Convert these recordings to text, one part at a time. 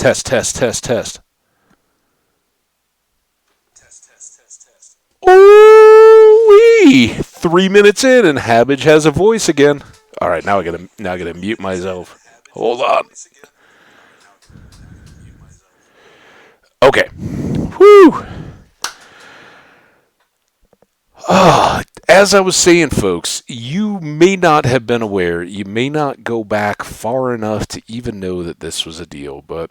Test, test, test, test. Ooh, 3 minutes in, and Habbage has a voice again. All right, now I gotta mute myself. Hold on. Okay. Whew. As I was saying, folks, you may not have been aware. You may not go back far enough to even know that this was a deal, but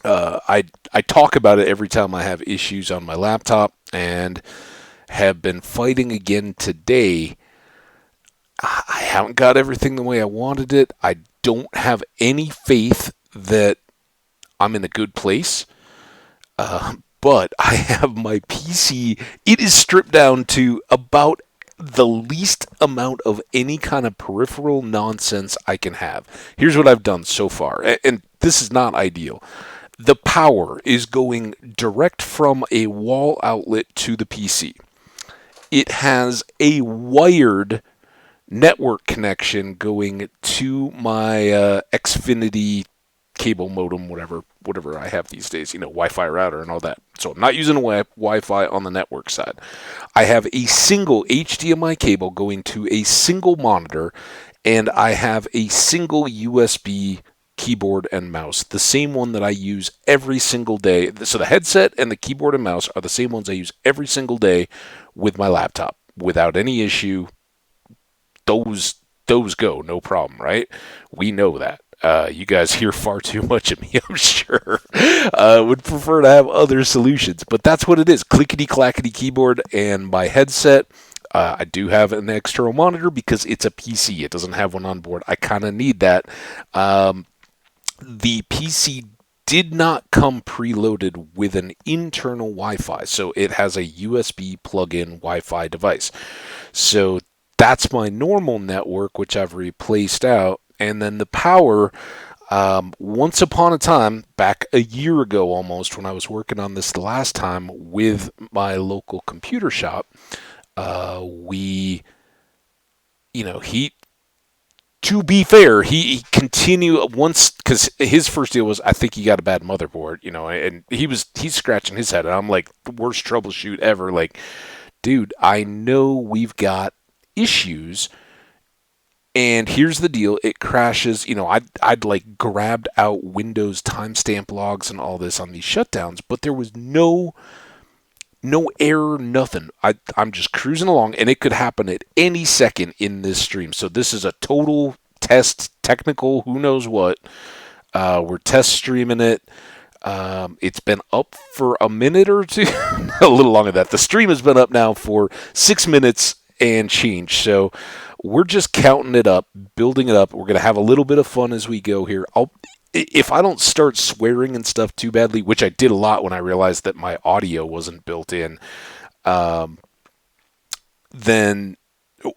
I talk about it every time I have issues on my laptop, and have been fighting again today. I haven't got everything the way I wanted it. I don't have any faith that I'm in a good place. But I have my PC. It is stripped down to about the least amount of any kind of peripheral nonsense I can have. Here's what I've done so far, and this is not ideal. The power is going direct from a wall outlet to the PC. It has a wired network connection going to my Xfinity cable modem, whatever I have these days, Wi-Fi router and all that. So I'm not using Wi-Fi on the network side. I have a single HDMI cable going to a single monitor, and I have a single USB keyboard and mouse, the same one that I use every single day. So the headset and the keyboard and mouse are the same ones I use every single day with my laptop without any issue. Those go, no problem, right? We know that. You guys hear far too much of me, I'm sure. Would prefer to have other solutions, but that's what it is. Clickety clackety keyboard and my headset. I do have an external monitor because it's a PC. It doesn't have one on board. I kind of need that. The PC did not come preloaded with an internal Wi-Fi, so it has a USB plug-in Wi-Fi device. So that's my normal network, which I've replaced out. And then the power, once upon a time, back a year ago almost, when I was working on this the last time with my local computer shop, we, he, to be fair, he continued once, because his first deal was, I think he got a bad motherboard, and he's scratching his head, and I'm like, the worst troubleshoot ever. Like, dude, I know we've got issues. And here's the deal: it crashes. I'd like grabbed out Windows timestamp logs and all this on these shutdowns, but there was no error, nothing. I'm just cruising along, and it could happen at any second in this stream. So this is a total test, technical, who knows what. We're test streaming it. It's been up for a minute or two, a little longer than that. The stream has been up now for 6 minutes and change. So we're just counting it up, building it up. We're going to have a little bit of fun as we go here. If I don't start swearing and stuff too badly, which I did a lot when I realized that my audio wasn't built in, then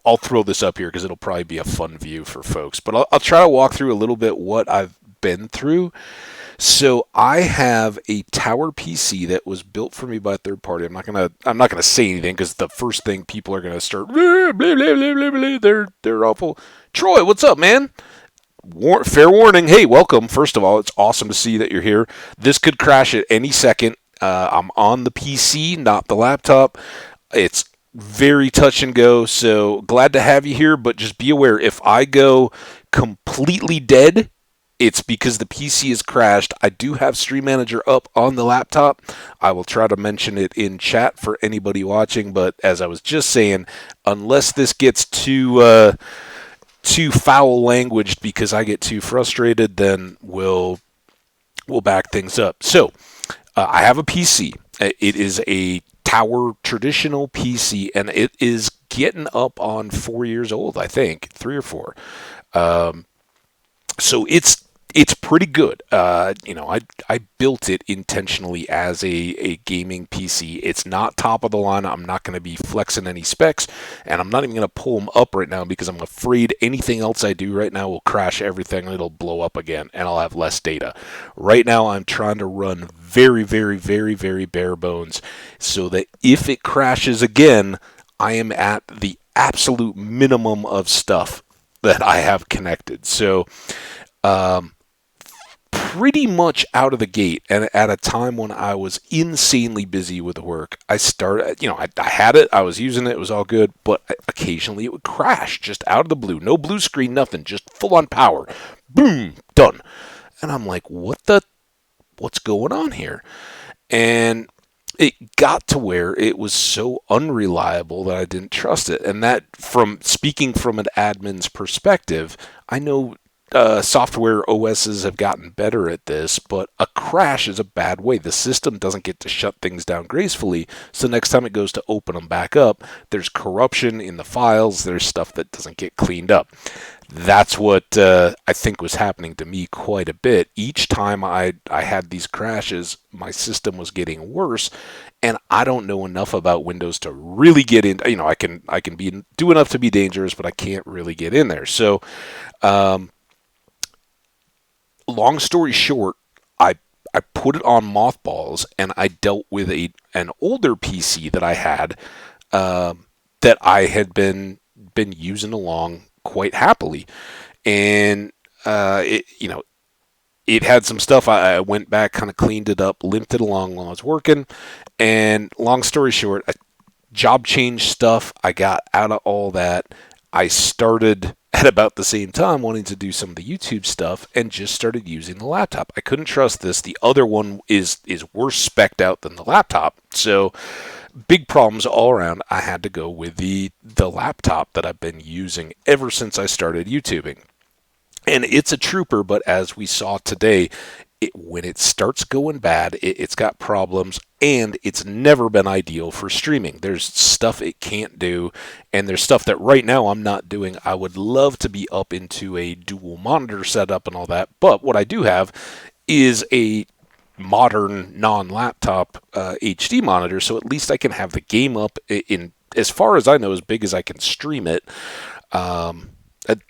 I'll throw this up here because it'll probably be a fun view for folks. But I'll try to walk through a little bit what I've been through. So I have a tower PC that was built for me by a third party. I'm not gonna say anything because the first thing people are gonna start blah, blah, blah, blah, blah, they're awful. Troy, what's up, man? Fair warning. Hey, welcome. First of all, it's awesome to see that you're here. This could crash at any second. I'm on the PC, not the laptop. It's very touch and go. So glad to have you here, but just be aware if I go completely dead, it's because the PC is crashed. I do have Stream Manager up on the laptop. I will try to mention it in chat for anybody watching, but as I was just saying, unless this gets too foul languaged because I get too frustrated, then we'll back things up. So I have a PC. It is a tower traditional PC, and it is getting up on 4 years old, I think, 3 or 4. So it's pretty good. I built it intentionally as a gaming PC. It's not top of the line. I'm not going to be flexing any specs, and I'm not even going to pull them up right now because I'm afraid anything else I do right now will crash everything and it'll blow up again, and I'll have less data. Right now, I'm trying to run very, very, very, very bare bones so that if it crashes again, I am at the absolute minimum of stuff that I have connected. So, pretty much out of the gate, and at a time when I was insanely busy with work, I started, I had it, I was using it, it was all good, but occasionally it would crash just out of the blue. No blue screen, nothing, just full on power. Boom, done. And I'm like, what's going on here? And it got to where it was so unreliable that I didn't trust it. And that, from speaking from an admin's perspective, I know software OSs have gotten better at this, but a crash is a bad way. The system doesn't get to shut things down gracefully, so next time it goes to open them back up, there's corruption in the files, there's stuff that doesn't get cleaned up. That's what I think was happening to me quite a bit. Each time I had these crashes, my system was getting worse, and I don't know enough about Windows to really get in. I can do enough to be dangerous, but I can't really get in there. So, long story short, I put it on mothballs, and I dealt with an older PC that I had that I had been using along quite happily, and it had some stuff. I went back, kind of cleaned it up, limped it along while I was working, and long story short, job change stuff. I got out of all that. I started at about the same time wanting to do some of the YouTube stuff and just started using the laptop. I couldn't trust this. The other one is worse spec'd out than the laptop. So big problems all around. I had to go with the laptop that I've been using ever since I started YouTubing. And it's a trooper, but as we saw today, when it starts going bad, it's got problems, and it's never been ideal for streaming. There's stuff it can't do, and there's stuff that right now I'm not doing. I would love to be up into a dual monitor setup and all that, but what I do have is a modern non-laptop HD monitor, so at least I can have the game up in, as far as I know, as big as I can stream it.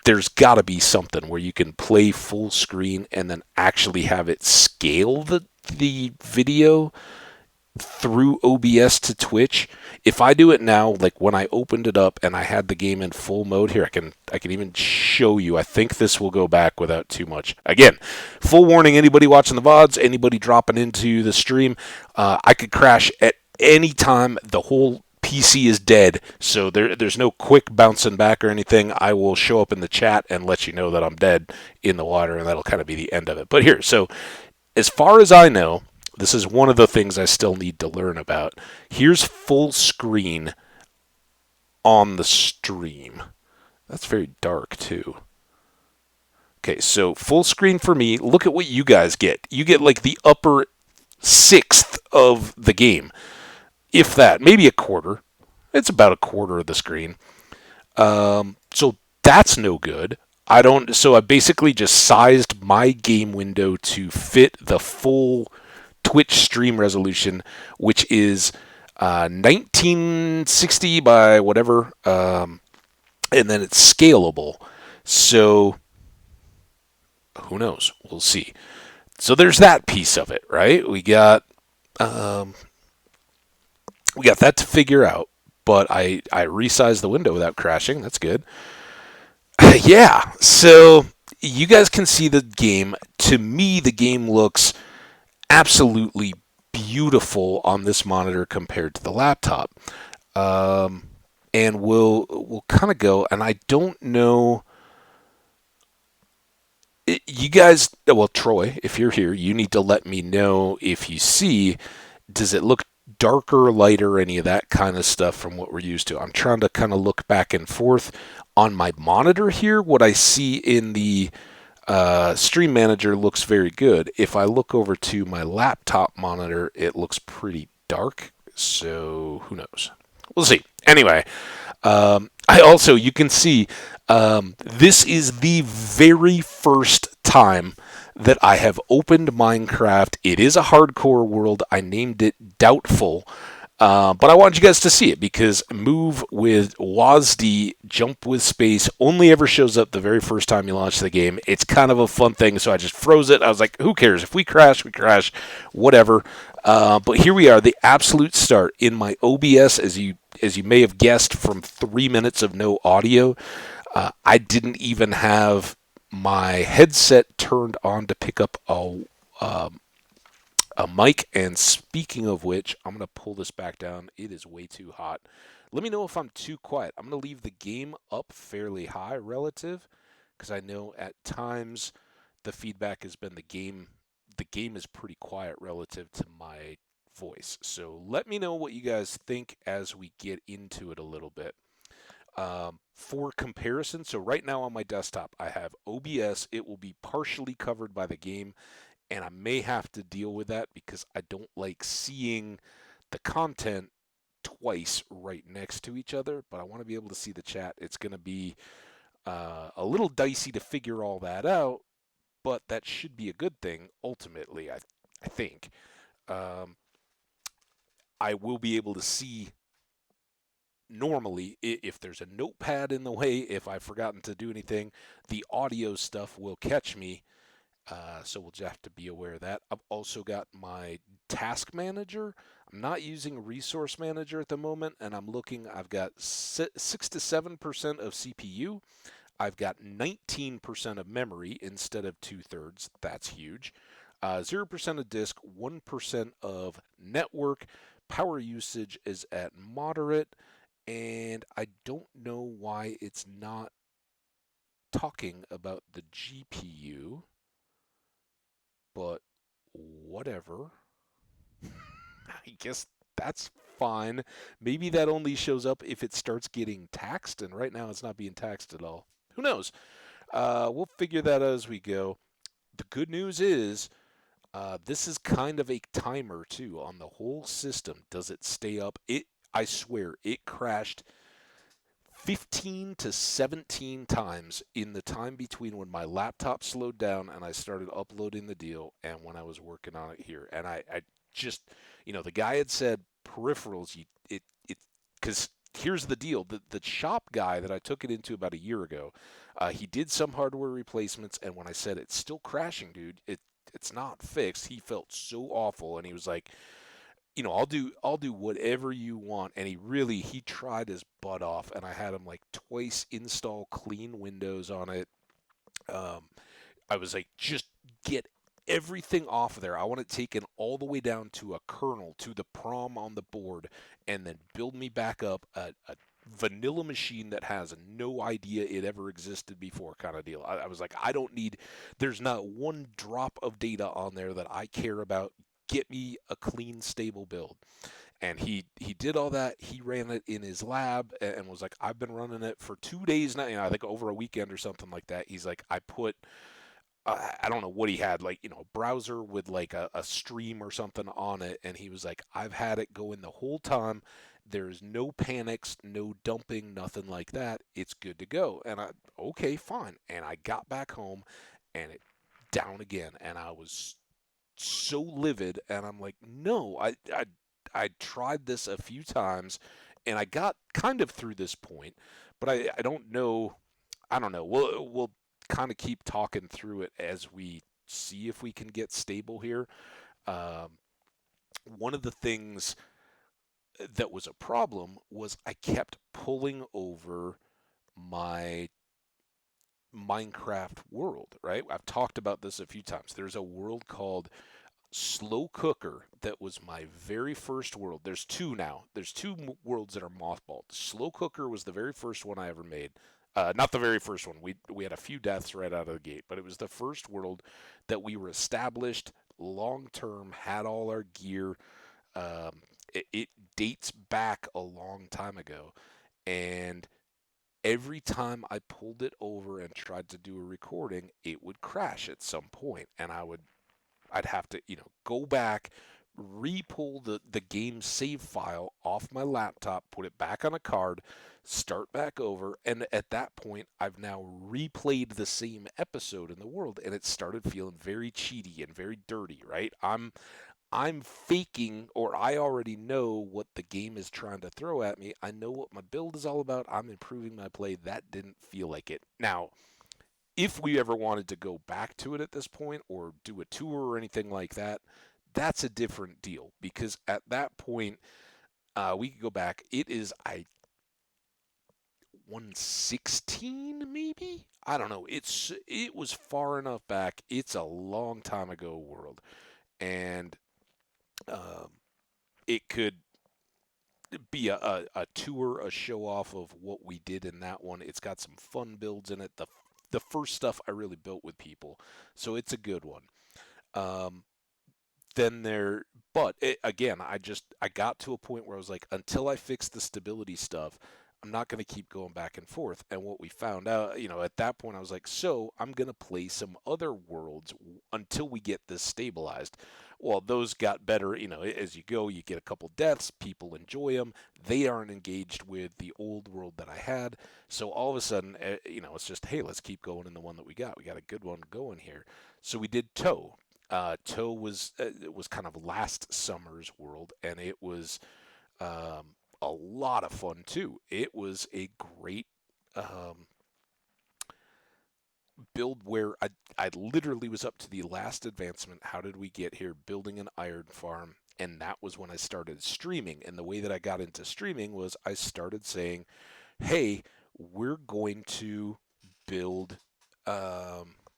There's got to be something where you can play full screen and then actually have it scale the video through OBS to Twitch. If I do it now, like when I opened it up and I had the game in full mode, here I can even show you. I think this will go back without too much. Again, full warning, anybody watching the VODs, anybody dropping into the stream, I could crash at any time. The whole PC is dead, so there's no quick bouncing back or anything. I will show up in the chat and let you know that I'm dead in the water, and that'll kind of be the end of it. But here, so as far as I know, this is one of the things I still need to learn about. Here's full screen on the stream. That's very dark too. Okay, so full screen for me. Look at what you guys get. You get like the upper sixth of the game. If that, maybe a quarter. It's about a quarter of the screen. So that's no good. So I basically just sized my game window to fit the full Twitch stream resolution, which is 1960 by whatever, and then it's scalable. So who knows? We'll see. So there's that piece of it, right? We got that to figure out, but I resized the window without crashing. That's good. Yeah, so you guys can see the game. To me, the game looks absolutely beautiful on this monitor compared to the laptop. And we'll kind of go, and I don't know. You guys, well, Troy, if you're here, you need to let me know if you see, does it look darker, lighter, any of that kind of stuff from what we're used to. I'm trying to kind of look back and forth. On my monitor here, what I see in the Stream Manager looks very good. If I look over to my laptop monitor, it looks pretty dark. So who knows? We'll see. Anyway, you can see this is the very first time that I have opened Minecraft. It is a hardcore world. I named it Doubtful. But I wanted you guys to see it because move with WASD, jump with space, only ever shows up the very first time you launch the game. It's kind of a fun thing, so I just froze it. I was like, who cares? If we crash, whatever. But here we are, the absolute start in my OBS, as you may have guessed from 3 minutes of no audio. I didn't even have my headset turned on to pick up a mic. And speaking of which, I'm going to pull this back down. It is way too hot. Let me know if I'm too quiet. I'm going to leave the game up fairly high relative because I know at times the feedback has been the game is pretty quiet relative to my voice. So let me know what you guys think as we get into it a little bit. For comparison, so right now on my desktop, I have OBS. It will be partially covered by the game, and I may have to deal with that because I don't like seeing the content twice right next to each other, but I want to be able to see the chat. It's going to be a little dicey to figure all that out, but that should be a good thing ultimately, I think. Um, I will be able to see normally if there's a notepad in the way, if I've forgotten to do anything, the audio stuff will catch me. So we'll just have to be aware of that. I've also got my task manager. I'm not using resource manager at the moment, and I'm looking. I've got 6 to 7% of CPU. I've got 19% of memory instead of 2/3. That's huge. 0% of disk, 1% of network. Power usage is at moderate, and I don't know why it's not talking about the GPU, but whatever. I guess that's fine. Maybe that only shows up if it starts getting taxed, and right now it's not being taxed at all. Who knows? We'll figure that out as we go. The good news is this is kind of a timer too on the whole system. Does it stay up? I swear, it crashed 15 to 17 times in the time between when my laptop slowed down and I started uploading the deal and when I was working on it here. And I just, the guy had said peripherals, because here's the deal: the shop guy that I took it into about a year ago, he did some hardware replacements, and when I said it's still crashing, dude, it's not fixed. He felt so awful, and he was like, I'll do whatever you want. And he tried his butt off, and I had him like twice install clean Windows on it. Um, I was like, just get everything off of there. I want it taken all the way down to a kernel, to the PROM on the board, and then build me back up a vanilla machine that has no idea it ever existed before, kind of deal. I was like, I don't need, there's not one drop of data on there that I care about. Get me a clean, stable build. And he did all that. He ran it in his lab and was like, I've been running it for 2 days now. I think over a weekend or something like that. He's like, I don't know what he had, like, a browser with like a stream or something on it. And he was like, I've had it going the whole time. There's no panics, no dumping, nothing like that. It's good to go. And okay, fine. And I got back home and it down again. And I was so livid. And I'm like, no, I tried this a few times and I got kind of through this point, but I don't know. I don't know. We'll kind of keep talking through it as we see if we can get stable here. Um, One of the things that was a problem was I kept pulling over my Minecraft world, right? I've talked about this a few times. There's a world called Slow Cooker that was my very first world. There's two now. There's two worlds that are mothballed. Slow Cooker was the very first one I ever made. Not the very first one. We had a few deaths right out of the gate, but it was the first world that we were established long term, had all our gear. It dates back a long time ago, and every time I pulled it over and tried to do a recording, it would crash at some point, and I'd have to, go back, re-pull the game save file off my laptop, put it back on a card, start back over, and at that point, I've now replayed the same episode in the world, and it started feeling very cheaty and very dirty, right? I'm faking, or I already know what the game is trying to throw at me. I know what my build is all about. I'm improving my play. That didn't feel like it. Now, if we ever wanted to go back to it at this point or do a tour or anything like that, that's a different deal because at that point we could go back. It is I 116 maybe. I don't know. It was far enough back. It's a long time ago world, and it could be a tour, a show off of what we did in that one. It's got some fun builds in it. The first stuff I really built with people, so it's a good one. Then there, but again, I got to a point where I was like, until I fix the stability stuff, I'm not going to keep going back and forth. And what we found out, at that point, I was like, so I'm going to play some other worlds until we get this stabilized. Well, those got better. As you go, you get a couple deaths, people enjoy them. They aren't engaged with the old world that I had. So all of a sudden, it's just, hey, let's keep going in the one that we got. We got a good one going here. So we did Toe. Toe was kind of last summer's world, and it was a lot of fun too. It was a great build where I literally was up to the last advancement. How did we get here? Building an iron farm. And that was when I started streaming. And the way that I got into streaming was I started saying, hey, we're going to build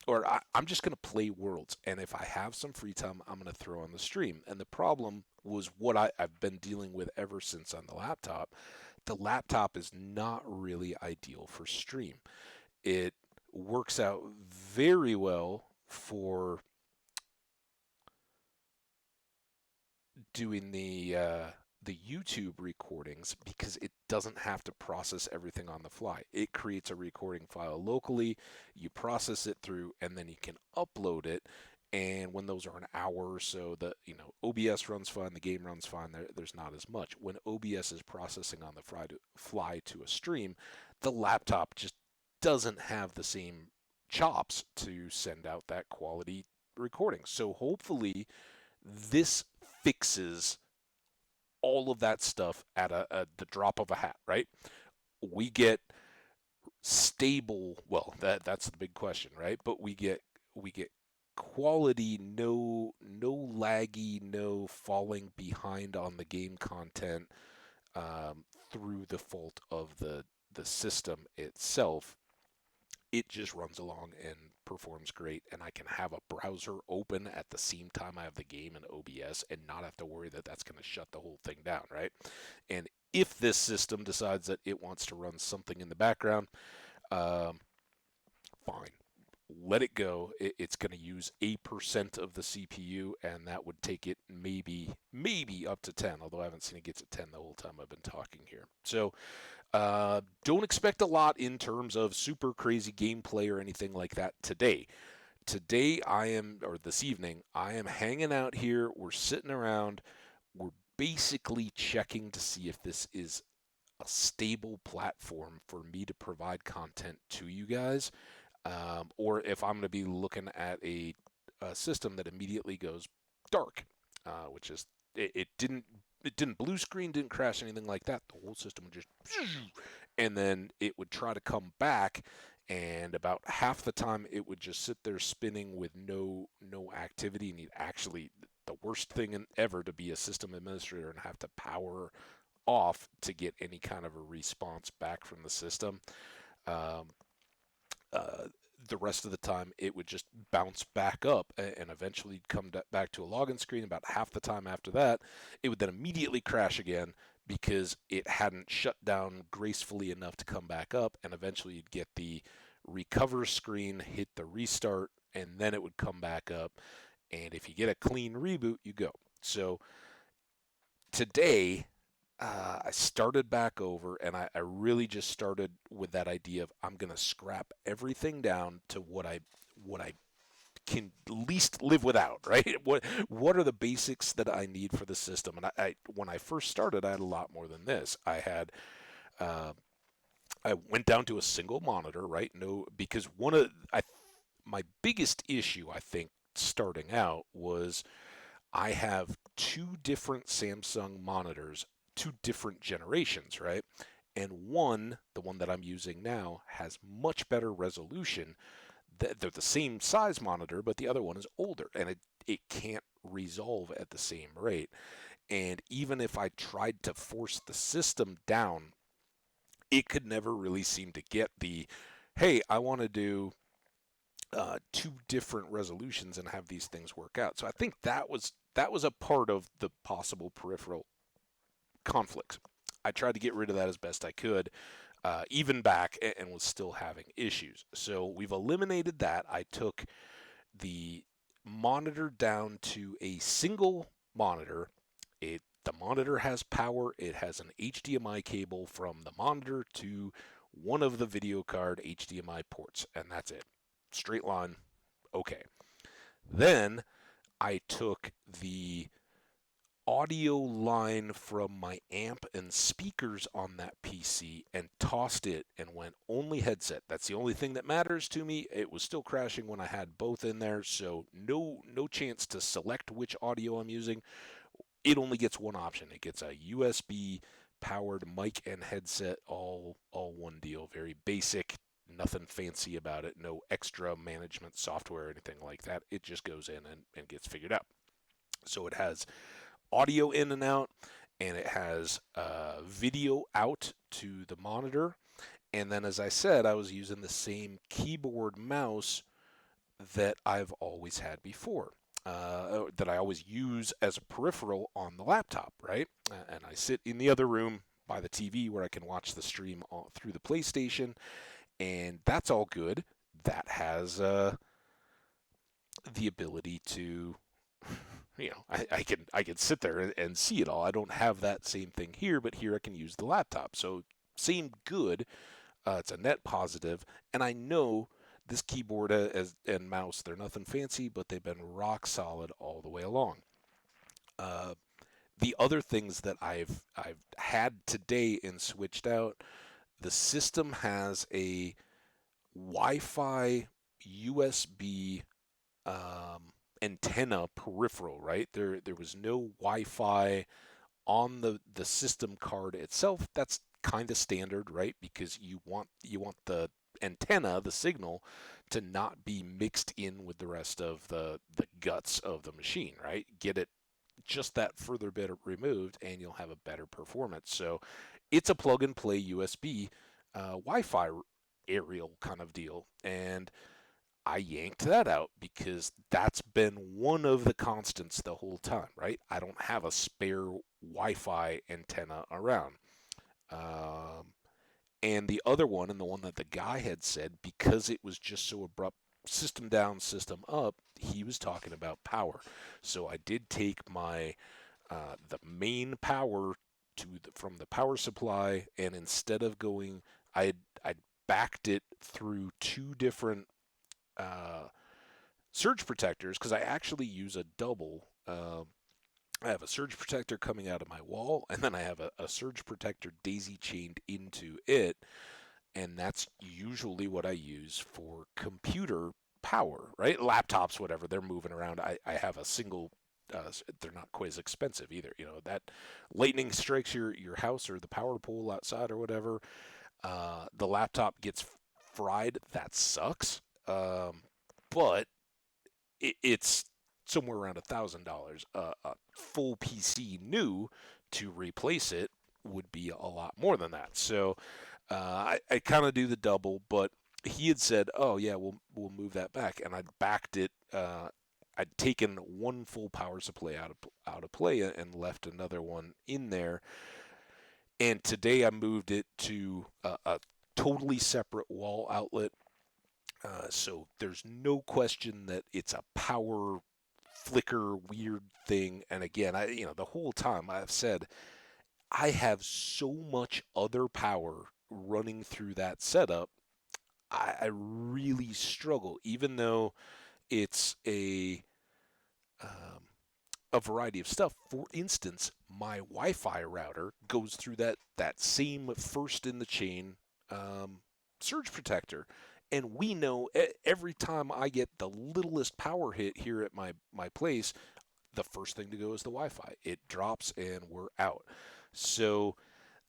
I'm just going to play worlds. And if I have some free time, I'm going to throw on the stream. And the problem was what I've been dealing with ever since on the laptop. The laptop is not really ideal for stream. It works out very well for doing the YouTube recordings because it doesn't have to process everything on the fly. It creates a recording file locally, you process it through, and then you can upload it. And when those are an hour or so, OBS runs fine, the game runs fine. There's not as much. When OBS is processing on the fly to a stream, the laptop just doesn't have the same chops to send out that quality recording. So hopefully this fixes all of that stuff at the drop of a hat, right? We get stable. Well, that's the big question, right? But we get quality, no laggy, no falling behind on the game content through the fault of the system itself. It just runs along and performs great, and I can have a browser open at the same time I have the game in OBS and not have to worry that that's going to shut the whole thing down, right? And if this system decides that it wants to run something in the background, fine. Let it go. It's going to use 8% of the CPU, and that would take it maybe up to 10, although I haven't seen it get to 10 the whole time I've been talking here. So don't expect a lot in terms of super crazy gameplay or anything like that today. Today, or this evening, I am hanging out here. We're sitting around. We're basically checking to see if this is a stable platform for me to provide content to you guys, or if I'm going to be looking at a system that immediately goes dark, which is it didn't blue screen, didn't crash, anything like that. The whole system would just, and then it would try to come back, and about half the time it would just sit there spinning with no activity. And you'd actually, the worst thing ever to be a system administrator and have to power off to get any kind of a response back from the system. The rest of the time it would just bounce back up and eventually come back to a login screen. About half the time after that, it would then immediately crash again because it hadn't shut down gracefully enough to come back up, and eventually you'd get the recover screen, hit the restart, and then it would come back up. And if you get a clean reboot, you go. So today I started back over, and I really just started with that idea of I'm going to scrap everything down to what I can least live without, right? What are the basics that I need for the system? And I when I first started, I had a lot more than this. I went down to a single monitor, right? No, because my biggest issue, I think, starting out was I have two different Samsung monitors, two different generations, right? And the one that I'm using now, has much better resolution. They're the same size monitor, but the other one is older, and it can't resolve at the same rate. And even if I tried to force the system down, it could never really seem to get the, hey, I want to do two different resolutions and have these things work out. So I think that was a part of the possible peripheral conflicts. I tried to get rid of that as best I could, even back, and was still having issues. So we've eliminated that. I took the monitor down to a single monitor. The monitor has power. It has an HDMI cable from the monitor to one of the video card HDMI ports, and that's it. Straight line. Okay. Then I took the audio line from my amp and speakers on that PC and tossed it and went only headset. That's the only thing that matters to me. It was still crashing when I had both in there, so no chance to select which audio I'm using. It only gets one option. It gets a USB powered mic and headset, all one deal. Very basic, nothing fancy about it. No extra management software or anything like that. It just goes in and gets figured out. So it has audio in and out, and it has video out to the monitor. And then, as I said, I was using the same keyboard mouse that I've always had before, that I always use as a peripheral on the laptop, right? And I sit in the other room by the TV where I can watch the stream through the PlayStation, and that's all good. That has the ability to, I can sit there and see it all. I don't have that same thing here, but here I can use the laptop. So same good. It's a net positive, and I know this keyboard and mouse, they're nothing fancy, but they've been rock solid all the way along. The other things that I've had today and switched out, the system has a Wi-Fi USB antenna peripheral, right? There was no Wi-Fi on the system card itself. That's kind of standard, right? Because you want the antenna, the signal, to not be mixed in with the rest of the guts of the machine, right? Get it just that further bit removed, and you'll have a better performance. So it's a plug and play USB Wi-Fi aerial kind of deal, and I yanked that out because that's been one of the constants the whole time, right? I don't have a spare Wi-Fi antenna around. Um, and the other one, and the one that the guy had said, because it was just so abrupt, system down, system up, he was talking about power. So I did take my the main power from the power supply, and instead of going, I backed it through two different surge protectors because I actually use a double. I have a surge protector coming out of my wall, and then I have a surge protector daisy chained into it, and that's usually what I use for computer power, right? Laptops, whatever, they're moving around. I have a single. They're not quite as expensive either. That lightning strikes your house or the power pole outside or whatever. The laptop gets fried. That sucks. But it's somewhere around $1,000. A full PC new to replace it would be a lot more than that. So I kind of do the double, but he had said, "Oh yeah, we'll move that back," and I backed it. I'd taken one full power supply out of play and left another one in there. And today I moved it to a totally separate wall outlet. So there's no question that it's a power flicker weird thing. And again, the whole time I've said I have so much other power running through that setup. I really struggle, even though it's a variety of stuff. For instance, my Wi-Fi router goes through that same first in the chain surge protector. And we know every time I get the littlest power hit here at my place, the first thing to go is the Wi-Fi. It drops and we're out. So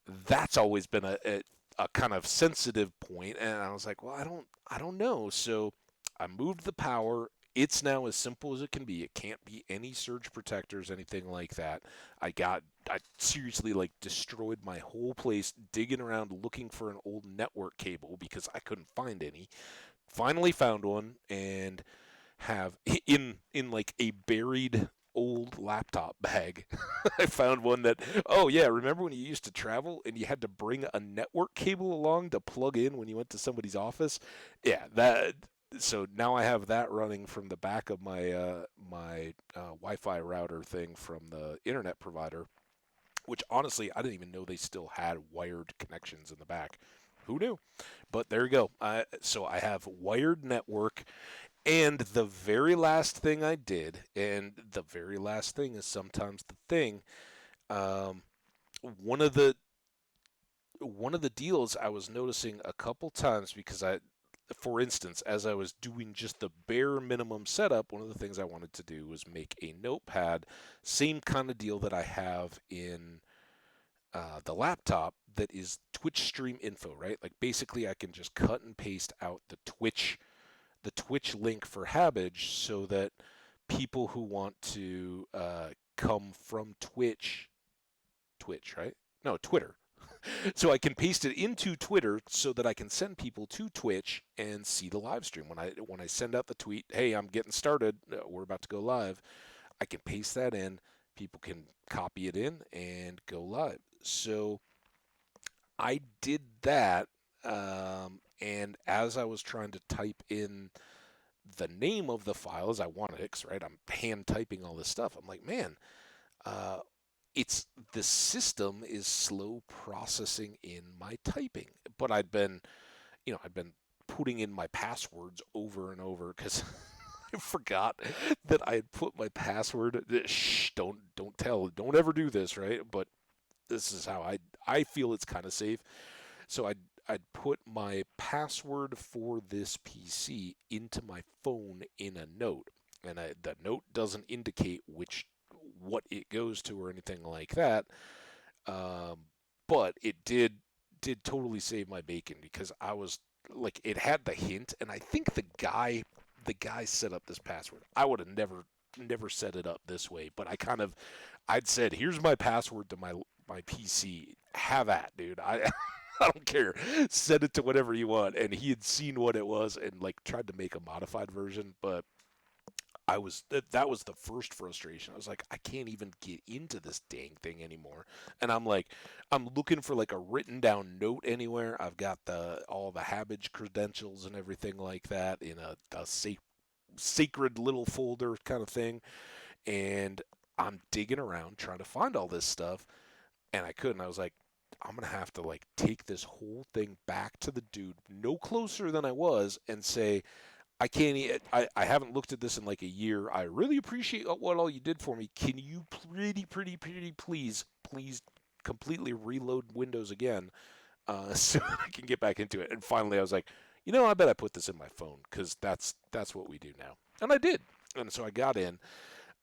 that's always been a kind of sensitive point, and I was like, well, I don't know. So I moved the power. It's now as simple as it can be. It can't be any surge protectors, anything like that. I seriously like destroyed my whole place digging around looking for an old network cable because I couldn't find any. Finally found one and have in like a buried old laptop bag. I found one that, oh yeah, remember when you used to travel and you had to bring a network cable along to plug in when you went to somebody's office? Yeah, that. So now I have that running from the back of my Wi-Fi router thing from the internet provider, which honestly I didn't even know they still had wired connections in the back. Who knew? But there you go. So I have wired network, and the very last thing I did, and the very last thing is sometimes the thing. Um, one of the one of the deals I was noticing a couple times because for instance, as I was doing just the bare minimum setup, one of the things I wanted to do was make a notepad, same kind of deal that I have in the laptop that is Twitch stream info, right? Like basically, I can just cut and paste out the Twitch link for Habbage so that people who want to come from Twitch, right? No, Twitter. So I can paste it into Twitter so that I can send people to Twitch and see the live stream. When I send out the tweet, hey, I'm getting started, we're about to go live, I can paste that in. People can copy it in and go live. So I did that, and as I was trying to type in the name of the file as I wanted it, 'cause, right, I'm hand typing all this stuff. I'm like, man, uh, it's the system is slow processing in my typing. But I'd been putting in my passwords over and over because I forgot that I had put my password. Shh, don't tell, don't ever do this, right? But this is how I feel it's kind of safe. So I'd put my password for this PC into my phone in a note, and the note doesn't indicate what it goes to or anything like that. But it did totally save my bacon because I was like, it had the hint, and I think the guy set up this password. I would have never set it up this way, but I'd said, here's my password to my PC. Have at, dude. I don't care. Set it to whatever you want. And he had seen what it was and like tried to make a modified version, but that was the first frustration. I was like, I can't even get into this dang thing anymore. And I'm looking for like a written down note anywhere. I've got all the Habbage credentials and everything like that in a sacred little folder kind of thing. And I'm digging around trying to find all this stuff, and I couldn't. I was like, I'm gonna have to like take this whole thing back to the dude, no closer than I was, and say, I can't. I haven't looked at this in like a year. I really appreciate what all you did for me. Can you pretty please completely reload Windows again, so I can get back into it? And finally, I was like, I bet I put this in my phone because that's what we do now, and I did. And so I got in,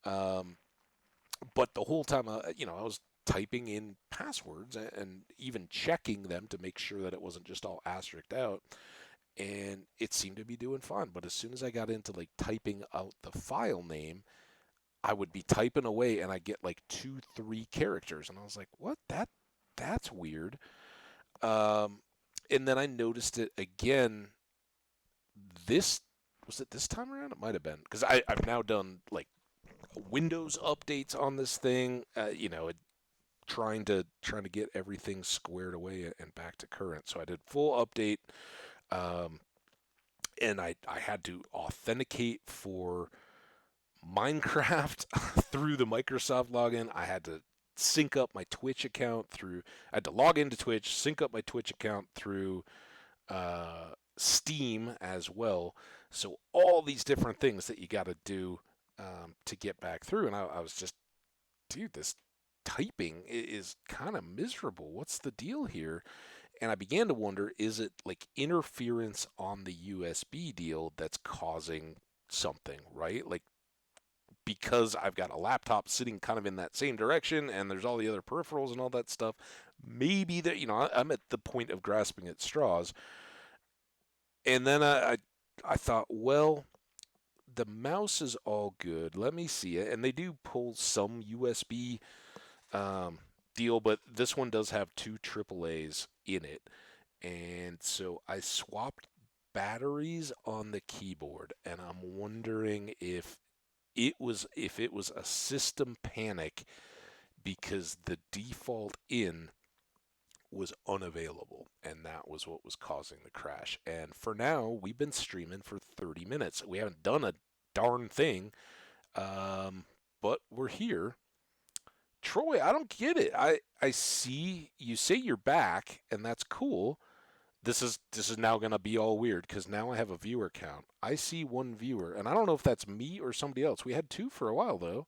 but the whole time, I was typing in passwords and even checking them to make sure that it wasn't just all asterisked out, and it seemed to be doing fine. But as soon as I got into like typing out the file name, I would be typing away and I get like 2, 3 characters, and I was like, "What? That's weird." And then I noticed it again. This was it this time around. It might have been because I've now done like Windows updates on this thing. Trying to get everything squared away and back to current. So I did full update, and I had to authenticate for Minecraft through the Microsoft login. I had to sync up my Twitch account through. I had to log into Twitch, sync up my Twitch account through Steam as well. So all these different things that you got to do to get back through, and I was just, dude, this typing is kind of miserable. What's the deal here? And I began to wonder, is it like interference on the USB deal that's causing something, right? Like, because I've got a laptop sitting kind of in that same direction and there's all the other peripherals and all that stuff, maybe that, I'm at the point of grasping at straws. And then I thought, well, the mouse is all good. Let me see it. And they do pull some USB deal, but this one does have two AAAs in it. And so I swapped batteries on the keyboard, and I'm wondering if it was a system panic because the default in was unavailable, and that was what was causing the crash. And for now, we've been streaming for 30 minutes. We haven't done a darn thing, but we're here. Troy, I don't get it. I see you say you're back, and that's cool. This is now going to be all weird because now I have a viewer count. I see one viewer, and I don't know if that's me or somebody else. We had two for a while though,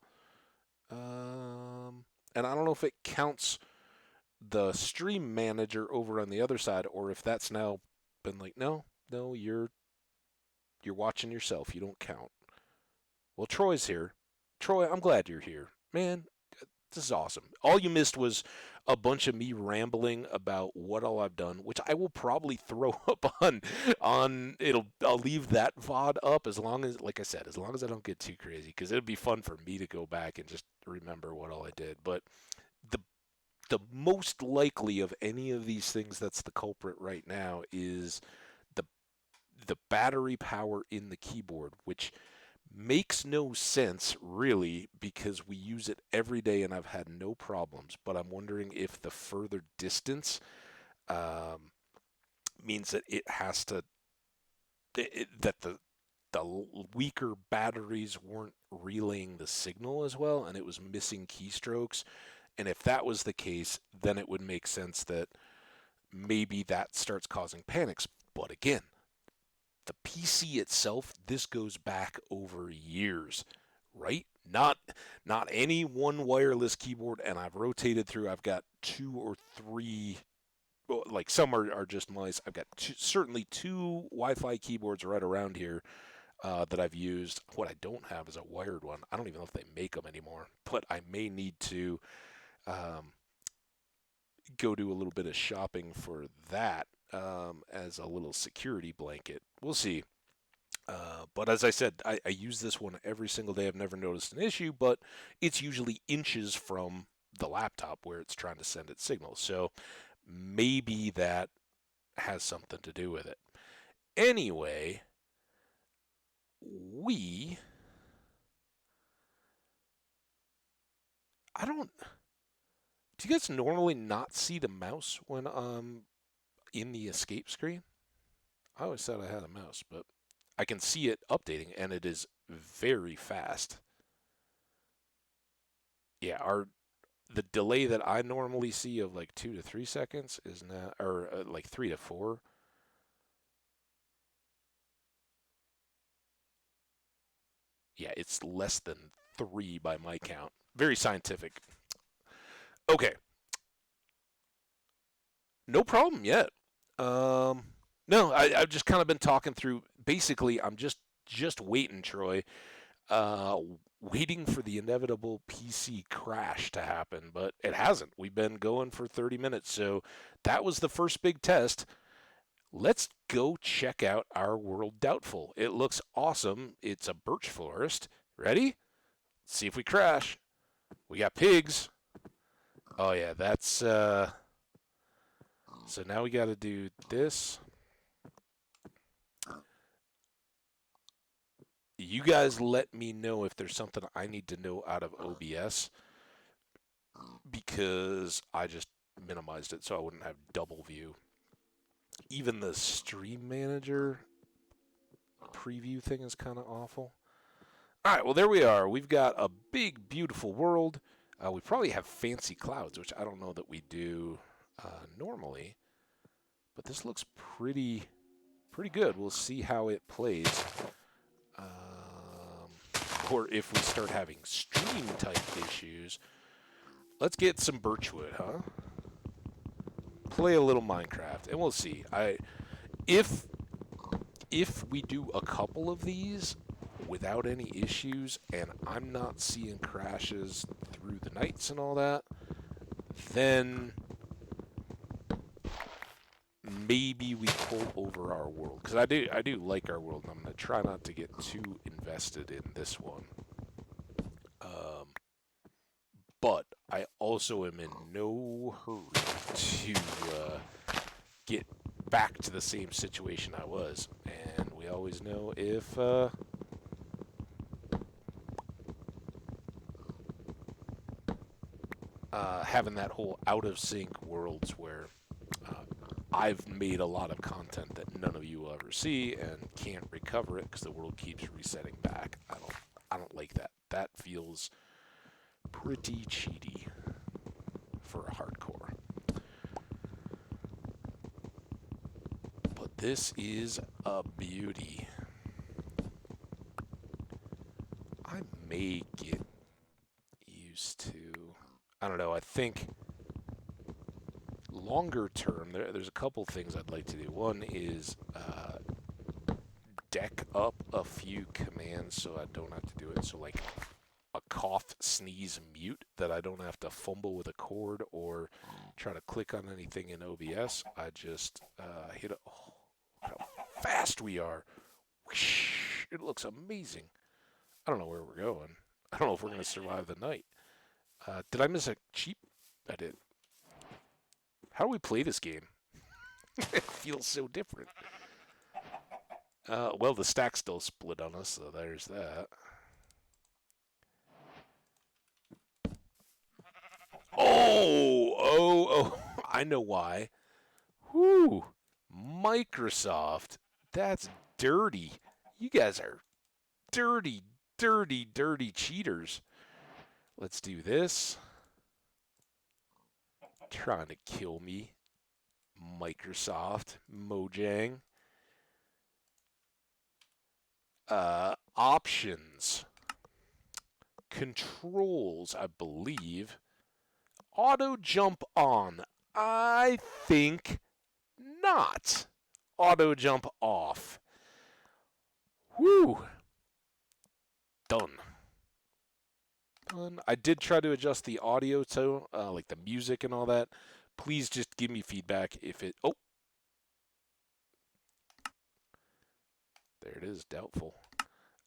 and I don't know if it counts the stream manager over on the other side or if that's now been like, no, you're watching yourself. You don't count. Well, Troy's here. Troy, I'm glad you're here, man. This is awesome. All you missed was a bunch of me rambling about what all I've done, which I will probably throw up on it'll I'll leave that VOD up as long as, like I said, as long as I don't get too crazy, because it'd be fun for me to go back and just remember what all I did. But the the most likely of any of these things that's the culprit right now is the the battery power in the keyboard, which makes no sense really because we use it every day and I've had no problems. But I'm wondering if the further distance um, means that it has to that the weaker batteries weren't relaying the signal as well and it was missing keystrokes. And if that was the case, then it would make sense that maybe that starts causing panics. But again, the PC itself, this goes back over years, right? Not any one wireless keyboard, and I've rotated through. I've got two or three, well, like some are just mice. I've got certainly two Wi-Fi keyboards right around here that I've used. What I don't have is a wired one. I don't even know if they make them anymore, but I may need to um, go do a little bit of shopping for that as a little security blanket. We'll see. But as I said, I use this one every single day. I've never noticed an issue, but it's usually inches from the laptop where it's trying to send its signal. So maybe that has something to do with it. Anyway, we. I don't. Do you guys normally not see the mouse when in the escape screen? I always thought I had a mouse, but I can see it updating, and it is very fast. Yeah, the delay that I normally see of like 2 to 3 seconds is now, or like 3 to 4. Yeah, it's less than 3 by my count. Very scientific. Okay, no problem yet. No, I've just kind of been talking through. Basically, I'm just waiting, Troy, uh, waiting for the inevitable PC crash to happen, but it hasn't. We've been going for 30 minutes, so that was the first big test. Let's go check out our World Doubtful. It looks awesome. It's a birch forest. Ready? Let's see if we crash. We got pigs. Oh yeah, that's so now we got to do this. You guys let me know if there's something I need to know out of OBS because I just minimized it so I wouldn't have double view. Even the stream manager preview thing is kind of awful. All right, well, there we are. We've got a big, beautiful world. We probably have fancy clouds, which I don't know that we do normally, but this looks pretty good. We'll see how it plays. Or if we start having stream type issues. Let's get some birchwood, huh? Play a little Minecraft, and we'll see. If if we do a couple of these without any issues, and I'm not seeing crashes through the nights and all that, then maybe we pull over our world, because I do like our world, and I'm going to try not to get too invested invested in this one. But I also am in no hurry to get back to the same situation I was. And we always know if having that whole out of sync worlds where I've made a lot of content that none of you will ever see and can't recover it because the world keeps resetting back. I don't like that. That feels pretty cheaty for a hardcore. But this is a beauty. I may get used to... I don't know, I think longer term, there's a couple things I'd like to do. One is deck up a few commands so I don't have to do it. So like a cough, sneeze, mute, that I don't have to fumble with a cord or try to click on anything in OBS. I just hit it. Oh, how fast we are. Whoosh, it looks amazing. I don't know where we're going. I don't know if we're going to survive the night. Did I miss a cheap? I did. How do we play this game? It feels so different. Well, the stack's still split on us, so there's that. Oh, I know why. Whew. Microsoft. That's dirty. You guys are dirty, dirty, dirty cheaters. Let's do this. Trying to kill me. Microsoft. Mojang. Options. Controls, I believe. Auto jump on. I think not. Auto jump off. Whew. Done. Done. I did try to adjust the audio tone, like the music and all that. Please just give me feedback if it... Oh. There it is. Doubtful.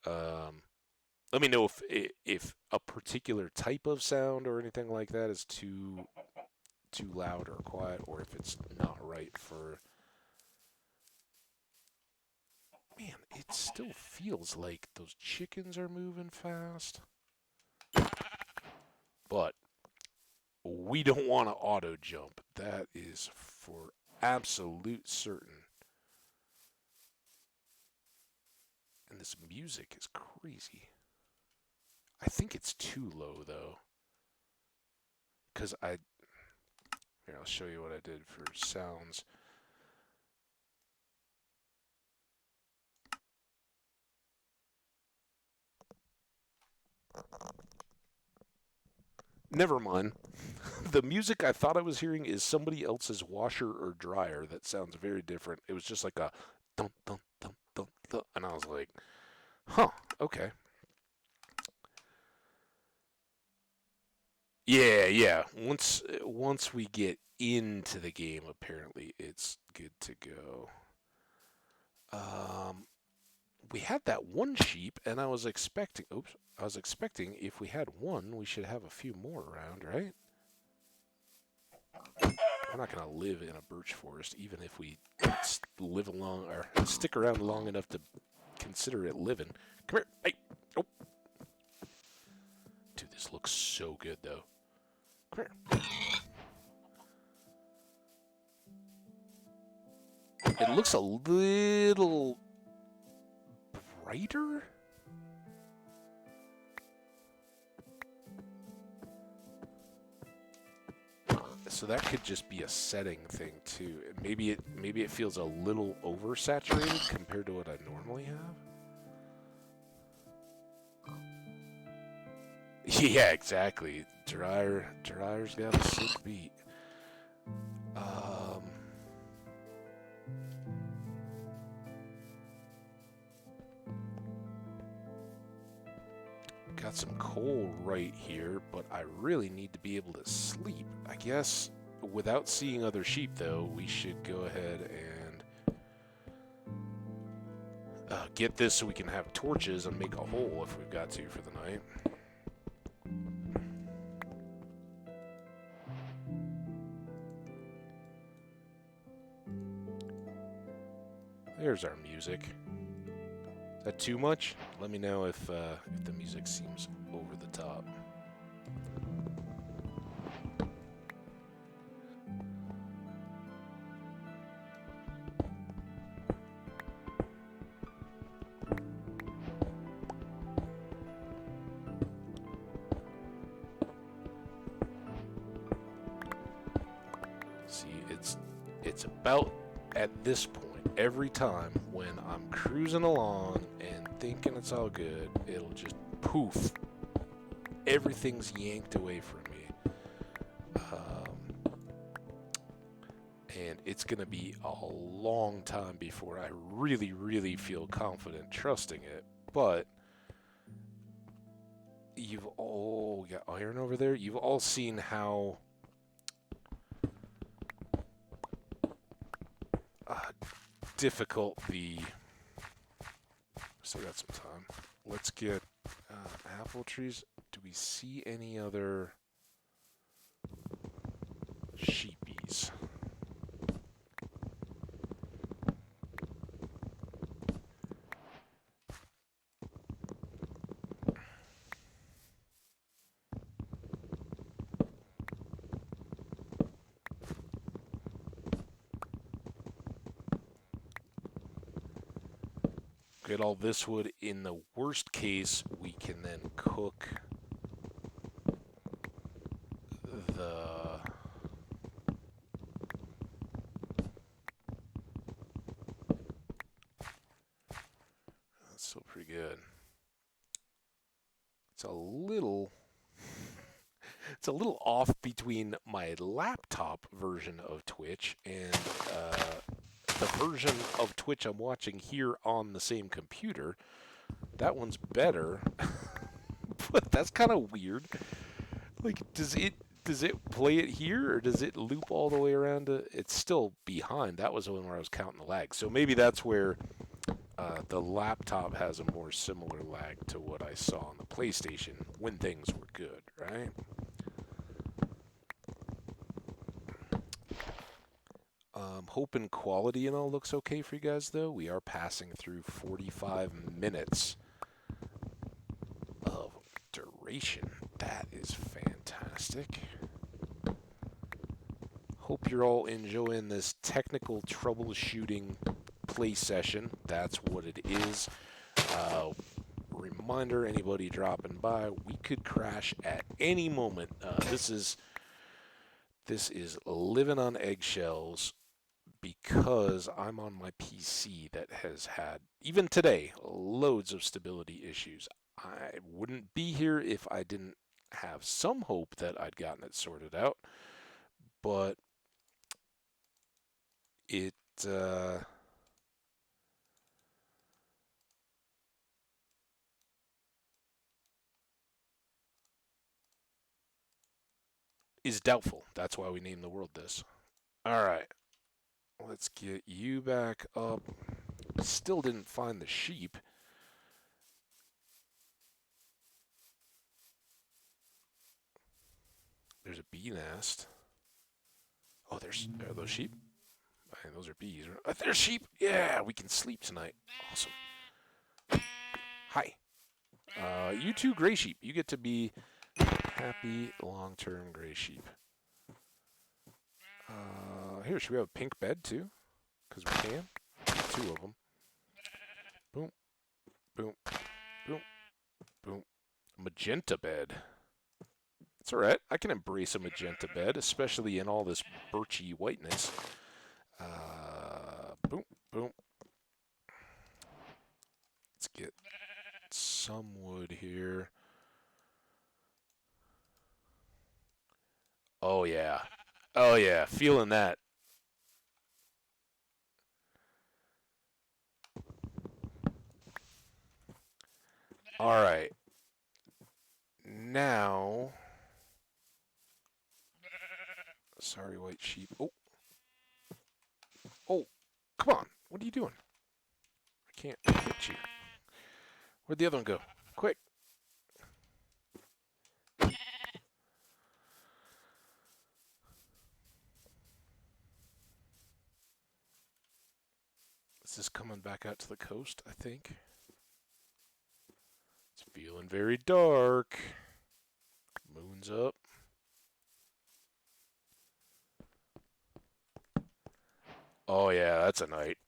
Let me know if a particular type of sound or anything like that is too loud or quiet, or if it's not right for... Man, it still feels like those chickens are moving fast. But we don't want to auto jump. That is for absolute certain. And this music is crazy. I think it's too low, though. Because Here, I'll show you what I did for sounds. Never mind. The music I thought I was hearing is somebody else's washer or dryer that sounds very different. It was just like a dun dun dun dun dun, and I was like, huh, okay. Yeah. Once we get into the game, apparently it's good to go. We had that one sheep, and I was expecting. Oops, I was expecting if we had one, we should have a few more around, right? We're not gonna live in a birch forest, even if we live along or stick around long enough to consider it living. Come here, hey, oh, dude, this looks so good though. Come here. It looks a little brighter. So that could just be a setting thing too. Maybe it feels a little oversaturated compared to what I normally have. Yeah, exactly. Dryer's got a sick beat. Got some coal right here, but I really need to be able to sleep. I guess without seeing other sheep, though, we should go ahead and get this so we can have torches and make a hole if we've got to for the night. There's our music. Is that too much? Let me know if the music seems over the top. See, it's about at this point every time when I'm cruising along and thinking it's all good, it'll just poof. Everything's yanked away from me. And it's going to be a long time before I really, really feel confident trusting it. But you've all got iron over there. You've all seen how difficult the... Still got some time. Let's get apple trees. Do we see any other sheepies? Get all this wood. In the worst case, we can then cook the... That's still pretty good. It's a little off between my laptop version of Twitch and the version of Twitch I'm watching here on the same computer. That one's better, but that's kind of weird. Like, does it play it here, or does it loop all the way around to... It's still behind. That was the one where I was counting the lag. So maybe that's where the laptop has a more similar lag to what I saw on the PlayStation when things were good, right? Hoping quality and all looks okay for you guys, though. We are passing through 45 minutes of duration. That is fantastic. Hope you're all enjoying this technical troubleshooting play session. That's what it is. Reminder, anybody dropping by, we could crash at any moment. This is living on eggshells because I'm on my PC that has had, even today, loads of stability issues. I wouldn't be here if I didn't have some hope that I'd gotten it sorted out, but it is doubtful. That's why we named the world this. Alright, let's get you back up. Still didn't find the sheep. There's a bee nest. Oh, are those sheep? Man, those are bees. There's sheep! Yeah, we can sleep tonight. Awesome. Hi. You two gray sheep. You get to be happy long-term gray sheep. Here, should we have a pink bed too? Because we can. Two of them. Boom. Boom. Boom. Boom. Magenta bed. It's alright. I can embrace a magenta bed, especially in all this birchy whiteness. Boom. Boom. Let's get some wood here. Oh, yeah. Oh, yeah. Feeling that. Alright. Now... Sorry, white sheep. Oh. Oh. Come on. What are you doing? can't hit you. Where'd the other one go? Quick. This is coming back out to the coast, I think. It's feeling very dark. Moon's up. Oh yeah, that's a night.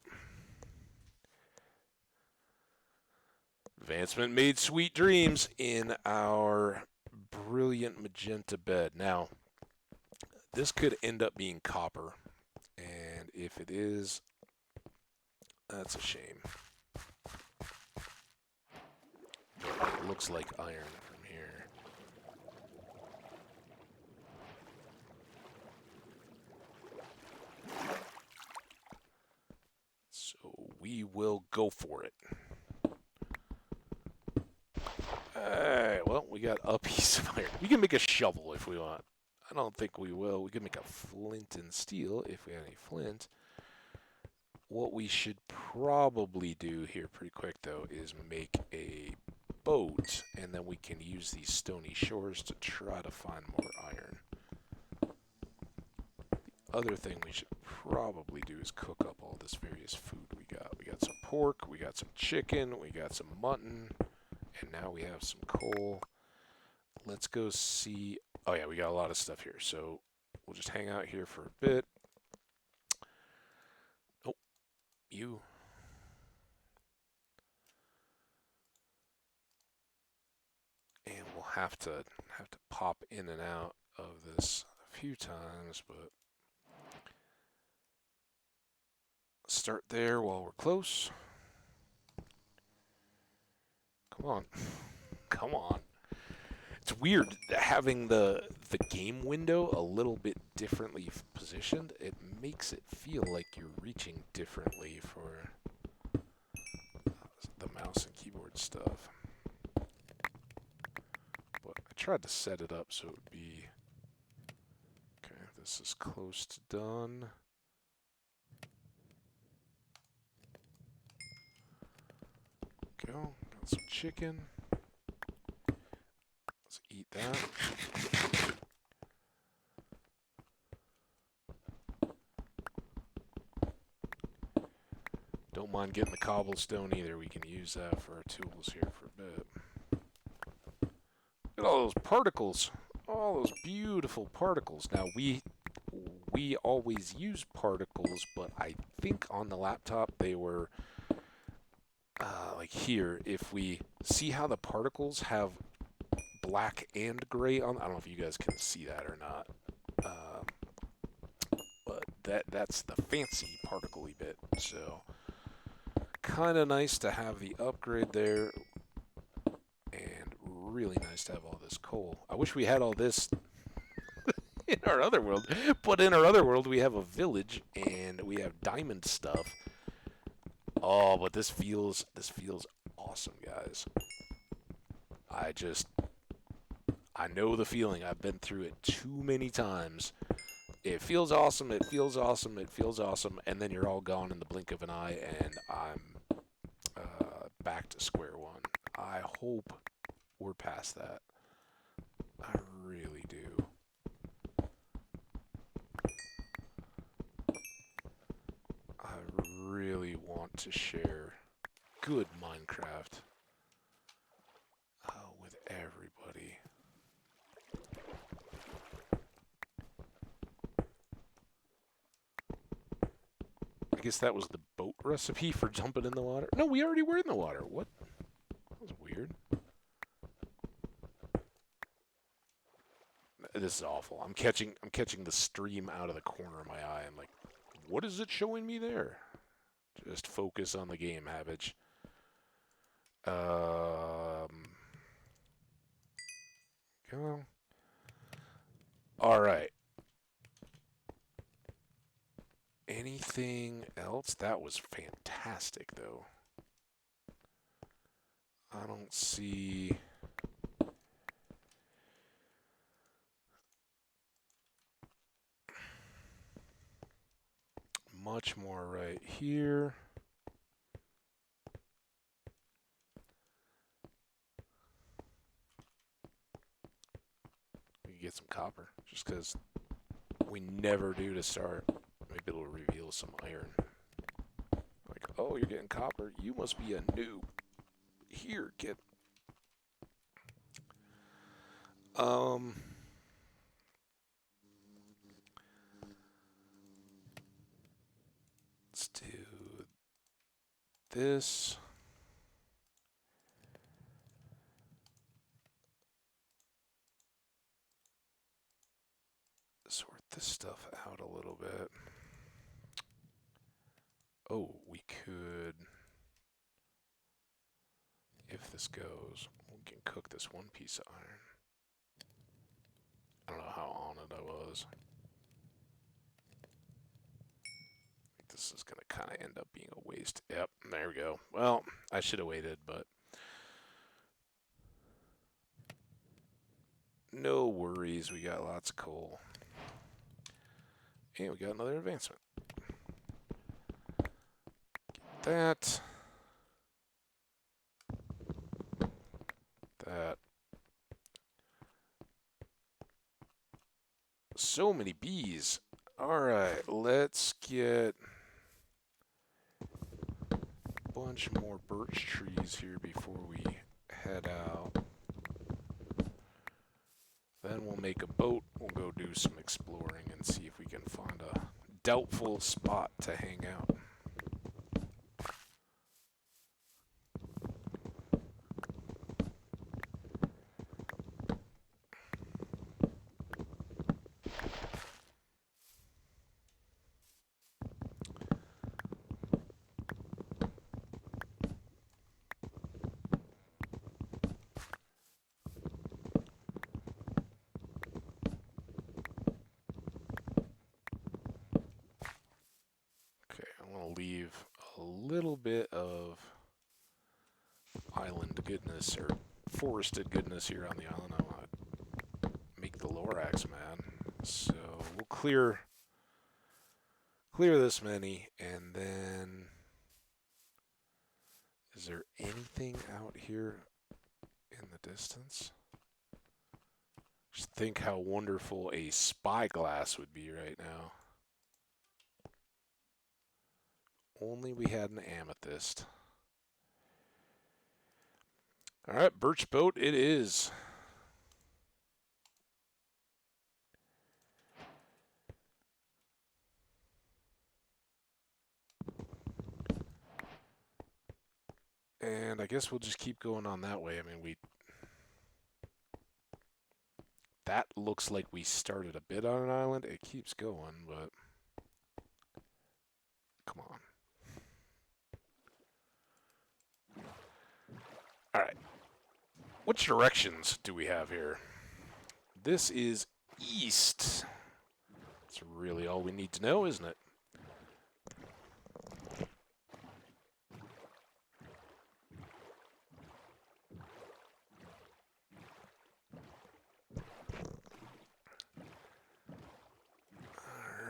Advancement made sweet dreams in our brilliant magenta bed. Now, this could end up being copper, and if it is, that's a shame. It looks like iron from here. So we will go for it. Alright, well, we got a piece of iron. We can make a shovel if we want. I don't think we will. We can make a flint and steel if we have any flint. What we should probably do here pretty quick, though, is make a boat, and then we can use these stony shores to try to find more iron. The other thing we should probably do is cook up all this various food we got. We got some pork, we got some chicken, we got some mutton, and now we have some coal. Let's go see... Oh yeah, we got a lot of stuff here, so we'll just hang out here for a bit. Oh, you... And we'll have to pop in and out of this a few times, but start there while we're close. Come on. Come on. It's weird having the game window a little bit differently positioned. It makes it feel like you're reaching differently for the mouse and keyboard stuff. But I tried to set it up so it would be... Okay, this is close to done. Go. Got some chicken. Let's eat that. Don't mind getting the cobblestone either. We can use that for our tools here for a bit. Look at all those particles. All those beautiful particles. Now, we always use particles, but I think on the laptop they were like here. If we see how the particles have black and gray on, I don't know if you guys can see that or not. But that's the fancy particle-y bit. So kind of nice to have the upgrade there, and really nice to have all this coal. I wish we had all this in our other world, but in our other world we have a village and we have diamond stuff. Oh, but this feels awesome, guys. I know the feeling. I've been through it too many times. It feels awesome, it feels awesome, it feels awesome, and then you're all gone in the blink of an eye, and I'm back to square one. I hope we're past that. I really do. I really want to share good Minecraft with everybody. I guess that was the boat recipe for jumping in the water. No, we already were in the water. What? That was weird. This is awful. I'm catching the stream out of the corner of my eye. I'm like, what is it showing me there? Just focus on the game, Habage. Go. All right. Anything else? That was fantastic, though. I don't see... much more right here. some copper, just because we never do to start. Maybe it'll reveal some iron. Like, oh, you're getting copper. You must be a noob. Here, get. Um. Let's do this. Sort this stuff out a little bit. Oh, we could, if this goes, we can cook this one piece of iron. I don't know how on it I was. I think this is going to kind of end up being a waste. Yep, there we go. Well, I should have waited, but no worries. We got lots of coal. And we got another advancement. Get that. That. So many bees. Alright, let's get a bunch more birch trees here before we head out. Then we'll make a boat. We'll go do some exploring and see if we can find a doubtful spot to hang out. Leave a little bit of island goodness or forested goodness here on the island. I want to make the Lorax mad. So we'll clear this many, and then is there anything out here in the distance? Just think how wonderful a spyglass would be right now. Only we had an amethyst. Alright, birch boat it is. And I guess we'll just keep going on that way. I mean, that looks like we started a bit on an island. It keeps going, but come on. Alright. Which directions do we have here? This is east. That's really all we need to know, isn't it?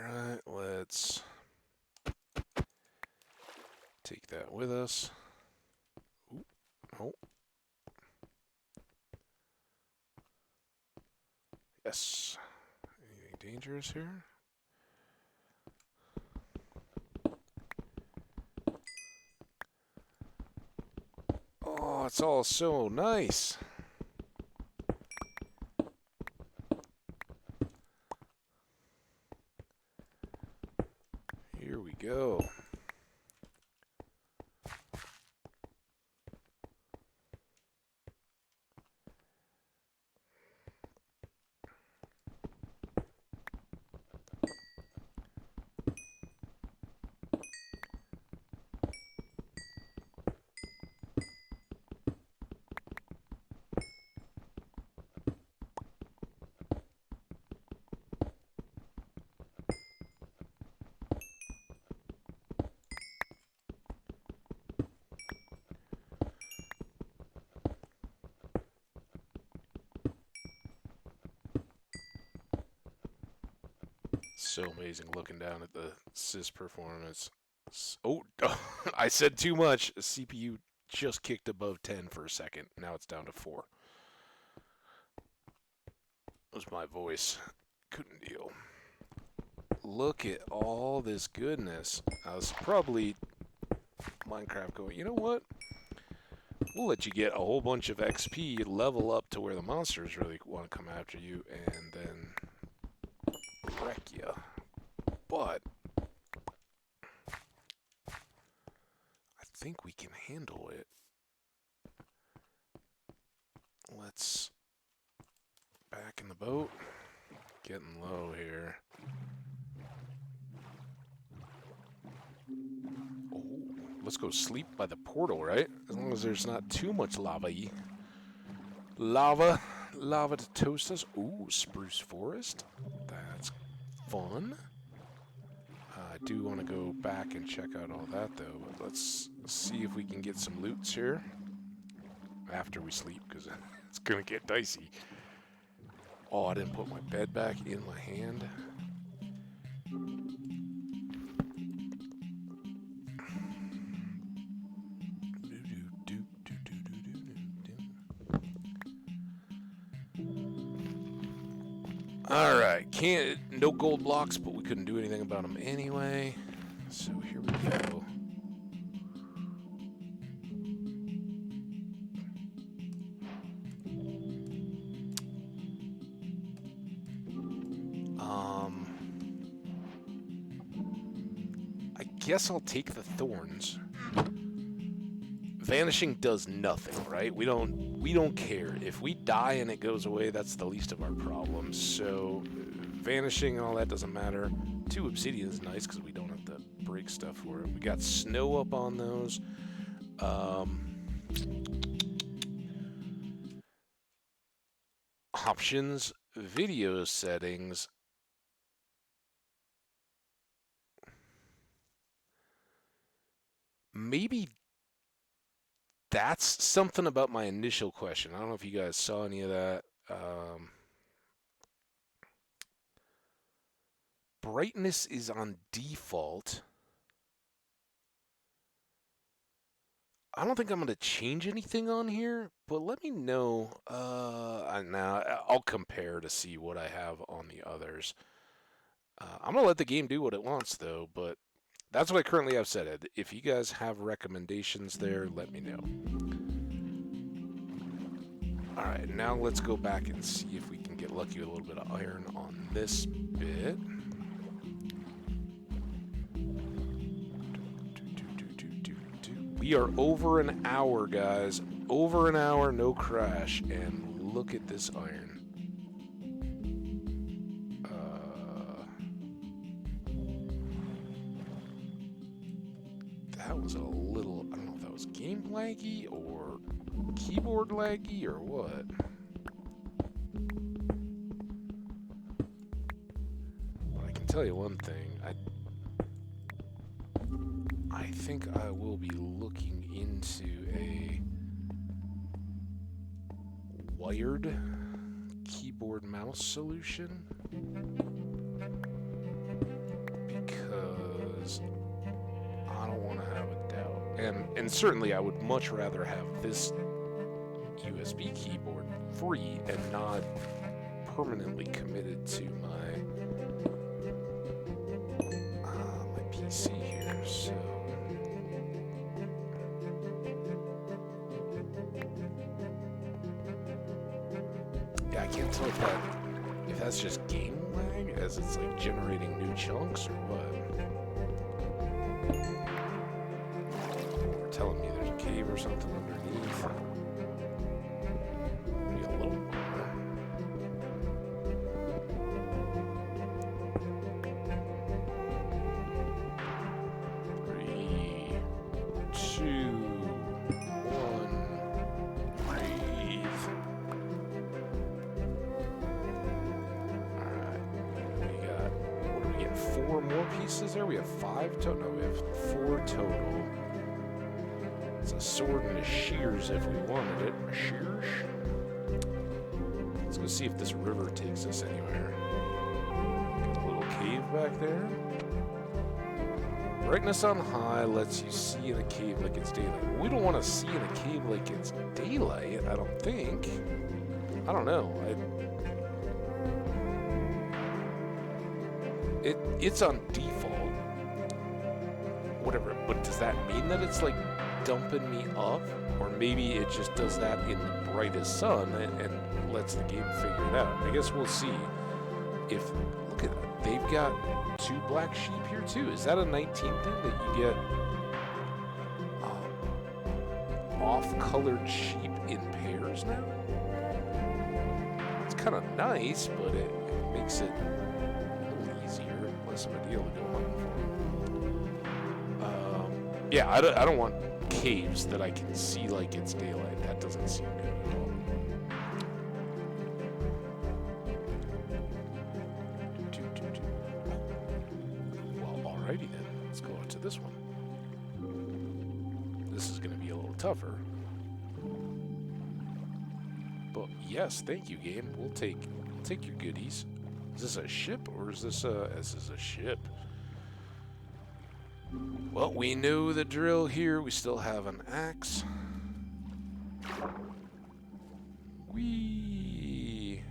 Alright, let's take that with us. Ooh, oh. Yes. Anything dangerous here? Oh, it's all so nice. Here we go. So amazing looking down at the sys performance. Oh, I said too much. CPU just kicked above 10 for a second. Now it's down to 4. was my voice. Couldn't deal. Look at all this goodness. I was probably Minecraft going, you know what? We'll let you get a whole bunch of XP, level up to where the monsters really want to come after you, and then wreck you. But I think we can handle it. Let's back in the boat. Getting low here. Oh, let's go sleep by the portal, right? As long as there's not too much lava-y. Lava to toast us. Ooh, spruce forest. That's fun. I do want to go back and check out all that, though. But let's see if we can get some loots here after we sleep, because it's going to get dicey. Oh, I didn't put my bed back in my hand. Alright, no gold blocks, but we couldn't do anything about them anyway. So here we go. I guess I'll take the thorns. Vanishing does nothing, right? We don't care. If we die and it goes away, that's the least of our problems. So vanishing and all that doesn't matter. 2 obsidian is nice because we don't have to break stuff for it. We got snow up on those. Options, video settings. Maybe that's something about my initial question. I don't know if you guys saw any of that. Brightness is on default. I don't think I'm going to change anything on here, but let me know. Now I'll compare to see what I have on the others. I'm going to let the game do what it wants, though, but that's what I currently have set. If you guys have recommendations there, let me know. Alright, now let's go back and see if we can get lucky with a little bit of iron on this bit. We are over an hour, guys. Over an hour, no crash. And look at this iron. That was a little, I don't know if that was game laggy or keyboard laggy or what. But I can tell you one thing. I think I will be looking into a wired keyboard mouse solution, because I don't want to have a doubt. And certainly I would much rather have this USB keyboard free and not permanently committed to my PC here, so yeah, I can't tell if that's just game lag, as it's like generating new chunks, or what. They're telling me there's a cave or something underneath. Maybe a little more. 3, 2, 1, breathe. Alright, we got, what do we get, 4 more pieces there? We have 5 total? No, we have 4 total. It's a sword and a shears if we wanted it. A shears? Let's go see if this river takes us anywhere. Got a little cave back there. Brightness on high lets you see in a cave like it's daylight. Well, we don't want to see in a cave like it's daylight, I don't think. I don't know. It's on default, whatever. But does that mean that it's like dumping me up, or maybe it just does that in the brightest sun and lets the game figure it out? I guess we'll see. If look at that, they've got 2 black sheep here too. Is that a 19 thing that you get off-colored sheep in pairs now? It's kind of nice, but it makes it a little easier, less of a deal to go hunting for. Yeah, I don't want caves that I can see like it's daylight. That doesn't seem good at all. Well, alrighty then. Let's go on to this one. This is going to be a little tougher. But yes, thank you, game. We'll take your goodies. Is this a ship or is this a... This is a ship. Well, we know the drill here. We still have an axe. Whee!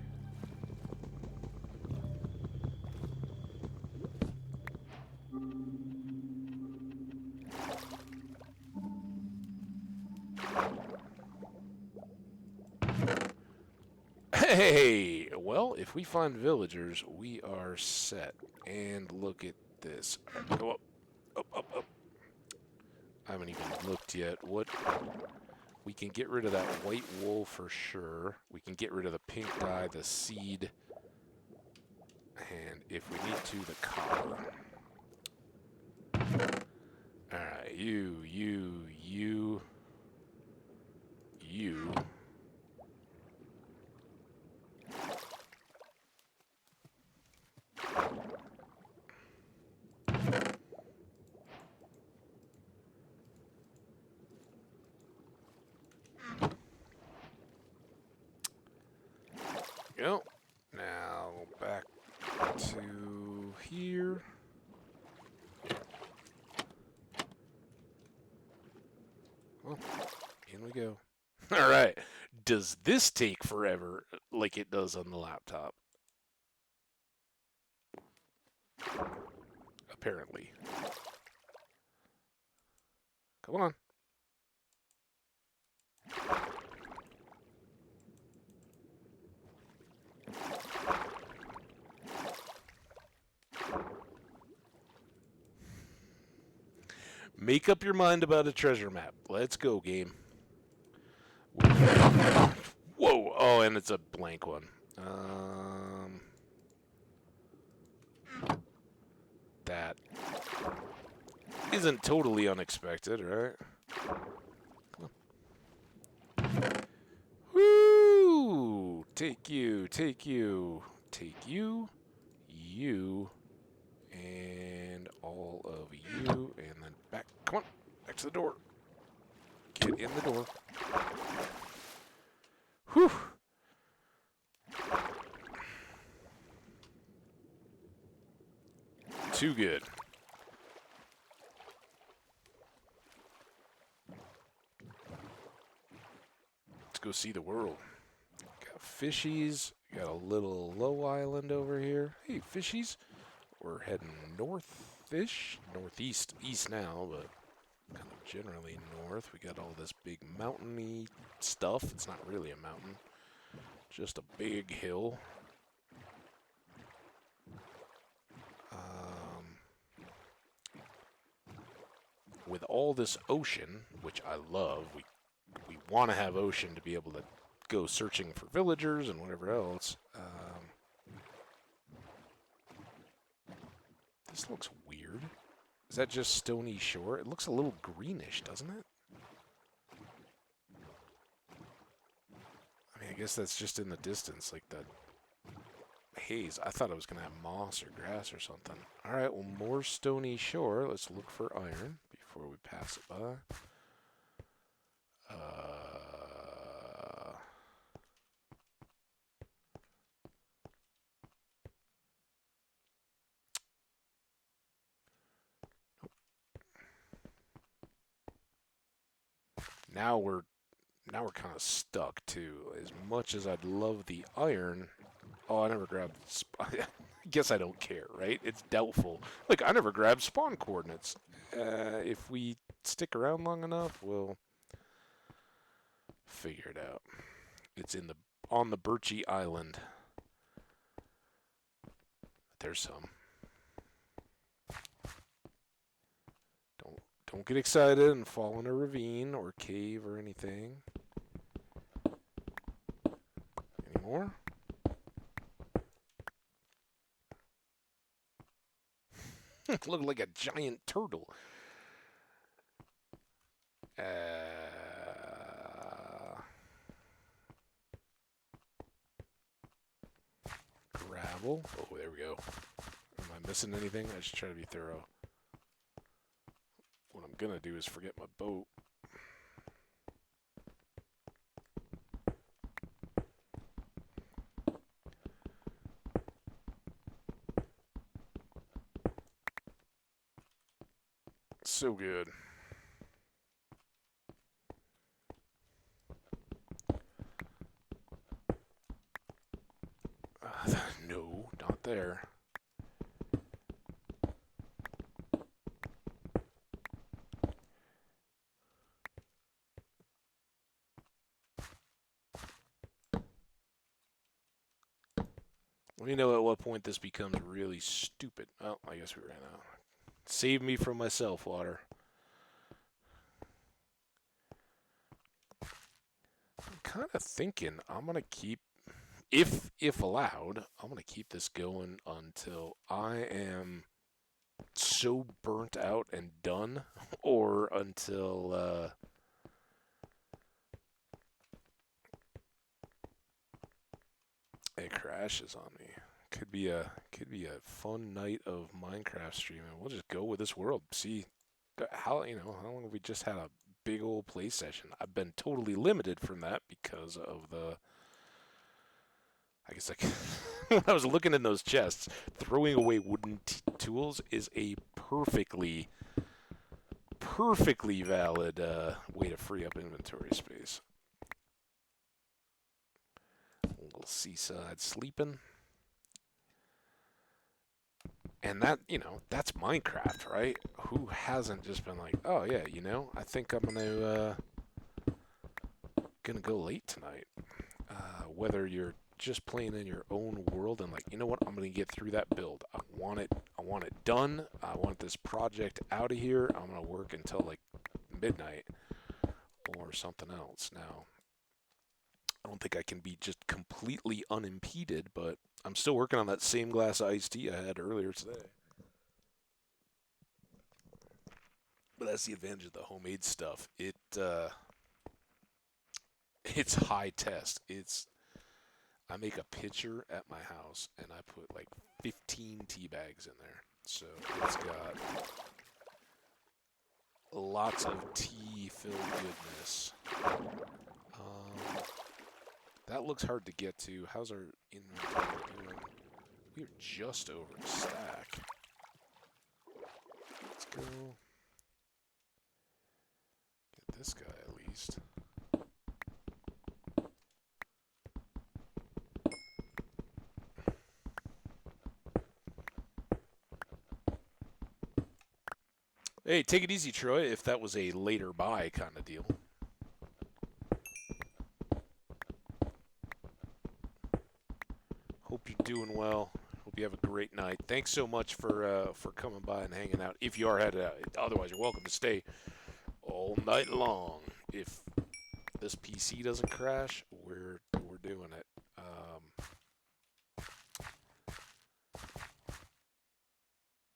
Hey! Well, if we find villagers, we are set. And look at this. Go up. Up. I haven't even looked yet. What? We can get rid of that white wool for sure. We can get rid of the pink dye, the seed. And if we need to, the copper. Alright, you. Go. Now back to here. Well, in we go. Alright. Does this take forever like it does on the laptop? Apparently. Come on. Make up your mind about a treasure map. Let's go, game. Whoa! Oh, and it's a blank one. That isn't totally unexpected, right? Come on. Woo! Take you, you, and all of you, and then back. Come on, back to the door. Get in the door. Whew! Too good. Let's go see the world. Got fishies. Got a little low island over here. Hey, fishies. We're heading north-ish. Northeast. East now, but kind of generally north. We got all this big mountainy stuff. It's not really a mountain. Just a big hill. With all this ocean, which I love, we want to have ocean to be able to go searching for villagers and whatever else. This looks weird. Is that just stony shore? It looks a little greenish, doesn't it? I mean, I guess that's just in the distance, like that haze. I thought it was going to have moss or grass or something. Alright, well, more stony shore. Let's look for iron before we pass it by. Now we're kind of stuck too. As much as I'd love the iron, oh, I never grabbed. guess I don't care, right? It's doubtful. Like, I never grabbed spawn coordinates. If we stick around long enough, we'll figure it out. It's on the Birchie Island. There's some. Don't get excited and fall in a ravine or cave or anything. Any more? Look like a giant turtle. Gravel. Oh, there we go. Am I missing anything? I should try to be thorough. What I'm gonna do is forget my boat. So good. No, not there. Let me know at what point this becomes really stupid. Oh, I guess we ran out. Save me from myself, water. I'm kind of thinking I'm gonna keep, if allowed, I'm gonna keep this going until I am so burnt out and done, or until it crashes on me. Could be a fun night of Minecraft streaming. We'll just go with this world. See how long have we just had a big old play session? I've been totally limited from that because of the. I guess like when I was looking in those chests, throwing away wooden tools is a perfectly valid way to free up inventory space. A little seaside sleeping. And that's Minecraft, right? Who hasn't just been like, oh yeah, I think I'm gonna go late tonight. Whether you're just playing in your own world and like, you know what, I'm gonna get through that build. I want it done. I want this project out of here. I'm gonna work until like midnight or something else. Now, I don't think I can be just completely unimpeded, but I'm still working on that same glass iced tea I had earlier today. But that's the advantage of the homemade stuff. It's high test. I make a pitcher at my house and I put like 15 tea bags in there. So it's got lots of tea filled goodness. Um, that looks hard to get to. How's our inventory doing? We're just over a stack. Let's go get this guy at least. Hey, take it easy, Troy, if that was a later buy kind of deal. Hope you're doing well. Hope you have a great night. Thanks so much for coming by and hanging out. If you are headed out, otherwise you're welcome to stay all night long. If this PC doesn't crash, we're doing it.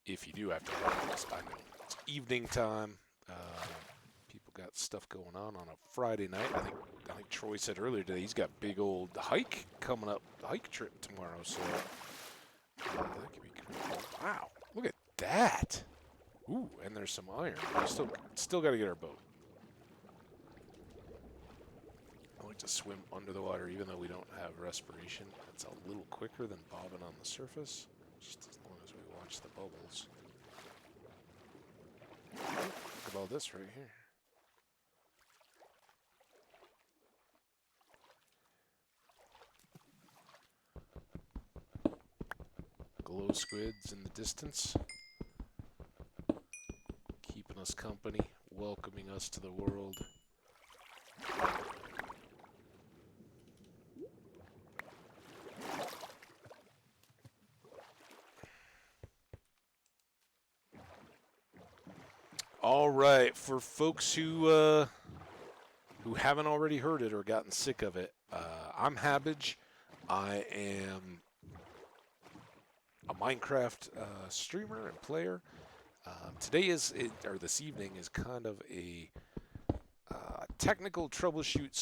If you do have to head out, I know it's evening time. People got stuff going on a Friday night. I think Troy said earlier today he's got big old hike coming up, hike trip tomorrow. So that could be cool. Wow, look at that! Ooh, and there's some iron. We still got to get our boat. I like to swim under the water, even though we don't have respiration. It's a little quicker than bobbing on the surface, just as long as we watch the bubbles. Look at all this right here. some squids in the distance, keeping us company, welcoming us to the world. All right, for folks who haven't already heard it or gotten sick of it, I'm Habbage. I am a Minecraft streamer and player. Today or this evening is kind of a technical troubleshoot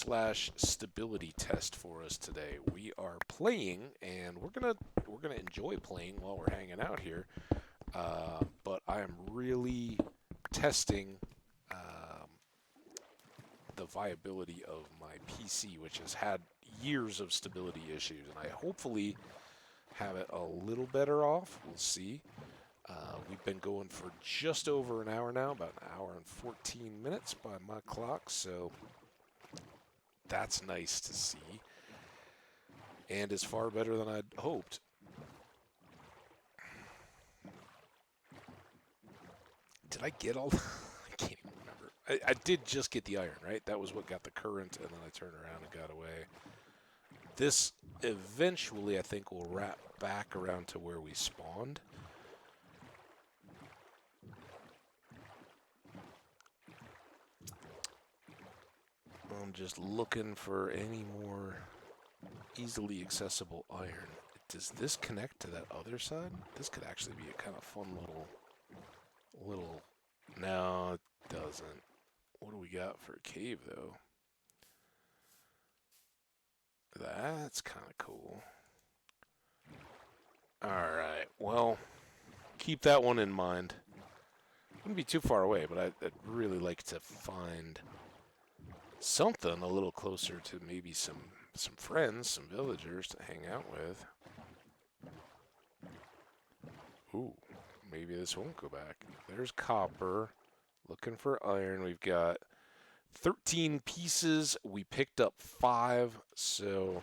/ stability test for us today. We are playing, and we're gonna enjoy playing while we're hanging out here. But I am really testing the viability of my PC, which has had years of stability issues, and I hopefully have it a little better off. We'll see. We've been going for just over an hour now, about an hour and 14 minutes by my clock, so that's nice to see. And is far better than I'd hoped. Did I get all... I can't even remember. I did just get the iron, right? That was what got the current, and then I turned around and got away. This eventually, I think, will wrap back around to where we spawned. I'm just looking for any more easily accessible iron. Does this connect to that other side? This could actually be a kind of fun little... No, it doesn't. What do we got for a cave, though? That's kind of cool. Alright, well, keep that one in mind. Wouldn't be too far away, but I'd really like to find something a little closer to maybe some friends, some villagers to hang out with. Ooh, maybe this won't go back. There's copper. Looking for iron. We've got 13 pieces. We picked up 5, so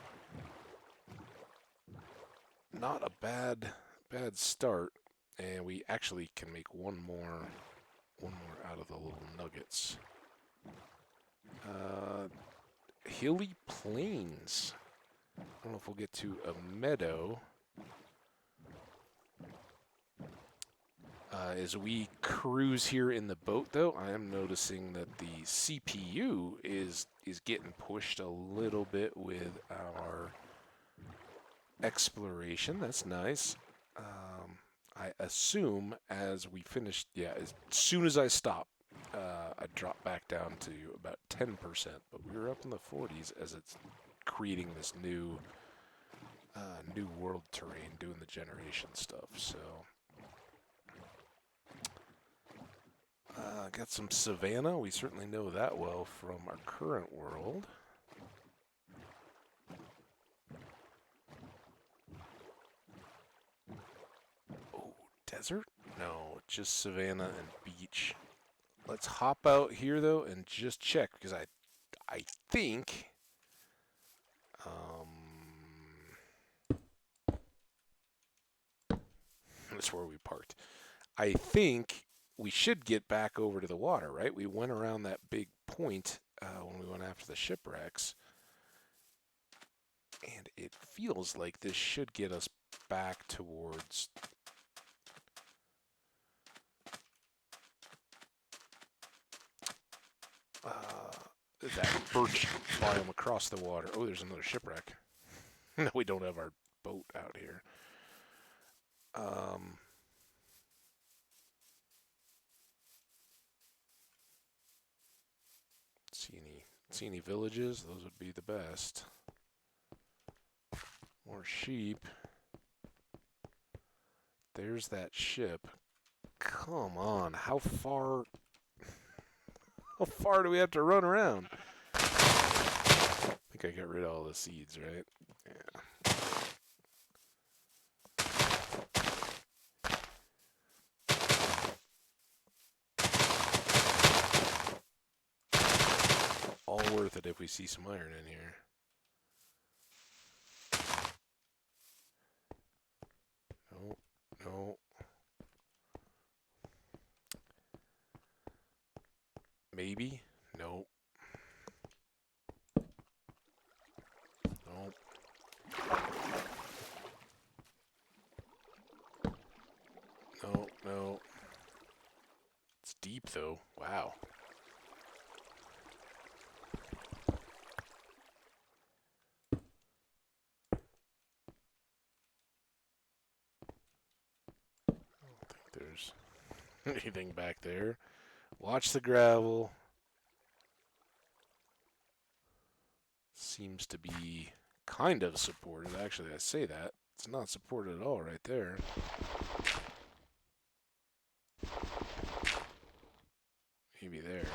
not a bad start. And we actually can make one more out of the little nuggets. Hilly plains. I don't know if we'll get to a meadow. As we cruise here in the boat, though, I am noticing that the CPU is getting pushed a little bit with our exploration. That's nice. I assume as we finish, as soon as I stop, I drop back down to about 10%, but we were up in the 40s as it's creating this new world terrain, doing the generation stuff. So, got some savanna. We certainly know that well from our current world. Oh, desert? No, just savanna and beach. Let's hop out here, though, and just check, because I think... that's where we parked. I think we should get back over to the water, right? We went around that big point when we went after the shipwrecks. And it feels like this should get us back towards... that birch biome across the water. Oh, there's another shipwreck. No, we don't have our boat out here. See any villages? Those would be the best. More sheep. There's that ship. Come on, how far do we have to run around? I think I got rid of all the seeds, right? Yeah. All worth it if we see some iron in here. Nope. No. Maybe? No. No. No, no. It's deep, though. Wow. I don't think there's anything back there. Watch the gravel. Seems to be kind of supported. Actually, I say that. It's not supported at all right there. Maybe there.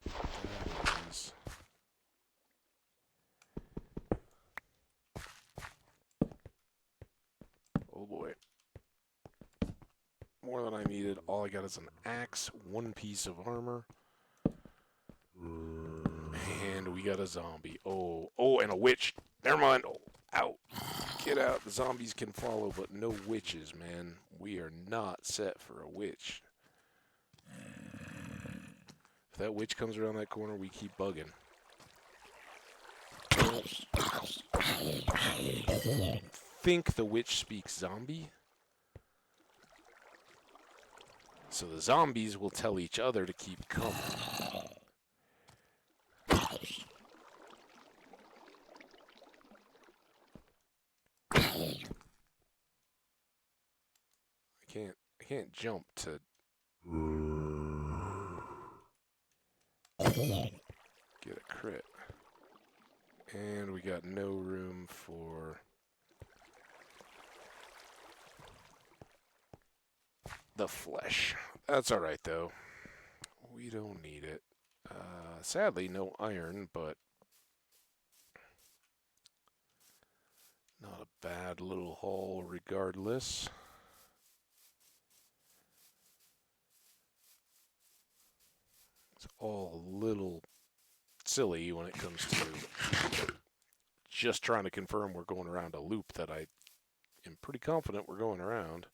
That is... Oh boy. More than I needed. All I got is an axe, one piece of armor. And we got a zombie. Oh, and a witch. Never mind. Oh, out. Get out. The zombies can follow, but no witches, man. We are not set for a witch. If that witch comes around that corner, we keep bugging. I think the witch speaks zombie. So the zombies will tell each other to keep coming. I can't jump to get a crit. And we got no room for the flesh. That's alright though. We don't need it. Sadly, no iron, but not a bad little haul regardless. It's all a little silly when it comes to just trying to confirm we're going around a loop that I am pretty confident we're going around.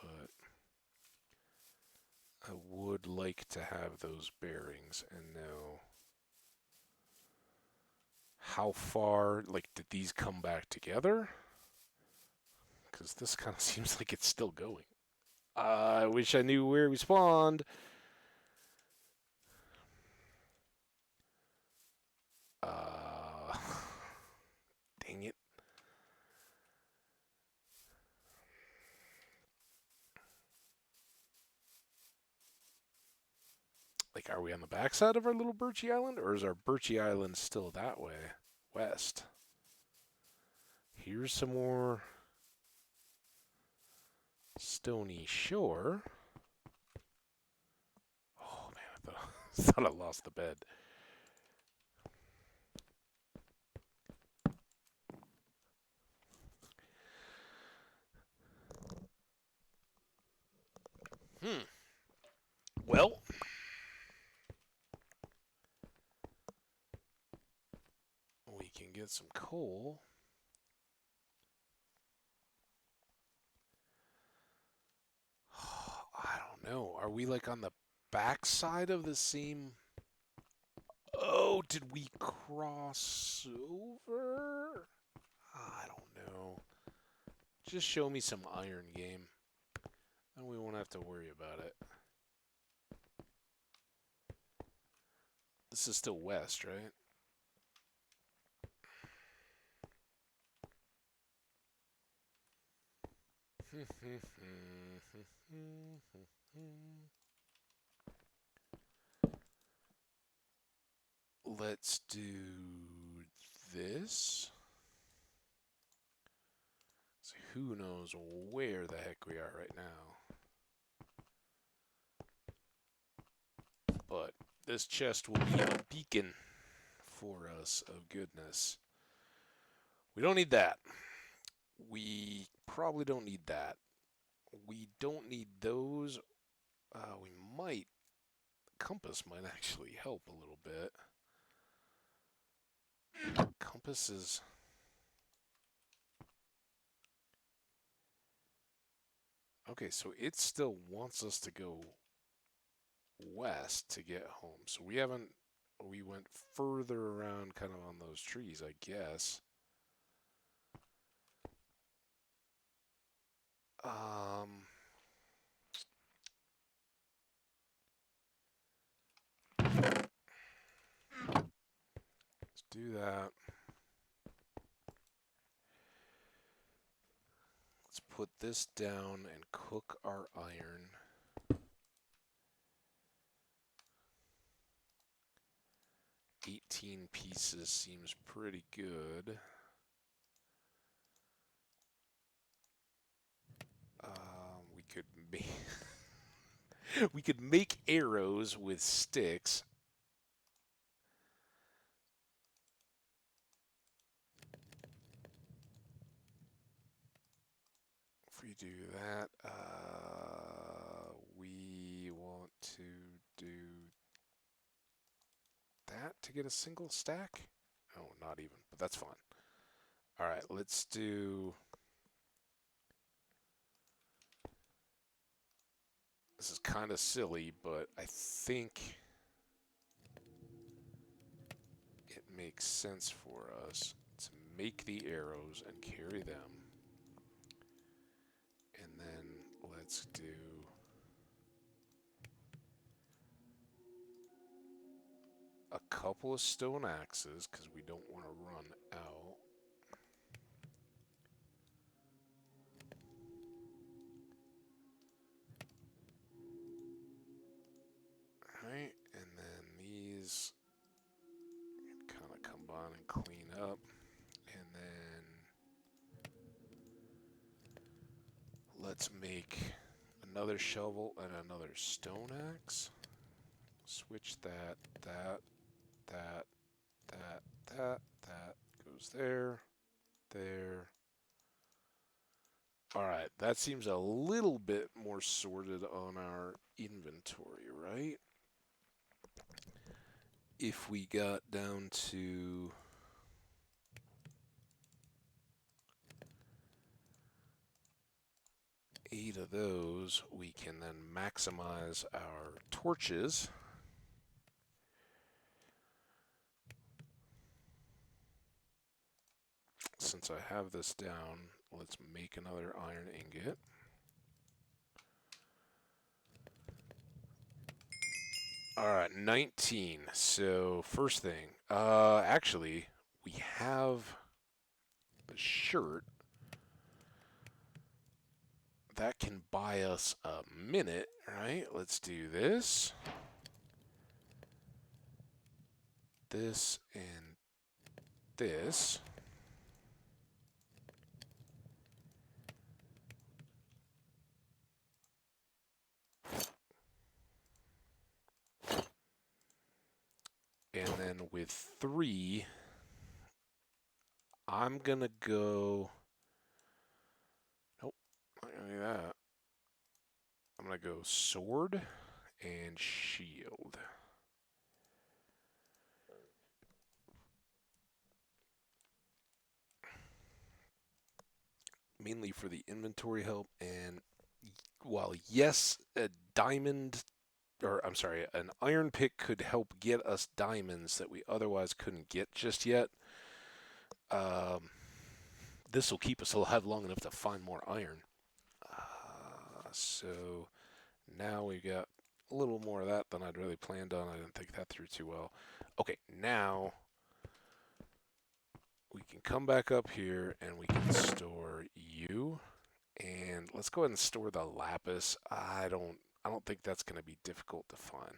But I would like to have those bearings and know how far, like, did these come back together? Because this kind of seems like it's still going. I wish I knew where we spawned. Dang it. Like, are we on the backside of our little Birchy Island, or is our Birchy Island still that way? West. Here's some more stony shore. Oh, man, thought I lost the bed. Well, we can get some coal. I don't know. Are we like on the backside of the same? Oh, did we cross over? I don't know. Just show me some iron game, and we won't have to worry about it. This is still west, right? Let's do this. So who knows where the heck we are right now. But this chest will be a beacon for us of goodness. We don't need that. We probably don't need that. We don't need those. We might. Compass might actually help a little bit. Compass is... Okay, so it still wants us to go west to get home. So we haven't... We went further around kind of on those trees, I guess. Um... Let's do that. Let's put this down and cook our iron. 18 pieces seems pretty good. We could make we could make arrows with sticks. If we do that, we want to do that to get a single stack. Oh, not even, but that's fine. All right, let's do... This is kind of silly, but I think it makes sense for us to make the arrows and carry them. And then let's do... a couple of stone axes, because we don't want to run out. Alright, and then these kind of combine and clean up. And then let's make another shovel and another stone axe. Switch that, that goes there, there. Alright, that seems a little bit more sorted on our inventory, right? If we got down to... 8 of those, we can then maximize our torches. Since I have this down, let's make another iron ingot. Alright, 19. So, first thing, actually, we have the shirt that can buy us a minute, right? Let's do this. This and this. And then with 3, I'm gonna go... Nope, not gonna do that. I'm gonna go sword and shield. Mainly for the inventory help, and while yes, a diamond, or I'm sorry, an iron pick could help get us diamonds that we otherwise couldn't get just yet, this will keep us alive long enough to find more iron. So now we've got a little more of that than I'd really planned on. I didn't think that through too well. Okay, now we can come back up here and we can store you. And let's go ahead and store the lapis. I don't think that's going to be difficult to find.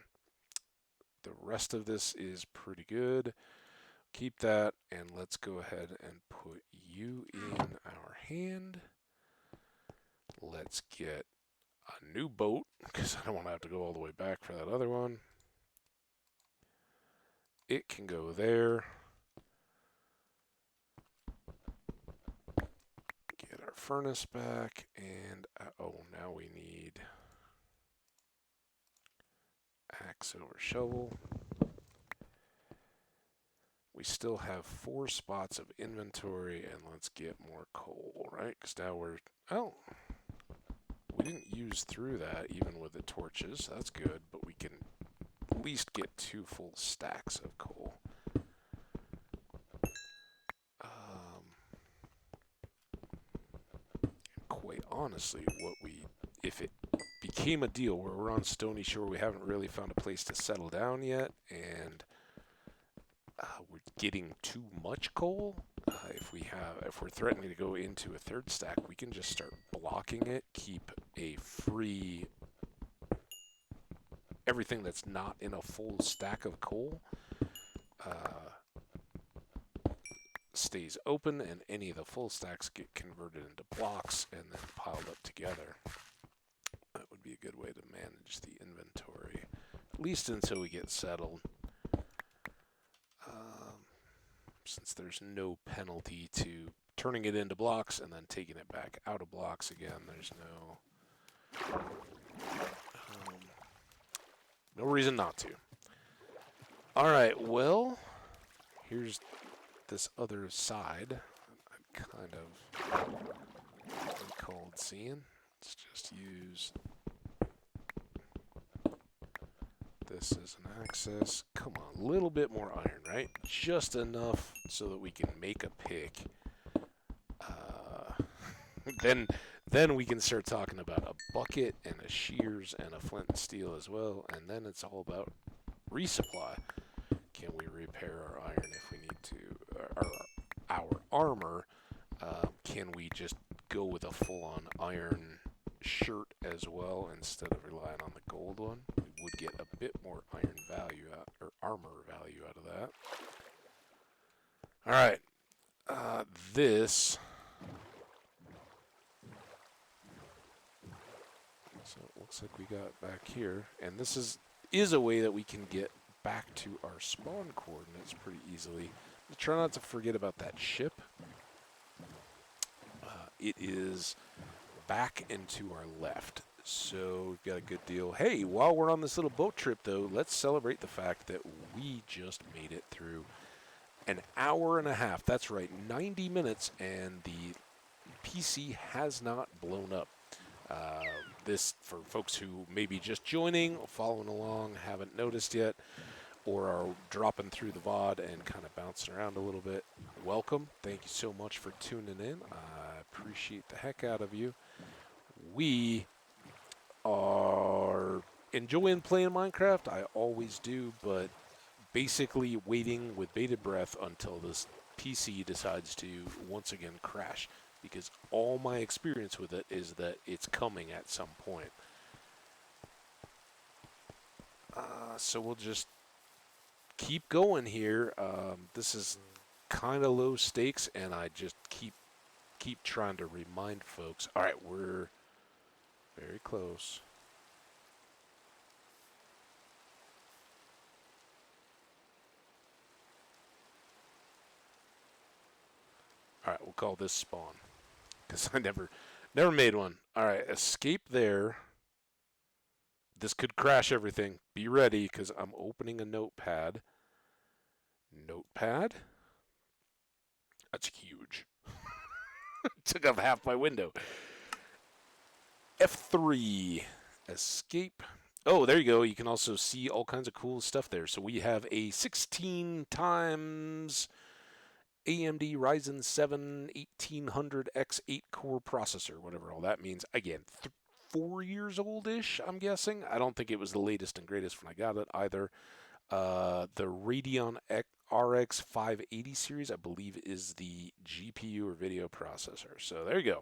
The rest of this is pretty good. Keep that, and let's go ahead and put you in our hand. Let's get a new boat, because I don't want to have to go all the way back for that other one. It can go there. Get our furnace back, and oh, now we need axe over shovel. We still have 4 spots of inventory, and let's get more coal, right? Because now oh, we didn't use through that even with the torches. That's good, but we can at least get 2 full stacks of coal. Quite honestly, if it became a deal where we're on Stony Shore, we haven't really found a place to settle down yet, and we're getting too much coal. If we're threatening to go into a 3rd stack, we can just start blocking it, keep a free everything that's not in a full stack of coal stays open, and any of the full stacks get converted into blocks and then piled up together. That would be a good way to manage the inventory, at least until we get settled. Since there's no penalty to turning it into blocks and then taking it back out of blocks again, there's no reason not to. Alright, well, here's this other side I kind of recalled seeing. Let's just use this as an access. Come on, a little bit more iron, right? Just enough so that we can make a pick. Then we can start talking about a bucket and a shears and a flint and steel as well, and then it's all about resupply. Can we repair our iron if we need to? Our armor, can we just go with a full-on iron shirt as well instead of relying on the gold one? We would get a bit more iron value out, or armor value out of that. Alright, this... So it looks like we got back here, and this is a way that we can get back to our spawn coordinates pretty easily. But try not to forget about that ship. It is back and to our left, so we've got a good deal. Hey, while we're on this little boat trip, though, let's celebrate the fact that we just made it through an hour and a half. That's right, 90 minutes, and the PC has not blown up. This, for folks who may be just joining, following along, haven't noticed yet, or are dropping through the VOD and kind of bouncing around a little bit, welcome. Thank you so much for tuning in. I appreciate the heck out of you. We are enjoying playing Minecraft. I always do, but basically waiting with bated breath until this PC decides to once again crash, because all my experience with it is that it's coming at some point. So we'll just keep going here. This is kind of low stakes, and I just keep trying to remind folks. All right, we're very close. All right, we'll call this spawn, because I never made one. All right, escape there. This could crash everything. Be ready, because I'm opening a notepad. Notepad? That's huge. Took up half my window. F3. Escape. Oh, there you go. You can also see all kinds of cool stuff there. So we have a 16 times AMD Ryzen 7 1800X 8-core processor, whatever all that means. Again, 4 years old-ish, I'm guessing. I don't think it was the latest and greatest when I got it either. The Radeon RX 580 series, I believe, is the GPU or video processor. So there you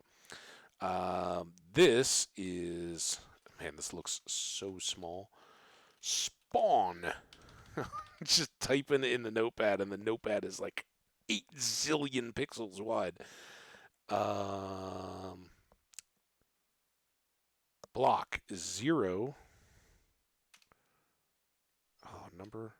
go. This is... Man, this looks so small. Spawn. Just typing in the notepad, and the notepad is like 8 zillion pixels wide. Block 0. Oh, number.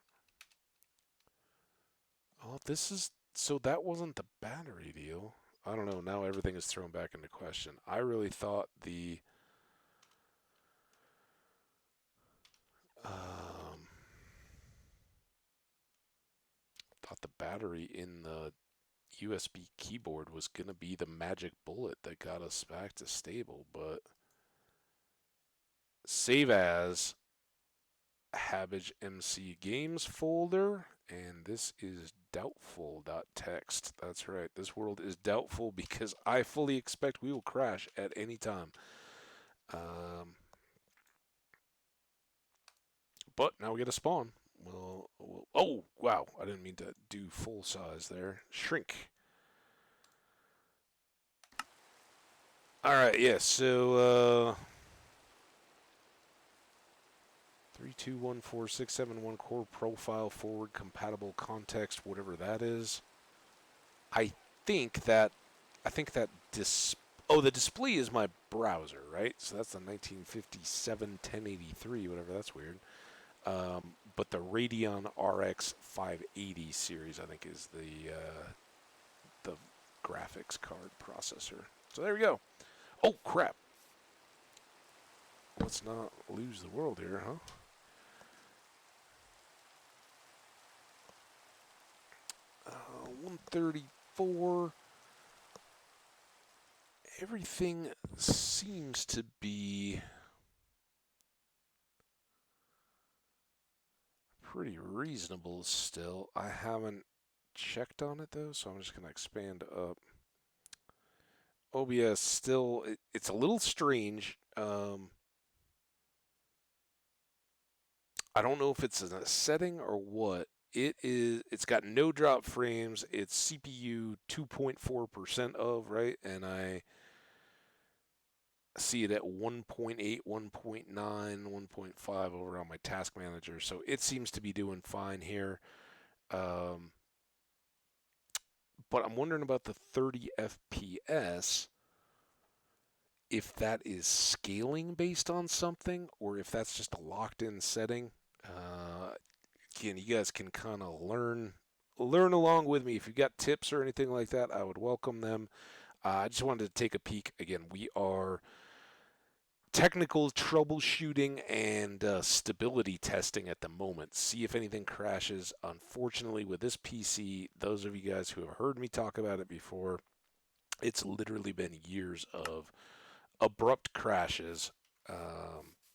Oh, this is... So that wasn't the battery deal. I don't know. Now everything is thrown back into question. I really thought the... the battery in the USB keyboard was going to be the magic bullet that got us back to stable, but save as Habbage MC Games folder, and this is doubtful.txt. That's right, this world is doubtful because I fully expect we will crash at any time. But now we get a spawn. Oh, wow, I didn't mean to do full size there. Shrink. Alright, yeah, so 3214671 core profile forward compatible context, whatever that is. I think that the display is my browser, right? So that's the 1957 1083, whatever. That's weird. But the Radeon RX 580 series, I think, is the graphics card processor. So there we go. Oh crap! Let's not lose the world here, huh? 134. Everything seems to be pretty reasonable still. I haven't checked on it though, so I'm just going to expand up. OBS still, it's a little strange. I don't know if it's a setting or what. It's got no drop frames. It's CPU 2.4% of, right? And I see it at 1.8, 1.9, 1.5 over on my task manager. So it seems to be doing fine here. But I'm wondering about the 30 FPS, if that is scaling based on something or if that's just a locked in setting. Again, you guys can kind of learn along with me. If you've got tips or anything like that, I would welcome them. I just wanted to take a peek. Again, we are technical troubleshooting and stability testing at the moment. See if anything crashes. Unfortunately, with this PC, those of you guys who have heard me talk about it before, it's literally been years of abrupt crashes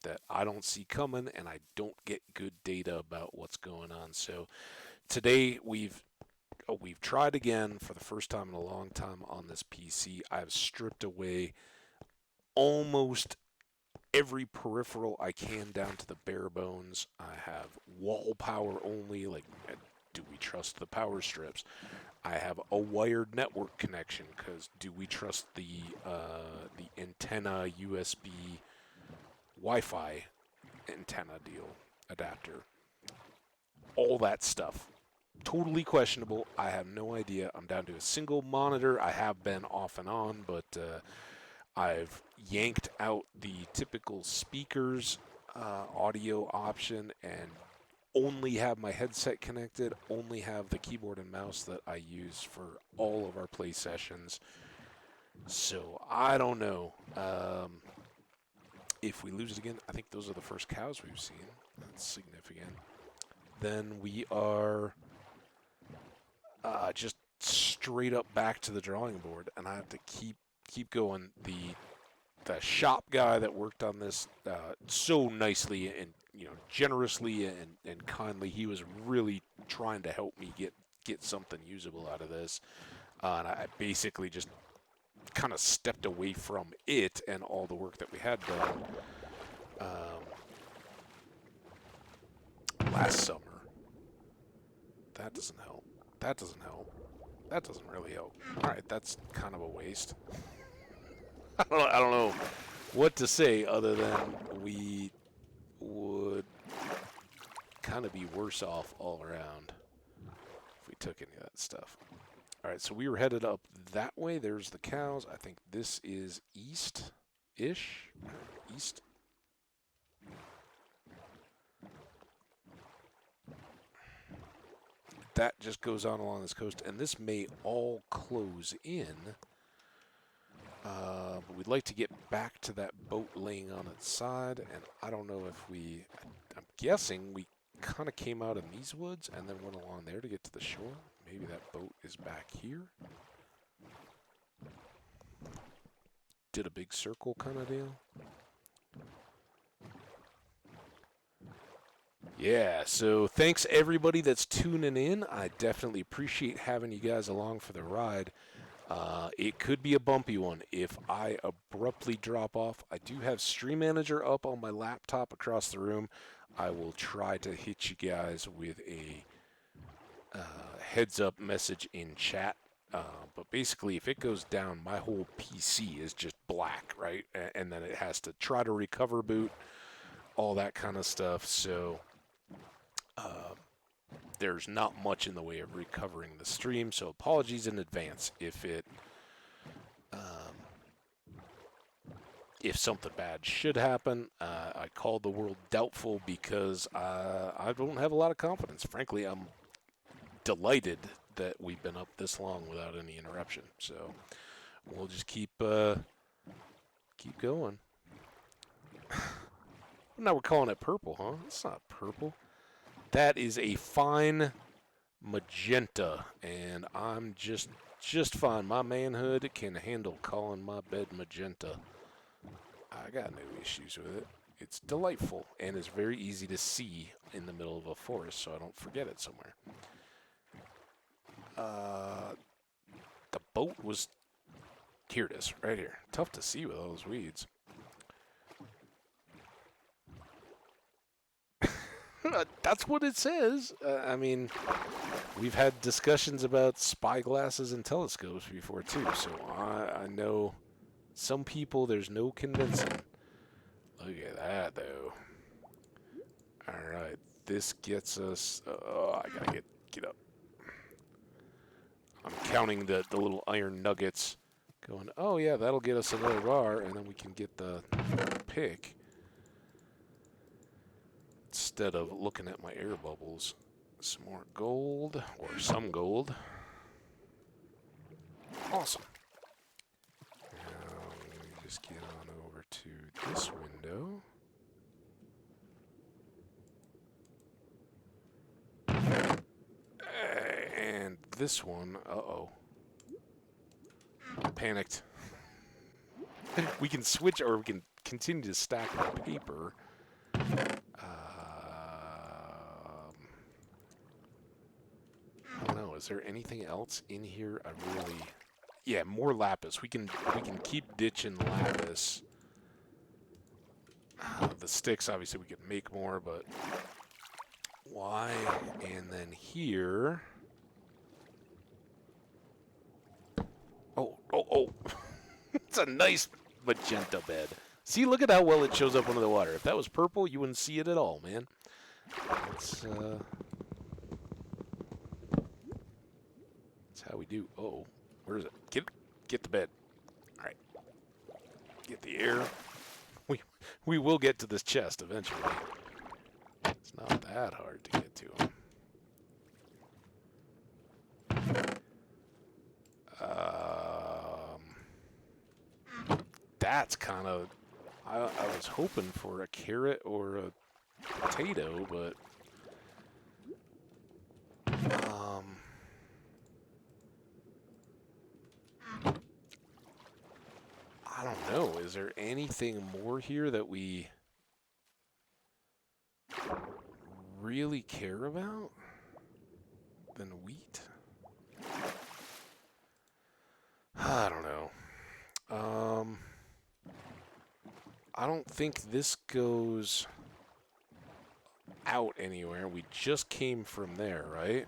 that I don't see coming, and I don't get good data about what's going on. So today we've tried again for the first time in a long time on this PC. I've stripped away almost every peripheral I can down to the bare bones. I have wall power only, like, do we trust the power strips? I have a wired network connection because do we trust the antenna USB Wi-Fi antenna deal adapter? All that stuff. Totally questionable. I have no idea. I'm down to a single monitor. I have been off and on, but I've yanked out the typical speakers audio option and only have my headset connected, only have the keyboard and mouse that I use for all of our play sessions. So I don't know. If we lose it again, I think those are the first cows we've seen. That's significant. Then we are just straight up back to the drawing board, and I have to keep going. The shop guy that worked on this so nicely and generously and kindly, he was really trying to help me get something usable out of this, and I basically just kind of stepped away from it and all the work that we had done last summer. That doesn't help. That doesn't help. That doesn't really help. All right, that's kind of a waste. I don't know what to say other than we would kind of be worse off all around if we took any of that stuff. All right, so we were headed up that way. There's the cows. I think this is east-ish. East. That just goes on along this coast, and this may all close in. But we'd like to get back to that boat laying on its side, and I don't know if I'm guessing we kind of came out in these woods and then went along there to get to the shore. maybe that boat is back here. Did a big circle kind of deal. Yeah, so thanks everybody that's tuning in. I definitely appreciate having you guys along for the ride. It could be a bumpy one if I abruptly drop off. I do have Stream Manager up on my laptop across the room. I will try to hit you guys with a heads up message in chat. But basically, if it goes down, my whole PC is just black, right? And then it has to try to recover boot, all that kind of stuff. So there's not much in the way of recovering the stream. So apologies in advance if something bad should happen. I called the world doubtful because I don't have a lot of confidence. Frankly, I'm delighted that we've been up this long without any interruption. So we'll just keep going. Now we're calling it purple, huh? It's not purple. That is a fine magenta, and I'm just fine. My manhood can handle calling my bed magenta. I got no issues with it. It's delightful, and it's very easy to see in the middle of a forest, so I don't forget it somewhere. The boat was... Here it is, right here. Tough to see with all those weeds. That's what it says. I mean, we've had discussions about spyglasses and telescopes before, too, so I know some people there's no convincing. Look at that, though. Alright, this gets us... I gotta get up. I'm counting the little iron nuggets. Going, oh yeah, that'll get us another bar, and then we can get the pick. Instead of looking at my air bubbles. Some more gold, or some gold. Awesome. Now, let me just get on over to this window. And this one, uh-oh. Panicked. We can switch, or we can continue to stack the paper. I don't know. Is there anything else in here? I really... Yeah, more lapis. We can keep ditching lapis. The sticks, obviously, we could make more, but why? And then here... Oh. It's a nice magenta bed. See, look at how well it shows up under the water. If that was purple, you wouldn't see it at all, man. That's how we do. Oh, where is it? Get the bed. All right. Get the air. We will get to this chest eventually. It's not that hard to get to him. That's kind of... I was hoping for a carrot or a potato, but... I don't know. Is there anything more here that we really care about than wheat? I don't know. I don't think this goes out anywhere. We just came from there, right?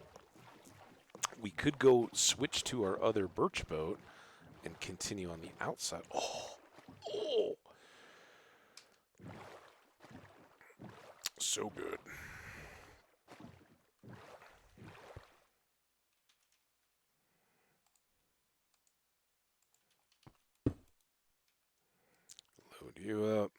We could go switch to our other birch boat and continue on the outside. Oh! So good. Load you up.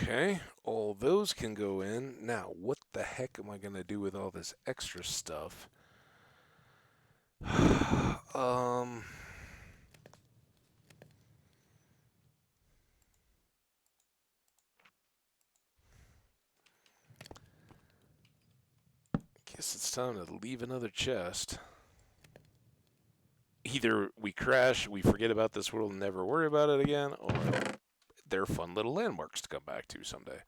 Okay, all those can go in. Now, what the heck am I going to do with all this extra stuff? um... Guess it's time to leave another chest. Either we crash, we forget about this world and never worry about it again, or they're fun little landmarks to come back to someday.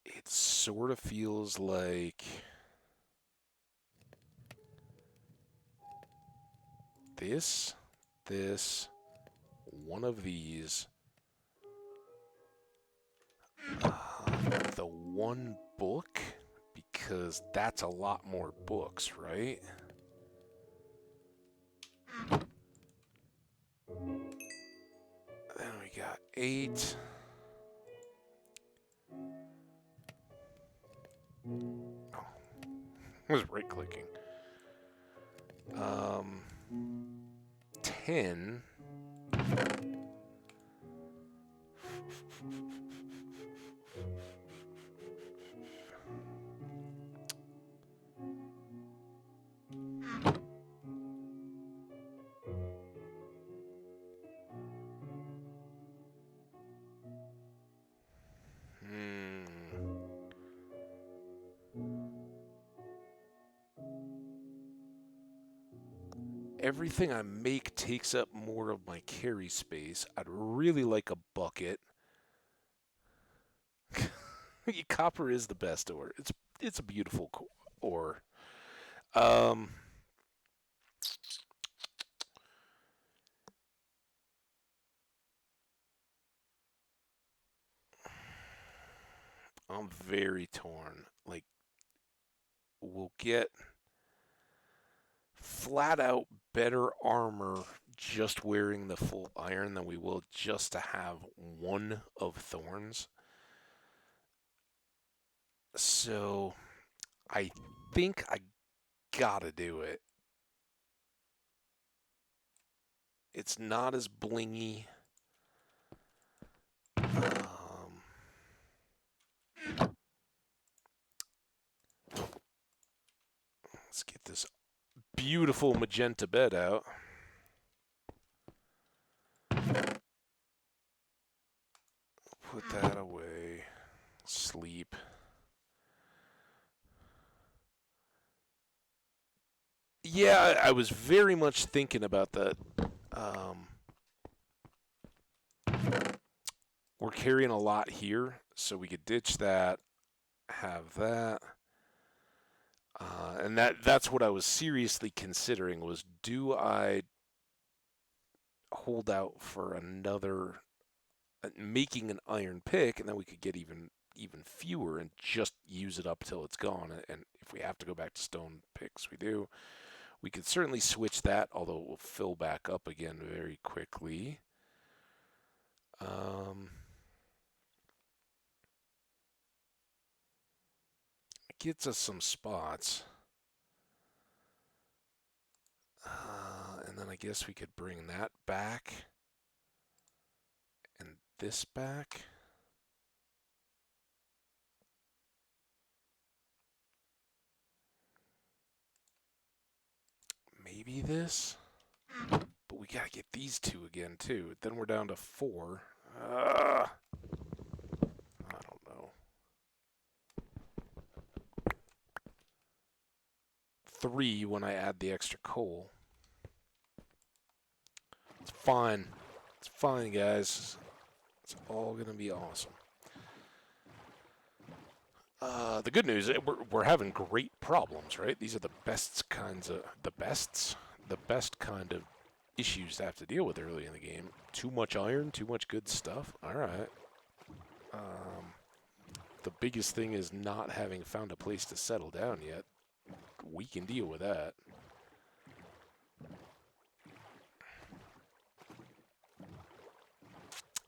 It sort of feels like this, one of these, the one book, because that's a lot more books, right? Then we got 8. Oh, I was right clicking. 10. Everything I make takes up more of my carry space. I'd really like a bucket. Copper is the best ore. It's a beautiful ore. Um, I'm very torn. Like, we'll get flat out better armor just wearing the full iron than we will just to have one of thorns. So I think I gotta do it. It's not as blingy. Let's get this beautiful magenta bed out. Put that away. Sleep. Yeah, I was very much thinking about that. We're carrying a lot here, so we could ditch that, have that. And that's what I was seriously considering was, do I hold out for another making an iron pick, and then we could get even fewer and just use it up till it's gone. And if we have to go back to stone picks, we do. We could certainly switch that, although it will fill back up again very quickly. It gets us some spots. And then I guess we could bring that back. And this back. Maybe this. But we gotta get these two again, too. Then we're down to 4. I don't know. 3 when I add the extra coal. It's fine. It's fine, guys. It's all gonna be awesome. The good news is we're having great problems, right? These are the best kind of issues to have to deal with early in the game. Too much iron, too much good stuff. All right. The biggest thing is not having found a place to settle down yet. We can deal with that.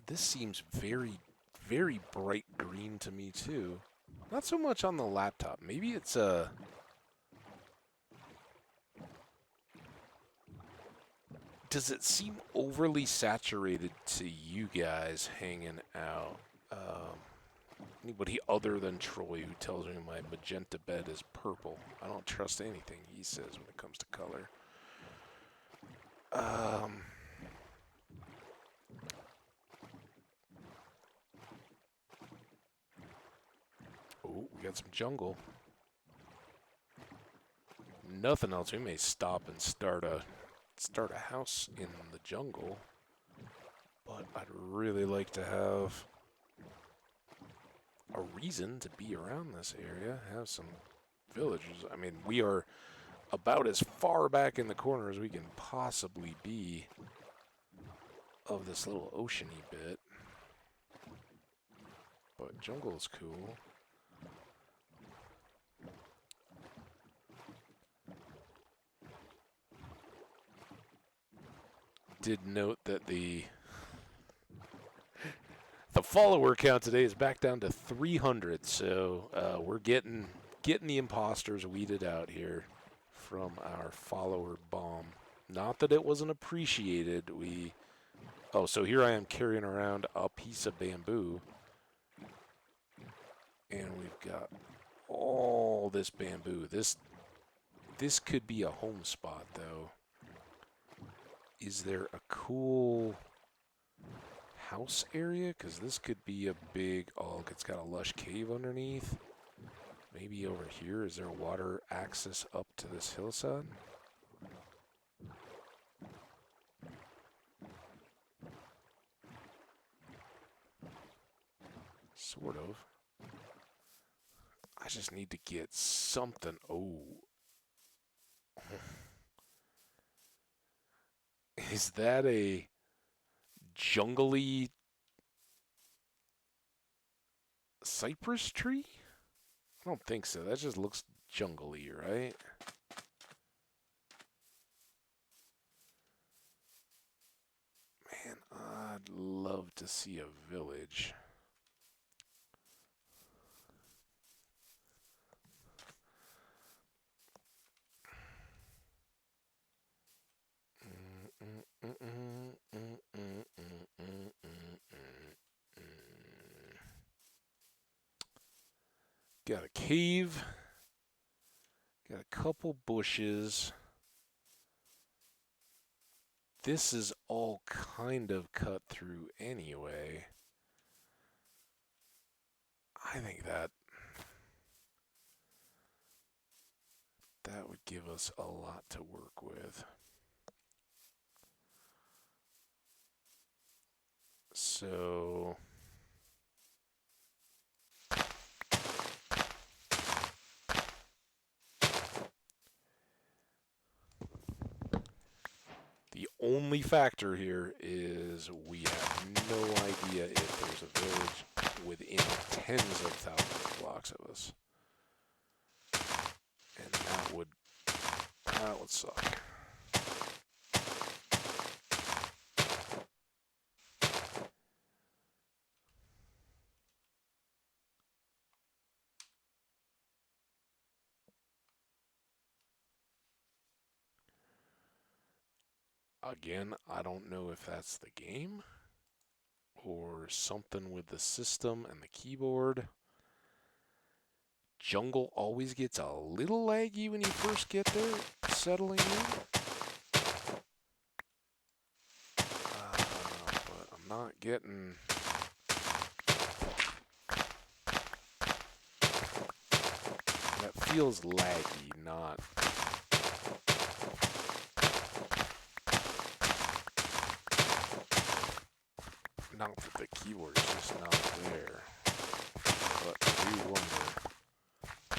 This seems very, very bright green to me, too. Not so much on the laptop. Maybe it's a... does it seem overly saturated to you guys hanging out? Anybody other than Troy who tells me my magenta bed is purple? I don't trust anything he says when it comes to color. Oh, we got some jungle. Nothing else. We may stop and start a house in the jungle, but I'd really like to have a reason to be around this area. Have some villagers. I mean, we are about as far back in the corner as we can possibly be of this little oceany bit. But jungle is cool. Did note that the follower count today is back down to 300, so we're getting the imposters weeded out here from our follower bomb. Not that it wasn't appreciated. So here I am carrying around a piece of bamboo, and we've got all this bamboo. This could be a home spot, though. Is there a cool house area? Because this could be a big... Oh, look, it's got a lush cave underneath. Maybe over here. Is there water access up to this hillside? Sort of. I just need to get something. Oh. Is that a jungly cypress tree? I don't think so. That just looks jungly, right? Man, I'd love to see a village. Got a cave. Got a couple bushes. This is all kind of cut through anyway. I think that would give us a lot to work with. So the only factor here is we have no idea if there's a village within tens of thousands of blocks of us. And that would suck. Again, I don't know if that's the game or something with the system and the keyboard. Jungle always gets a little laggy when you first get there, settling in. But I'm not getting... That feels laggy, not... Not that the keyboard is just not there. But I do wonder,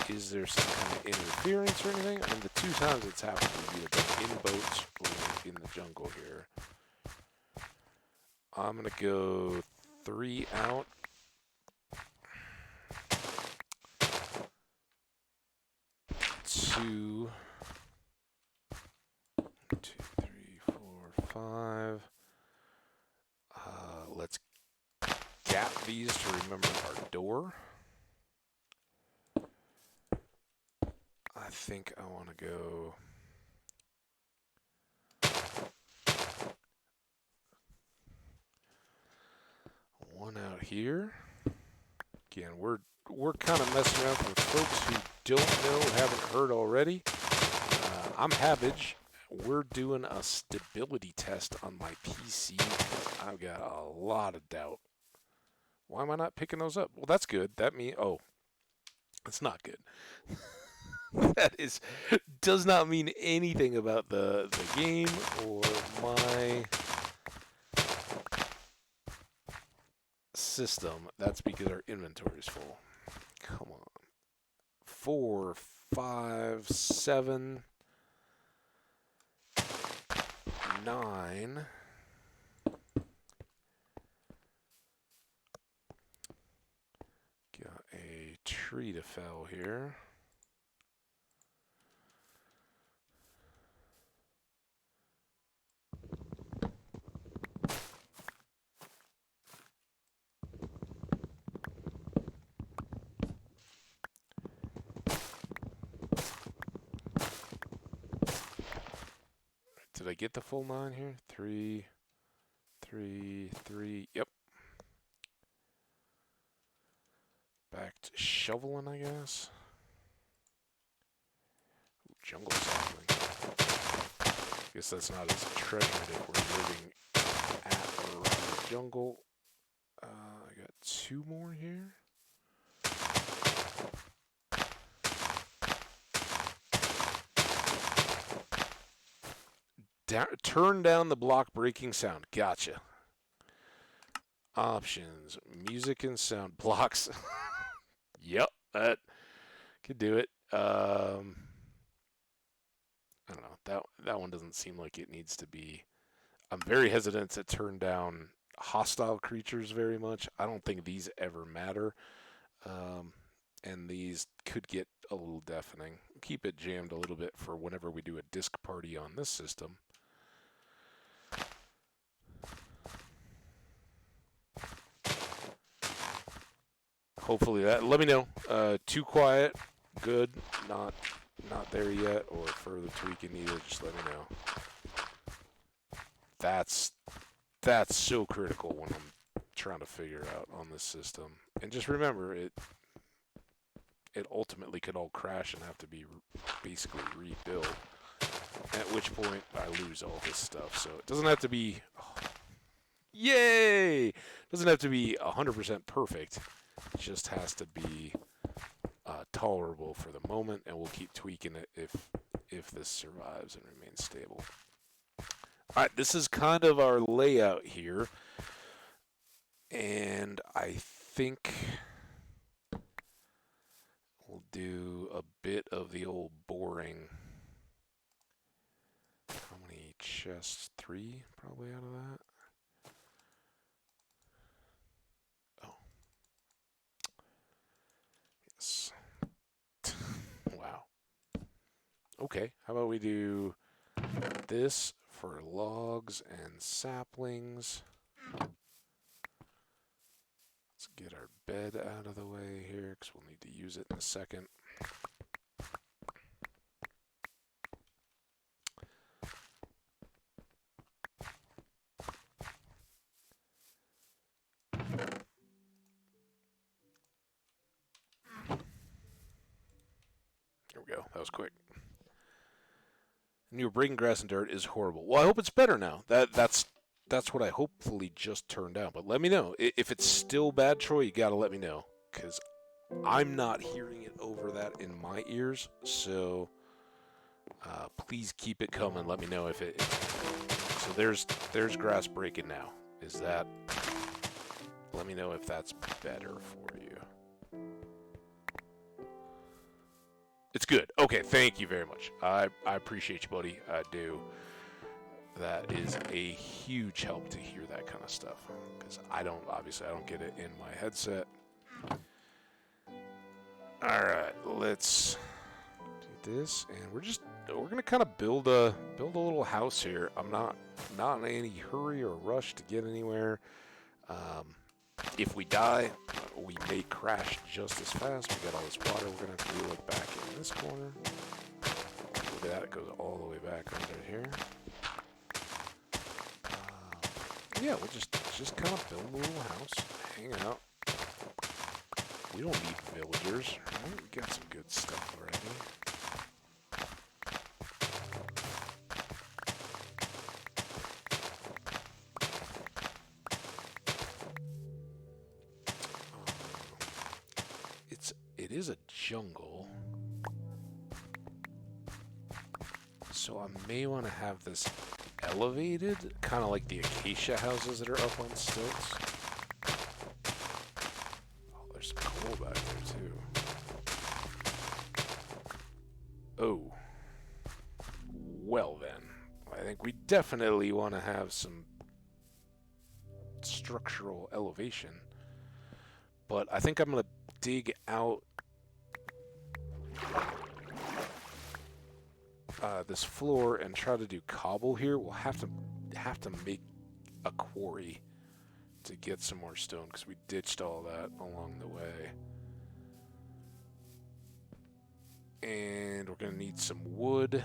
is there some kind of interference or anything? I mean, the two times it's happened, we've either been in boats or in the jungle here. I'm going to go 3 out. Two, 3, 4, 5. Let's gap these to remember our door. I think I want to go out here. Again, we're kind of messing around for folks who don't know, haven't heard already. I'm Havage. We're doing a stability test on my PC. I've got a lot of doubt. Why am I not picking those up? Well, that's good. That means, oh, it's not good. That does not mean anything about the game or my system. That's because our inventory is full. Come on. 4, 5, 7, 9. Got a tree to fell here. Did I get the full 9 here? 3, 3, 3. Yep. Back to shoveling, I guess. Ooh, jungle sapling. Guess that's not as treasured if we're living at or around the jungle. I got 2 more here. Turn down the block breaking sound. Gotcha. Options. Music and sound blocks. Yep, that could do it. I don't know. That one doesn't seem like it needs to be. I'm very hesitant to turn down hostile creatures very much. I don't think these ever matter. And these could get a little deafening. Keep it jammed a little bit for whenever we do a disc party on this system. Hopefully that. Let me know. Too quiet. Good. Not there yet. Or further tweaking needed. Just let me know. That's so critical when I'm trying to figure out on this system. And just remember, it ultimately could all crash and have to be basically rebuilt. At which point I lose all this stuff. So it doesn't have to be. Oh, yay! It doesn't have to be 100% perfect. It just has to be tolerable for the moment, and we'll keep tweaking it if this survives and remains stable. All right, this is kind of our layout here, and I think we'll do a bit of the old boring. How many chests? 3 probably out of that. Oh. Yes. Wow. Okay, how about we do this for logs and saplings. Let's get our bed out of the way here because we'll need to use it in a second. There we go. That was quick. And your breaking grass and dirt is horrible. Well, I hope it's better now. That's what I hopefully just turned down. But let me know. If it's still bad, Troy, you got to let me know. Because I'm not hearing it over that in my ears. So please keep it coming. Let me know if it... So there's grass breaking now. Is that... Let me know if that's better for you. It's good. Okay, thank you very much. I appreciate you, buddy. I do. That is a huge help to hear that kind of stuff. Because I don't get it in my headset. Alright, let's do this. And we're gonna kind of build a little house here. I'm not in any hurry or rush to get anywhere. If we die, we may crash just as fast. We got all this water. We're going to have to wheel it back in this corner. Look at that. It goes all the way back under here. Yeah, we'll just kind of build a little house, hang out. We don't need villagers. Right? We got some good stuff already. It is a jungle, so I may want to have this elevated, kind of like the acacia houses that are up on stilts. Oh, there's some coal back there too. Oh, well then, I think we definitely want to have some structural elevation, but I think I'm gonna dig out this floor and try to do cobble here. We'll have to make a quarry to get some more stone because we ditched all that along the way. And we're gonna need some wood.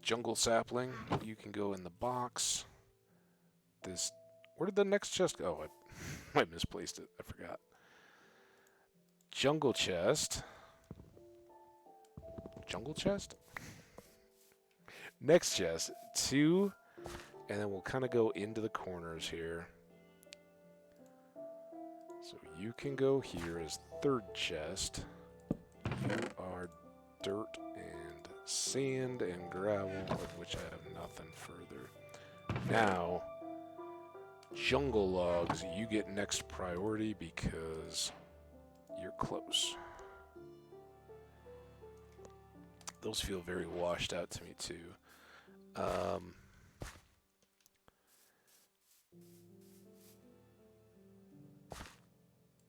Jungle sapling, you can go in the box. This, where did the next chest go? I misplaced it. I forgot. Jungle chest. Jungle chest? Next chest. 2. And then we'll kind of go into the corners here. So you can go here as 3rd chest. You are dirt and sand and gravel, of which I have nothing further. Now, jungle logs, you get next priority because you're close. Those feel very washed out to me too.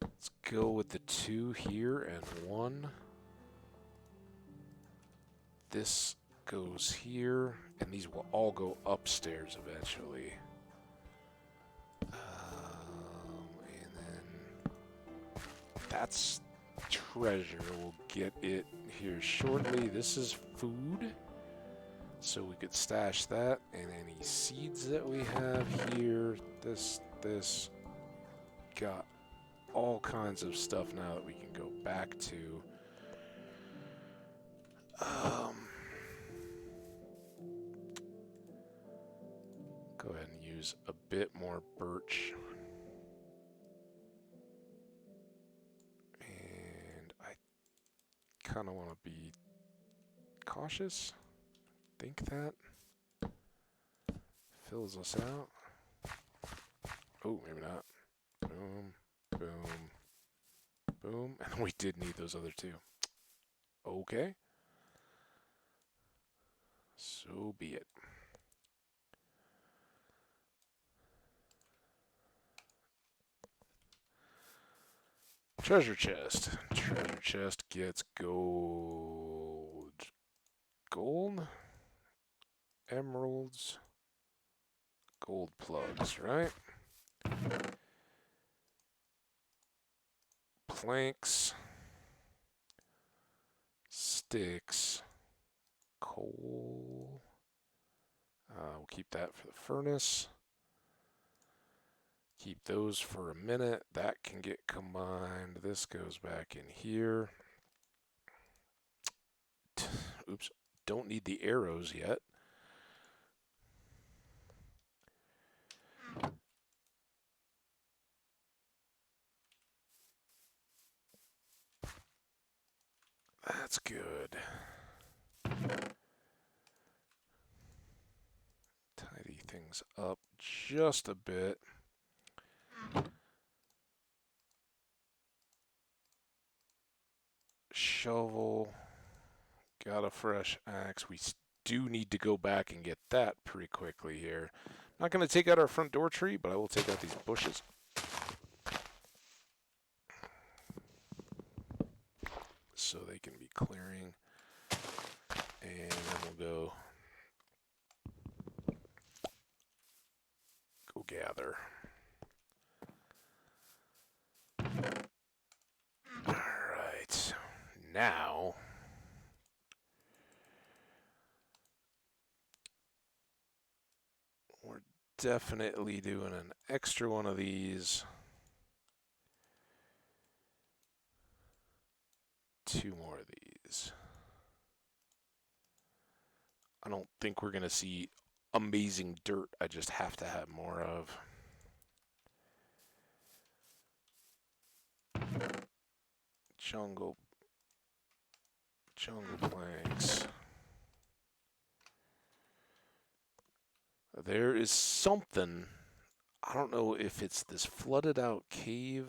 Let's go with the 2 here and 1. This goes here, and these will all go upstairs eventually. And then that's treasure. We'll get it here shortly. This is food, so we could stash that, and any seeds that we have here. This got all kinds of stuff now that we can go back to. Go ahead and use a bit more birch. And I kind of want to be cautious. Think that fills us out. Oh, maybe not. Boom, boom, boom. And we did need those other 2. Okay. So be it. Treasure chest. Treasure chest gets gold. Gold? Emeralds. Gold plugs, right? Planks. Sticks. Coal. We'll keep that for the furnace. Keep those for a minute. That can get combined. This goes back in here. Oops. Don't need the arrows yet. That's good. Tidy things up just a bit. Shovel. Got a fresh axe. We do need to go back and get that pretty quickly here. Not going to take out our front door tree, but I will take out these bushes. So they can be clearing. And then we'll go gather. Alright. Now We're definitely doing an extra one of these. 2 more of these. I don't think we're going to see amazing dirt. I just have to have more of. Jungle planks. There is something. I don't know if it's this flooded out cave.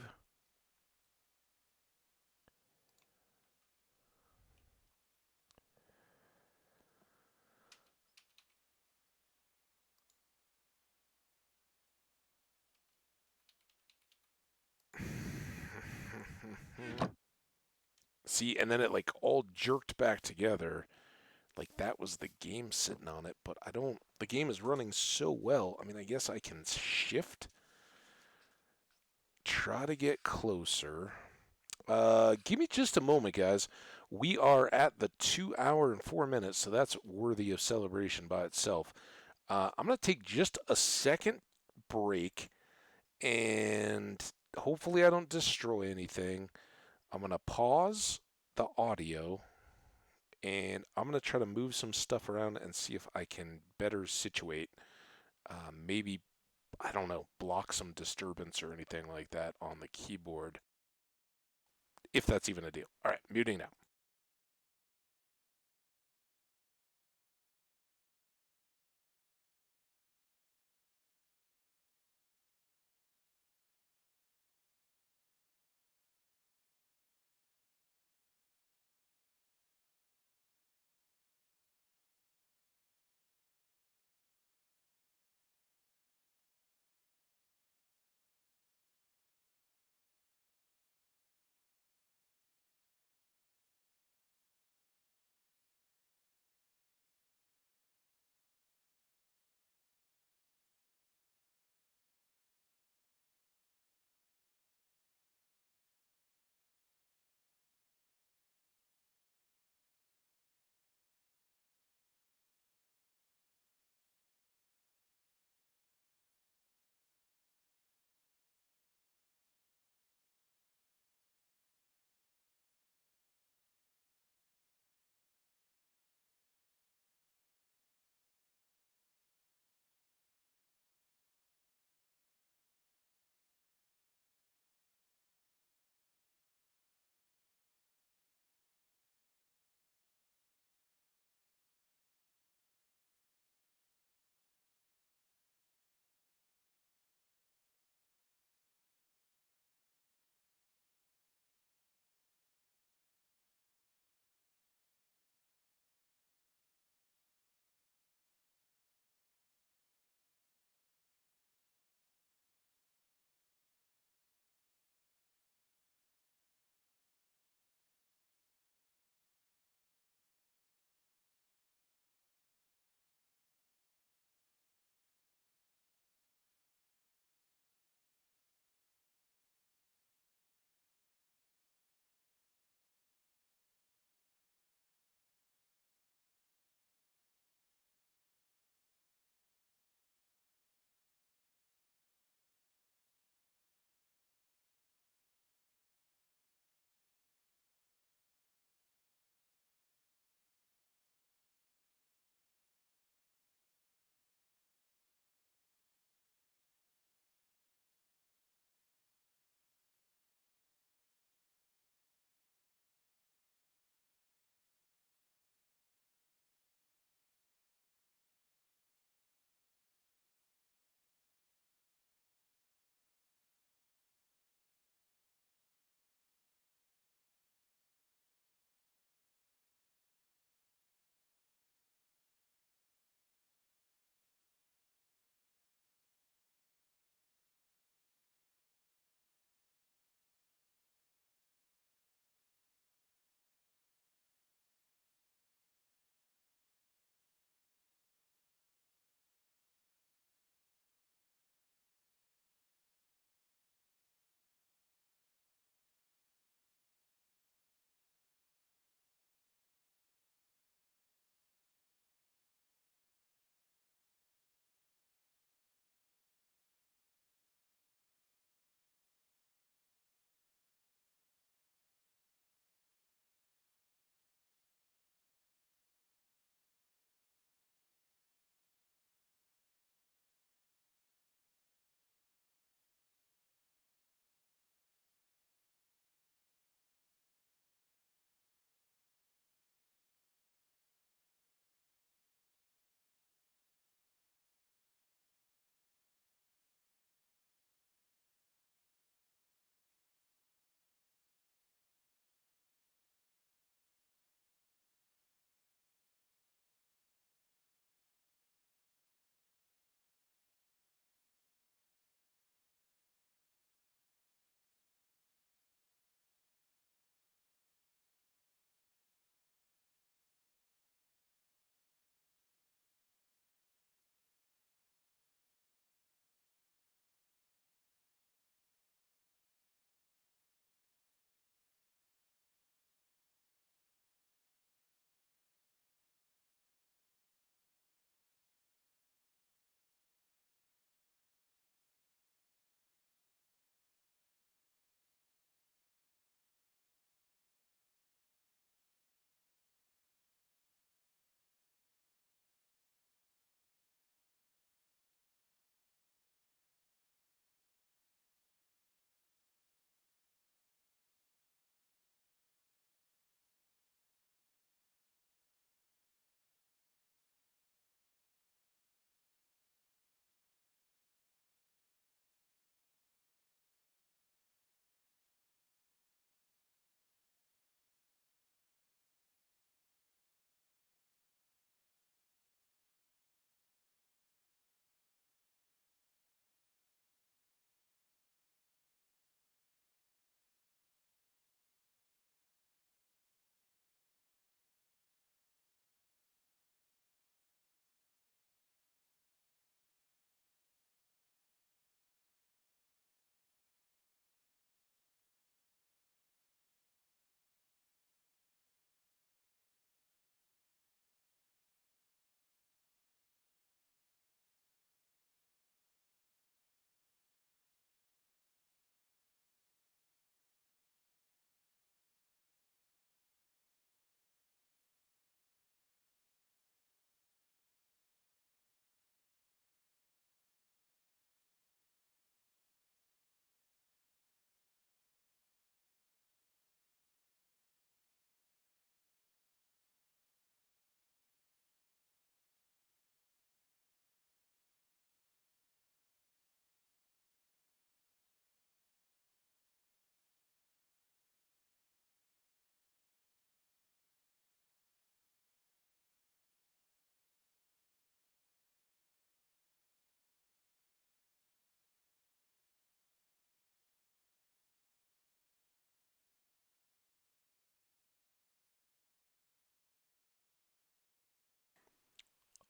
See, and then it like all jerked back together. Like that was the game sitting on it, but I don't. The game is running so well. I mean, I guess I can shift, try to get closer. Give me just a moment, guys. We are at the 2 hour and 4 minutes, so that's worthy of celebration by itself. I'm going to take just a second break, and hopefully, I don't destroy anything. I'm going to pause the audio, and I'm going to try to move some stuff around and see if I can better situate. Maybe, I don't know, block some disturbance or anything like that on the keyboard, if that's even a deal. All right, muting now.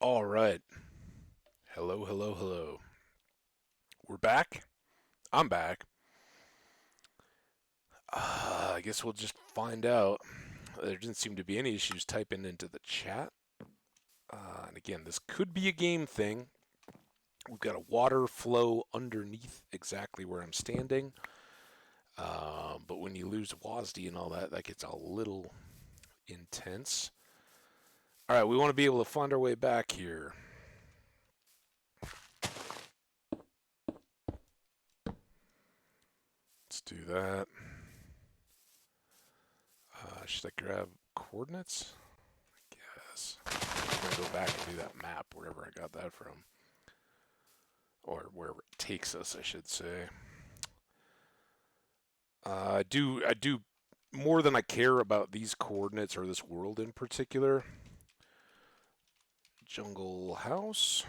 All right. Hello, hello, hello. We're back. I'm back. I guess we'll just find out. There didn't seem to be any issues typing into the chat. And again, this could be a game thing. We've got a water flow underneath exactly where I'm standing. But when you lose WASD and all that, that gets a little intense. All right, we want to be able to find our way back here. Let's do that. Should I grab coordinates? Yes. I'm going to go back and do that map wherever I got that from. Or wherever it takes us, I should say. I do more than I care about these coordinates or this world in particular. Jungle House.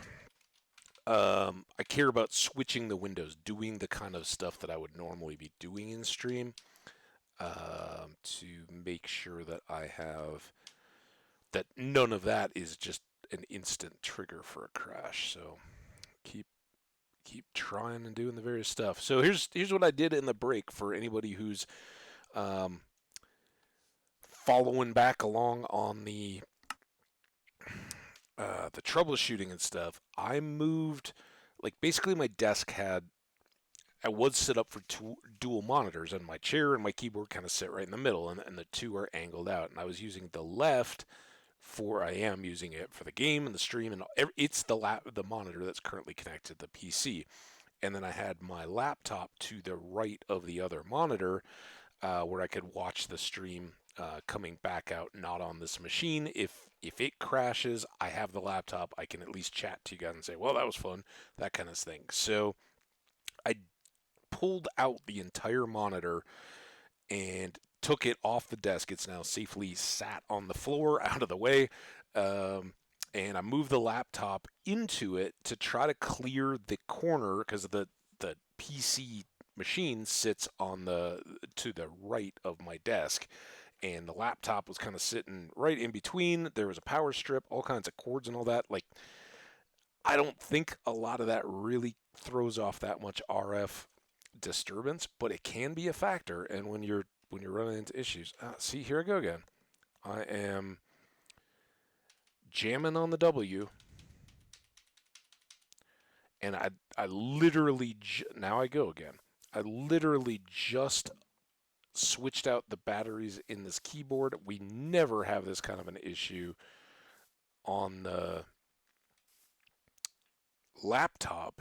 I care about switching the windows, doing the kind of stuff that I would normally be doing in stream, to make sure that I have that none of that is just an instant trigger for a crash. So keep trying and doing the various stuff. So here's what I did in the break for anybody who's following back along on the troubleshooting and stuff. I moved, like, basically my desk I was set up for dual monitors, and my chair and my keyboard kind of sit right in the middle, and the two are angled out. And I was using the left I am using it for the game and the stream, and it's the monitor that's currently connected to the PC. And then I had my laptop to the right of the other monitor, where I could watch the stream coming back out, not on this machine. If it crashes, I have the laptop. I can at least chat to you guys and say, "Well, that was fun," that kind of thing. So I pulled out the entire monitor and took it off the desk. It's now safely sat on the floor, out of the way. And I moved the laptop into it to try to clear the corner because the PC machine sits on to the right of my desk, and the laptop was kind of sitting right in between. There was a power strip, all kinds of cords and all that. Like, I don't think a lot of that really throws off that much RF disturbance, but it can be a factor. And when you're running into issues, see, here I go again. I am jamming on the W, and I literally now I go again. I literally just switched out the batteries in this keyboard. We never have this kind of an issue on the laptop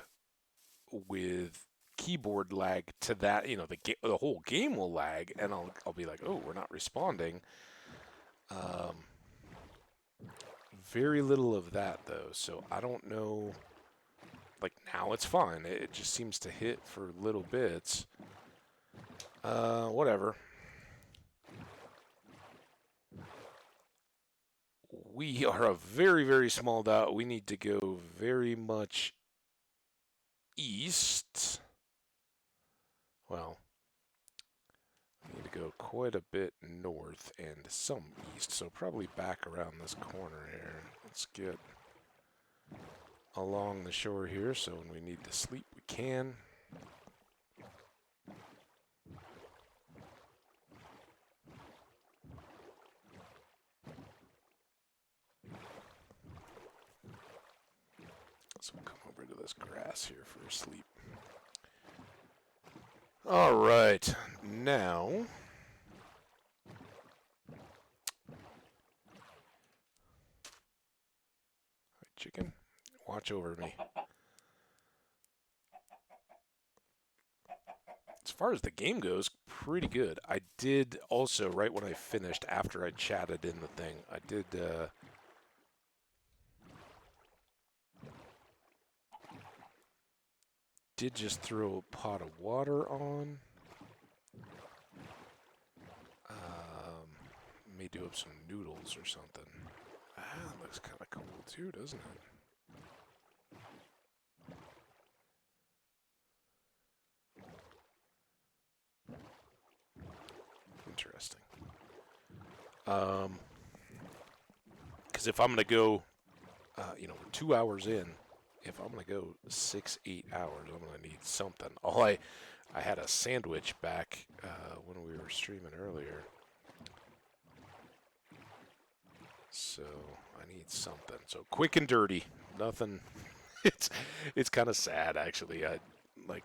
with keyboard lag to that. The whole game will lag, and I'll be like, oh, we're not responding. Very little of that though, so I don't know. Like, now it's fine. It just seems to hit for little bits. Whatever. We are a very, very small dot. We need to go very much east. Well, we need to go quite a bit north and some east, so probably back around this corner here. Let's get along the shore here, so when we need to sleep, we can. So we'll come over to this grass here for a sleep. All right, now chicken, watch over me. As far as the game goes, pretty good. I did also, right when I finished, after I chatted in the thing, I did just throw a pot of water on. May do up some noodles or something. That looks kind of cool too, doesn't it? Interesting. Because if I'm going to go we're 2 hours in. If I'm gonna go 6, 8 hours, I'm gonna need something. I had a sandwich back when we were streaming earlier, so I need something. So quick and dirty, nothing. It's kind of sad actually. I like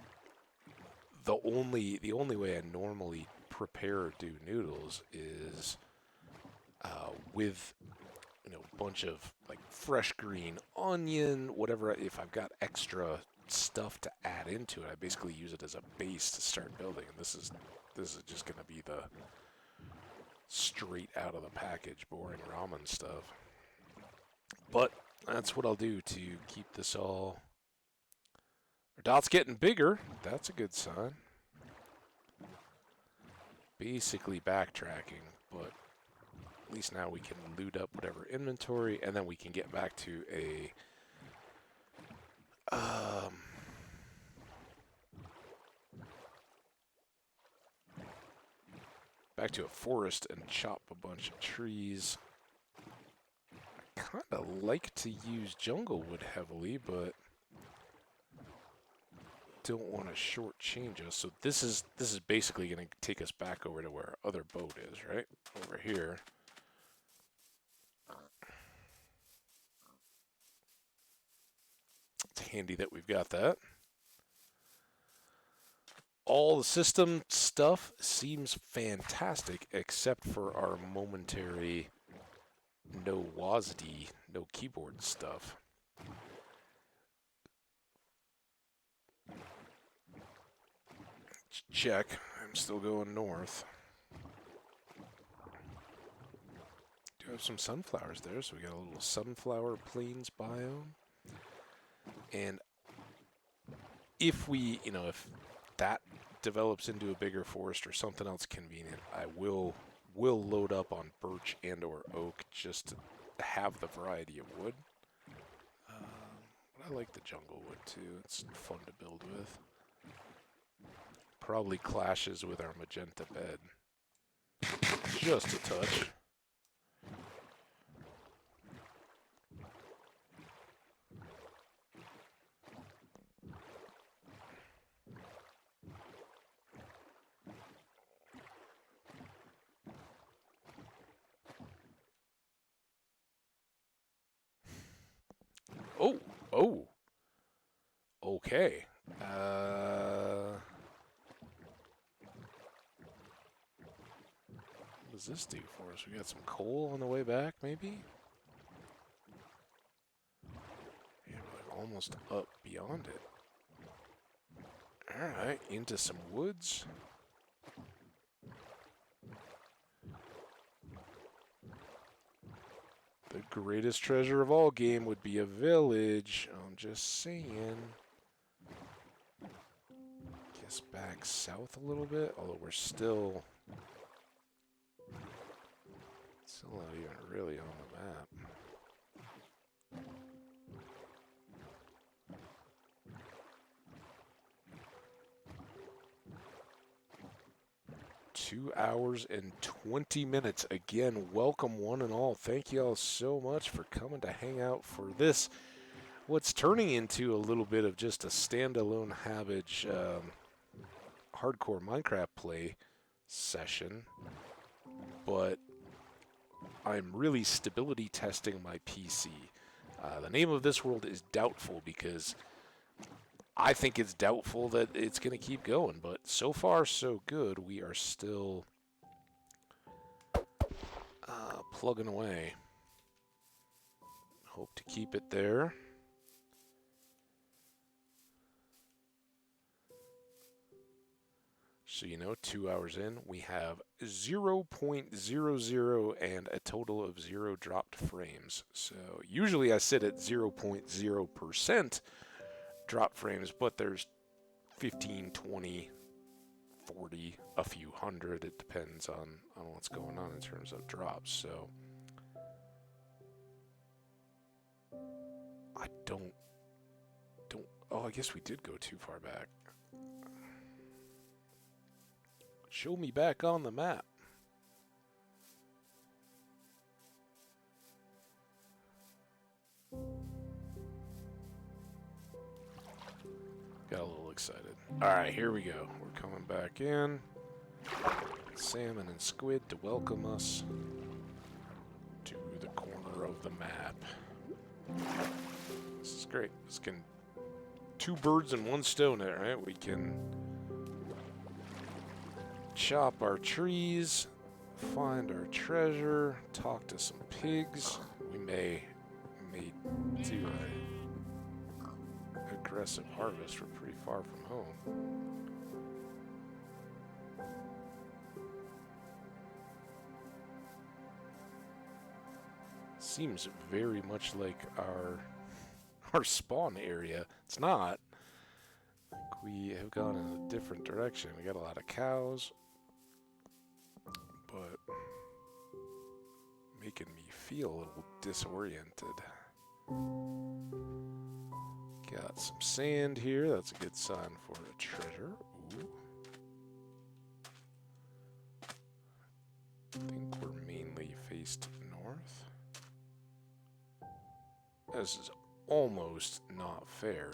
the only way I normally prepare or do noodles is with a bunch of like fresh green onion, whatever. If I've got extra stuff to add into it, I basically use it as a base to start building. And this is just gonna be the straight out of the package, boring ramen stuff. But that's what I'll do to keep this all. Our dot's getting bigger. That's a good sign. Basically backtracking, but at least now we can loot up whatever inventory, and then we can get back to a forest and chop a bunch of trees. I kind of like to use jungle wood heavily, but don't want to shortchange us. So this is basically going to take us back over to where our other boat is, right? Over here. It's handy that we've got that. All the system stuff seems fantastic, except for our momentary no WASD, no keyboard stuff. Check. I'm still going north. Do have some sunflowers there, so we got a little sunflower plains biome. And if if that develops into a bigger forest or something else convenient, I will load up on birch and or oak just to have the variety of wood. But I like the jungle wood too. It's fun to build with. Probably clashes with our magenta bed. Just a touch. Oh. Okay. What does this do for us? We got some coal on the way back, maybe? Yeah, we're like almost up beyond it. Alright, into some woods. The greatest treasure of all game would be a village. I'm just saying. Guess back south a little bit, although we're still not even really on the map. Two hours and 20 minutes. Again, welcome one and all. Thank you all so much for coming to hang out for this. What's turning into a little bit of just a standalone Habbage hardcore Minecraft play session. But I'm really stability testing my PC. The name of this world is doubtful because I think it's doubtful that it's going to keep going, but so far so good. We are still plugging away. Hope to keep it there. So 2 hours in, we have 0.00 and a total of 0 dropped frames. So usually I sit at 0.0% drop frames, but there's 15, 20, 40, a few hundred. It depends on what's going on in terms of drops. So I don't. Oh, I guess we did go too far back. Show me back on the map. excited. Alright, here we go. We're coming back in. Salmon and squid to welcome us to the corner of the map. This is great. This can... two birds and one stone there, right? We can chop our trees, find our treasure, talk to some pigs. We may do a aggressive harvest. We're pretty far from home. Seems very much like our spawn area. It's not. Like we have gone in a different direction. We got a lot of cows, but making me feel a little disoriented. Got some sand here. That's a good sign for a treasure. Ooh. I think we're mainly faced north. This is almost not fair.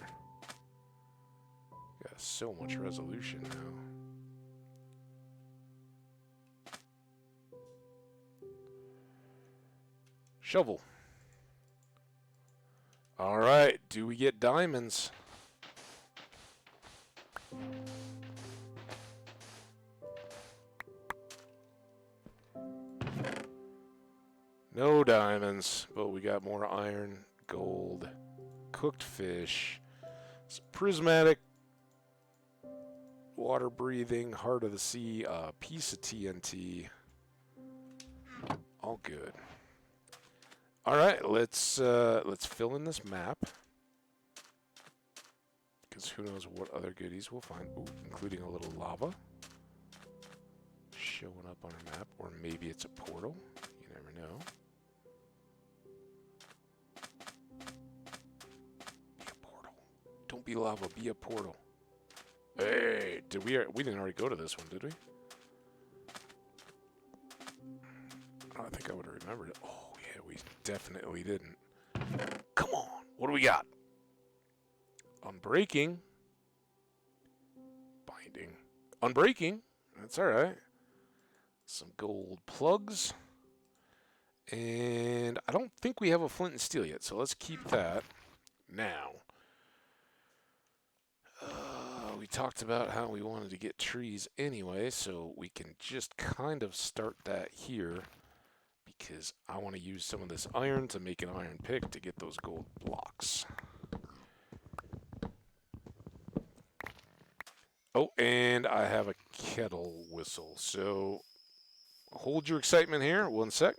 Got so much resolution now. Shovel. Alright, do we get diamonds? No diamonds, but we got more iron, gold, cooked fish, some prismatic, water breathing, heart of the sea, a piece of TNT. All good. All right, let's fill in this map, because who knows what other goodies we'll find. Ooh, including a little lava showing up on our map, or maybe it's a portal. You never know. Be a portal. Don't be lava. Be a portal. Hey, did we didn't already go to this one, did we? I think I would have remembered it. Oh, yeah, we definitely didn't. Come on. What do we got? Unbreaking. Binding. Unbreaking. That's alright. Some gold plugs. And I don't think we have a flint and steel yet, so let's keep that. Now. We talked about how we wanted to get trees anyway, so we can just kind of start that here. Because I want to use some of this iron to make an iron pick to get those gold blocks. Oh, and I have a kettle whistle. So hold your excitement here. 1 sec.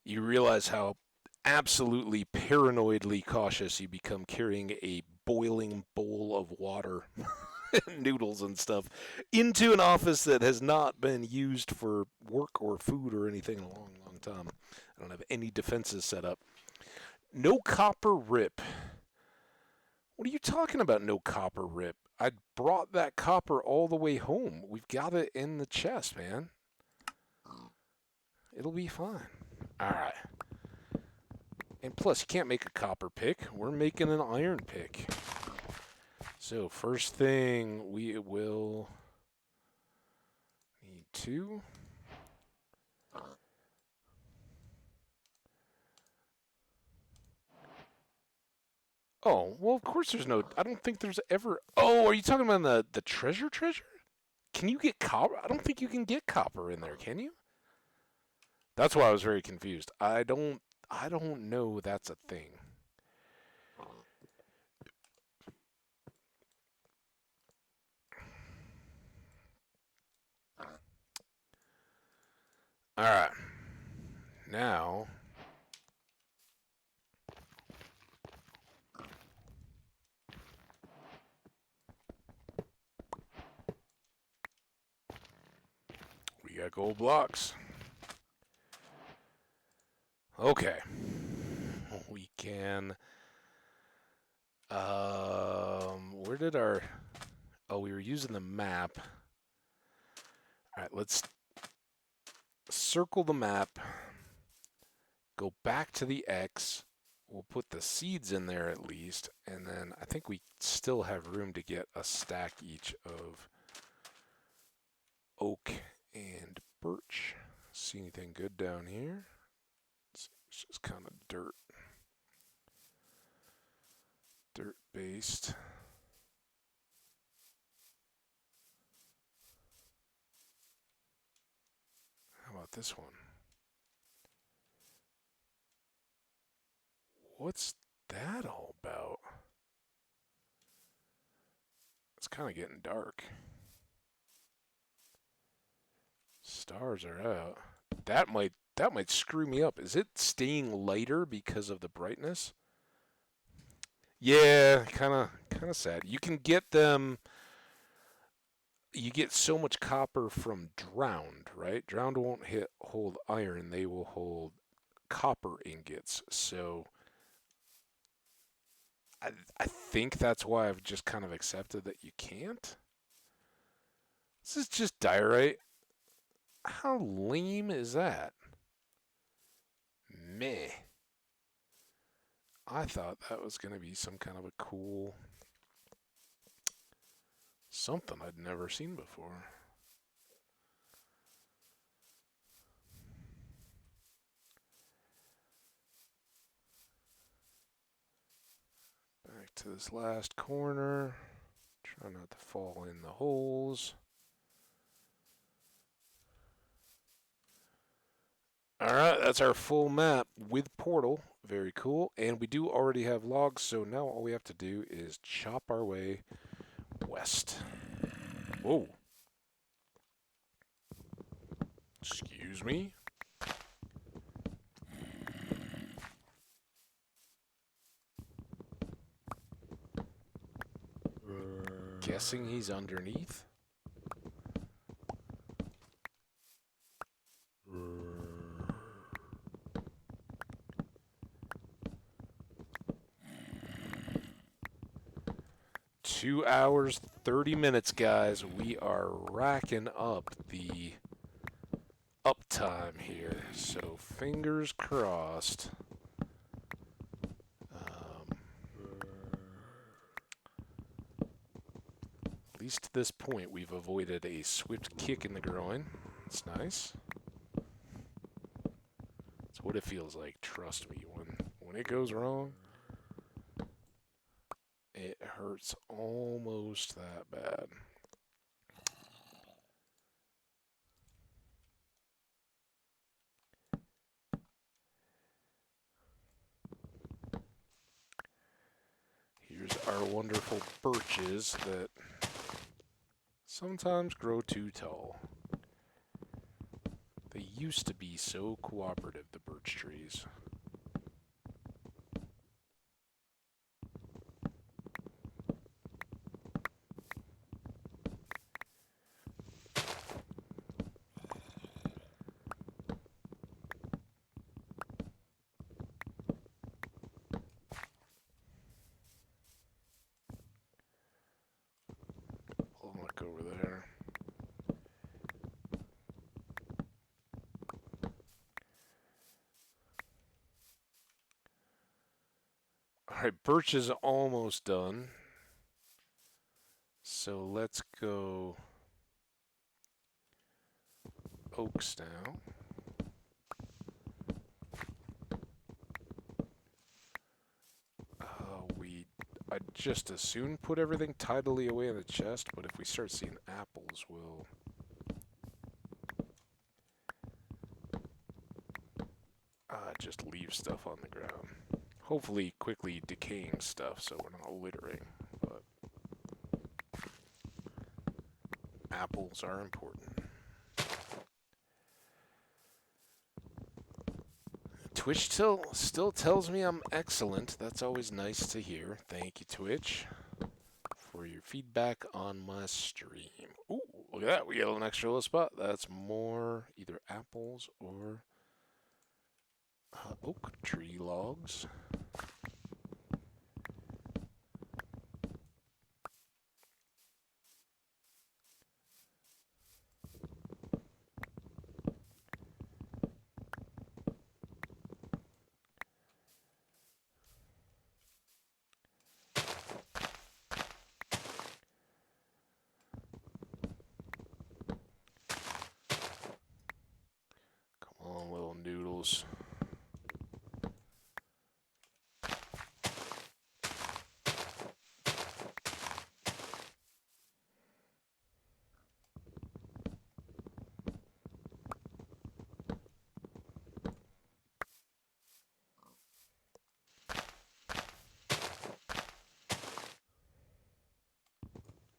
You realize how absolutely paranoidly cautious you become carrying a boiling bowl of water, noodles and stuff, into an office that has not been used for work or food or anything in a long, long time. I don't have any defenses set up. No copper rip. What are you talking about, no copper rip? I brought that copper all the way home. We've got it in the chest, man. It'll be fine. All right. And plus, you can't make a copper pick. We're making an iron pick. So, first thing, we will need two. Oh, well, of course there's no... I don't think there's ever... Oh, are you talking about the treasure? Can you get copper? I don't think you can get copper in there, can you? That's why I was very confused. I don't know that's a thing. Alright. Now... we got gold blocks. Okay. We can... where did our... Oh, we were using the map. Alright, let's circle the map. Go back to the X. We'll put the seeds in there at least. And then I think we still have room to get a stack each of oak and birch. See anything good down here? It's just kind of dirt. Dirt based. How about this one? What's that all about? It's kind of getting dark. Stars are out. That might screw me up. Is it staying lighter because of the brightness? Yeah, kind of sad. You can get them. You get so much copper from drowned, right? Drowned won't hold iron; they will hold copper ingots. So I think that's why I've just kind of accepted that you can't. This is just diorite. How lame is that? Meh. I thought that was going to be some kind of a cool... something I'd never seen before. Back to this last corner. Try not to fall in the holes. Alright, that's our full map with portal. Very cool. And we do already have logs, so now all we have to do is chop our way west. Whoa. Excuse me? Guessing he's underneath? 2 hours, 30 minutes, guys. We are racking up the uptime here. So fingers crossed. At least to this point, we've avoided a swift kick in the groin. It's nice. It's what it feels like. Trust me. When it goes wrong, it hurts almost that bad. Here's our wonderful birches that sometimes grow too tall. They used to be so cooperative, the birch trees. I'll look over there. Alright, birch is almost done. So let's go oaks now. I'd just as soon put everything tidily away in the chest, but if we start seeing apples, we'll... just leave stuff on the ground. Hopefully quickly decaying stuff so we're not littering, but... apples are important. Twitch still tells me I'm excellent. That's always nice to hear. Thank you, Twitch, for your feedback on my stream. Ooh, look at that. We get an extra little spot. That's more either apples or oak tree logs. Come on, little noodles.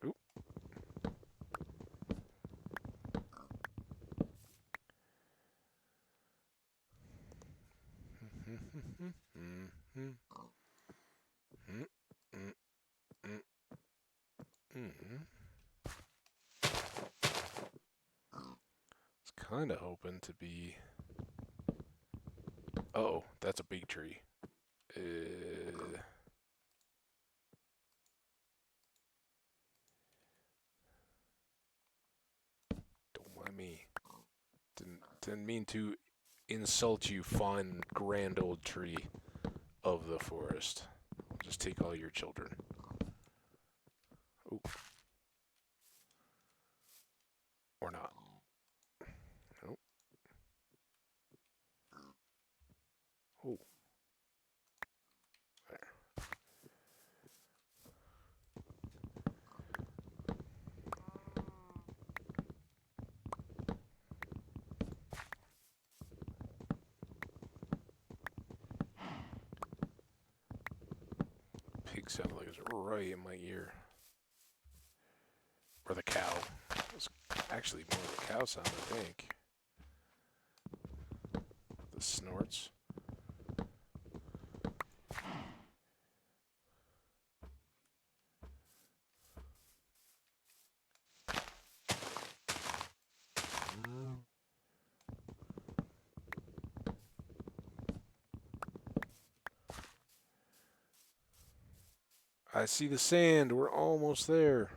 Ooh. It's kind of hoping to be... oh, that's a big tree. Don't mind me. Didn't mean to insult you, fine, grand old tree of the forest. I'll just take all your children. Ooh. Or not. Nope. Oh. There. Pig sounded like it was right in my ear. Or the cow. It was actually more of the cow sound, I think. The snorts. I see the sand. We're almost there.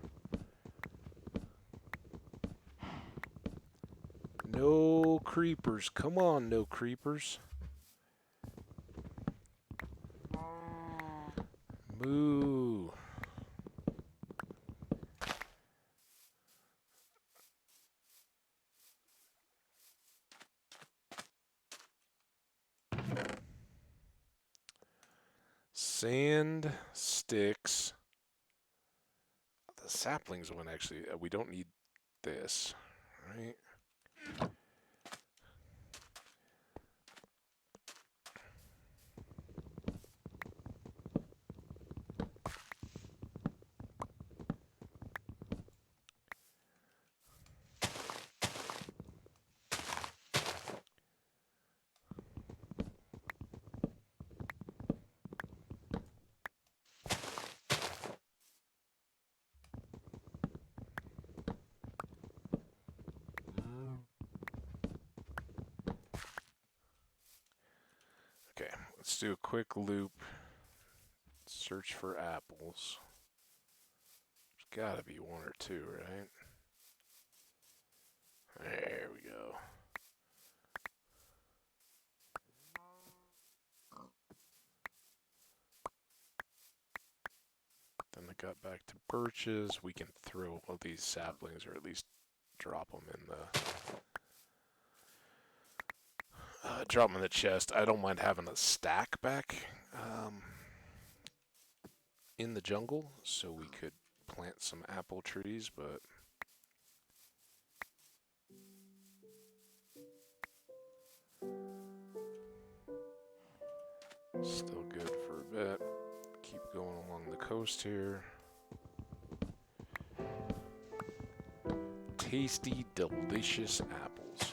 No creepers. Come on, no creepers. Moo. Sand, sticks. The saplings one, actually. We don't need this, right? Let's do a quick loop. Search for apples. There's gotta be one or two, right? There we go. Then I got back to birches. We can throw all these saplings, or at least drop them in the chest. I don't mind having a stack back in the jungle, so we could plant some apple trees, but still good for a bit. Keep going along the coast here. Tasty, delicious apples.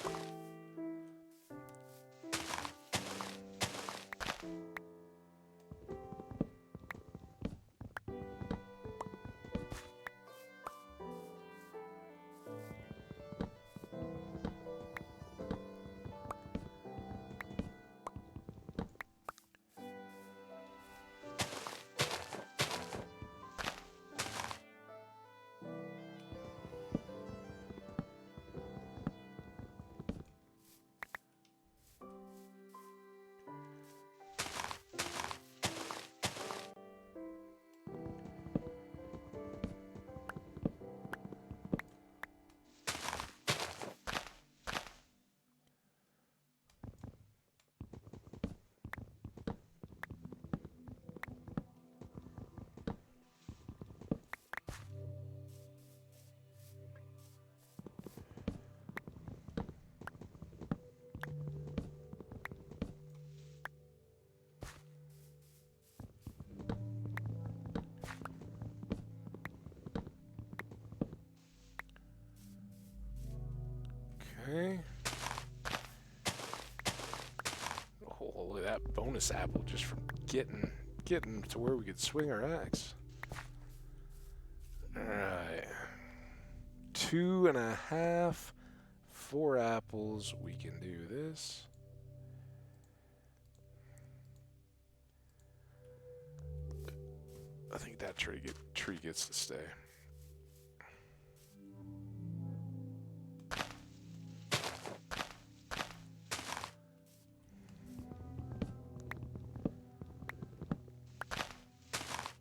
Okay. Oh, look at that bonus apple just from getting to where we could swing our axe. Alright. 2.5, 4 apples. We can do this. I think that tree gets to stay.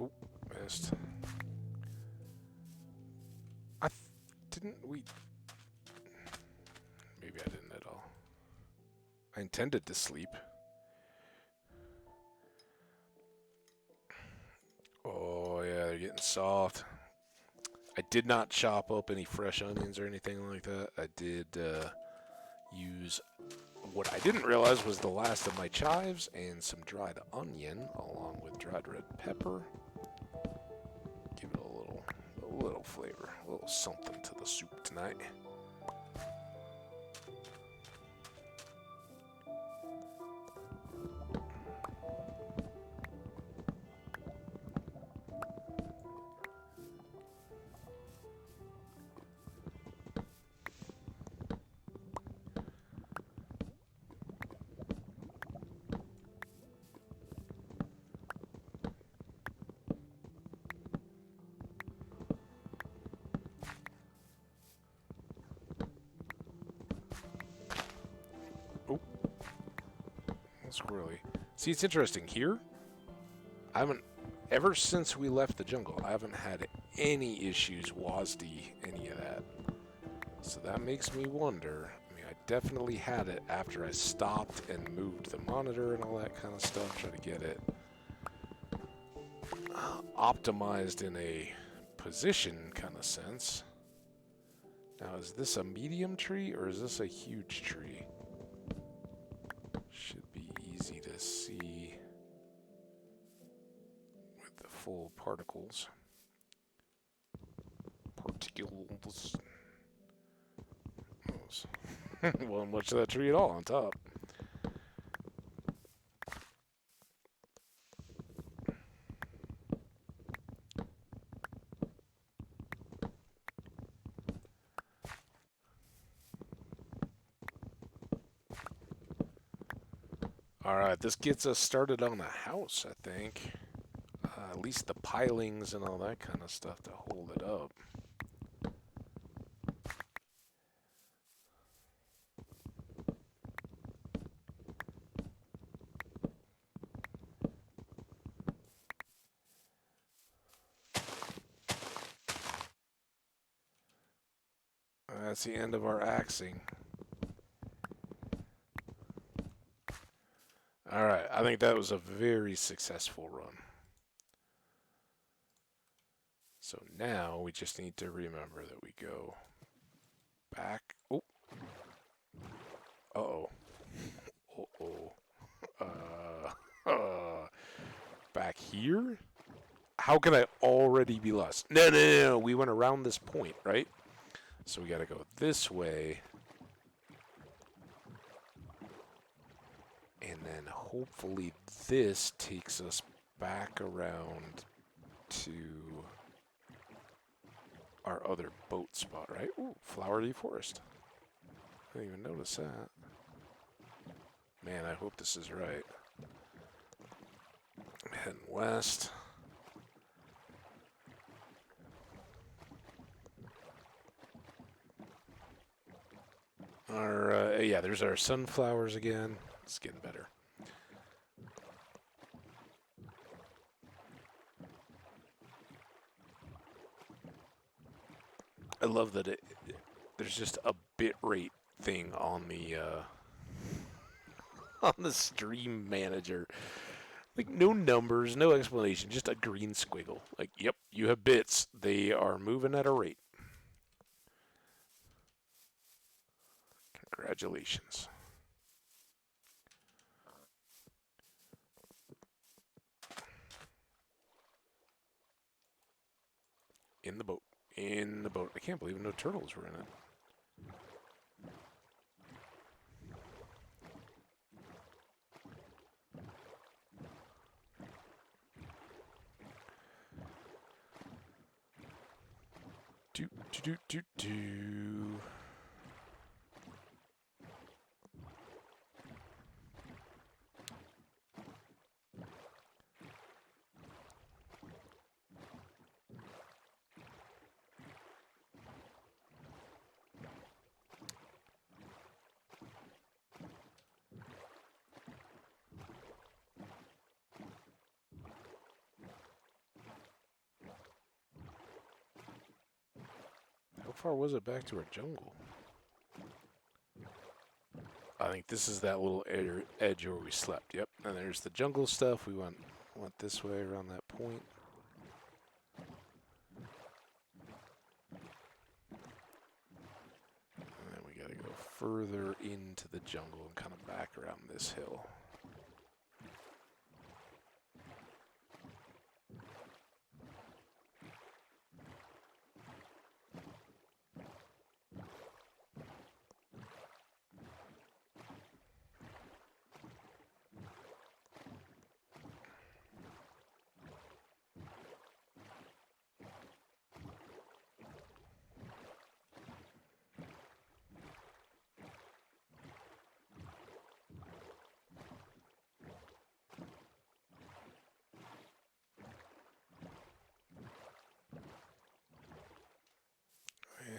Oh, missed. Didn't we? Maybe I didn't at all. I intended to sleep. Oh yeah, they're getting soft. I did not chop up any fresh onions or anything like that. I did use what I didn't realize was the last of my chives and some dried onion along with dried red pepper. Give it a little flavor, a little something to the soup tonight. Oh, squirrely. See, it's interesting here. I haven't, ever since we left the jungle, I haven't had any issues WASD any of that. So that makes me wonder. I mean, I definitely had it after I stopped and moved the monitor and all that kind of stuff, try to get it optimized in a position kind of sense. Now, is this a medium tree or is this a huge tree? Should be easy to see with the full particles. Particles. Wasn't much of that tree at all on top. Alright, this gets us started on a house, I think. At least the pilings and all that kind of stuff to hold it up. That's the end of our axing. Alright, I think that was a very successful run. So now we just need to remember that we go back. Oh. Uh-oh. Uh-oh. Back here? How can I already be lost? No, no, no, no. We went around this point, right? So we gotta go this way. And then hopefully this takes us back around to our other boat spot, right? Ooh, flowery forest. I didn't even notice that. Man, I hope this is right. I'm heading west. Yeah, there's our sunflowers again. It's getting better. I love that there's just a bit rate thing on the on the stream manager. Like no numbers, no explanation, just a green squiggle. Like, yep, you have bits. They are moving at a rate. Congratulations. In the boat. In the boat. I can't believe no turtles were in it. Do, do, do, do, do. How far was it back to our jungle? I think this is that little edge where we slept. Yep. And there's the jungle stuff. We went this way around that point. And then we gotta go further into the jungle and kind of back around this hill.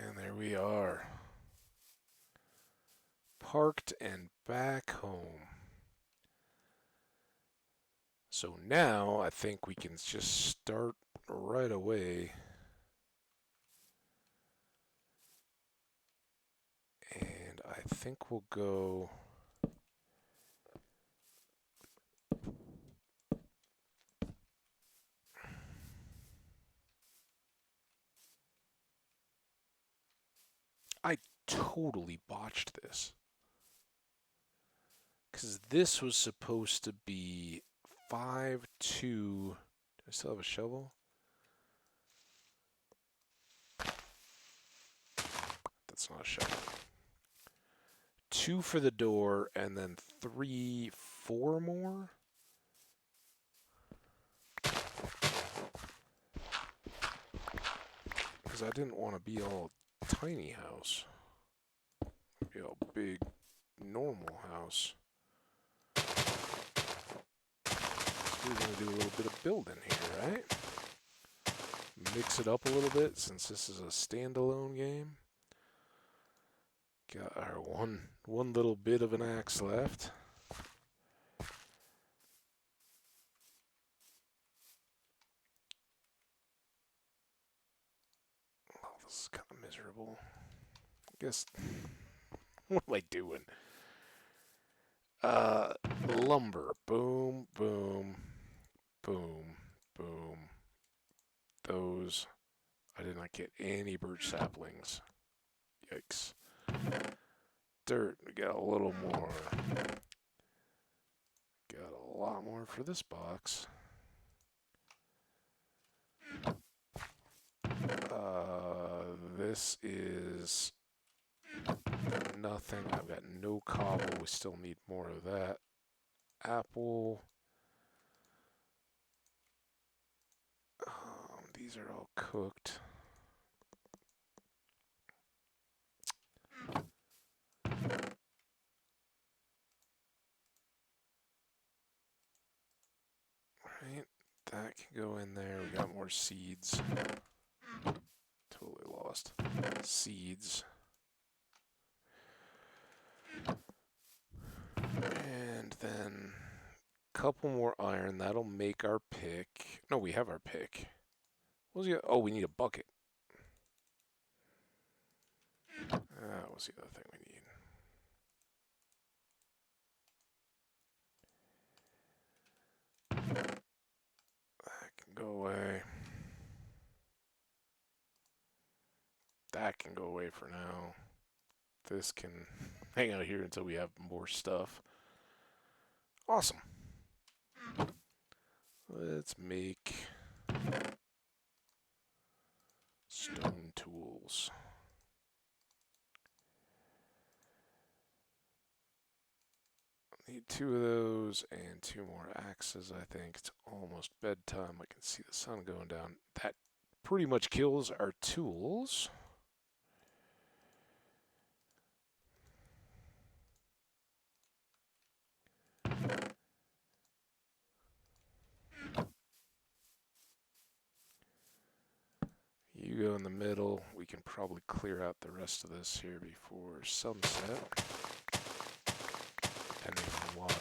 And there we are. Parked and back home. So now I think we can just start right away. And I think we'll go... I totally botched this. Because this was supposed to be 5-2. Do I still have a shovel? That's not a shovel. 2 for the door, and then 3, 4 more? Because I didn't want to be all tiny house. Be all big, normal house. we're going to do a little bit of building here, right? Mix it up a little bit since this is a standalone game. Got our one little bit of an axe left. Oh, this is kind of miserable. I guess. What am I doing? Lumber. Boom, boom, boom, boom. Those. I did not get any birch saplings. Yikes. Dirt. We got a little more. Got a lot more for this box. This is nothing. I've got no cobble. We still need more of that. Apple. These are all cooked. Right, that can go in there. We got more seeds. Totally lost. Seeds. And then a couple more iron. That'll make our pick. No, we have our pick. What was the? Oh, we need a bucket. What was the other thing we need? That can go away. That can go away for now. This can hang out here until we have more stuff. Awesome. Let's make stone tools. Need 2 of those and 2 more axes, I think. It's almost bedtime. I can see the sun going down. That pretty much kills our tools. You go in the middle. We can probably clear out the rest of this here before sunset, depending on the water.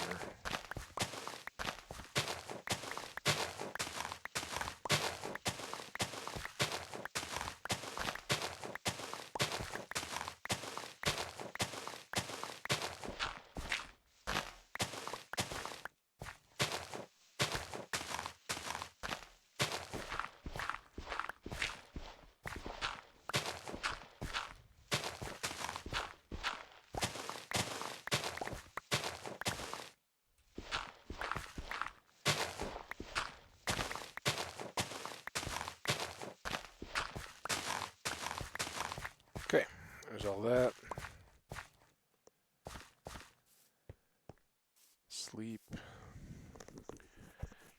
Okay, there's all that. Sleep.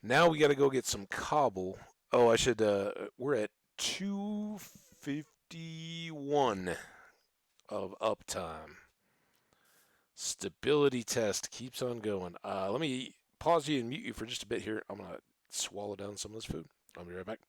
Now we got to go get some cobble. Oh, I should. We're at 251 of uptime. Stability test keeps on going. Let me pause you and mute you for just a bit here. I'm going to swallow down some of this food. I'll be right back.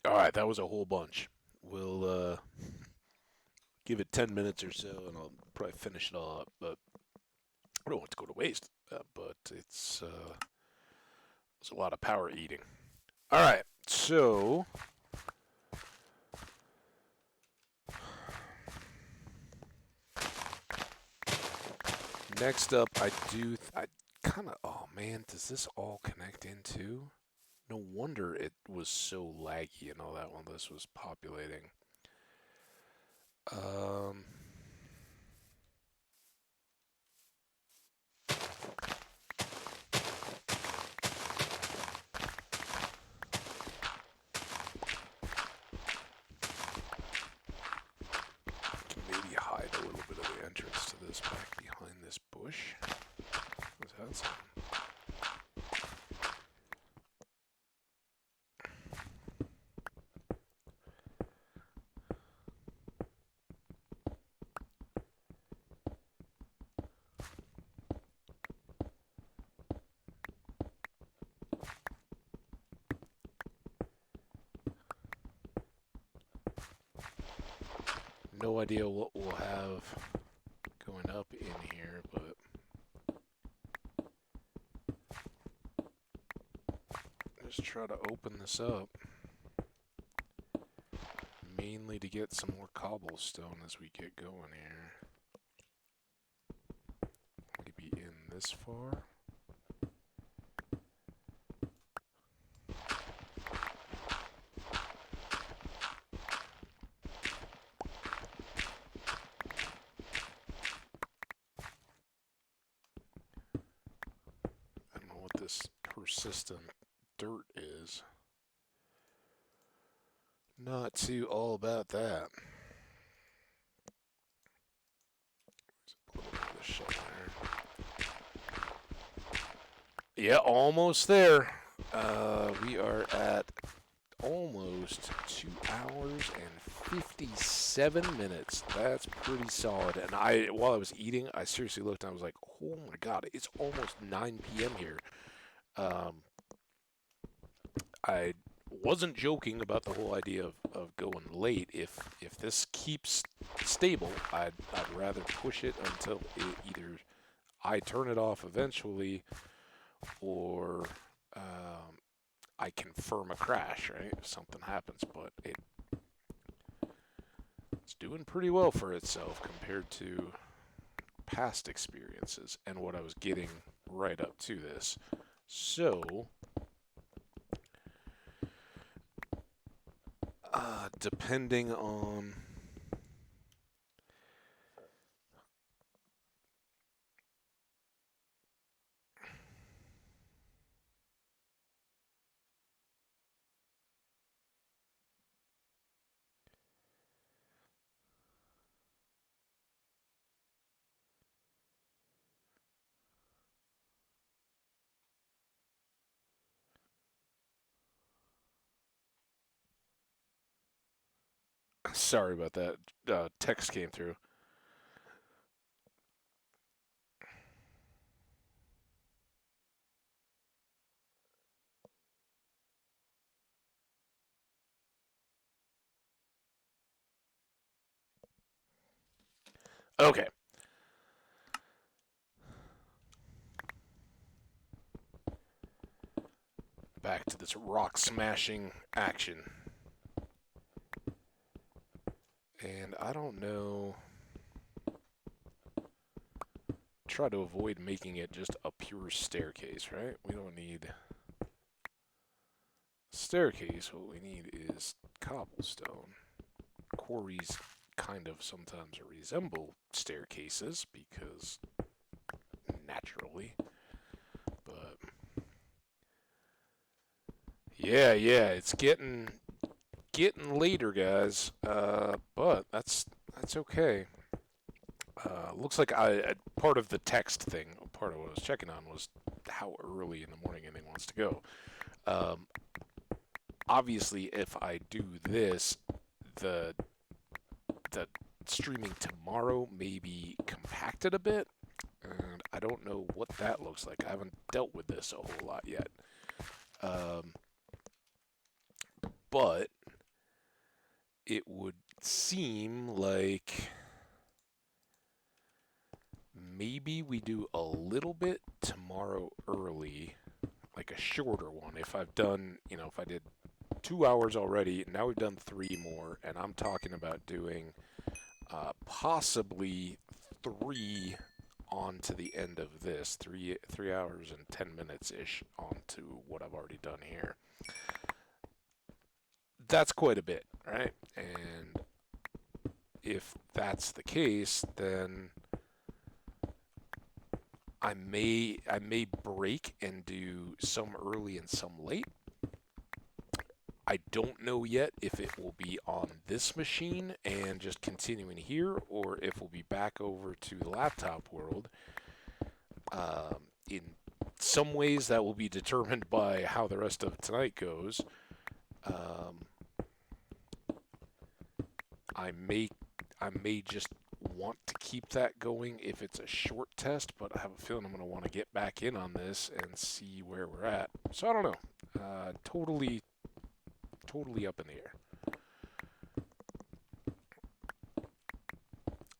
All right, that was a whole bunch. We'll give it 10 minutes or so, and I'll probably finish it all up. But I don't want it to go to waste. But it's a lot of power eating. All right, so next up, I kind of. Oh man, does this all connect into? No wonder it was so laggy and all that when this was populating. Um, can maybe hide a little bit of the entrance to this back behind this bush. What's that sound? No idea what we'll have going up in here, but just try to open this up. Mainly to get some more cobblestone as we get going here. Maybe in this far. I don't know what this persistent dirt is. Not too all about that. There's a little bit of the shell there. Yeah, almost there. We are at almost 2 hours and 57 minutes. That's pretty solid. And while I was eating, I seriously looked and I was like, oh my god, it's almost 9 p.m. here. Um, I wasn't joking about the whole idea of going late. If this keeps stable, I'd rather push it until either I turn it off eventually or I confirm a crash, right? If something happens, but it's doing pretty well for itself compared to past experiences and what I was getting right up to this. So, depending on sorry about that. Text came through. Okay. Back to this rock smashing action. And I don't know. Try to avoid making it just a pure staircase, right? We don't need staircase. What we need is cobblestone. Quarries kind of sometimes resemble staircases because naturally. But yeah, it's getting later, guys. But that's okay. Looks like part of the text thing, part of what I was checking on was how early in the morning anything wants to go. Um, Obviously, if I do this, the the streaming tomorrow may be compacted a bit, and I don't know what that looks like. I haven't dealt with this a whole lot yet. But it would seem like maybe we do a little bit tomorrow early, like a shorter one. If I've done, if I did 2 hours already, now we've done 3 more, and I'm talking about doing possibly 3 on to the end of this, 3 hours and 10 minutes ish onto what I've already done here. That's quite a bit, right? And if that's the case, then I may break and do some early and some late. I don't know yet if it will be on this machine and just continuing here, or if we'll be back over to the laptop world. In some ways, that will be determined by how the rest of tonight goes. I may just want to keep that going if it's a short test, but I have a feeling I'm going to want to get back in on this and see where we're at. So I don't know. Totally up in the air.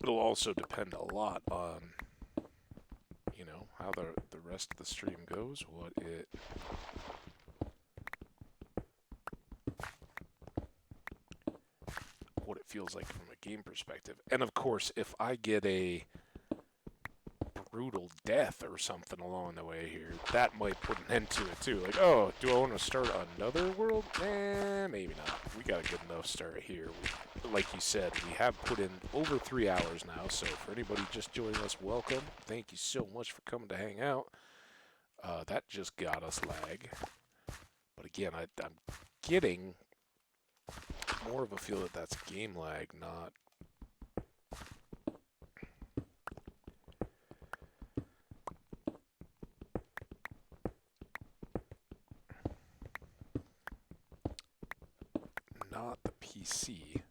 It'll also depend a lot on, how the rest of the stream goes, what it feels like from a game perspective. And of course, if I get a brutal death or something along the way here, that might put an end to it too. Like, oh, do I want to start another world? Maybe not. We got a good enough start here. Like you said, we have put in over 3 hours now, so for anybody just joining us, welcome. Thank you so much for coming to hang out. That just got us lag. But again, I'm getting more of a feel that that's game lag, not the PC.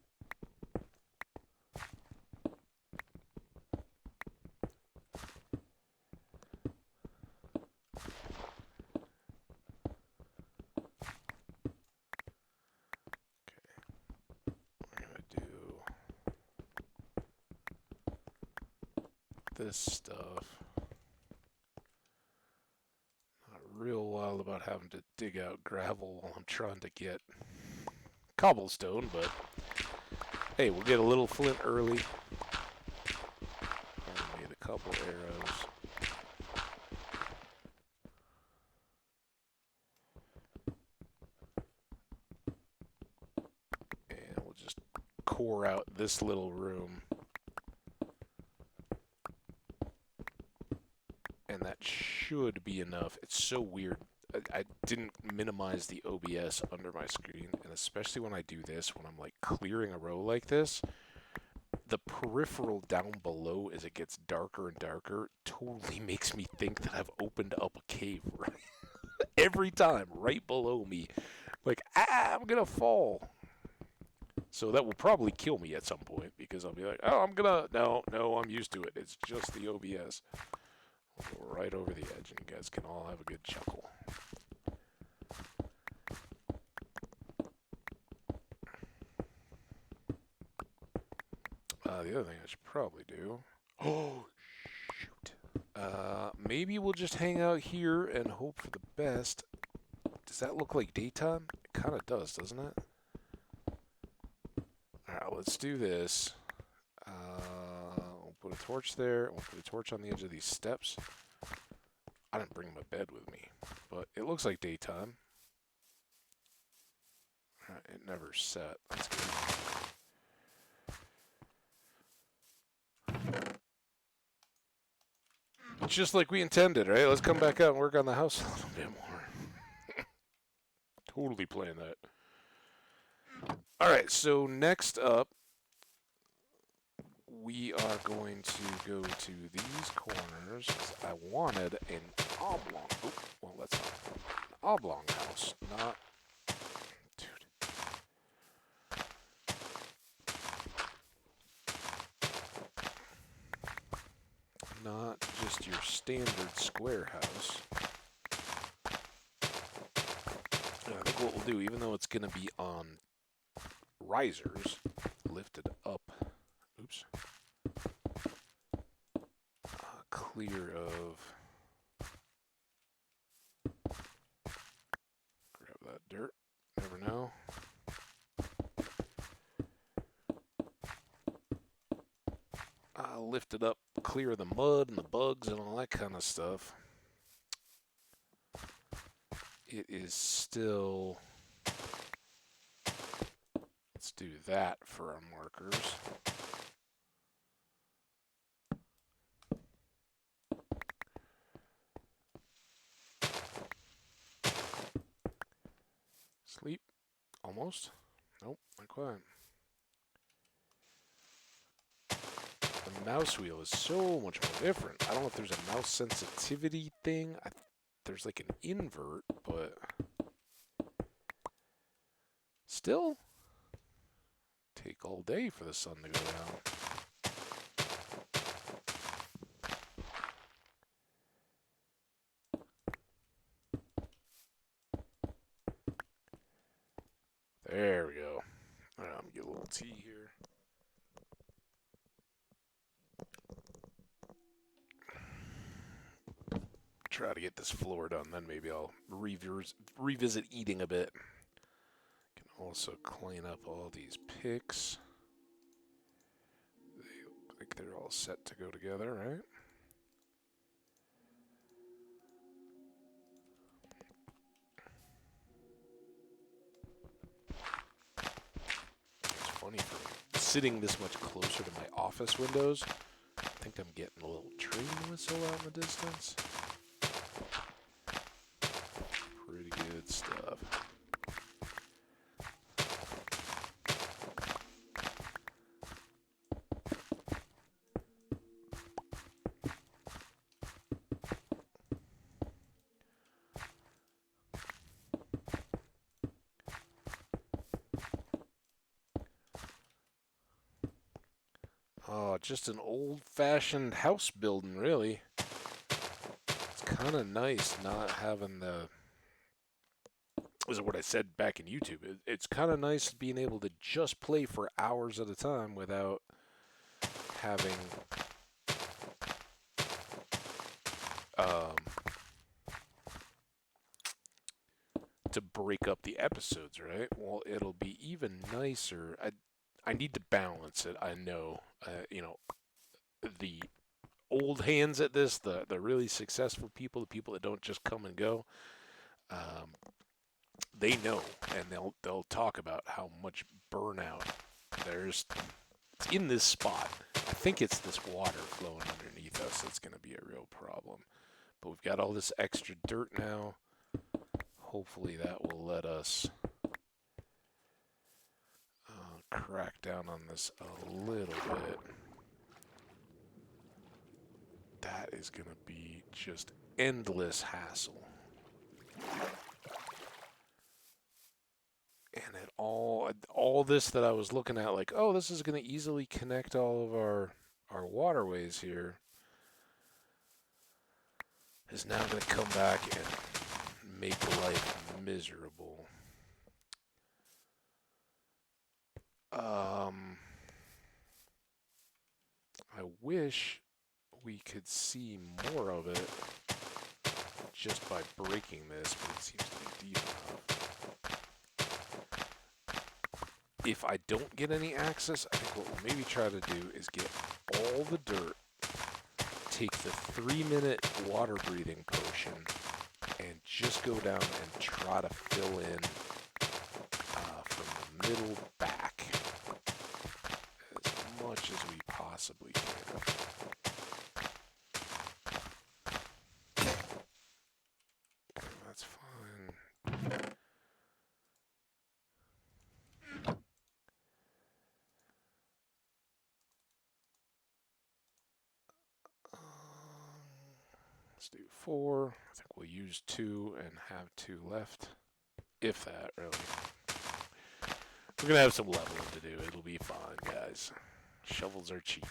This stuff. Not real wild about having to dig out gravel while I'm trying to get cobblestone, but hey, we'll get a little flint early. I made a couple arrows. And we'll just core out this little room. And that should be enough. It's so weird. I didn't minimize the OBS under my screen, and especially when I do this, when I'm like clearing a row like this, the peripheral down below as it gets darker and darker totally makes me think that I've opened up a cave right every time right below me. Like, I'm gonna fall. So that will probably kill me at some point because I'll be like, oh, no, I'm used to it. It's just the OBS. We'll go right over the edge, and you guys can all have a good chuckle. The other thing I should probably do... Oh, shoot. Maybe we'll just hang out here and hope for the best. Does that look like daytime? It kind of does, doesn't it? Alright, let's do this. We'll put a torch there. We'll put a torch on the edge of these steps. I didn't bring my bed with me, but it looks like daytime. Alright, it never set. That's good. Just like we intended, right? Let's come back out and work on the house a little bit more. Totally playing that. Alright, so next up, we are going to go to these corners. I wanted an oblong. Oh, well, that's not an oblong house, not. Dude. Not just your standard square house. And I think what we'll do, even though it's going to be on risers lifted up. Oops. Clear of. Grab that dirt. Never know. Lift it up, clear the mud and the bugs and all that kind of stuff. It is still. Let's do that for our markers. Sleep. Almost. Nope, not quite. The mouse wheel is so much more different. I don't know if there's a mouse sensitivity thing. There's like an invert, but still take all day for the sun to go down. There we go. All right, I'm gonna get a little tea here. Try to get this floor done, then maybe I'll revisit eating a bit. Can also clean up all these picks. They look like they're all set to go together, right? It's funny for sitting this much closer to my office windows. I think I'm getting a little train whistle out in the distance. Pretty good stuff. Oh, just an old-fashioned house building, really. It's kind of nice not having the... This is what I said back in YouTube. It's kind of nice being able to just play for hours at a time without having to break up the episodes, right? Well, it'll be even nicer. I need to balance it. I know, the old hands at this, the really successful people, the people that don't just come and go, they know, and they'll talk about how much burnout there's in this spot. I think it's this water flowing underneath us that's going to be a real problem. But we've got all this extra dirt now. Hopefully that will let us crack down on this a little bit. That is going to be just endless hassle. And all this that I was looking at, like, oh, this is going to easily connect all of our waterways here, is now going to come back and make life miserable. I wish we could see more of it just by breaking this, but it seems to be deep enough. If I don't get any access, I think what we'll maybe try to do is get all the dirt, take the 3-minute water breathing potion, and just go down and try to fill in from the middle back as much as we possibly can. That's fine. Let's do 4. I think we'll use 2 and have 2 left. If that, really. We're going to have some leveling to do. It'll be fine, guys. Shovels are cheap.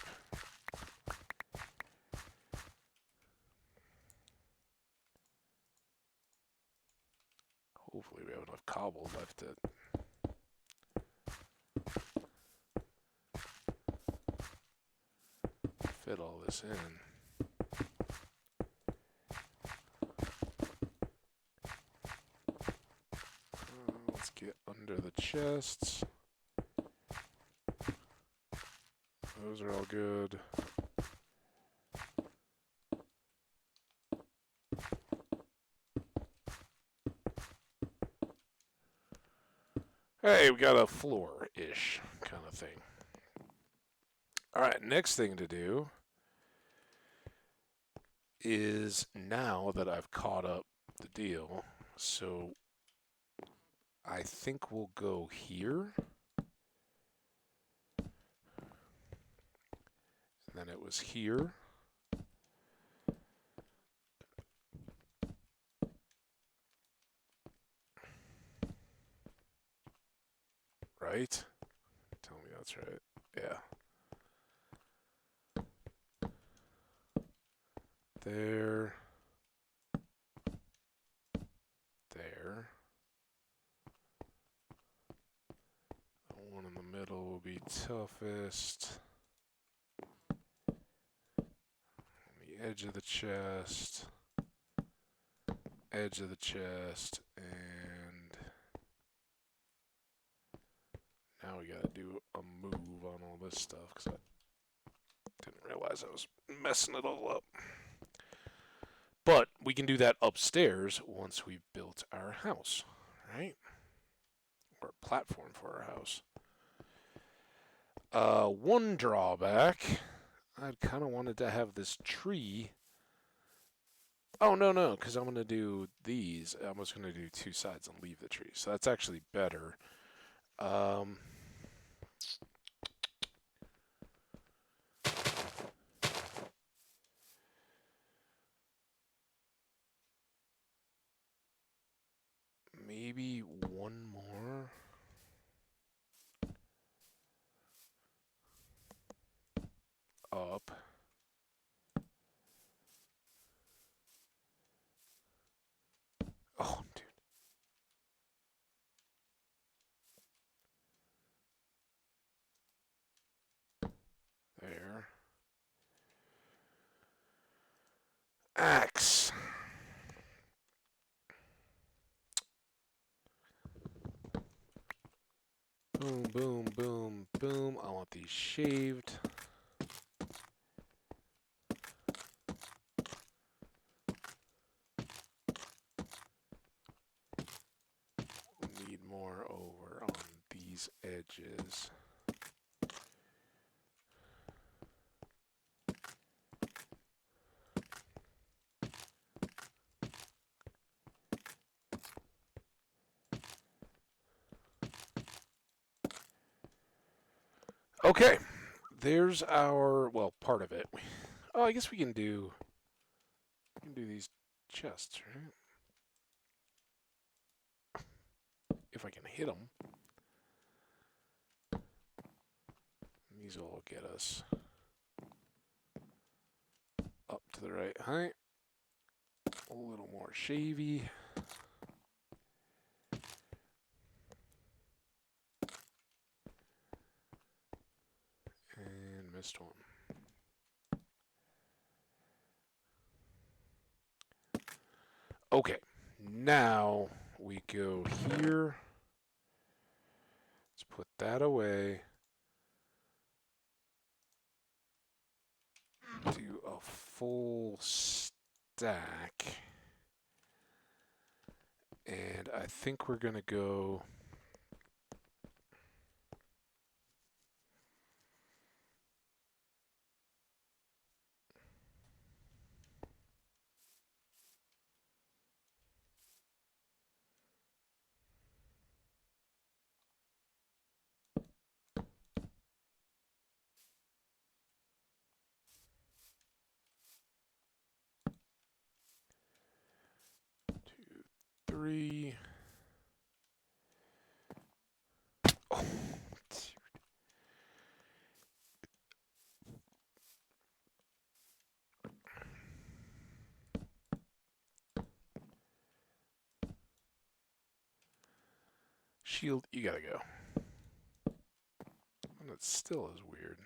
Hopefully we have enough cobble left to fit all this in. Let's get under the chests. Those are all good. Hey, we got a floor-ish kind of thing. Alright, next thing to do is, now that I've caught up the deal, so I think we'll go here. And then it was here. Right? Tell me that's right. Yeah. There. There. The one in the middle will be toughest. On the edge of the chest. Edge of the chest. And now we gotta do a move on all this stuff because I didn't realize I was messing it all up. But we can do that upstairs once we've built our house, right? Or a platform for our house. One drawback, I'd kind of wanted to have this tree. Oh, no, because I'm going to do these. I'm just going to do two sides and leave the tree. So that's actually better. Maybe one more. Up. Oh, dude. There. Axe. Boom, boom, boom, boom. I want these shaved. Need more over on these edges. Okay, there's our, well, part of it. Oh, I guess we can do these chests, right? If I can hit them. These will get us up to the right height. A little more shavy. And missed one. Okay, now we go here. Let's put that away. Do a full stack. And I think we're going to go... Two, three. Oh, dude. Shield, you gotta go. And it still is weird.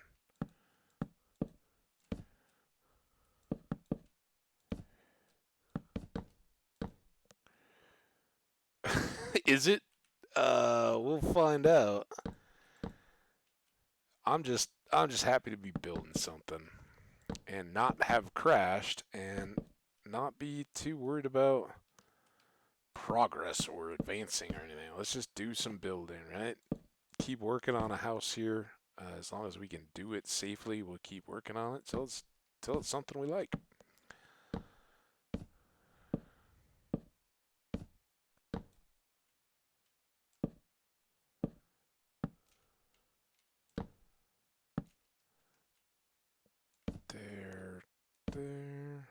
Is it? We'll find out. I'm just happy to be building something and not have crashed and not be too worried about progress or advancing or anything. Let's just do some building, right? Keep working on a house here. As long as we can do it safely, we'll keep working on it till it's something we like. There, there.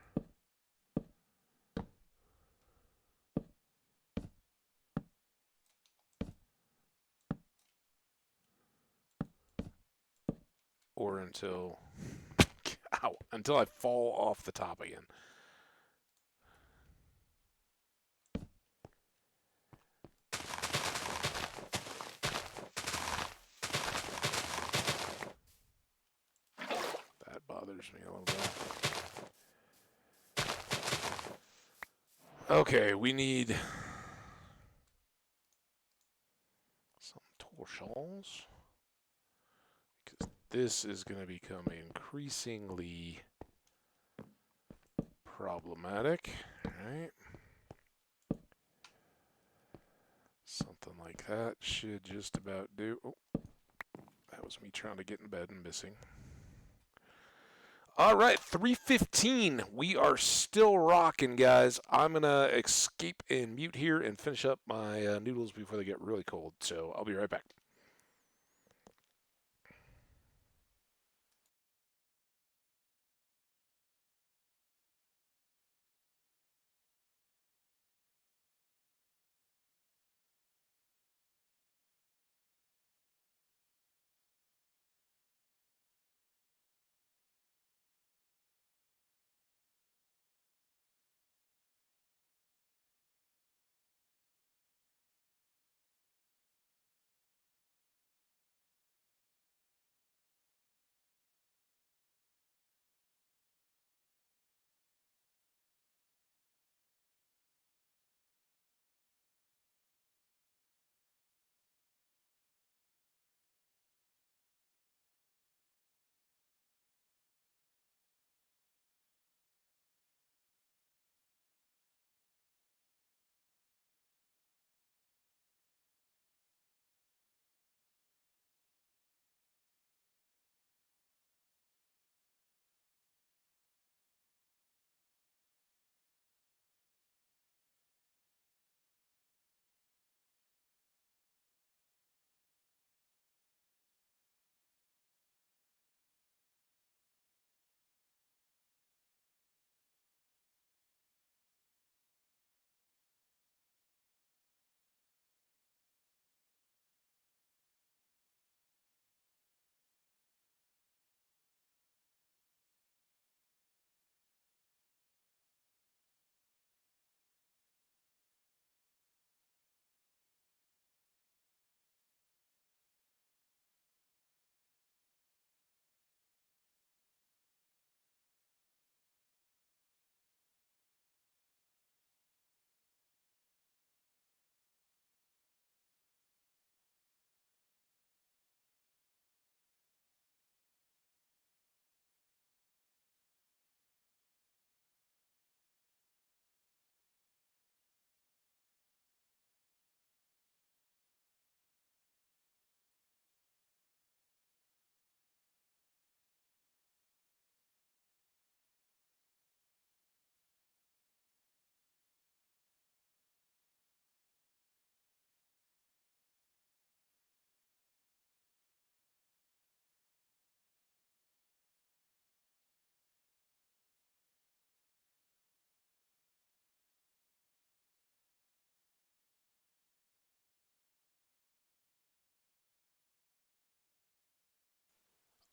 Or until, ow, until I fall off the top again. That bothers me a little bit. Okay, we need some torsions because this is going to become increasingly problematic, right? Something like that should just about do. Oh, that was me trying to get in bed and missing. All right, 3:15. We are still rocking, guys. I'm gonna escape and mute here and finish up my noodles before they get really cold. So I'll be right back.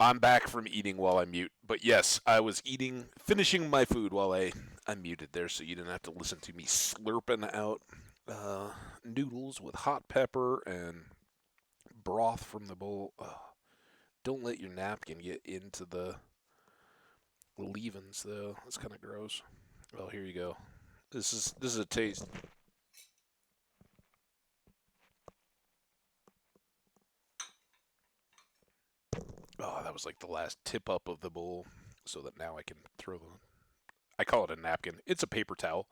I'm back from eating while I mute. But yes, I was eating, finishing my food while I muted there, so you didn't have to listen to me slurping out noodles with hot pepper and broth from the bowl. Don't let your napkin get into the leavings, though. That's kind of gross. Well, here you go. This is a taste. Oh, that was like the last tip up of the bowl, so that now I can throw the. I call it a napkin. It's a paper towel.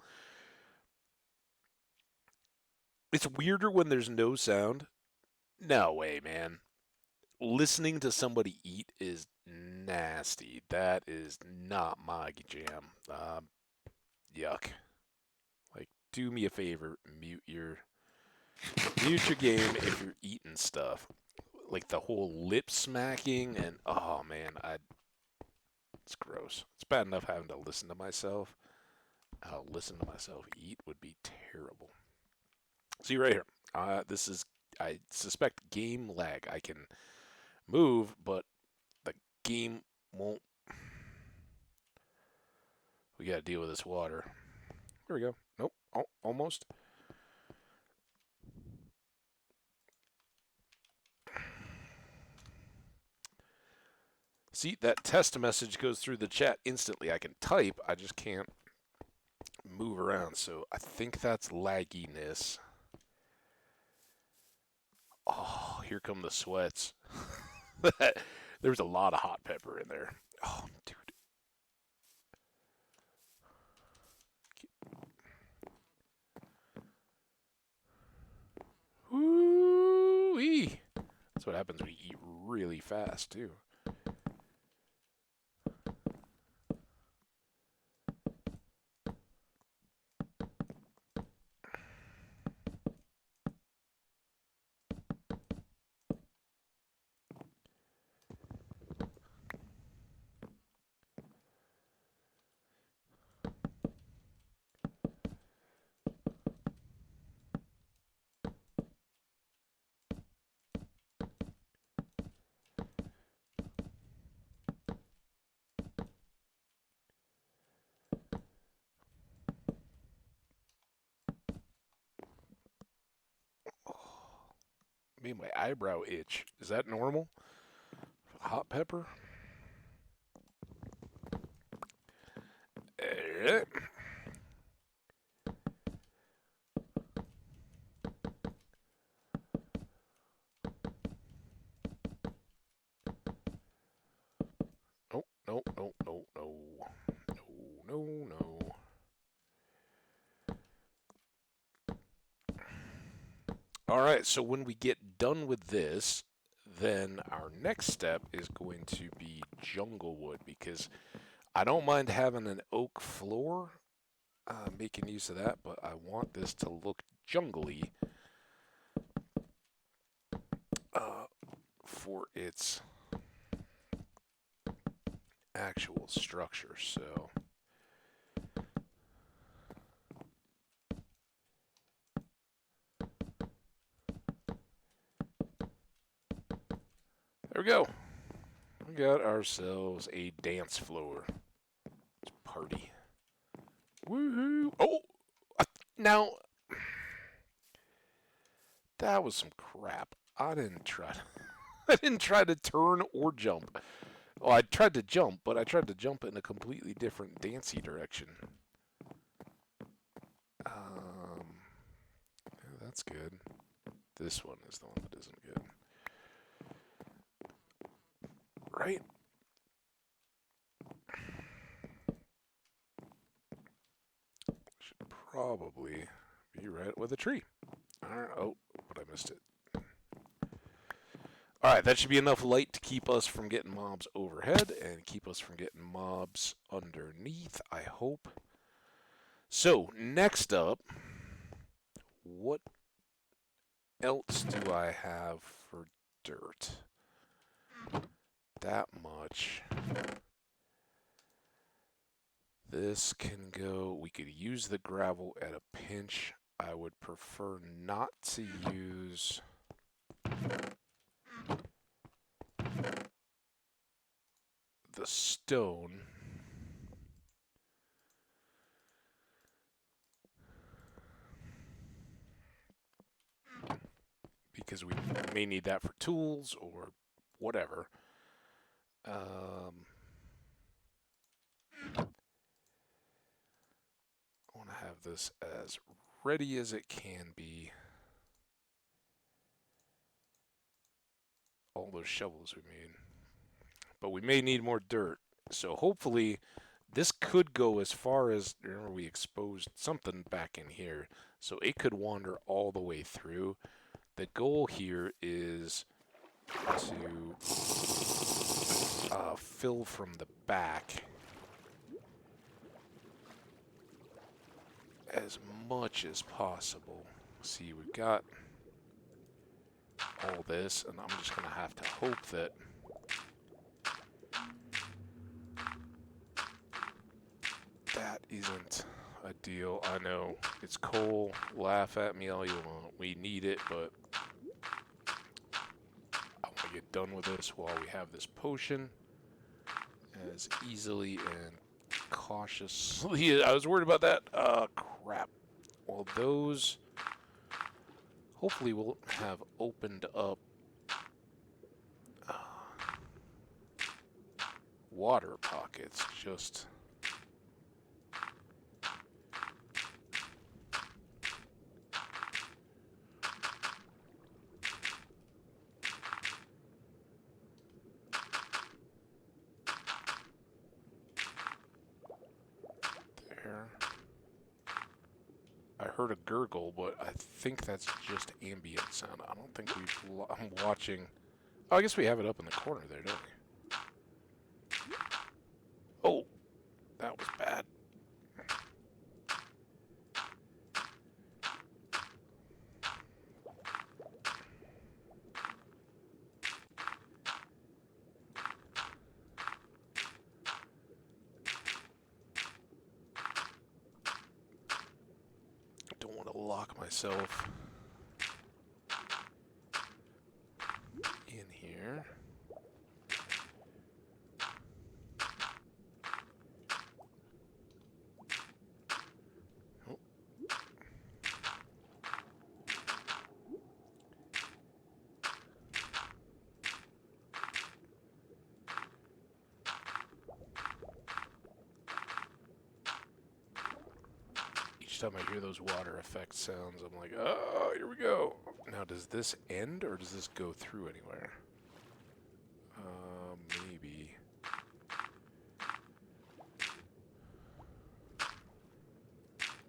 It's weirder when there's no sound. No way, man. Listening to somebody eat is nasty. That is not my jam. Yuck. Like, do me a favor, mute your game if you're eating stuff. Like the whole lip smacking and oh man, it's gross. It's bad enough having to listen to myself. Listen to myself eat would be terrible. See right here. This is I suspect game lag. I can move, but the game won't. We gotta deal with this water. There we go. Nope. Oh, almost. See, that test message goes through the chat instantly. I can type, I just can't move around. So I think that's lagginess. Oh, here come the sweats. There's a lot of hot pepper in there. Oh, dude. Woo-wee. That's what happens when you eat really fast, too. Made my eyebrow itch. Is that normal? Hot pepper? Eh. Oh, no, no, no, no. No, no, no. All right, so when we get done with this, then our next step is going to be jungle wood because I don't mind having an oak floor, making use of that, but I want this to look jungly for its actual structure. So there we go. We got ourselves a dance floor. Let's party. Woohoo! Oh, now that was some crap. I didn't try to. I didn't try to turn or jump. Oh, I tried to jump, but I tried to jump in a completely different dancey direction. Yeah, that's good. This one is the one that isn't good. Right? Should probably be right with a tree. Alright, oh, but I missed it. Alright, that should be enough light to keep us from getting mobs overhead and keep us from getting mobs underneath, I hope. So, next up, what else do I have for dirt? That much. This can go. We could use the gravel at a pinch. I would prefer not to use the stone. Because we may need that for tools or whatever. I want to have this as ready as it can be. All those shovels we made. but we may need more dirt. So hopefully this could go as far as, remember we exposed something back in here, so it could wander all the way through. The goal here is to fill from the back as much as possible. See, we've got all this, and I'm just going to have to hope that that isn't a deal. I know it's coal. Laugh at me all you want. We need it, but I want to get done with this while we have this potion as easily and cautiously. I was worried about that. Crap. Well, those hopefully will have opened up water pockets. Just there. I heard a gurgle, but I think that's just ambient sound. I don't think I'm watching. Oh, I guess we have it up in the corner there, don't we? Oh, that was bad. Don't want to lock myself in here. Oh. Each time I hear those water effect sounds, I'm like, oh, here we go. Now, does this end, or does this go through anywhere? Maybe.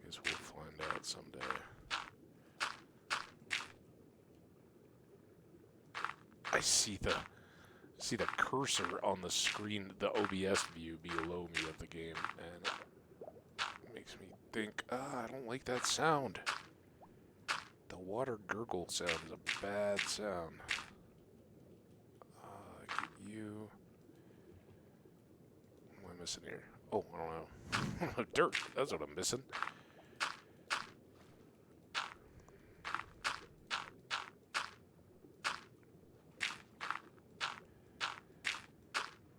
Guess we'll find out someday. I see the cursor on the screen, the OBS view below me of the game, and it makes me think, I don't like that sound. The water gurgle sound is a bad sound. Get you. What am I missing here? Oh, I don't know. Dirt. That's what I'm missing.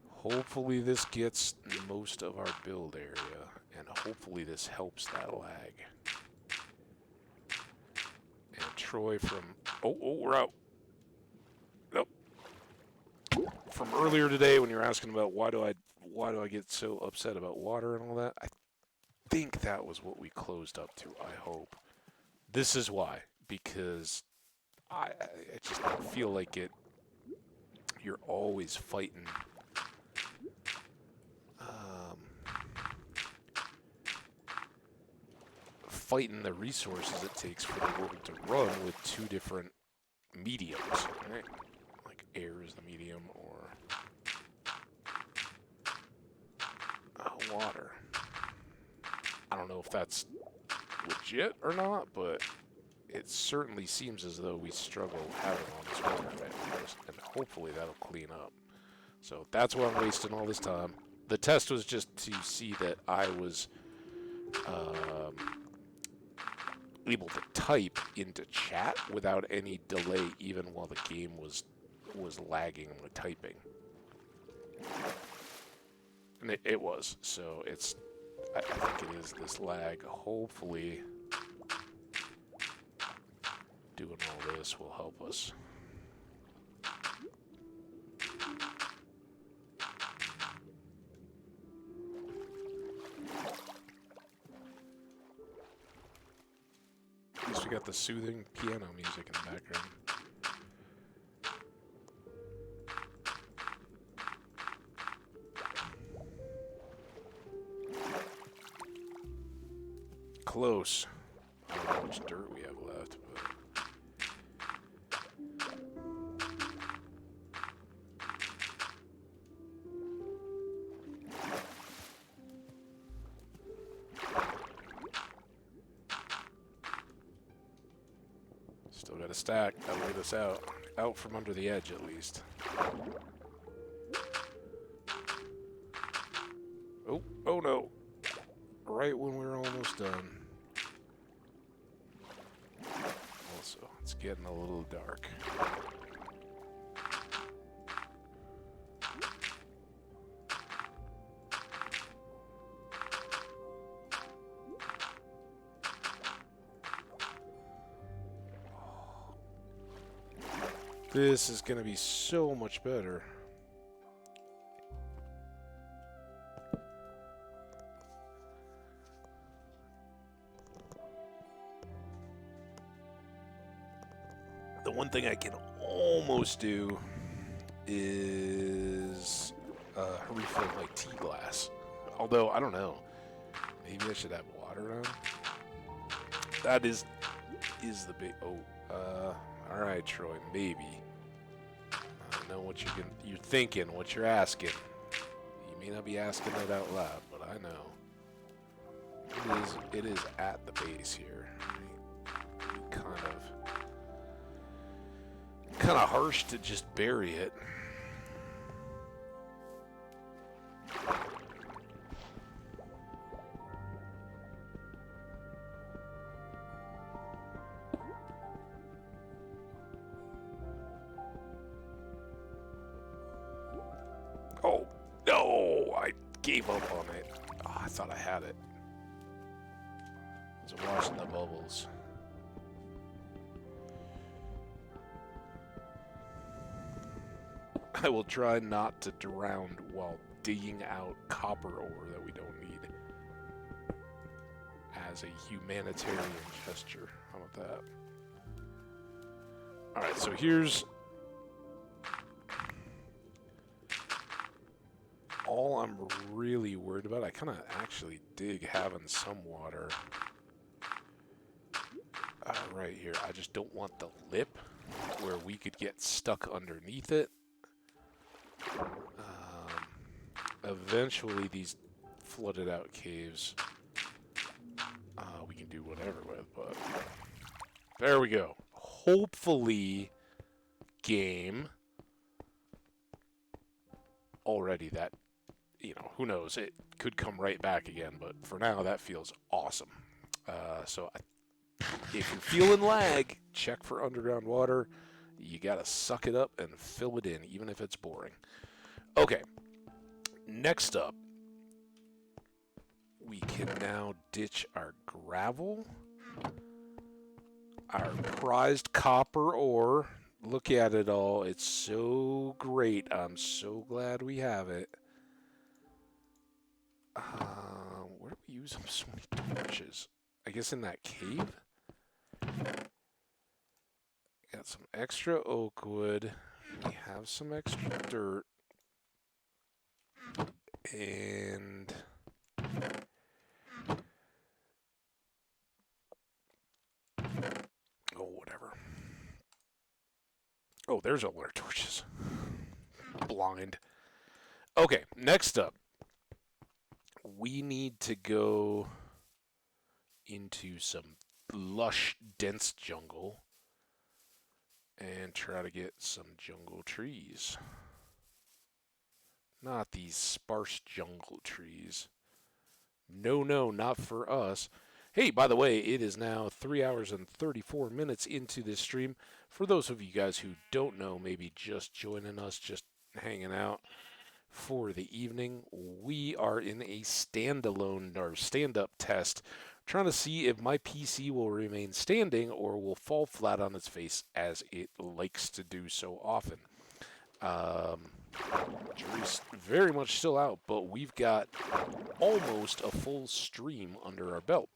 Hopefully this gets most of our build area, and hopefully this helps that lag. And Troy from... Oh, we're out. Nope. From earlier today when you were asking about why do I get so upset about water and all that, I think that was what we closed up to, I hope. This is why, because I just feel like you're always fighting fighting the resources it takes for the world to run with two different mediums, right? Like air is the medium, or water. I don't know if that's legit or not, but it certainly seems as though we struggle having all this water right first, and hopefully that'll clean up. So that's why I'm wasting all this time. The test was just to see that I was able to type into chat without any delay, even while the game was lagging with typing. And it was. So it's... I think it is this lag. Hopefully doing all this will help us. At least we got the soothing piano music in the background. close. I don't know how much dirt we have left, but... Still got a stack. I'll lay this out. Out from under the edge, at least. Oh no. Right when we're almost done. Also, it's getting a little dark. This is going to be so much better. The one thing I can almost do is refill my tea glass. Although, I don't know. Maybe I should have water on. That is the big... Oh, alright, Troy, maybe. I know what you're thinking, what you're asking. You may not be asking it out loud, but I know. It is at the base here. Kind of harsh to just bury it. Oh, no! I gave up on it. Oh, I thought I had it. I was watching the bubbles. I will try not to drown while digging out copper ore that we don't need. As a humanitarian gesture. How about that? Alright, so here's... all I'm really worried about. I kind of actually dig having some water right here. I just don't want the lip where we could get stuck underneath it. Eventually, these flooded out caves we can do whatever with, but there we go. Hopefully, game, already that, you know, who knows, it could come right back again, but for now, that feels awesome. So if you're feeling lag, check for underground water. You gotta suck it up and fill it in, even if it's boring. Okay, next up, we can now ditch our gravel, our prized copper ore. Look at it all. It's so great. I'm so glad we have it. Where do we use so many torches? I guess in that cave? Got some extra oak wood. We have some extra dirt. And... oh, whatever. Oh, there's all our torches. Blind. Okay, next up. We need to go into some lush, dense jungle and try to get some jungle trees. Not these sparse jungle trees. No, not for us. Hey, by the way, it is now 3 hours and 34 minutes into this stream. For those of you guys who don't know, maybe just joining us, just hanging out for the evening, we are in a standalone or stand-up test, trying to see if my PC will remain standing or will fall flat on its face as it likes to do so often. Jury's very much still out, but we've got almost a full stream under our belt.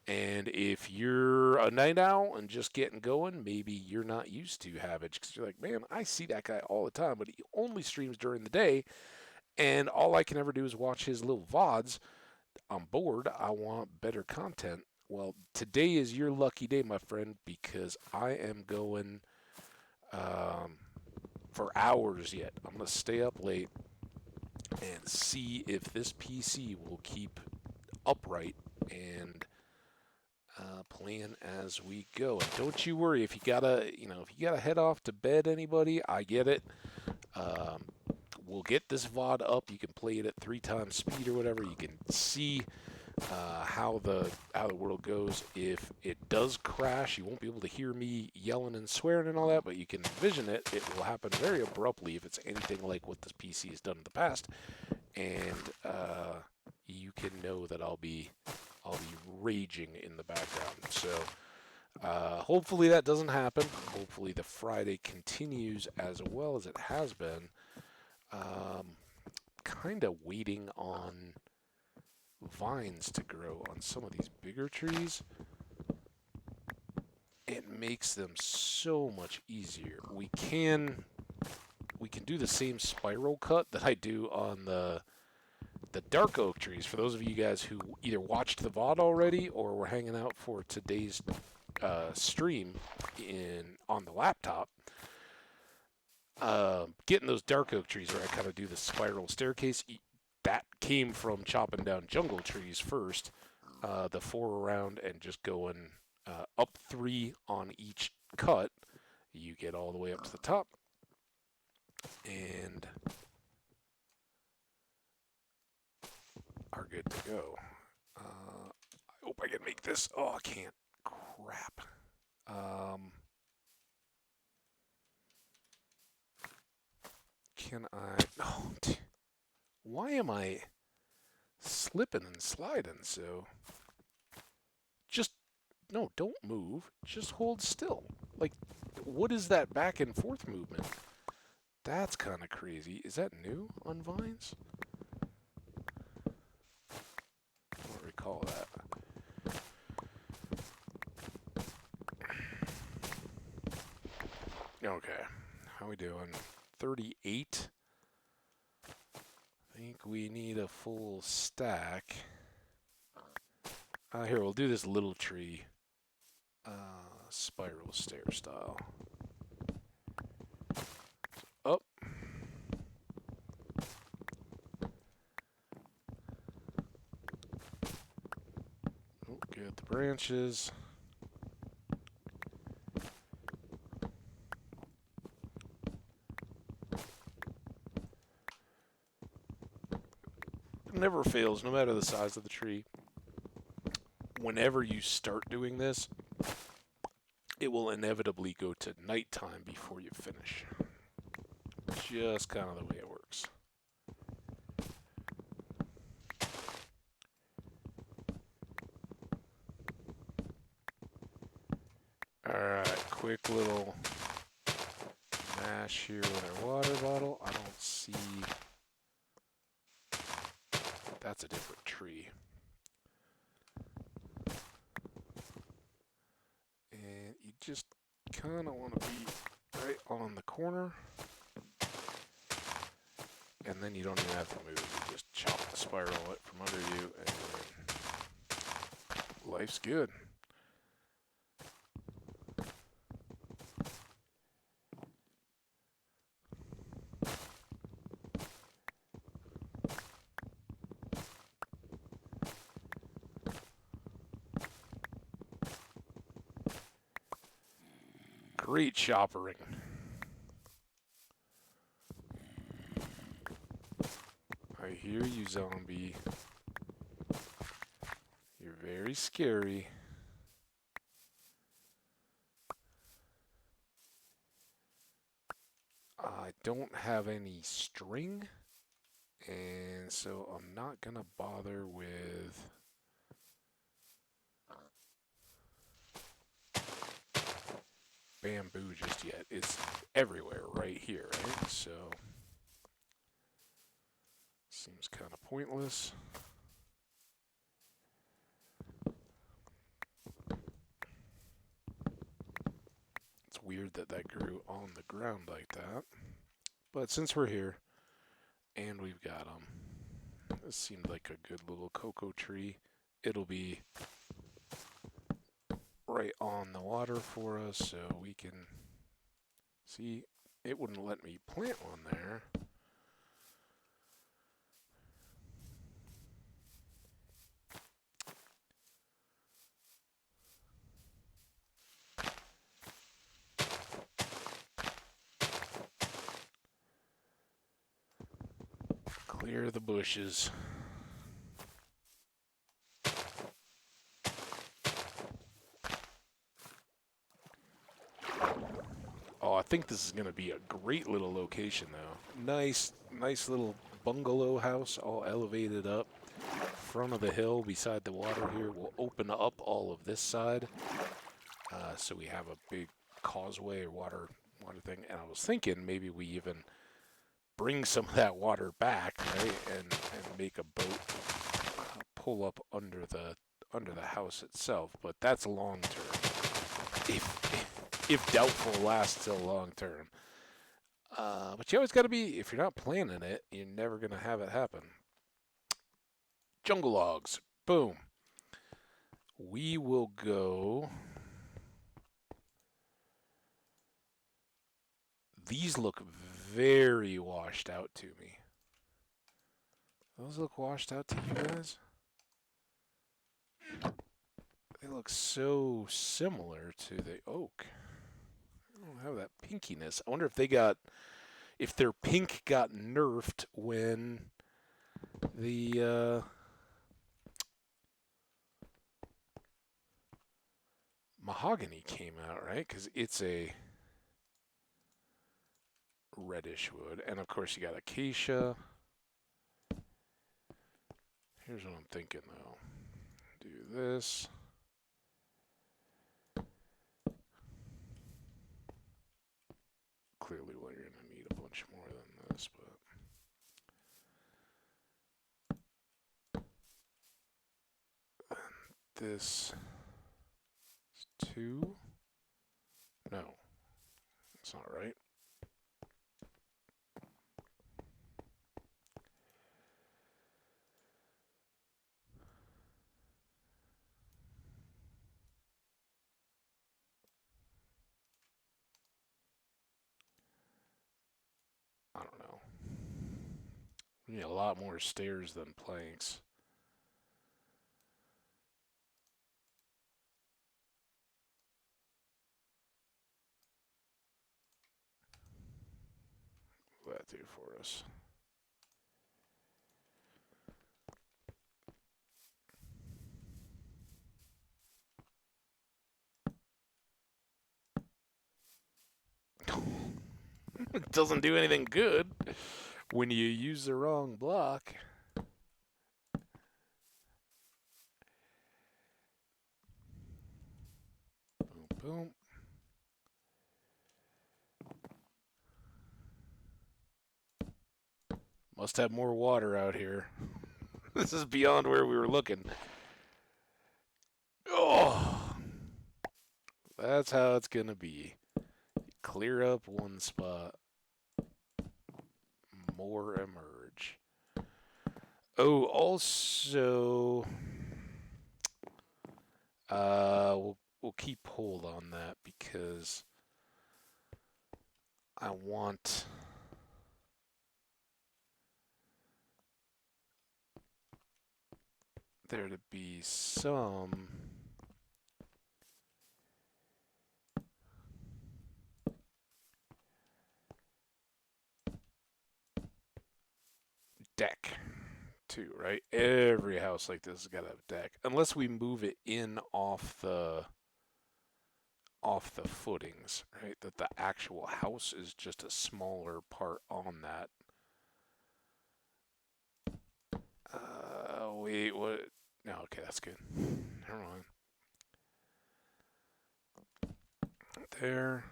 And if you're a night owl and just getting going, maybe you're not used to Havage, because you're like, man, I see that guy all the time, but he only streams during the day, and all I can ever do is watch his little VODs. I'm bored. I want better content. Well, today is your lucky day, my friend, because I am going um, for hours yet. I'm going to stay up late and see if this PC will keep upright and plan as we go. And don't you worry if you gotta, if you gotta head off to bed. Anybody, I get it. Um, we'll get this VOD up. You can play it at 3 times speed or whatever. You can see how the world goes. If it does crash, you won't be able to hear me yelling and swearing and all that, but you can envision it. It will happen very abruptly if it's anything like what this PC has done in the past, and you can know that I'll be raging in the background. So hopefully that doesn't happen. Hopefully the Friday continues as well as it has been. Kind of waiting on vines to grow on some of these bigger trees. It makes them so much easier. We can do the same spiral cut that I do on the dark oak trees. For those of you guys who either watched the VOD already or were hanging out for today's stream on the laptop, getting those dark oak trees where I kind of do the spiral staircase, that came from chopping down jungle trees first, the 4 around, and just going up 3 on each cut. You get all the way up to the top, and are good to go. I hope I can make this. Oh, I can't. Crap. Can I? Oh, why am I slipping and sliding so? Just no, don't move. Just hold still. Like, what is that back and forth movement? That's kind of crazy. Is that new on Vines? I don't recall that. Okay, how we doing? 38. I think we need a full stack. Here, we'll do this little tree spiral stair style. Up. Oh, get the branches. It never fails, no matter the size of the tree. Whenever you start doing this, it will inevitably go to nighttime before you finish. Just kind of the way it works. Alright, quick little mash here with our water bottle. I don't see... That's a different tree. And you just kind of want to be right on the corner. And then you don't even have to move. You just chop the spiral out from under you, and life's good. Great choppering. I hear you, zombie. You're very scary. I don't have any string, and so I'm not gonna bother with bamboo just yet. It's everywhere right here, right? So seems kind of pointless. It's weird that that grew on the ground like that. But since we're here and we've got them, this seemed like a good little cocoa tree. It'll be right on the water for us so we can see. It wouldn't let me plant one there. Clear the bushes. Oh, I think this is going to be a great little location, though. Nice little bungalow house, all elevated up. Front of the hill beside the water here. We'll open up all of this side. So we have a big causeway or water thing. And I was thinking maybe we even bring some of that water back, right? And make a boat pull up under the house itself. But that's long term. If doubtful lasts till long term. But you always got to be, if you're not planning it, you're never going to have it happen. Jungle logs. Boom. We will go. These look very washed out to me. Those look washed out to you guys? They look so similar to the oak. I don't have that pinkiness. I wonder if their pink got nerfed when the mahogany came out, right? Because it's a reddish wood. And of course, you got acacia. Here's what I'm thinking, though. Do this. Clearly, well, you're going to need a bunch more than this, but. This is 2. No, that's not right. I don't know. We need a lot more stairs than planks. What will that do for us? It doesn't do anything good when you use the wrong block. Boom, boom. Must have more water out here. This is beyond where we were looking. Oh, that's how it's gonna be. Clear up one spot, more emerge. Oh, also, we'll keep hold on that because I want there to be some deck too, right? Every house like this has got to have a deck, unless we move it in off the footings, right? That the actual house is just a smaller part on that. Wait, what? No, okay, that's good. Never mind. There.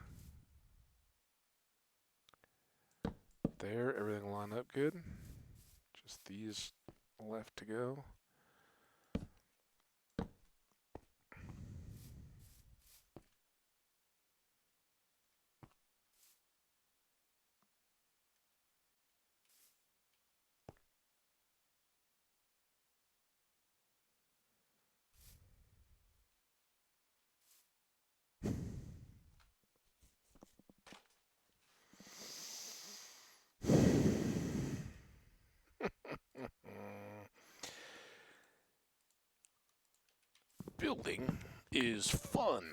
There, everything lined up good. Just these left to go. Building is fun.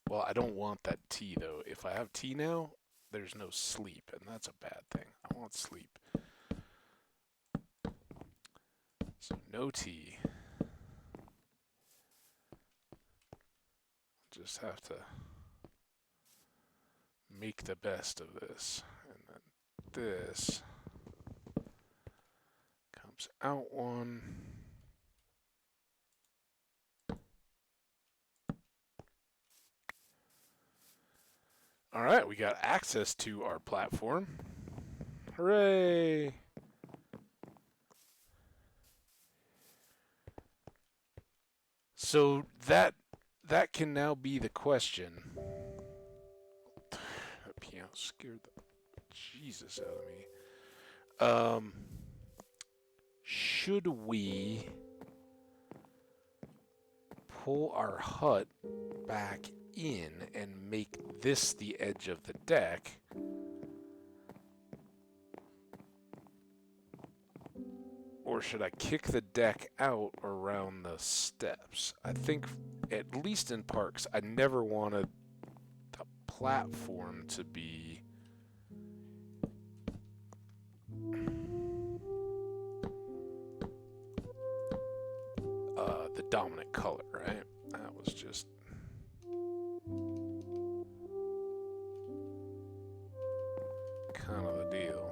Well, I don't want that tea, though. If I have tea now, there's no sleep, and that's a bad thing. I want sleep. So, no tea. Just have to make the best of this. And then this comes out one. All right, we got access to our platform. Hooray! So that can now be the question. That piano scared the Jesus out of me. Should we pull our hut back in and make this the edge of the deck? Or should I kick the deck out around the steps? I think, at least in parks, I never wanted the platform to be the dominant color, right? That was just kind of the deal.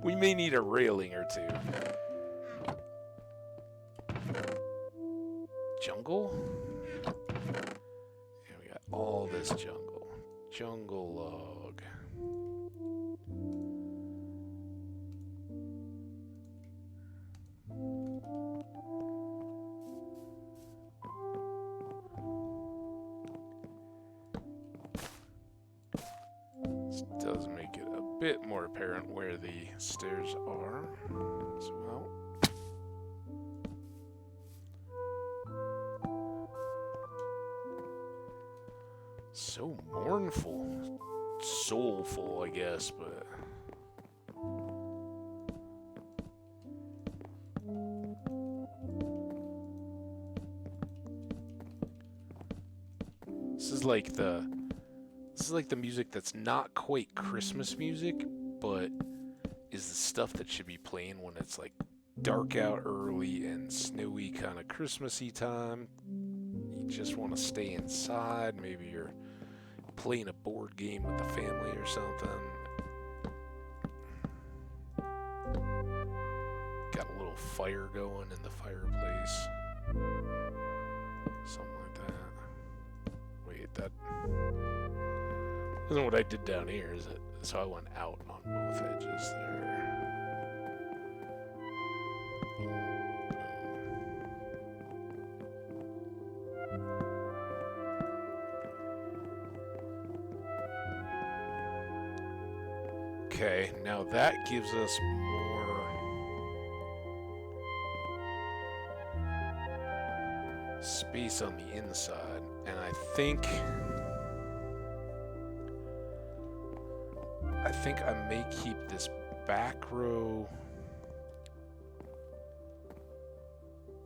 We may need a railing or two. Jungle? Yeah, we got all this jungle. Jungle log. This does make it a bit more apparent where the stairs are as well. So mournful. Soulful, I guess, but... This is like the music that's not quite Christmas music, but is the stuff that should be playing when it's like dark out early and snowy, kind of Christmassy time. You just want to stay inside. Maybe you're playing a board game with the family or something. Got a little fire going in the fireplace. Something like that. Wait, that isn't what I did down here, is it? So I went out on both edges there. Okay, now that gives us more space on the inside, and I think I may keep this back row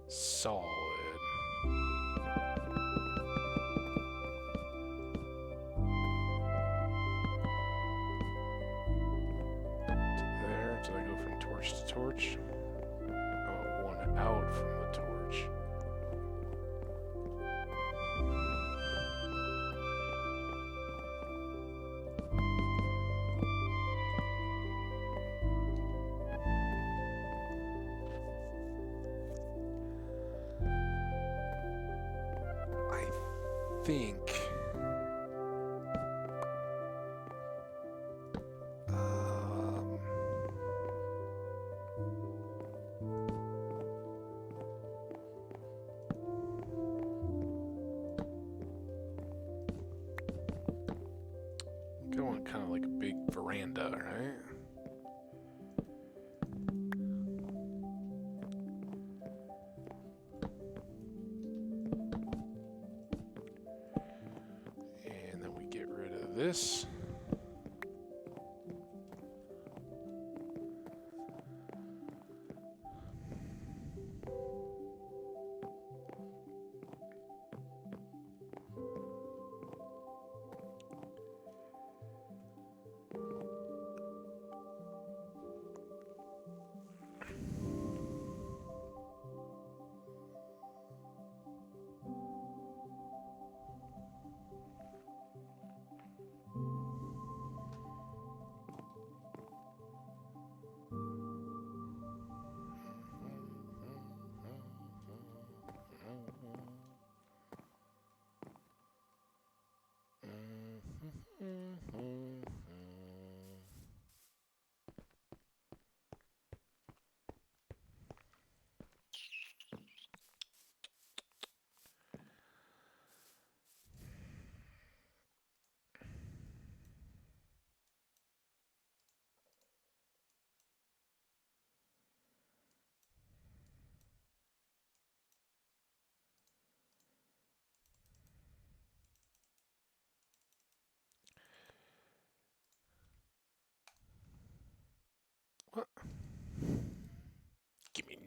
solid. There, did I go from torch to torch? Oh, one out from the torch. I think going kind of like a big veranda, right? And then we get rid of this.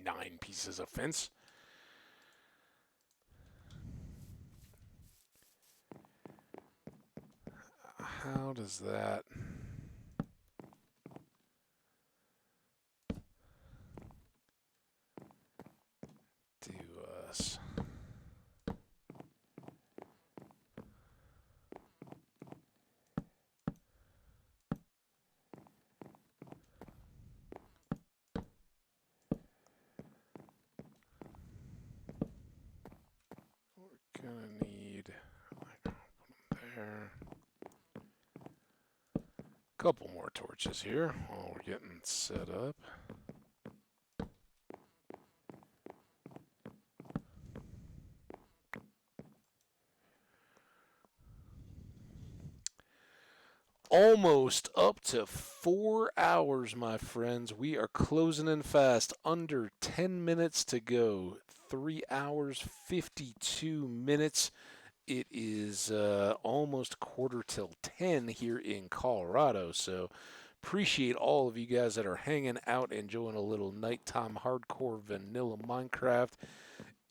9 pieces of fence. How does that do us? We're gonna need, put them there. Couple more torches here while we're getting set up. Almost up to 4 hours, my friends. We are closing in fast. Under 10 minutes to go. 3 hours, 52 minutes. It is almost quarter till 10 here in Colorado. So appreciate all of you guys that are hanging out, enjoying a little nighttime hardcore vanilla Minecraft.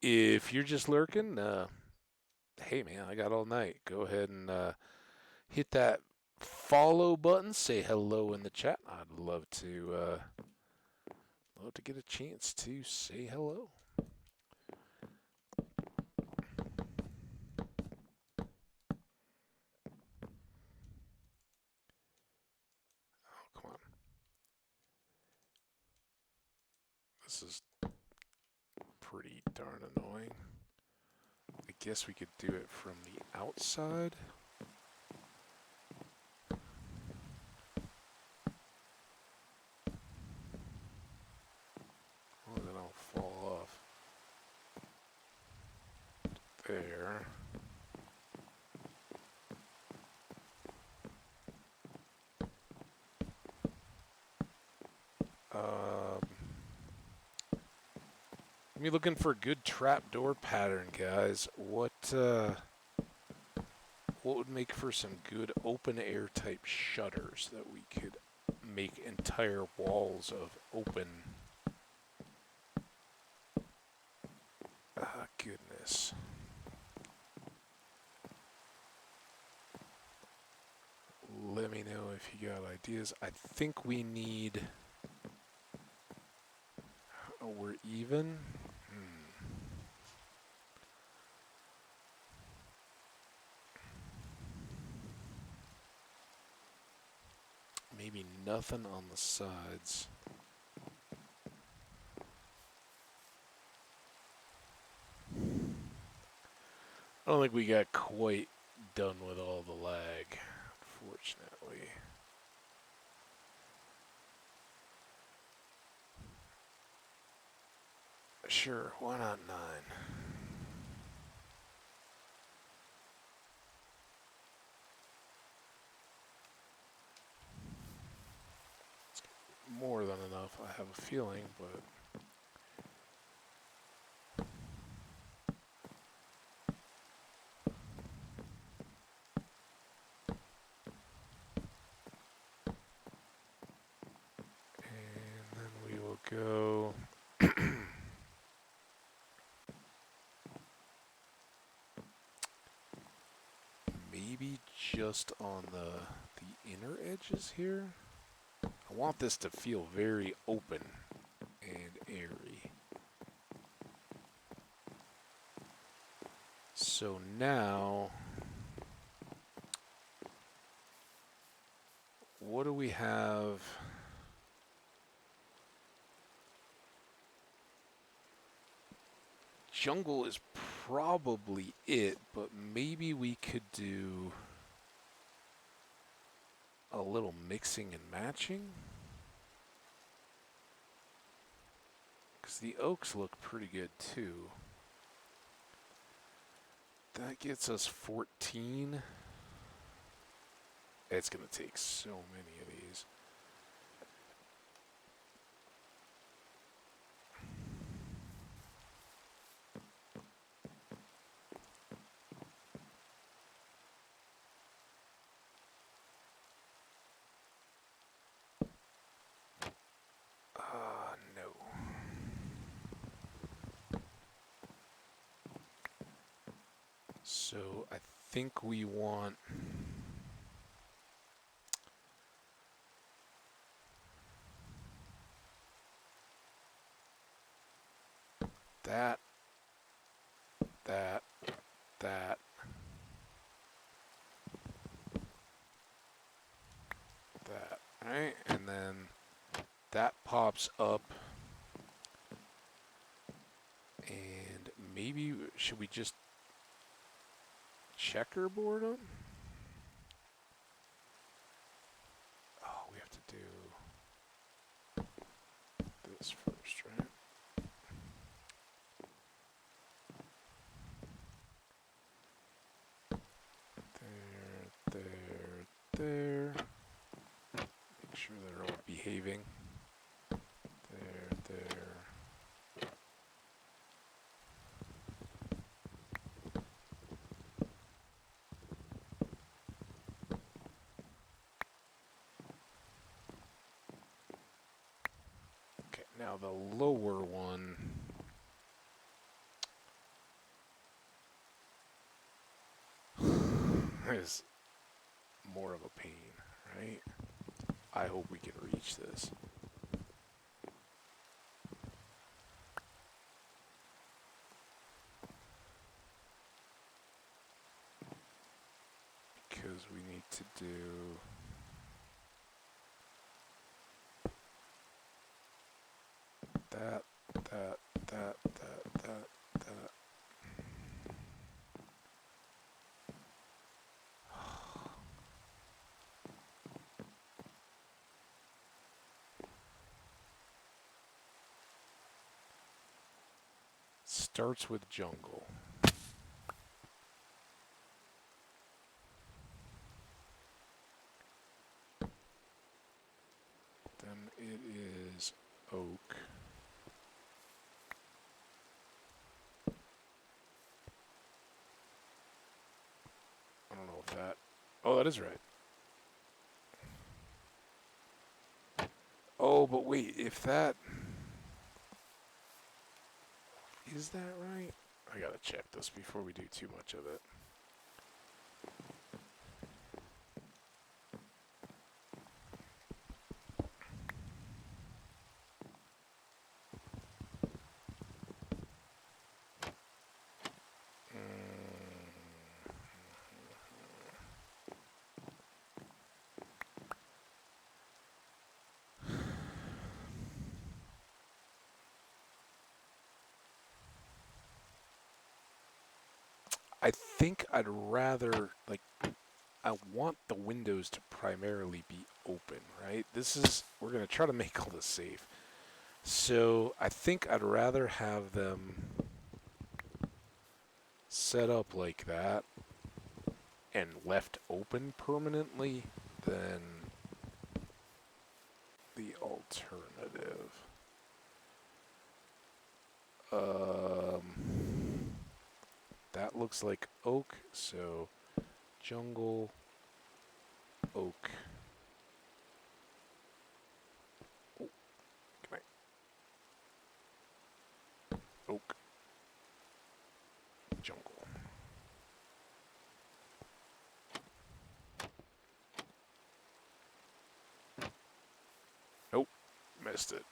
If you're just lurking, hey man, I got all night. Go ahead and hit that follow button. Say hello in the chat. I'd love to get a chance to say hello. Oh, come on. This is pretty darn annoying. I guess we could do it from the outside. Oh, then I'll fall off. There. Me looking for a good trapdoor pattern, guys. What would make for some good open air type shutters that we could make entire walls of open? Ah, goodness. Let me know if you got ideas. I think we need... Oh, we're even? Maybe nothing on the sides. I don't think we got quite done with all the lag, unfortunately. Sure, why not 9? More than enough, I have a feeling, but... And then we will go... maybe just on the inner edges here. I want this to feel very open and airy. So now, what do we have? Jungle is probably it, but maybe we could do a little mixing and matching. Because the oaks look pretty good too. That gets us 14. It's going to take so many of these. No. think we want that, that, that, that, right? And then that pops up. And maybe, should we just checkerboard them? Oh, we have to do this first, right? There. Make sure they're all behaving. There. Okay, now the lower one. Is more of a pain, right? I hope we can reach this. Because we need to do that. Starts with jungle. Then it is oak. I don't know if that... Oh, that is right. Oh, but wait, if that... Is that right? I gotta check this before we do too much of it. I think I'd rather, like, I want the windows to primarily be open, right? We're going to try to make all this safe. So I think I'd rather have them set up like that and left open permanently than the alternative. That looks like oak, so jungle, oak. Oh, can I? Oak, jungle. Nope, missed it.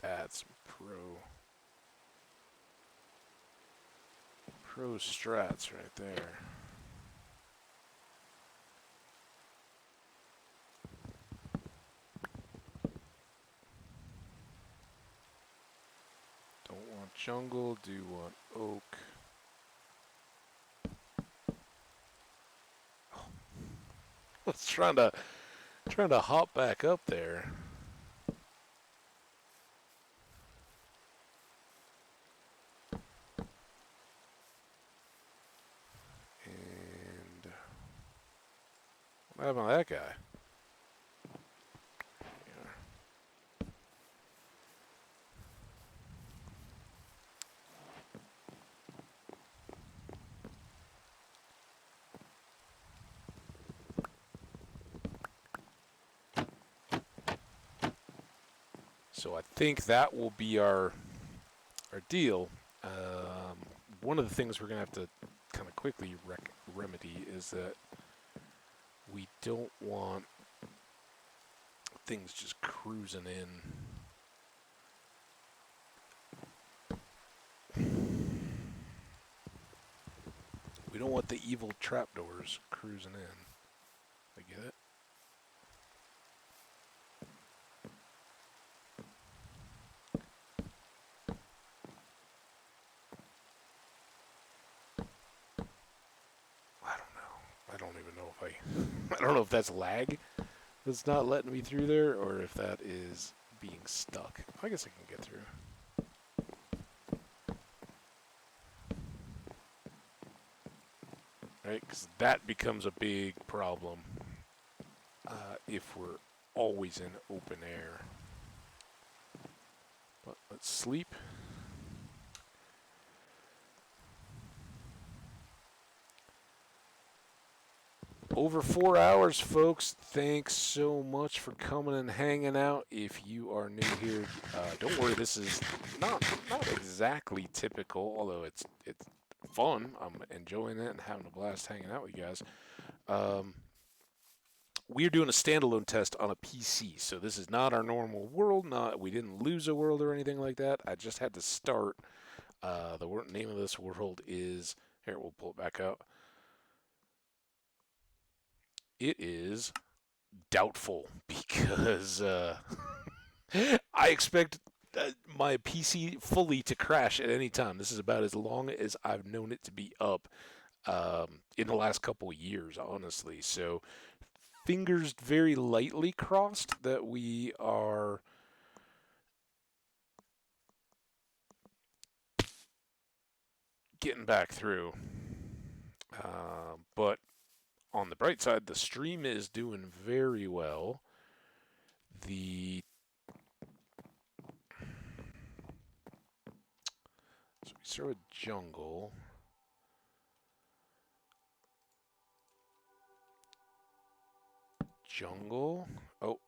That's pro strats right there. Don't want jungle, do want oak. Oh. I was trying to hop back up there. And what happened to that guy? Yeah. So I think that will be our deal. One of the things we're going to have to kind of quickly remedy is that we don't want things just cruising in. We don't want the evil trapdoors cruising in. I get it. I don't know. I don't even know if I don't know if that's lag that's not letting me through there, or if that is being stuck. I guess I can get through. Right? Because that becomes a big problem if we're always in open air. But let's sleep. Over 4 hours, folks. Thanks so much for coming and hanging out. If you are new here, don't worry. This is not exactly typical, although it's fun. I'm enjoying it and having a blast hanging out with you guys. We're doing a standalone test on a PC, so this is not our normal world. We didn't lose a world or anything like that. I just had to start. The name of this world is here. We'll pull it back up. It is doubtful because I expect my PC fully to crash at any time. This is about as long as I've known it to be up in the last couple of years, honestly. So fingers very lightly crossed that we are getting back through. But on the bright side, the stream is doing very well. So we start with jungle. Jungle. Oh,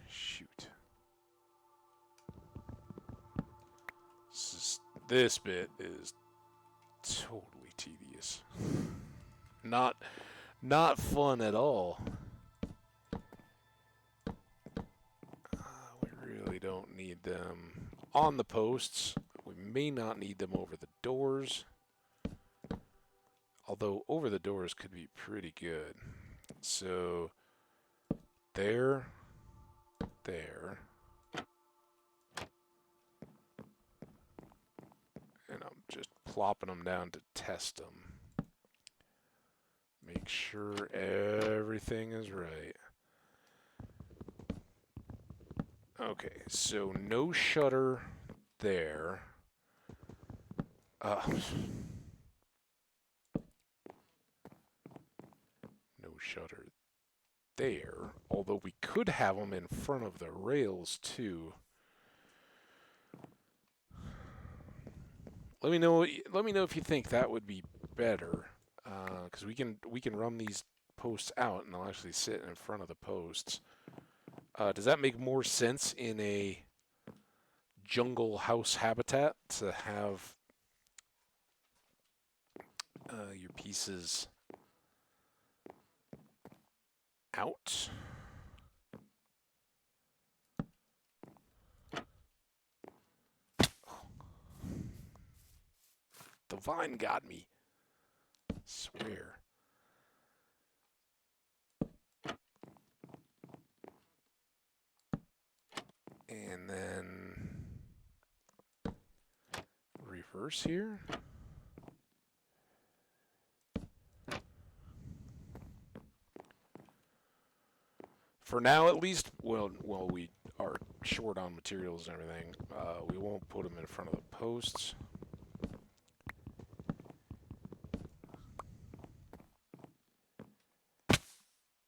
shoot. This bit is totally tedious. Not fun at all. We really don't need them on the posts. We may not need them over the doors. Although over the doors could be pretty good. So there. And I'm just plopping them down to test them. Make sure everything is right. Okay, so no shutter there. No shutter there. Although we could have them in front of the rails too. Let me know if you think that would be better, because we can run these posts out and they'll actually sit in front of the posts. Does that make more sense in a jungle house habitat to have your pieces out? The vine got me. I swear. And then reverse here. For now, at least, well, we are short on materials and everything. We won't put them in front of the posts.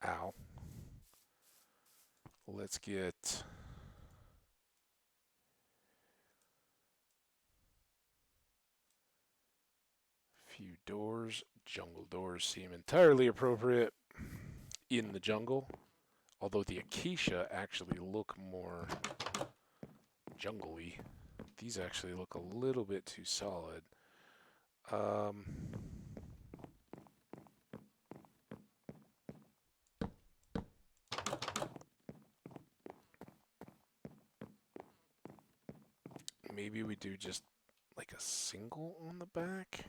Ow. Let's get a few doors. Jungle doors seem entirely appropriate in the jungle. Although the acacia actually look more jungly. These actually look a little bit too solid. Maybe we do just like a single on the back?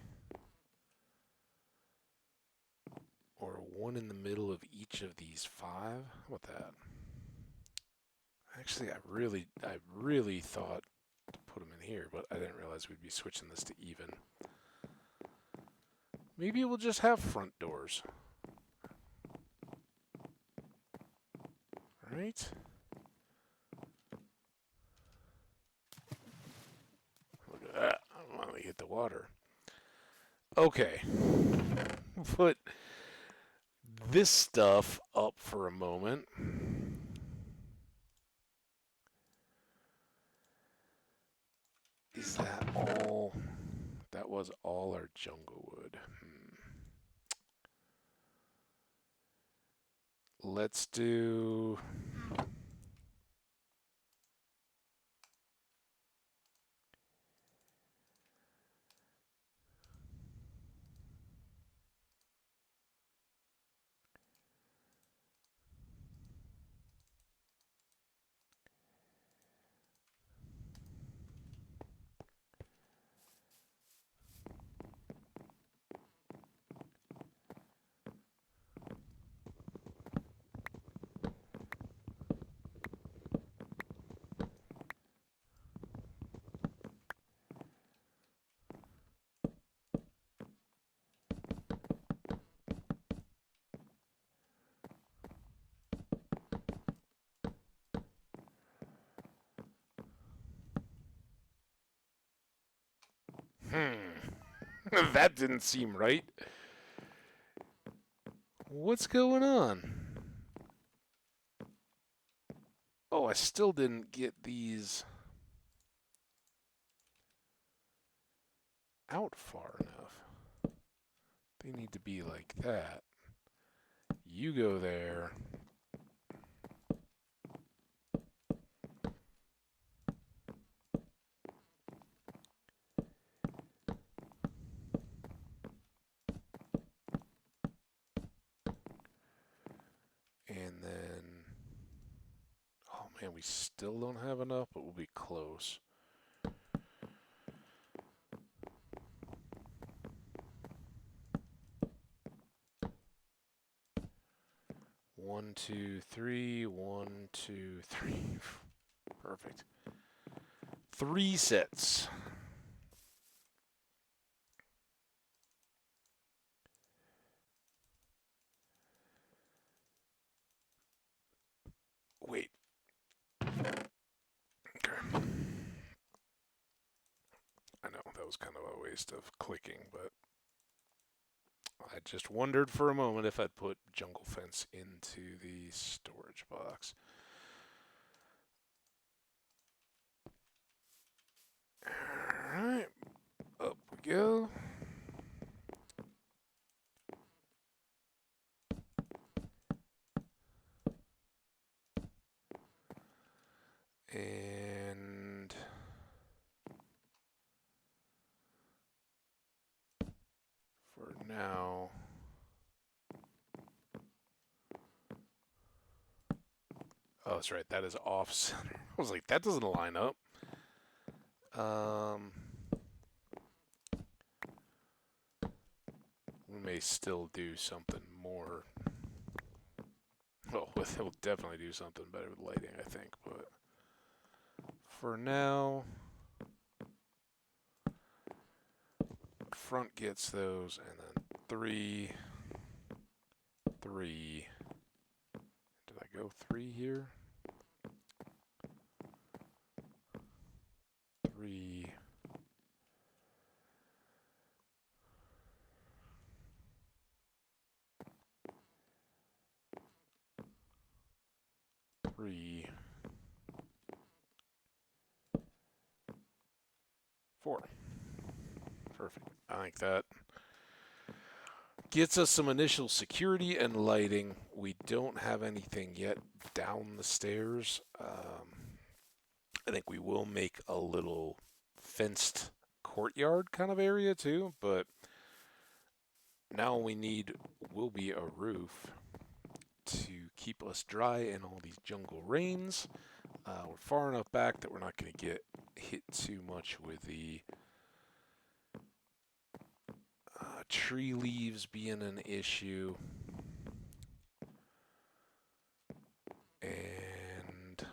Or one in the middle of each of these 5? How about that? Actually, I really thought to put them in here, but I didn't realize we'd be switching this to even. Maybe we'll just have front doors. Right? Look at that. I want to hit the water. Okay. Put this stuff up for a moment. Is that all? That was all our jungle wood. Let's do... That didn't seem right. What's going on? Oh, I still didn't get these out far enough. They need to be like that. You go there. And then... Oh man, we still don't have enough, but we'll be close. One, two, three. 1, 2, 3. Perfect. 3 sets. Wait. Okay. I know, that was kind of a waste of clicking, but I just wondered for a moment if I'd put jungle fence into the storage box. Alright, up we go. And for now, oh, that's right, that is off center. I was like, that doesn't line up. We may still do something more. Well, we'll definitely do something better with lighting, I think, but for now, front gets those, and then 3, 3. Did I go 3 here? 3. 3. 4. Perfect. I think that gets us some initial security and lighting. We don't have anything yet down the stairs. I think we will make a little fenced courtyard kind of area too, but now all we need will be a roof to keep us dry in all these jungle rains. We're far enough back that we're not going to get hit too much with the tree leaves being an issue. And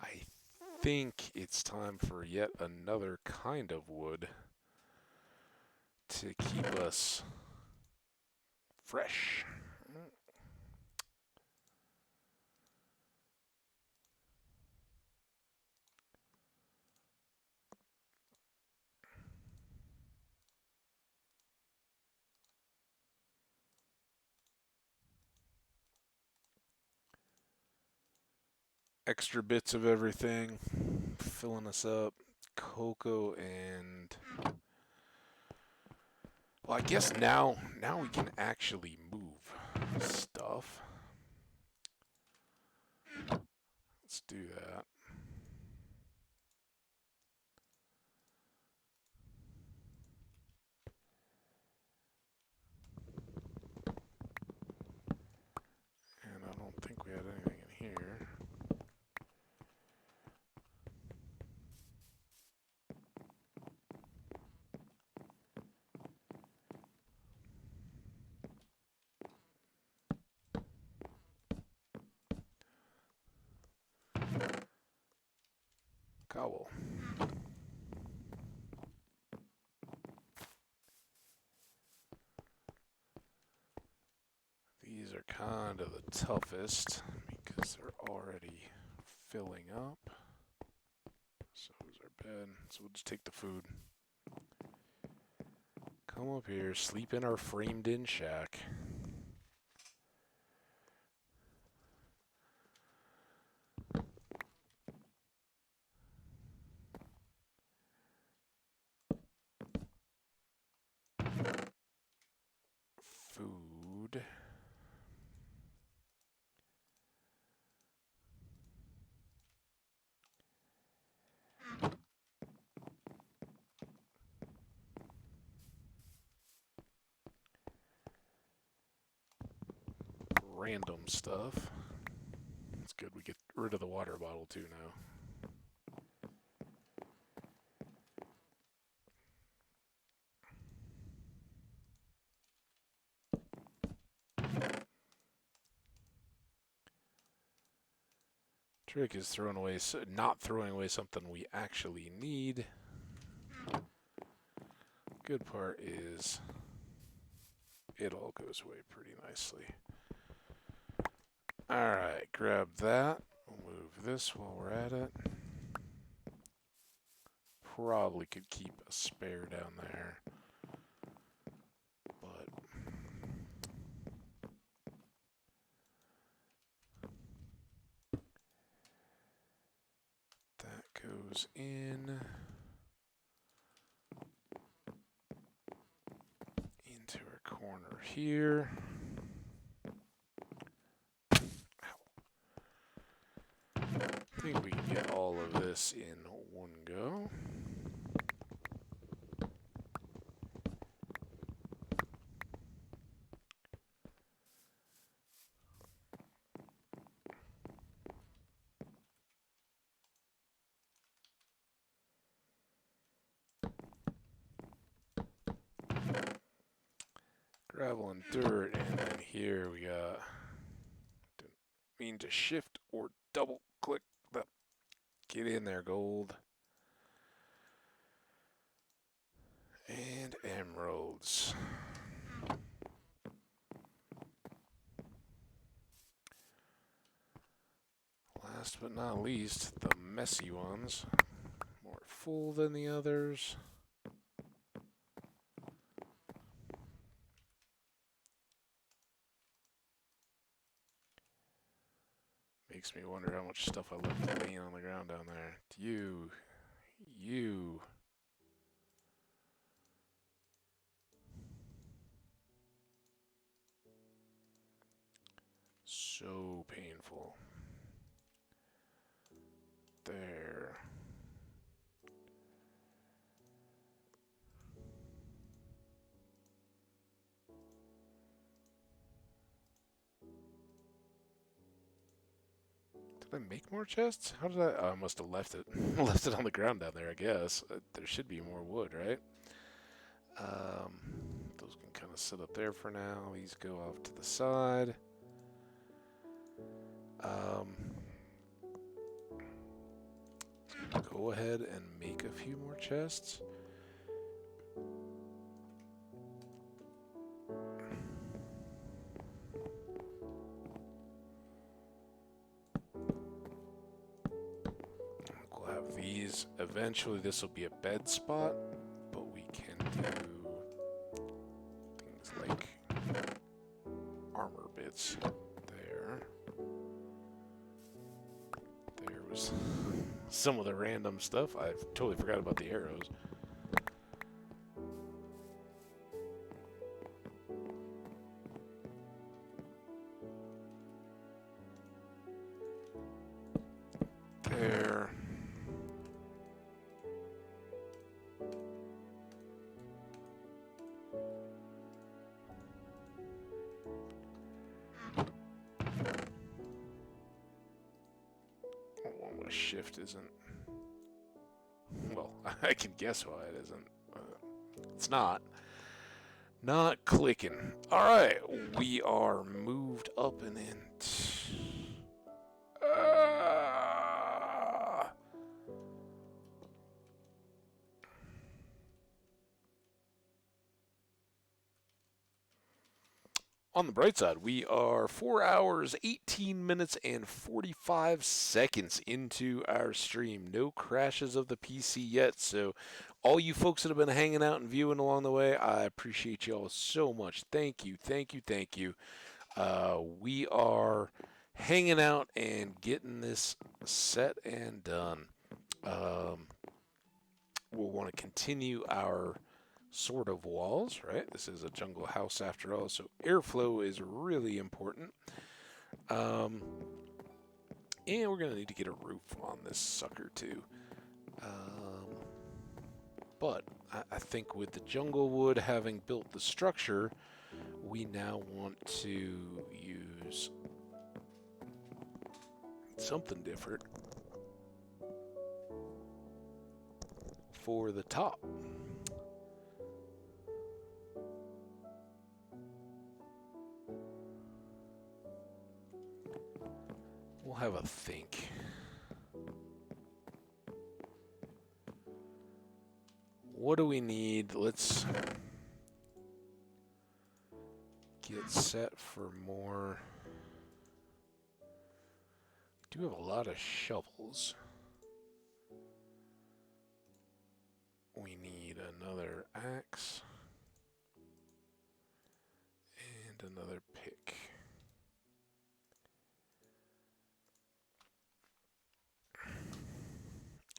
I think it's time for yet another kind of wood to keep us fresh. Extra bits of everything, filling us up. Cocoa and... Well, I guess now we can actually move stuff. Let's do that. And I don't think we had anything in here. Cobble. These are kind of the toughest because they're already filling up. So is our bed. So we'll just take the food. Come up here, sleep in our framed-in shack. Food. Random stuff. It's good we get rid of the water bottle too now. Trick is not throwing away something we actually need. Good part is it all goes away pretty nicely. Alright, grab that. We'll move this while we're at it. Probably could keep a spare down there. But that goes in into our corner here. Ow. I think we can get all of this in one go. Gravel and dirt, and then here we got, didn't mean to shift or double click the, get in there, gold. And emeralds. Last but not least, the messy ones. More full than the others. Makes me wonder how much stuff I left laying on the ground down there. You. So so painful. There. Did I make more chests? How did I? Oh, I must have left it. Left it on the ground down there, I guess. There should be more wood, right? Those can kind of sit up there for now. These go off to the side. Go ahead and make a few more chests. We'll have these. Eventually, this will be a bed spot, but we can do things like armor bits. There. There was some of the random stuff. I totally forgot about the arrows. There. Well, shift isn't. Well, I can guess why it isn't. It's not. Not clicking. Alright, we are moved up and in. On the bright side, we are 4 hours, 18 minutes, and 45 seconds into our stream. No crashes of the PC yet, so all you folks that have been hanging out and viewing along the way, I appreciate you all so much. Thank you, thank you, thank you. We are hanging out and getting this set and done. We'll want to continue our sort of walls, right? This is a jungle house after all, so airflow is really important. And we're going to need to get a roof on this sucker too. But I think with the jungle wood having built the structure, we now want to use something different for the top. We'll have a think. What do we need? Let's get set for more. We do have a lot of shovels. We need another axe and another pick.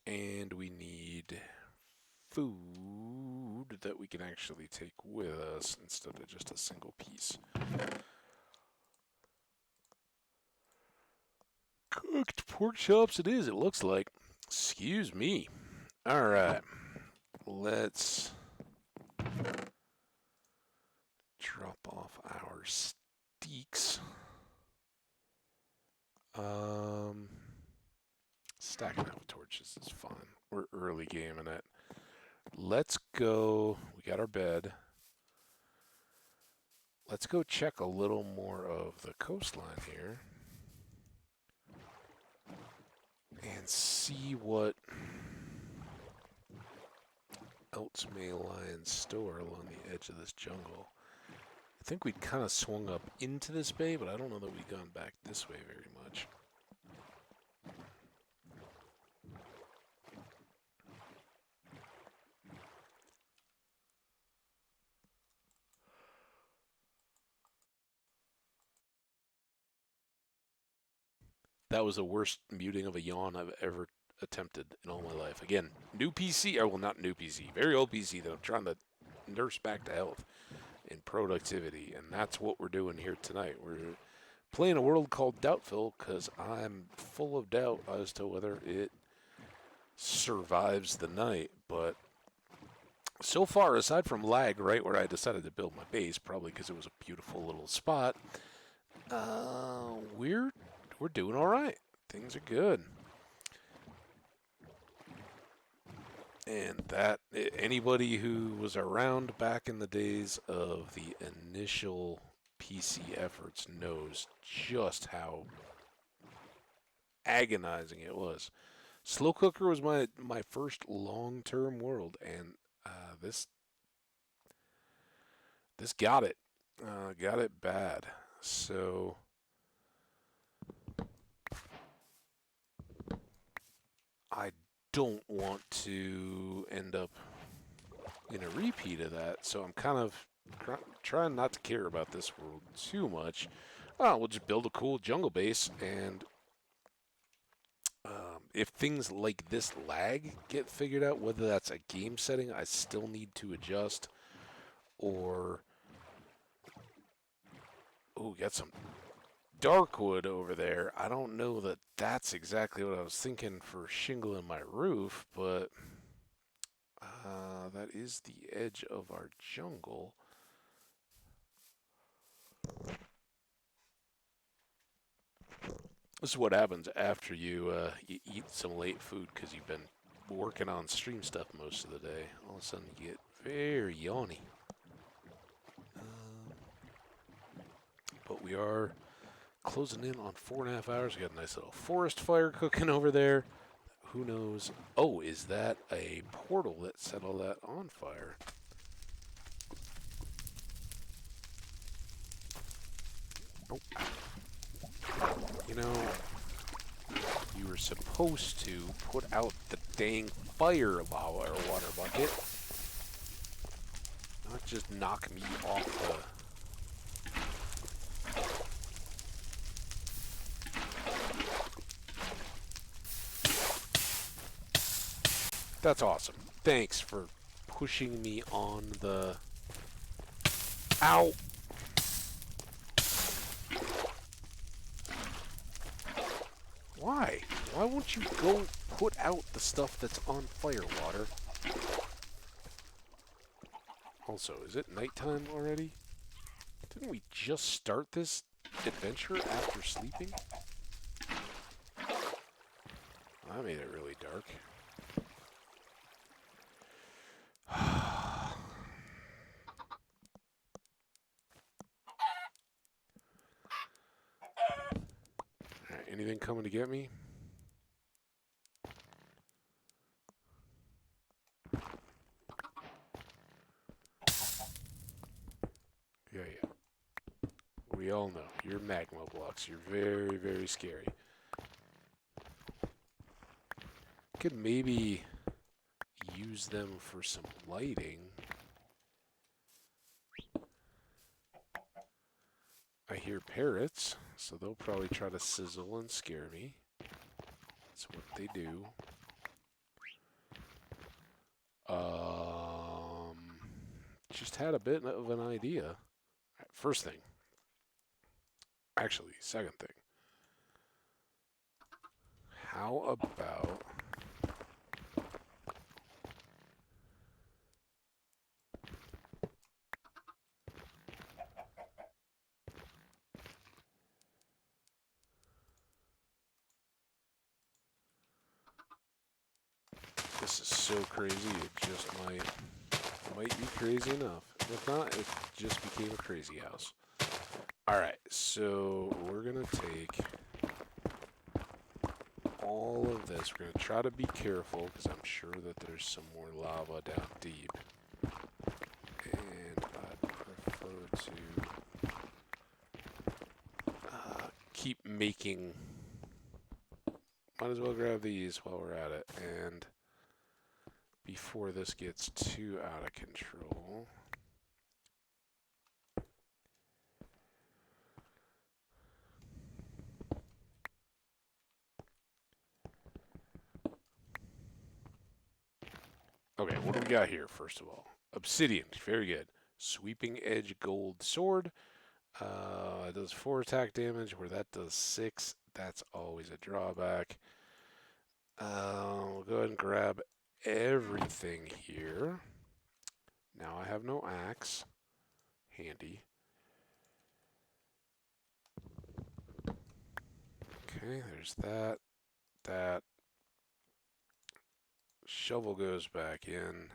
And we need food that we can actually take with us instead of just a single piece. Cooked pork chops it is, it looks like. Excuse me. Alright. Let's drop off our steaks. Stacking up torches is fine. We're early gaming it. Let's go. We got our bed. Let's go check a little more of the coastline here. And see what else may lie in store along the edge of this jungle. I think we'd kind of swung up into this bay, but I don't know that we've gone back this way very much. That was the worst muting of a yawn I've ever attempted in all my life. Again, new PC, or well, not new PC, very old PC that I'm trying to nurse back to health and productivity, and that's what we're doing here tonight. We're playing a world called Doubtful because I'm full of doubt as to whether it survives the night. But so far, aside from lag, right where I decided to build my base, probably because it was a beautiful little spot, we're doing all right. Things are good. And that anybody who was around back in the days of the initial PC efforts knows just how agonizing it was. Slow cooker was my first long term world, and this got it bad. So I don't want to end up in a repeat of that. So I'm kind of trying not to care about this world too much. We'll just build a cool jungle base, and if things like this lag get figured out, whether that's a game setting I still need to adjust, or got some dark wood over there. I don't know that that's exactly what I was thinking for shingle in my roof, but that is the edge of our jungle. This is what happens after you eat some late food because you've been working on stream stuff most of the day. All of a sudden, you get very yawny. But we are closing in on 4.5 hours. We got a nice little forest fire cooking over there. Who knows? Oh, is that a portal that set all that on fire? Oh. You know, you were supposed to put out the dang fire lava or water bucket. Not just knock me off the... That's awesome. Thanks for pushing me on the... Ow! Why? Why won't you go put out the stuff that's on fire, water? Also, is it nighttime already? Didn't we just start this adventure after sleeping? That made it really dark. Alright, anything coming to get me? Yeah. We all know. You're magma blocks. You're very, very scary. Could maybe use them for some lighting. I hear parrots, so they'll probably try to sizzle and scare me. That's what they do. Just had a bit of an idea. First thing. Actually, second thing. How about... This is so crazy, it just might be crazy enough. If not, it just became a crazy house. Alright, so we're going to take all of this. We're going to try to be careful, because I'm sure that there's some more lava down deep. And I prefer to keep making... Might as well grab these while we're at it. And before this gets too out of control... Okay, what do we got here, first of all? Obsidian, very good. Sweeping edge gold sword. It does 4 attack damage, where that does 6. That's always a drawback. We'll go ahead and grab everything here. Now I have no axe. Handy. Okay, there's that. That. Shovel goes back in.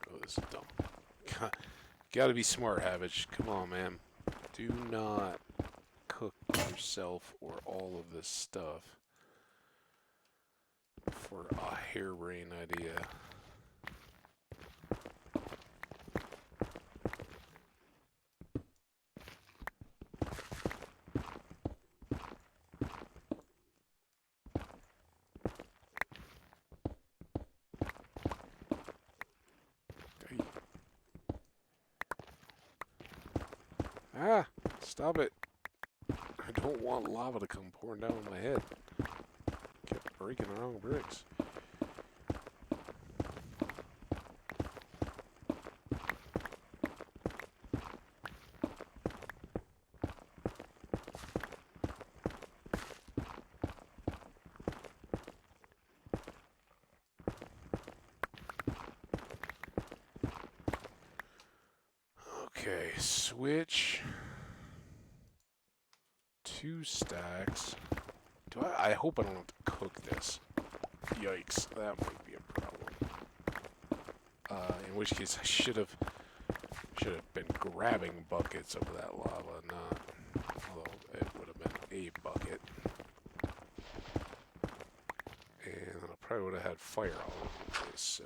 Oh, this is dumb. Gotta be smart, Havage. Come on, man. Do not cook yourself or all of this stuff for a harebrained idea. Ah! Stop it! I don't want lava to come pouring down on my head. Kept breaking the wrong bricks. Okay, switch. 2 stacks. I hope I don't have to cook this. Yikes, that might be a problem. In which case I should have been grabbing buckets of that lava, not. Although it would have been a bucket. And I probably would have had fire all over the place, so.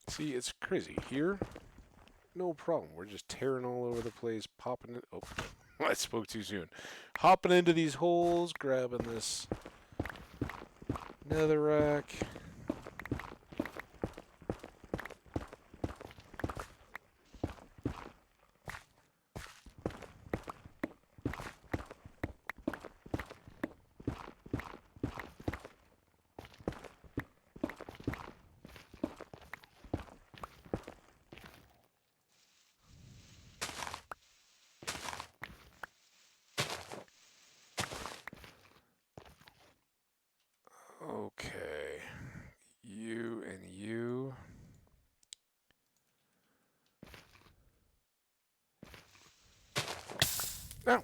See, it's crazy. Here, no problem. We're just tearing all over the place, popping it. Oh, I spoke too soon. Hopping into these holes, grabbing this netherrack. Okay. You and you. No!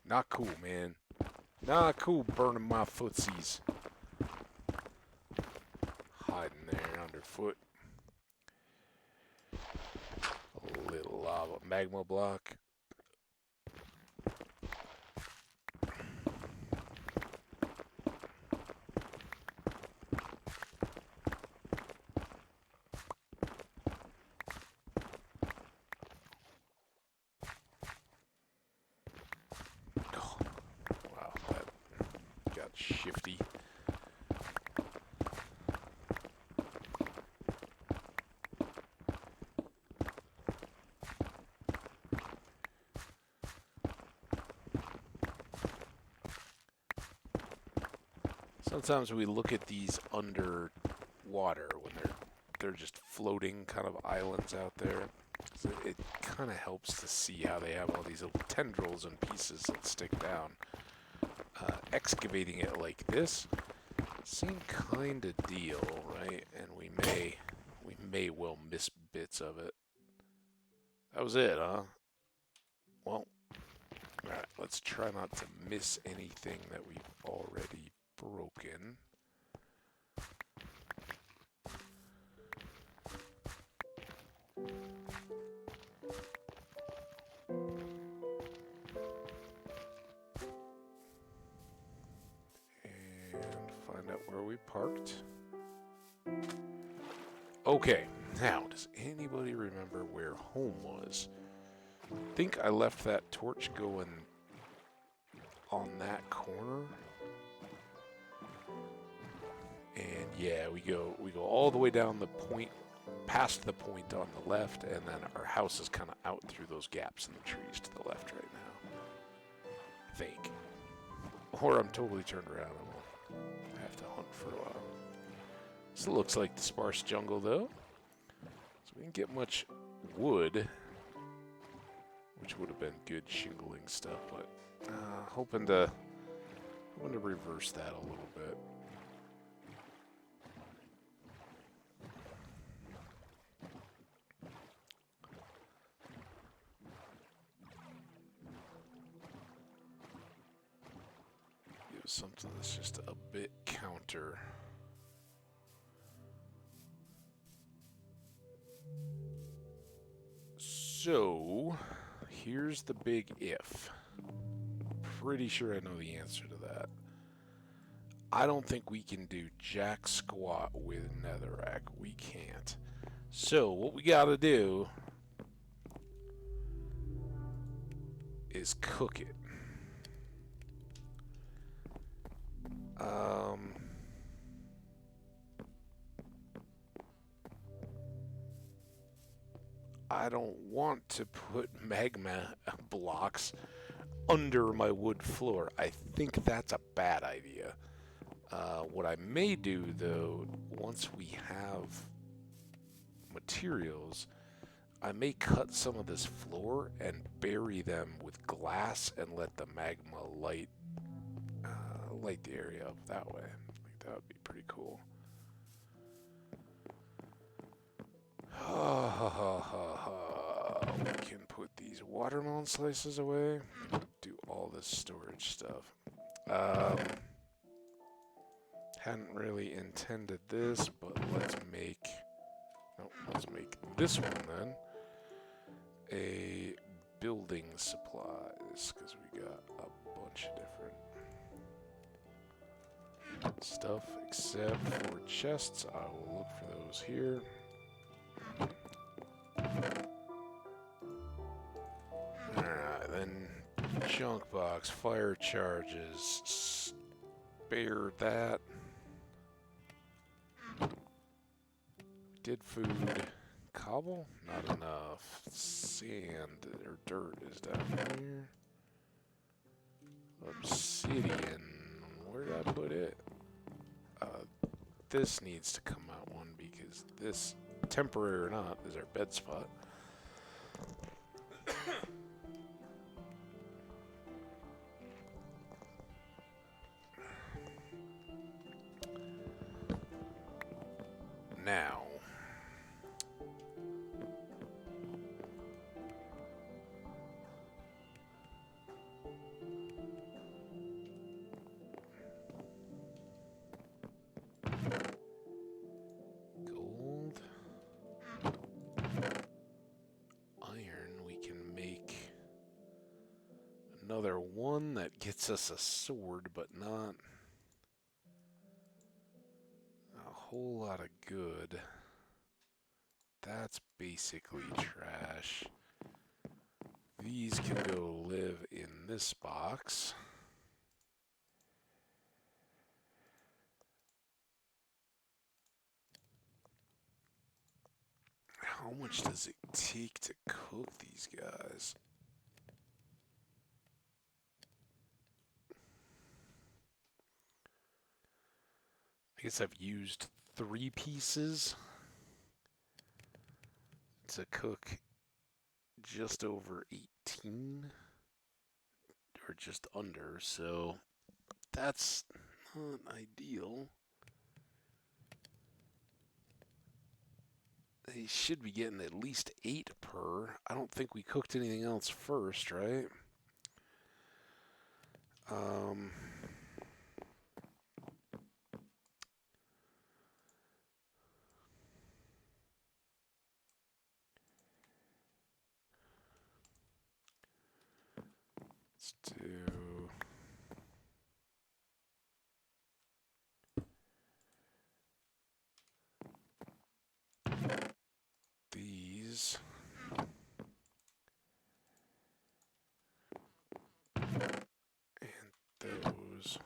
Not cool, man. Not cool burning my footsies. Hiding there underfoot. A little lava magma block. Oh, wow, that got shifty. Sometimes we look at these underwater when they're just floating kind of islands out there. So it kind of helps to see how they have all these little tendrils and pieces that stick down. Excavating it like this, same kind of deal, right? And we may well miss bits of it. That was it, huh? Well, alright, let's try not to miss anything that we've already broken. And find out where we parked. Okay, now, does anybody remember where home was? I think I left that torch going on that corner. And yeah, we go all the way down the point, past the point on the left, and then our house is kind of out through those gaps in the trees to the left right now. I think. Or I'm totally turned around and we'll have to hunt for a while. This looks like the sparse jungle though. So we didn't get much wood, which would have been good shingling stuff, but hoping to reverse that a little bit. Give something that's just a bit counter. So, here's the big if. Pretty sure I know the answer to that. I don't think we can do jack squat with netherrack. We can't. So, what we gotta do is cook it. I don't want to put magma blocks under my wood floor. I think that's a bad idea. What I may do, though, once we have materials, I may cut some of this floor and bury them with glass and let the magma light the area up that way. I think that would be pretty cool. We can put these watermelon slices away. Do all this storage stuff. Hadn't really intended this, but let's make this one then a building supplies, because we got a bunch of different stuff, except for chests. I will look for those here. Alright, then junk box, fire charges, spare that. Did food. Cobble? Not enough. Sand or dirt is down here. Obsidian. Where did I put it? This needs to come out one because this, temporary or not, is our bed spot. Now, gold, iron, we can make another one that gets us a sword, but not a whole lot of good. That's basically trash. These can go live in this box. How much does it take to cook these guys? I guess I've used 3 pieces to cook just over 18, or just under, so that's not ideal. They should be getting at least 8 per. I don't think we cooked anything else first, right? Um, let's do these. And those.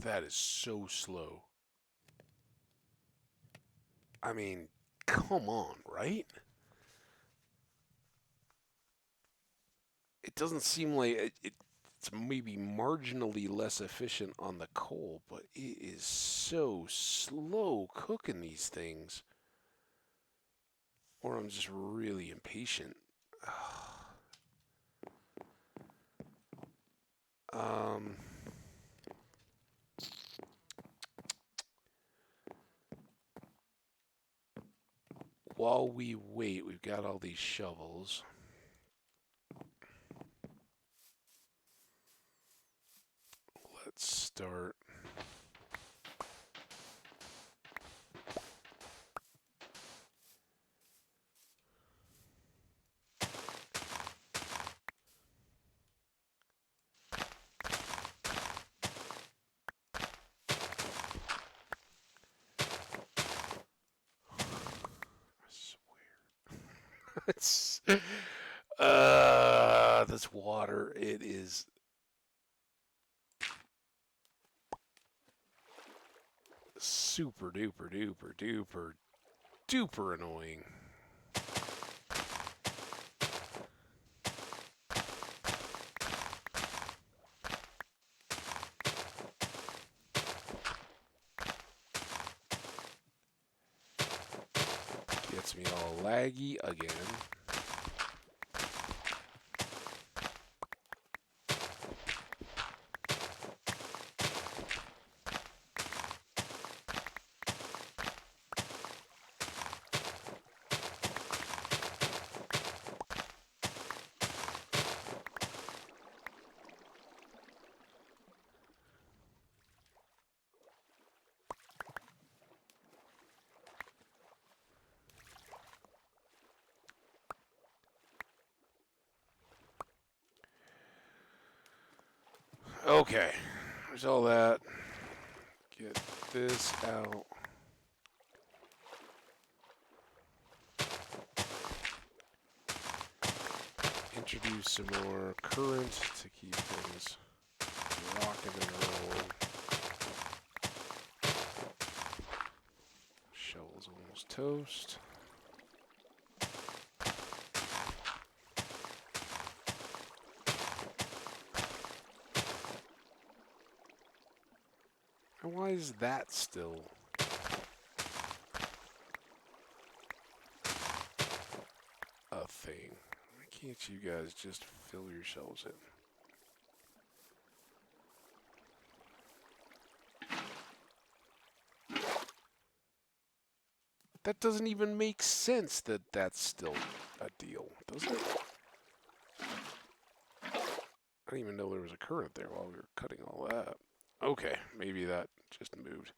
That is so slow. I mean, come on, right? It doesn't seem like it's maybe marginally less efficient on the coal, but it is so slow cooking these things. Or I'm just really impatient. Um, while we wait, we've got all these shovels. Let's start. I swear. It's this water, it is super duper duper duper duper annoying. Gets me all laggy again. Okay, there's all that. Get this out. Introduce some more current to keep things rocking and rolling. Shovel's almost toast. And why is that still a thing? Why can't you guys just fill yourselves in? That doesn't even make sense that that's still a deal, does it? I didn't even know there was a current there while we were cutting all that. Okay, maybe that just moved.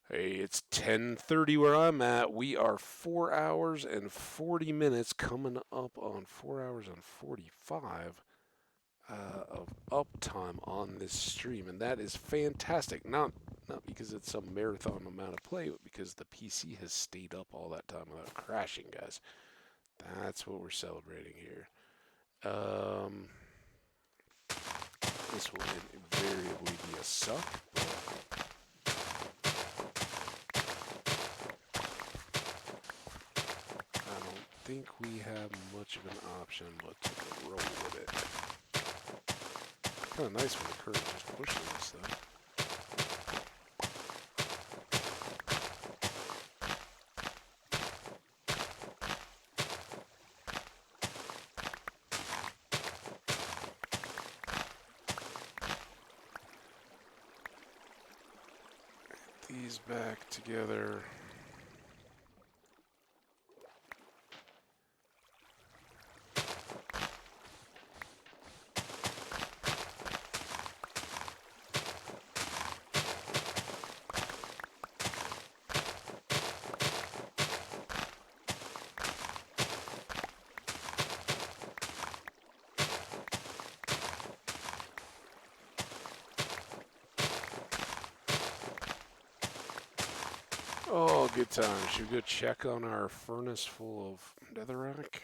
Hey, it's 10:30 where I'm at. We are 4 hours and 40 minutes coming up on 4 hours and 45 of uptime on this stream, and that is fantastic. Not because it's some marathon amount of play, but because the PC has stayed up all that time without crashing, guys. That's what we're celebrating here. This will invariably be a suck, but think we have much of an option but to roll with it. Kind of nice when the current just pushes us, though. These back together. Oh, good time. Should we go check on our furnace full of netherrack?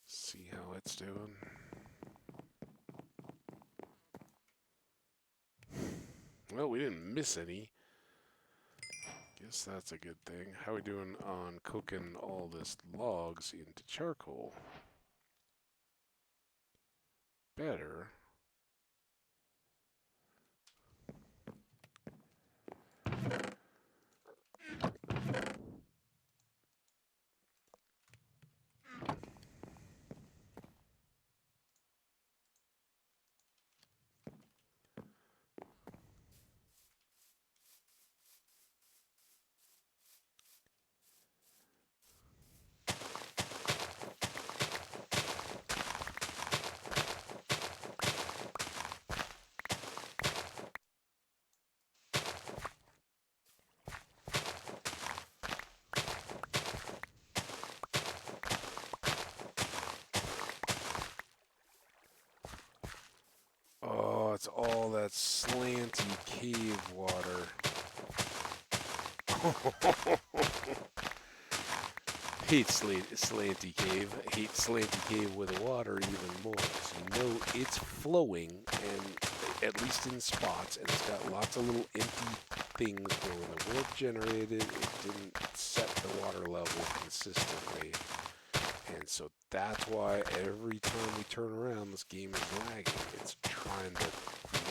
See how it's doing. Well, we didn't miss any. Guess that's a good thing. How are we doing on cooking all this logs into charcoal? Better. Oh, it's all that slanty cave water. Hate slanty cave. Hate slanty cave with water even more. So you know it's flowing, and at least in spots, and it's got lots of little empty things where when the warp generated, it didn't set the water level consistently. And so that's why every time we turn around, this game is lagging. It's trying to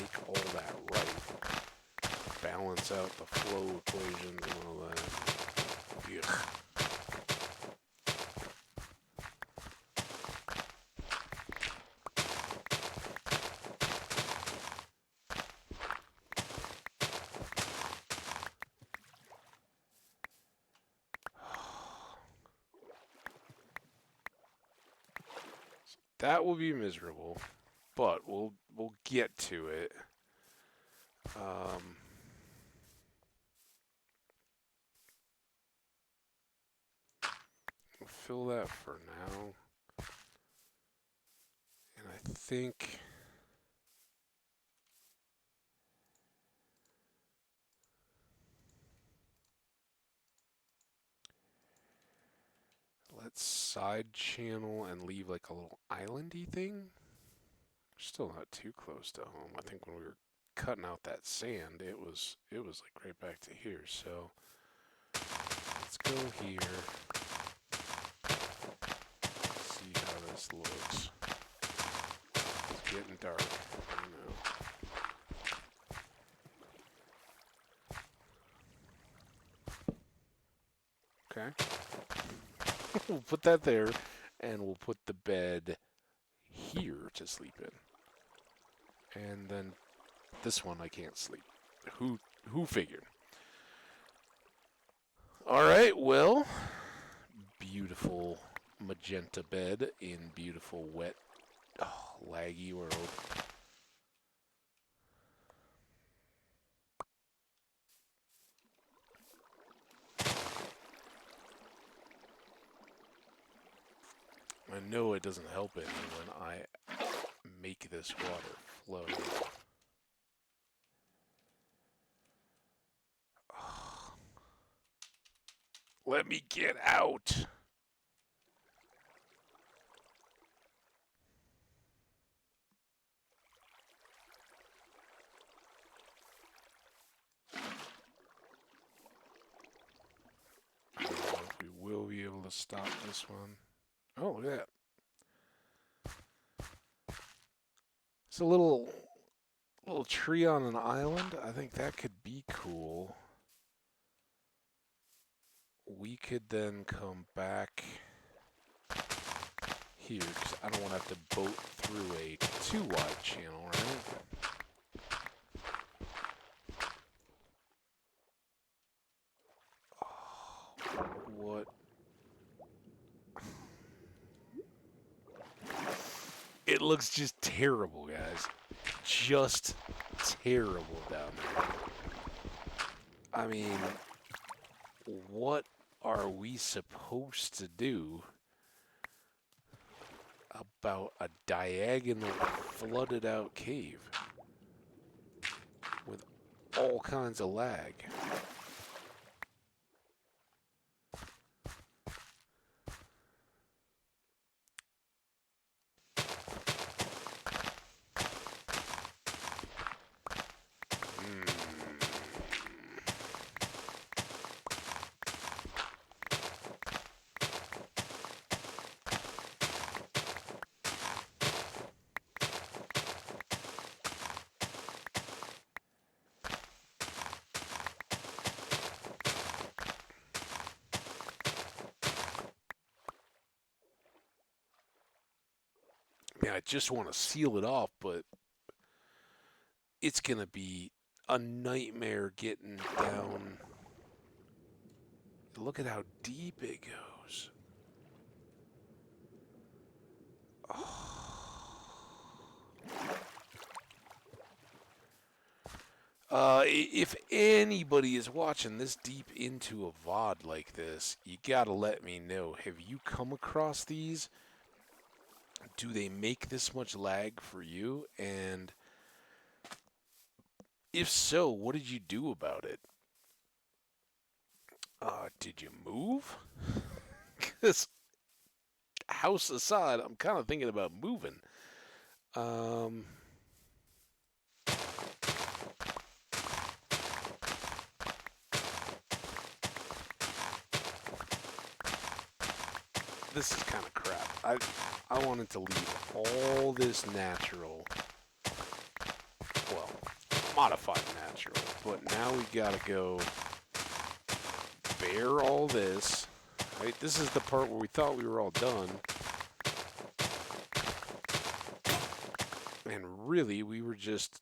make all that right. Balance out the flow equations and all that. Ugh. That will be miserable, but we'll get to it. Um, we'll fill that for now, and I think let's side channel and leave like a little islandy thing. Still not too close to home. I think when we were cutting out that sand, it was like right back to here. So let's go here. See how this looks. It's getting dark. I know. Okay. We'll put that there, and we'll put the bed here to sleep in. And then this one I can't sleep. Who figured? All right, well, beautiful magenta bed in beautiful wet, laggy world. I know it doesn't help any when I make this water flow. Let me get out! Let's stop this one. Oh, look at that. It's a little tree on an island. I think that could be cool. We could then come back here because I don't want to have to boat through a too wide channel, right? Oh, what? It looks just terrible, guys. Just terrible down there. I mean, what are we supposed to do about a diagonal flooded out cave with all kinds of lag? Man, I just want to seal it off, but it's going to be a nightmare getting down. Look at how deep it goes. If anybody is watching this deep into a VOD like this, you gotta let me know. Have you come across these? Do they make this much lag for you? And if so, what did you do about it? Did you move? Because house aside, I'm kind of thinking about moving. This is kind of crap. I wanted to leave all this natural, well, modified natural, but now we gotta go bare all this. Right, this is the part where we thought we were all done, and really we were just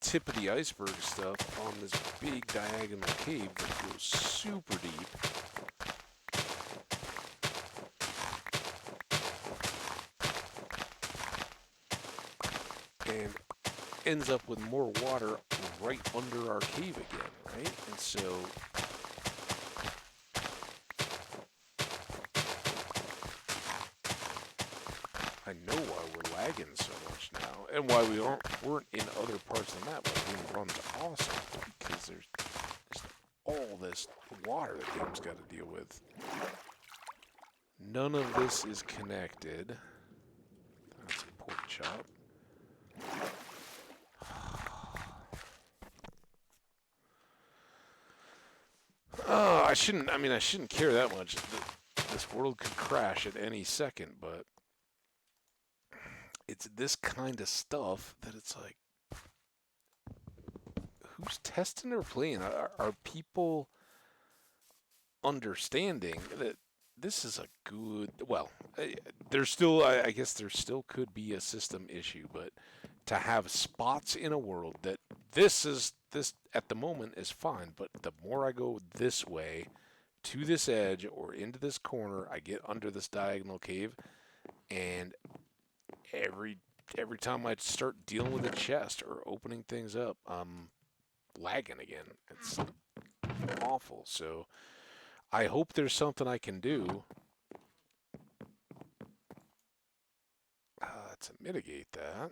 tip of the iceberg stuff on this big diagonal cave that goes super deep. And ends up with more water right under our cave again, right? And so I know why we're lagging so much now, and why we weren't in other parts of the map. Why the game runs awesome, because there's just all this water the game's got to deal with. None of this is connected. That's a pork chop. Oh, I shouldn't. I mean, I shouldn't care that much. This world could crash at any second, but it's this kind of stuff that it's like, who's testing or playing? Are people understanding that this is a good, well, there's still, I guess there still could be a system issue, but to have spots in a world that this at the moment is fine, but the more I go this way to this edge or into this corner, I get under this diagonal cave, and every time I start dealing with a chest or opening things up, I'm lagging again. It's awful. So I hope there's something I can do to mitigate that.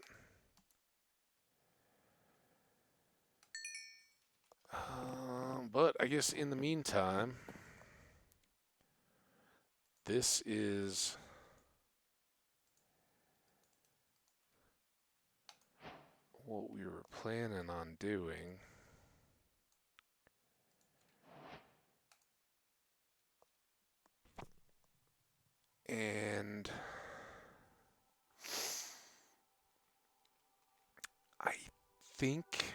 But I guess in the meantime, this is what we were planning on doing. think...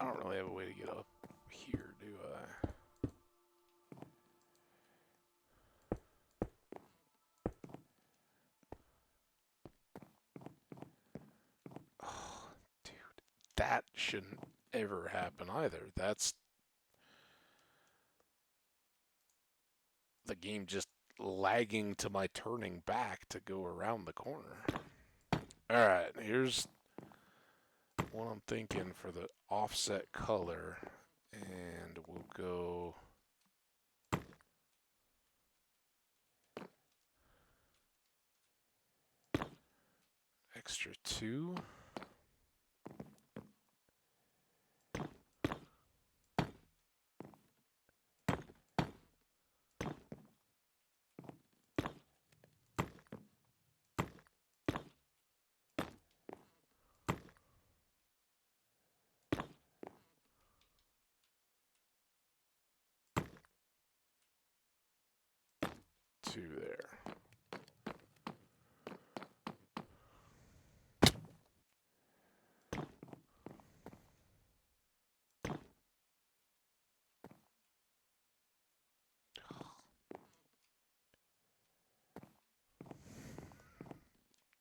I don't really have a way to get up here, do I? Oh, dude. That shouldn't ever happen either. That's the game just lagging to my turning back to go around the corner. Alright, here's what I'm thinking for the offset color. And we'll go... extra 2. Two there.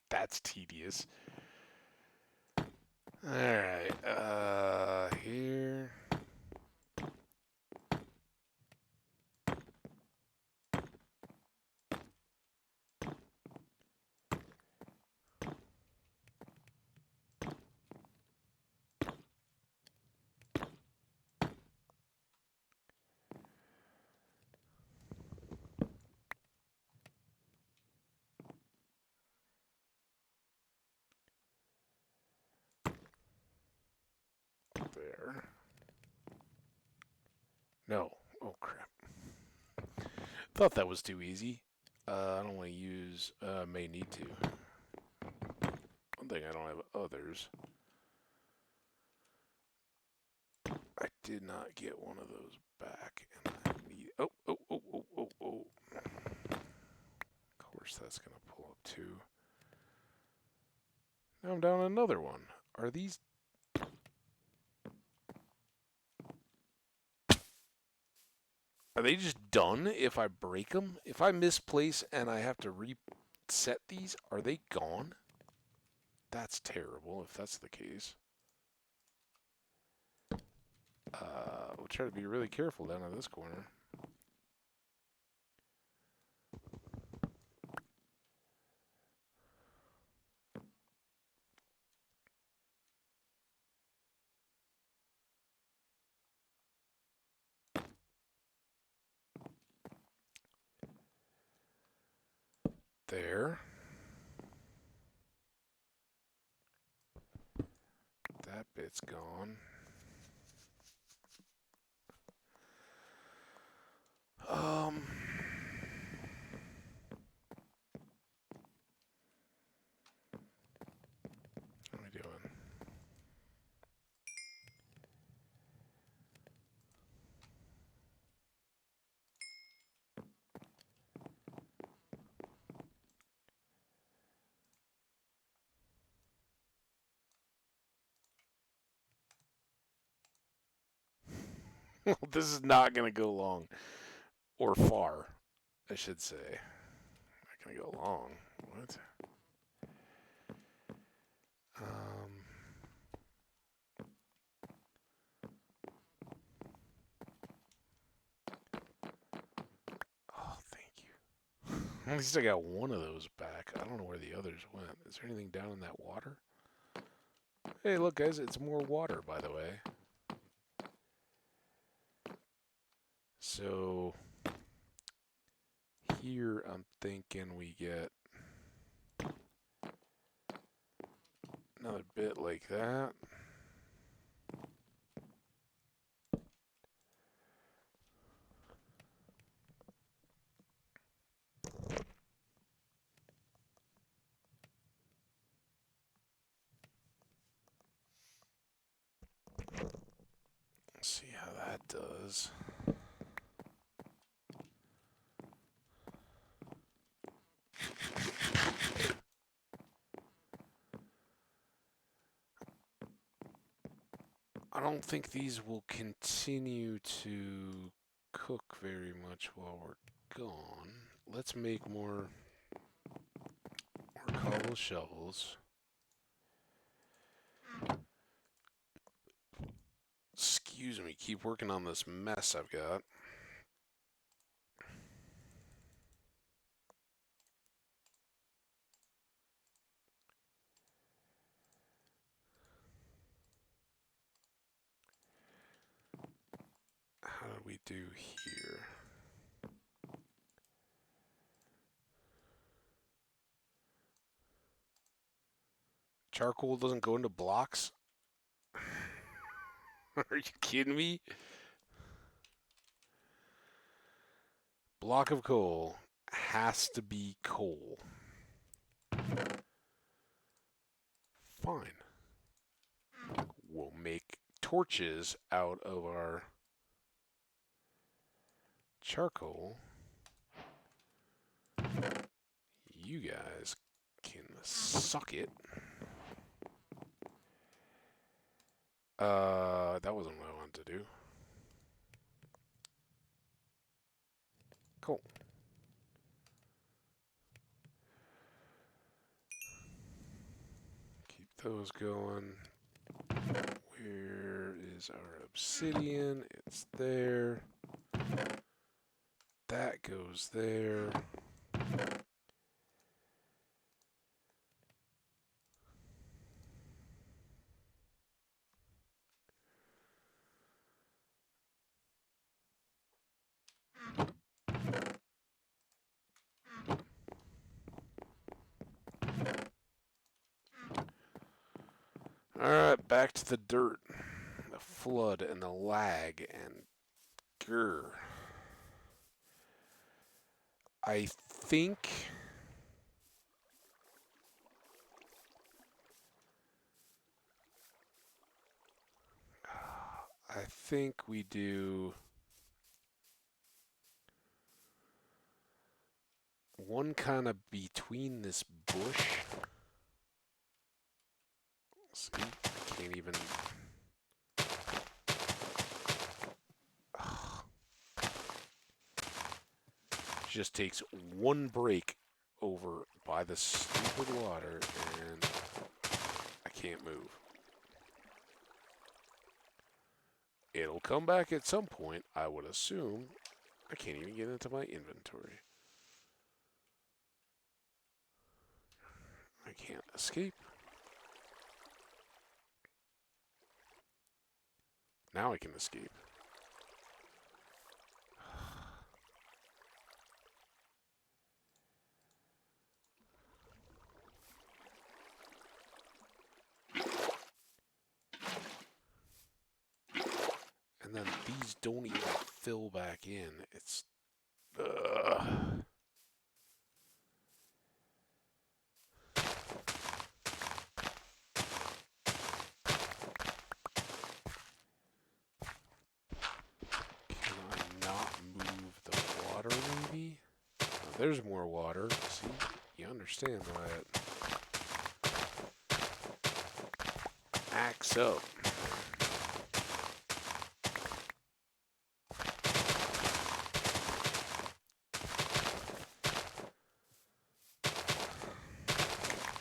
That's tedious. Alright, here. There. No. Oh, crap. Thought that was too easy. I don't want to use, may need to. One thing I don't have others. I did not get one of those back, and I need... Oh. Of course that's going to pull up too. Now I'm down another one. Are these... Are they just done if I break them? If I misplace and I have to reset these, are they gone? That's terrible if that's the case. We'll try to be really careful down at this corner. There. That bit's gone. What am I doing? This is not going to go long. Or far, I should say. Not going to go long. What? Oh, thank you. At least I got one of those back. I don't know where the others went. Is there anything down in that water? Hey, look, guys, it's more water, by the way. So, here I'm thinking we get Another bit like that. Let's see how that does. I don't think these will continue to cook very much while we're gone. Let's make more cobble shovels. Excuse me, keep working on this mess I've got. How do we do here? Charcoal doesn't go into blocks? Are you kidding me? Block of coal has to be coal. Fine. We'll make torches out of our charcoal. You guys can suck it. That wasn't what I wanted to do. Cool. Keep those going. Where is our obsidian? It's there. That goes there. Alright, back to the dirt. The flood and the lag and grr. I think we do one kind of between this bush. See, I can't even. Just takes one break over by the stupid water, and I can't move. It'll come back at some point, I would assume. I can't even get into my inventory. I can't escape. Now I can escape. And then these don't even fill back in. It's... Ugh. Can I not move the water, maybe? Oh, there's more water. See? You understand that. Axe up.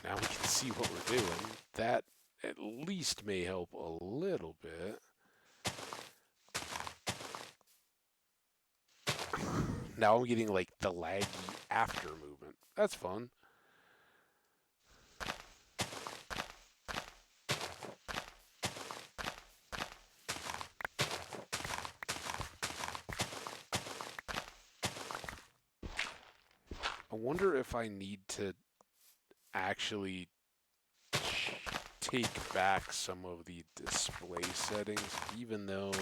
Now we can see what we're doing. That at least may help a little bit. Now I'm getting like the laggy after movement. That's fun. I wonder if I need to actually take back some of the display settings, even though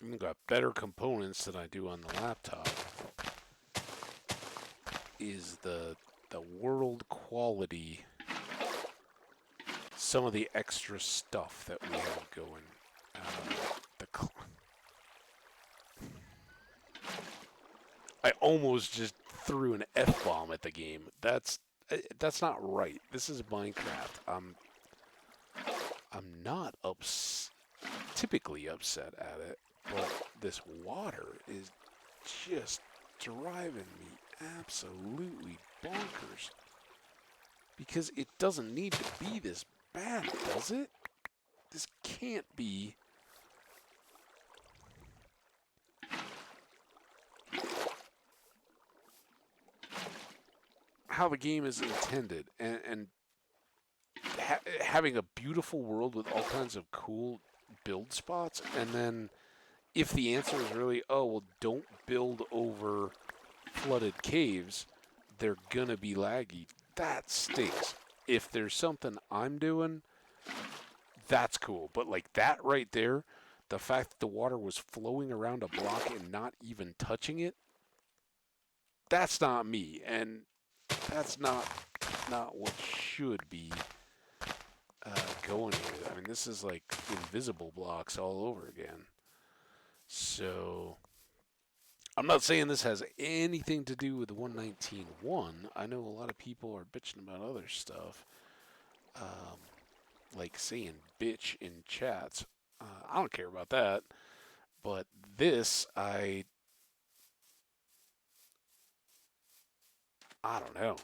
I've got better components than I do on the laptop, is the world quality, some of the extra stuff that we have going. I almost just threw an F-bomb at the game. That's not right. This is Minecraft. I'm not typically upset at it, but this water is just driving me absolutely bonkers. Because it doesn't need to be this bad, does it? This can't be how the game is intended. And having a beautiful world with all kinds of cool build spots, and then if the answer is really, oh, well, don't build over flooded caves, they're gonna be laggy, that stinks. If there's something I'm doing, that's cool. But like that right there, the fact that the water was flowing around a block and not even touching it, that's not me. And that's not what should be going here. I mean, this is like invisible blocks all over again. So I'm not saying this has anything to do with the 119.1. I know a lot of people are bitching about other stuff, like saying bitch in chats. I don't care about that. But this, I don't know.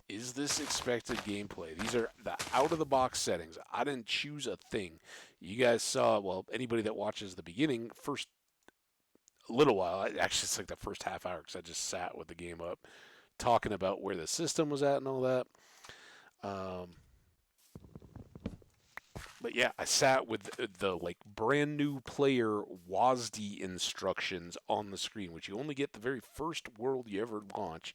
Is this expected gameplay? These are the out-of-the-box settings. I didn't choose a thing. You guys saw, well, anybody that watches the beginning, first little while, actually it's like the first half hour because I just sat with the game up, talking about where the system was at and all that. But yeah, I sat with the like brand new player WASD instructions on the screen, which you only get the very first world you ever launch.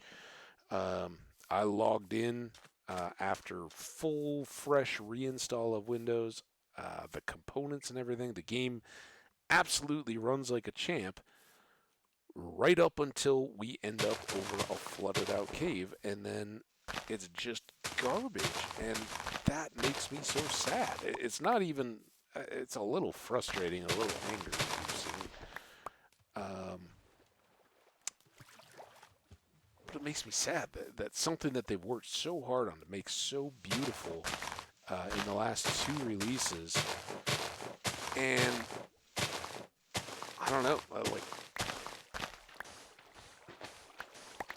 I logged in after full fresh reinstall of Windows, the components and everything. The game absolutely runs like a champ right up until we end up over a flooded out cave, and then it's just garbage, and that makes me so sad. It's not even. It's a little frustrating, a little angry. But it makes me sad that something that they've worked so hard on to make so beautiful in the last two releases, and I don't know, like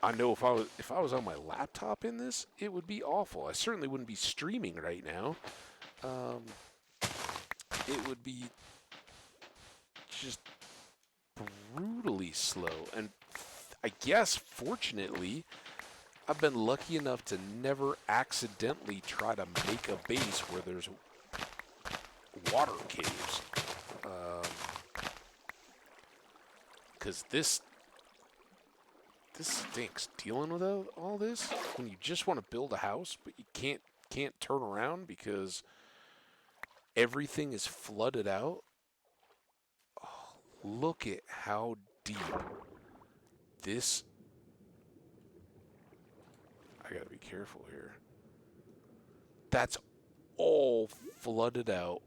I know if I was on my laptop in this, it would be awful. I certainly wouldn't be streaming right now. It would be just brutally slow. And I guess, fortunately, I've been lucky enough to never accidentally try to make a base where there's water caves. Because this stinks. Dealing with all this when you just want to build a house, but you can't turn around because everything is flooded out. Oh, look at how deep this. I gotta be careful here. That's all flooded out.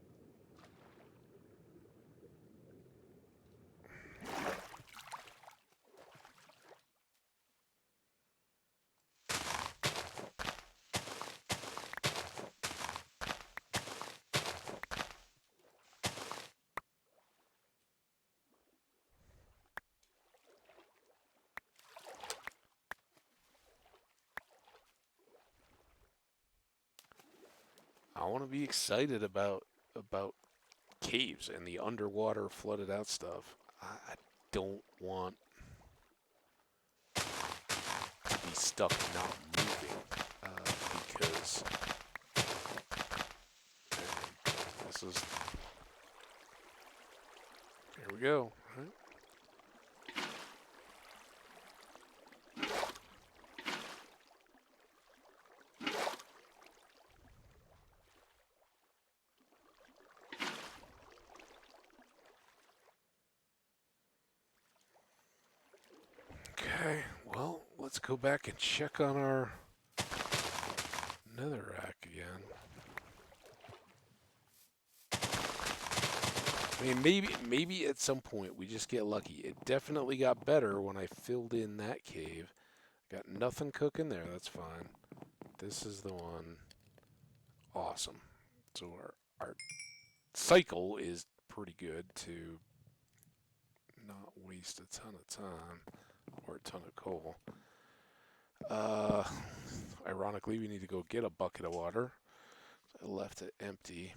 I want to be excited about caves and the underwater flooded out stuff. I don't want to be stuck not moving because this is. Here we go. Right? let's go back and check on our netherrack again. I mean, maybe at some point we just get lucky. It definitely got better when I filled in that cave. Got nothing cooking there. That's fine. This is the one. Awesome. So our cycle is pretty good to not waste a ton of time or a ton of coal. Ironically, we need to go get a bucket of water. I left it empty.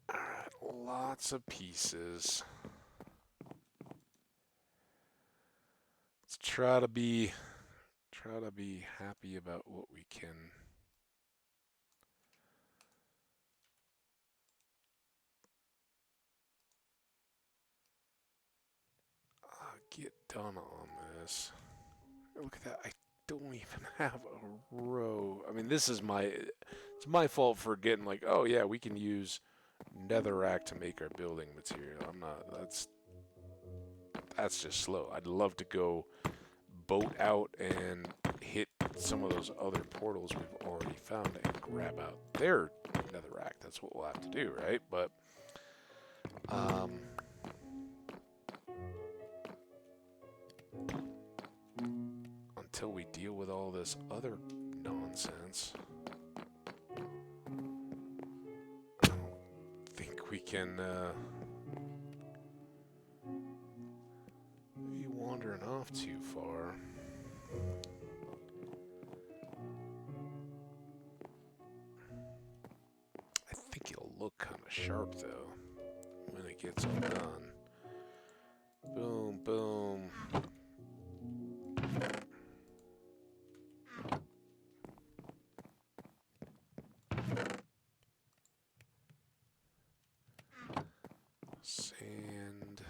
Alright, lots of pieces. Let's try to be happy about what we can get done on this. Look at that. I don't even have a row. I mean, it's my fault for getting like, oh yeah, we can use netherrack to make our building material. I'm not, that's just slow. I'd love to go boat out and hit some of those other portals we've already found and grab out their netherrack. That's what we'll have to do, right? But until we deal with all this other nonsense, I don't think we can be wandering off too far. I think it'll look kind of sharp though when it gets all done. Boom, boom. Sand.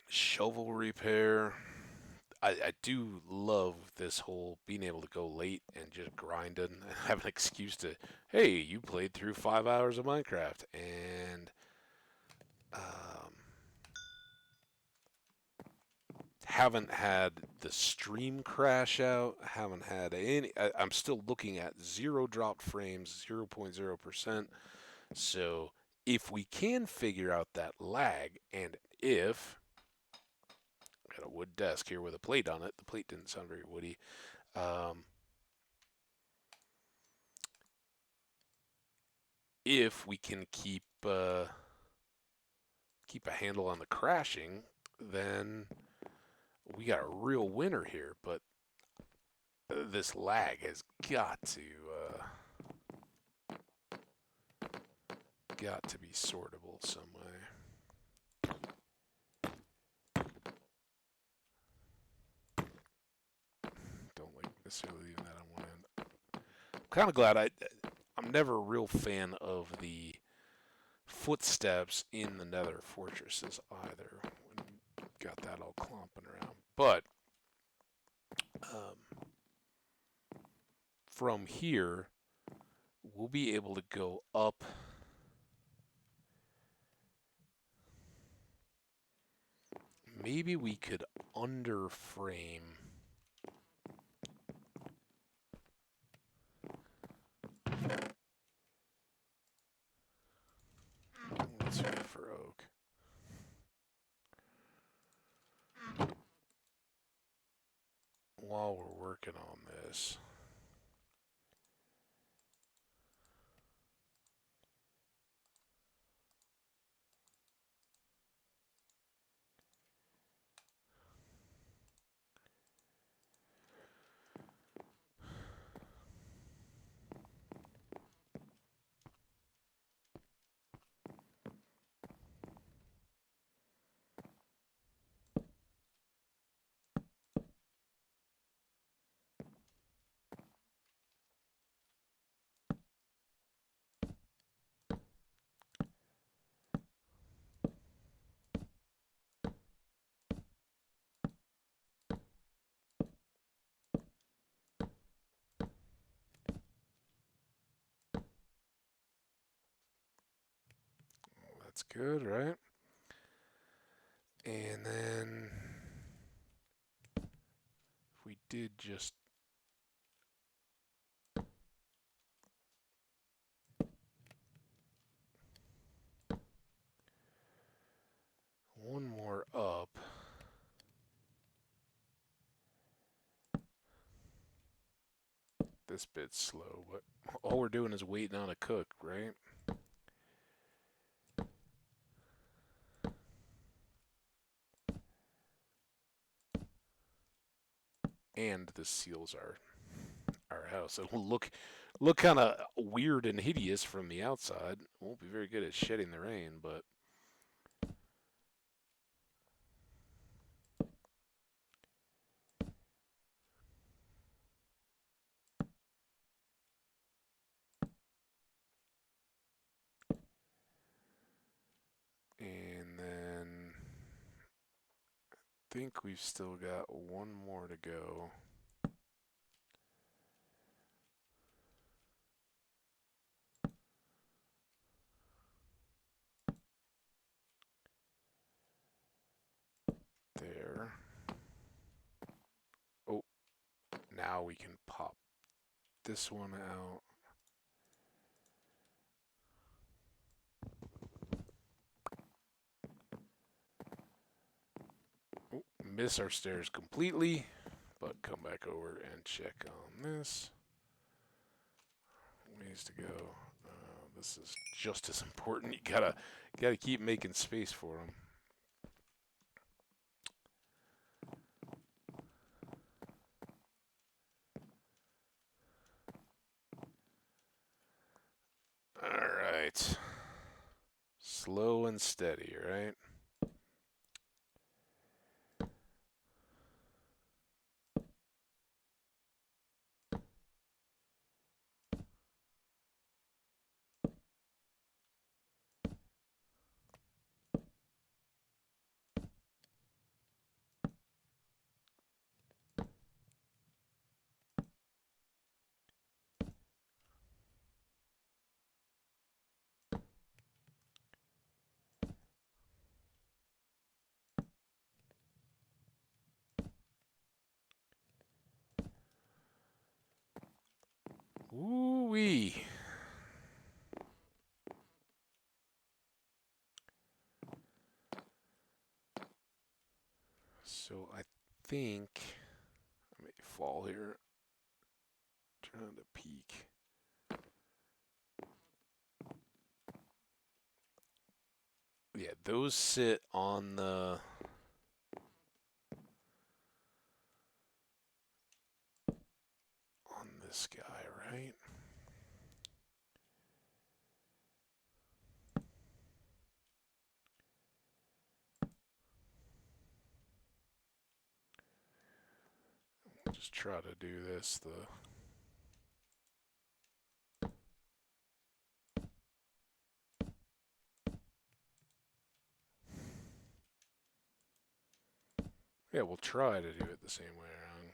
Shovel repair. I do love this whole being able to go late and just grind and have an excuse to, hey, you played through 5 hours of Minecraft and haven't had the stream crash out, haven't had any. I'm still looking at zero dropped frames, 0.0%. So if we can figure out that lag, and if I got a wood desk here with a plate on it, the plate didn't sound very woody. If we can keep a handle on the crashing, then we got a real winner here. But this lag has got to be sortable some way. Don't like necessarily leaving that on one end. I'm kind of glad I'm never a real fan of the footsteps in the nether fortresses either. When got that all clomping around, but from here we'll be able to go up. Maybe we could underframe. Let's wait for oak. While we're working on this, That's good, right? And then if we did just one more up. This bit's slow, but all we're doing is waiting on a cook, right? And this seals our house. It will look kind of weird and hideous from the outside. Won't be very good at shedding the rain, but and then I think we've still got one more to go. There. Oh, now we can pop this one out. Oh, miss our stairs completely, but come back over and check on this. Ways to go. This is just as important. You gotta keep making space for them. All right. Slow and steady, right? Ooh-wee. So I think I may fall here. Turn on the peak. Yeah, those sit on this guy, right? Just try to do this Yeah, we'll try to do it the same way around.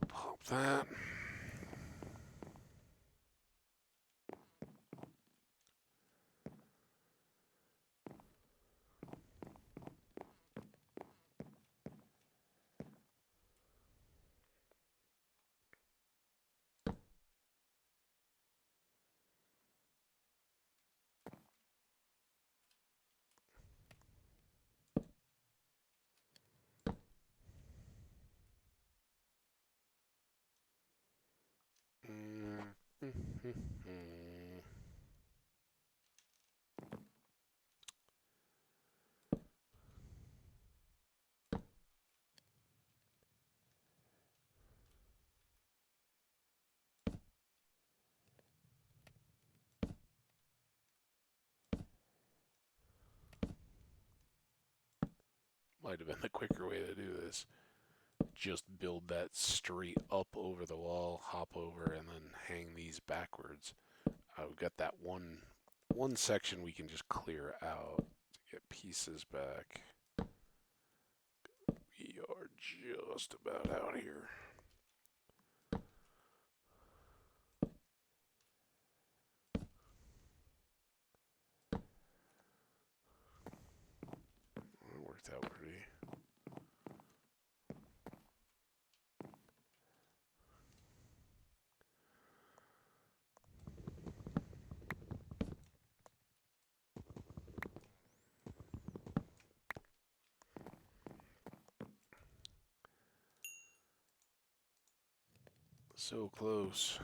Pop that. Might have been the quicker way to do this. Just build that straight up over the wall, hop over, and then hang these backwards. We've got that one section we can just clear out to get pieces back. We are just about out here. That worked out pretty. So close.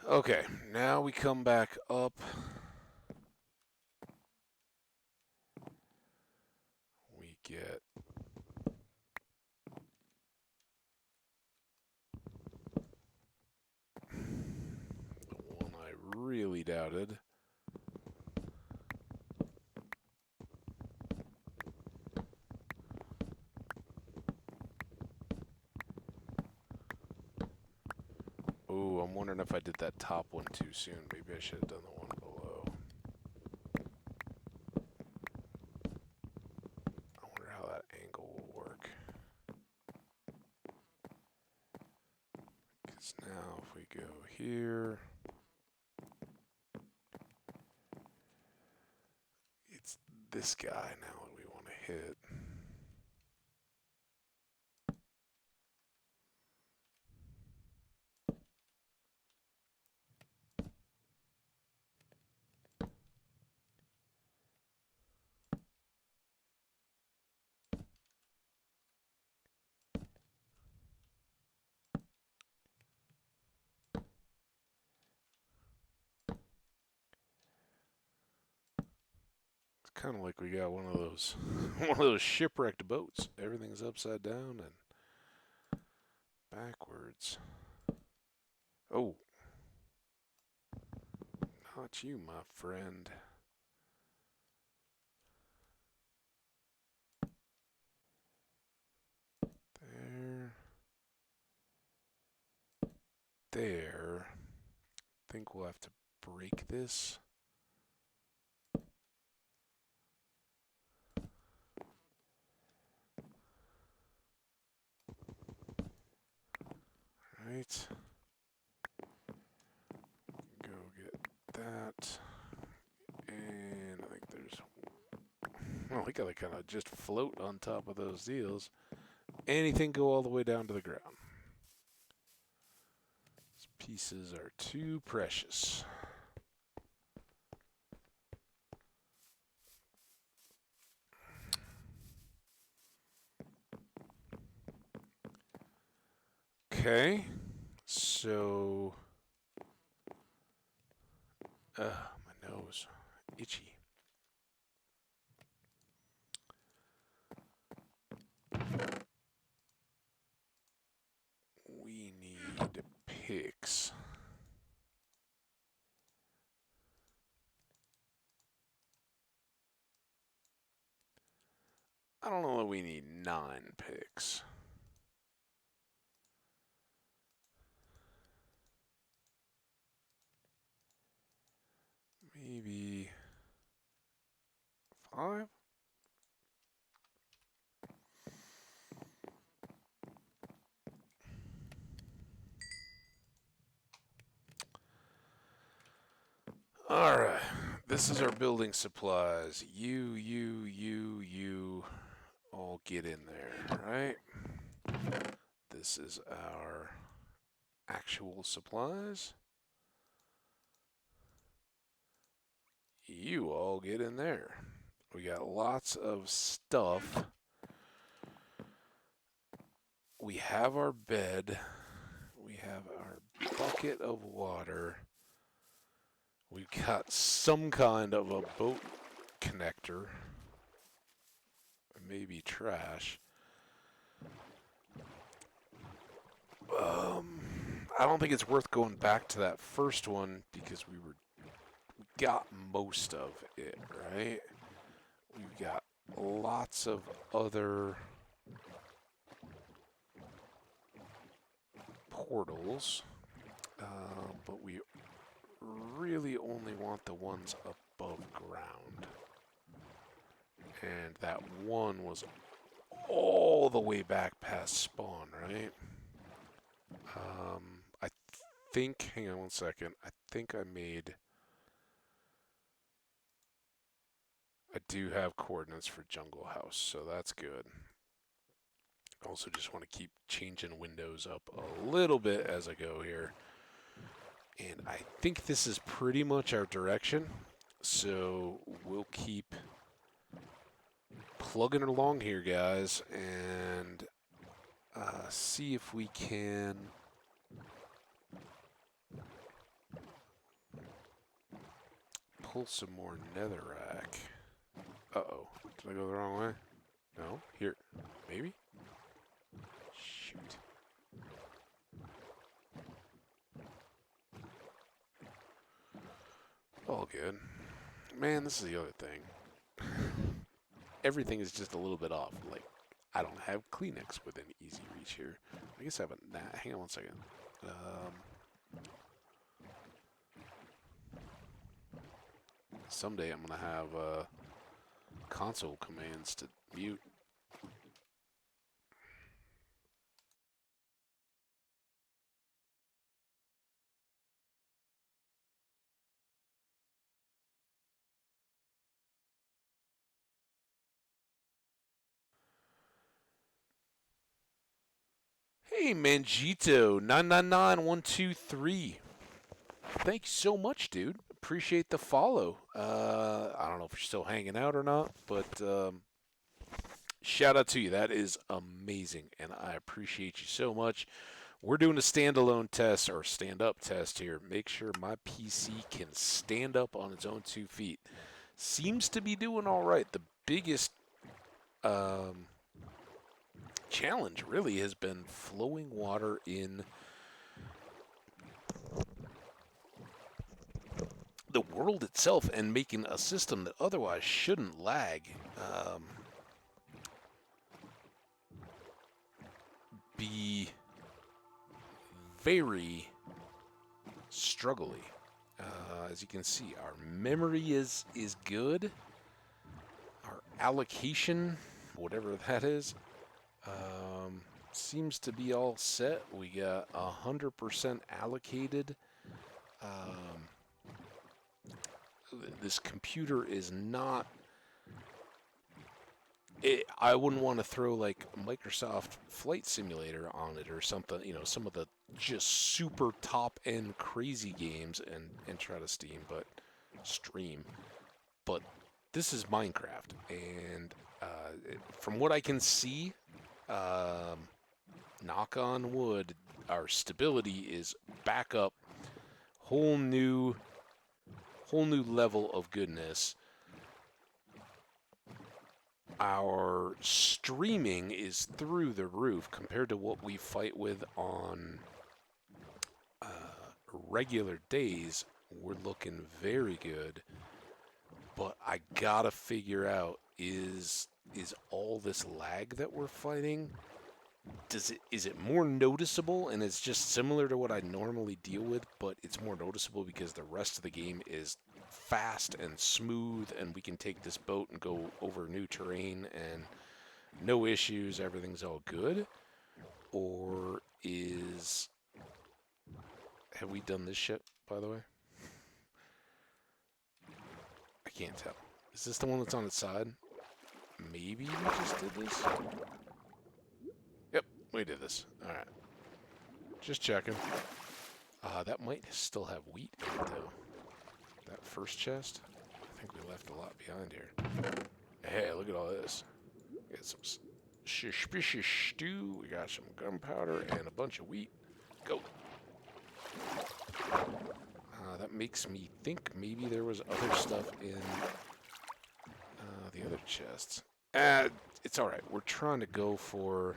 Okay, now we come back up. We get the one I really doubted. Oh, I'm wondering if I did that top one too soon. Maybe I should have done the one below. I wonder how that angle will work. Because now if we go here, it's this guy now that we want to hit. It's kind of like we got one of those one of those shipwrecked boats. Everything's upside down and backwards. Oh, not you, my friend. There. There. I think we'll have to break this. Right. Go get that. And I think there's. Oh, we gotta kind of just float on top of those deals. Anything go all the way down to the ground. These pieces are too precious. Okay. So. My nose. Itchy. We need picks. I don't know that we need 9 picks. Maybe 5? Alright, this is our building supplies. You all get in there, right? This is our actual supplies. You all get in there. We got lots of stuff. We have our bed. We have our bucket of water. We've got some kind of a boat connector. Maybe trash. I don't think it's worth going back to that first one because we got most of it, right? We've got lots of other portals, but we really only want the ones above ground. And that one was all the way back past spawn, right? I think, hang on one second, I think I do have coordinates for Jungle House, so that's good. I also just want to keep changing windows up a little bit as I go here. And I think this is pretty much our direction, so we'll keep plugging along here, guys, and see if we can pull some more netherrack. Uh-oh. Did I go the wrong way? No? Here. Maybe? Shoot. All good. Man, this is the other thing. Everything is just a little bit off. Like, I don't have Kleenex within easy reach here. I guess I have a gnat. Hang on one second. Someday I'm going to have console commands to mute. Hey, Mangito 999123. Thank you so much, dude. Appreciate the follow. I don't know if you're still hanging out or not, but shout out to you. That is amazing, and I appreciate you so much. We're doing a standalone test or stand-up test here. Make sure my PC can stand up on its own 2 feet. Seems to be doing all right. The biggest challenge really has been flowing water in the world itself and making a system that otherwise shouldn't lag be very struggly. As you can see, our memory is good. Our allocation, whatever that is, seems to be all set. We got 100% allocated. This computer is not... I wouldn't want to throw like Microsoft Flight Simulator on it or something, some of the just super top end crazy games and try to stream. But this is Minecraft, and from what I can see, knock on wood, our stability is back up, whole new level of goodness. Our streaming is through the roof compared to what we fight with on regular days. We're looking very good, but I gotta figure out, is all this lag that we're fighting, is it more noticeable and it's just similar to what I normally deal with, but it's more noticeable because the rest of the game is fast and smooth and we can take this boat and go over new terrain and no issues, everything's all good? Or have we done this shit, by the way? I can't tell. Is this the one that's on its side? Maybe we just did this? Yep, we did this. Alright. Just checking. That might still have wheat in it, though. That first chest? I think we left a lot behind here. Hey, look at all this. We got some suspicious stew. We got some gunpowder and a bunch of wheat. Go. That makes me think maybe there was other stuff in the other chests. It's alright. We're trying to go for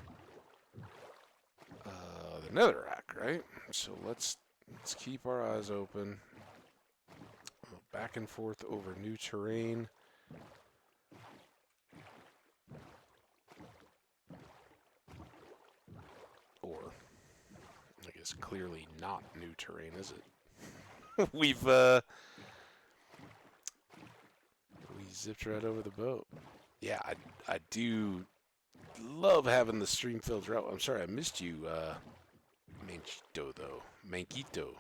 the netherrack, right? So let's keep our eyes open. Back and forth over new terrain. Or, I guess clearly not new terrain, is it? we zipped right over the boat. Yeah, I do love having the stream filled throughout. I'm sorry I missed you, Manchito, though. Manquito.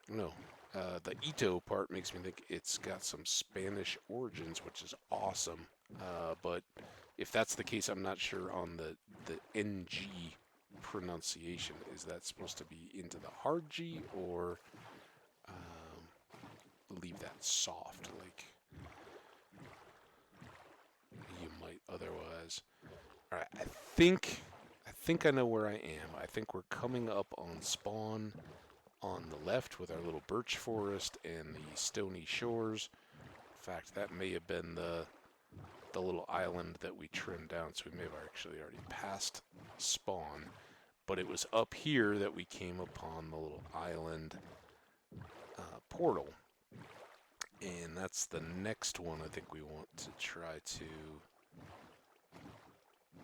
No, the Ito part makes me think it's got some Spanish origins, which is awesome. But if that's the case, I'm not sure on the NG pronunciation. Is that supposed to be into the hard G or leave that soft like you might otherwise? All right, I think I know where I am. I think we're coming up on spawn on the left with our little birch forest and the stony shores. In fact, that may have been the little island that we trimmed down, so we may have actually already passed spawn. But it was up here that we came upon the little island portal. And that's the next one I think we want to try to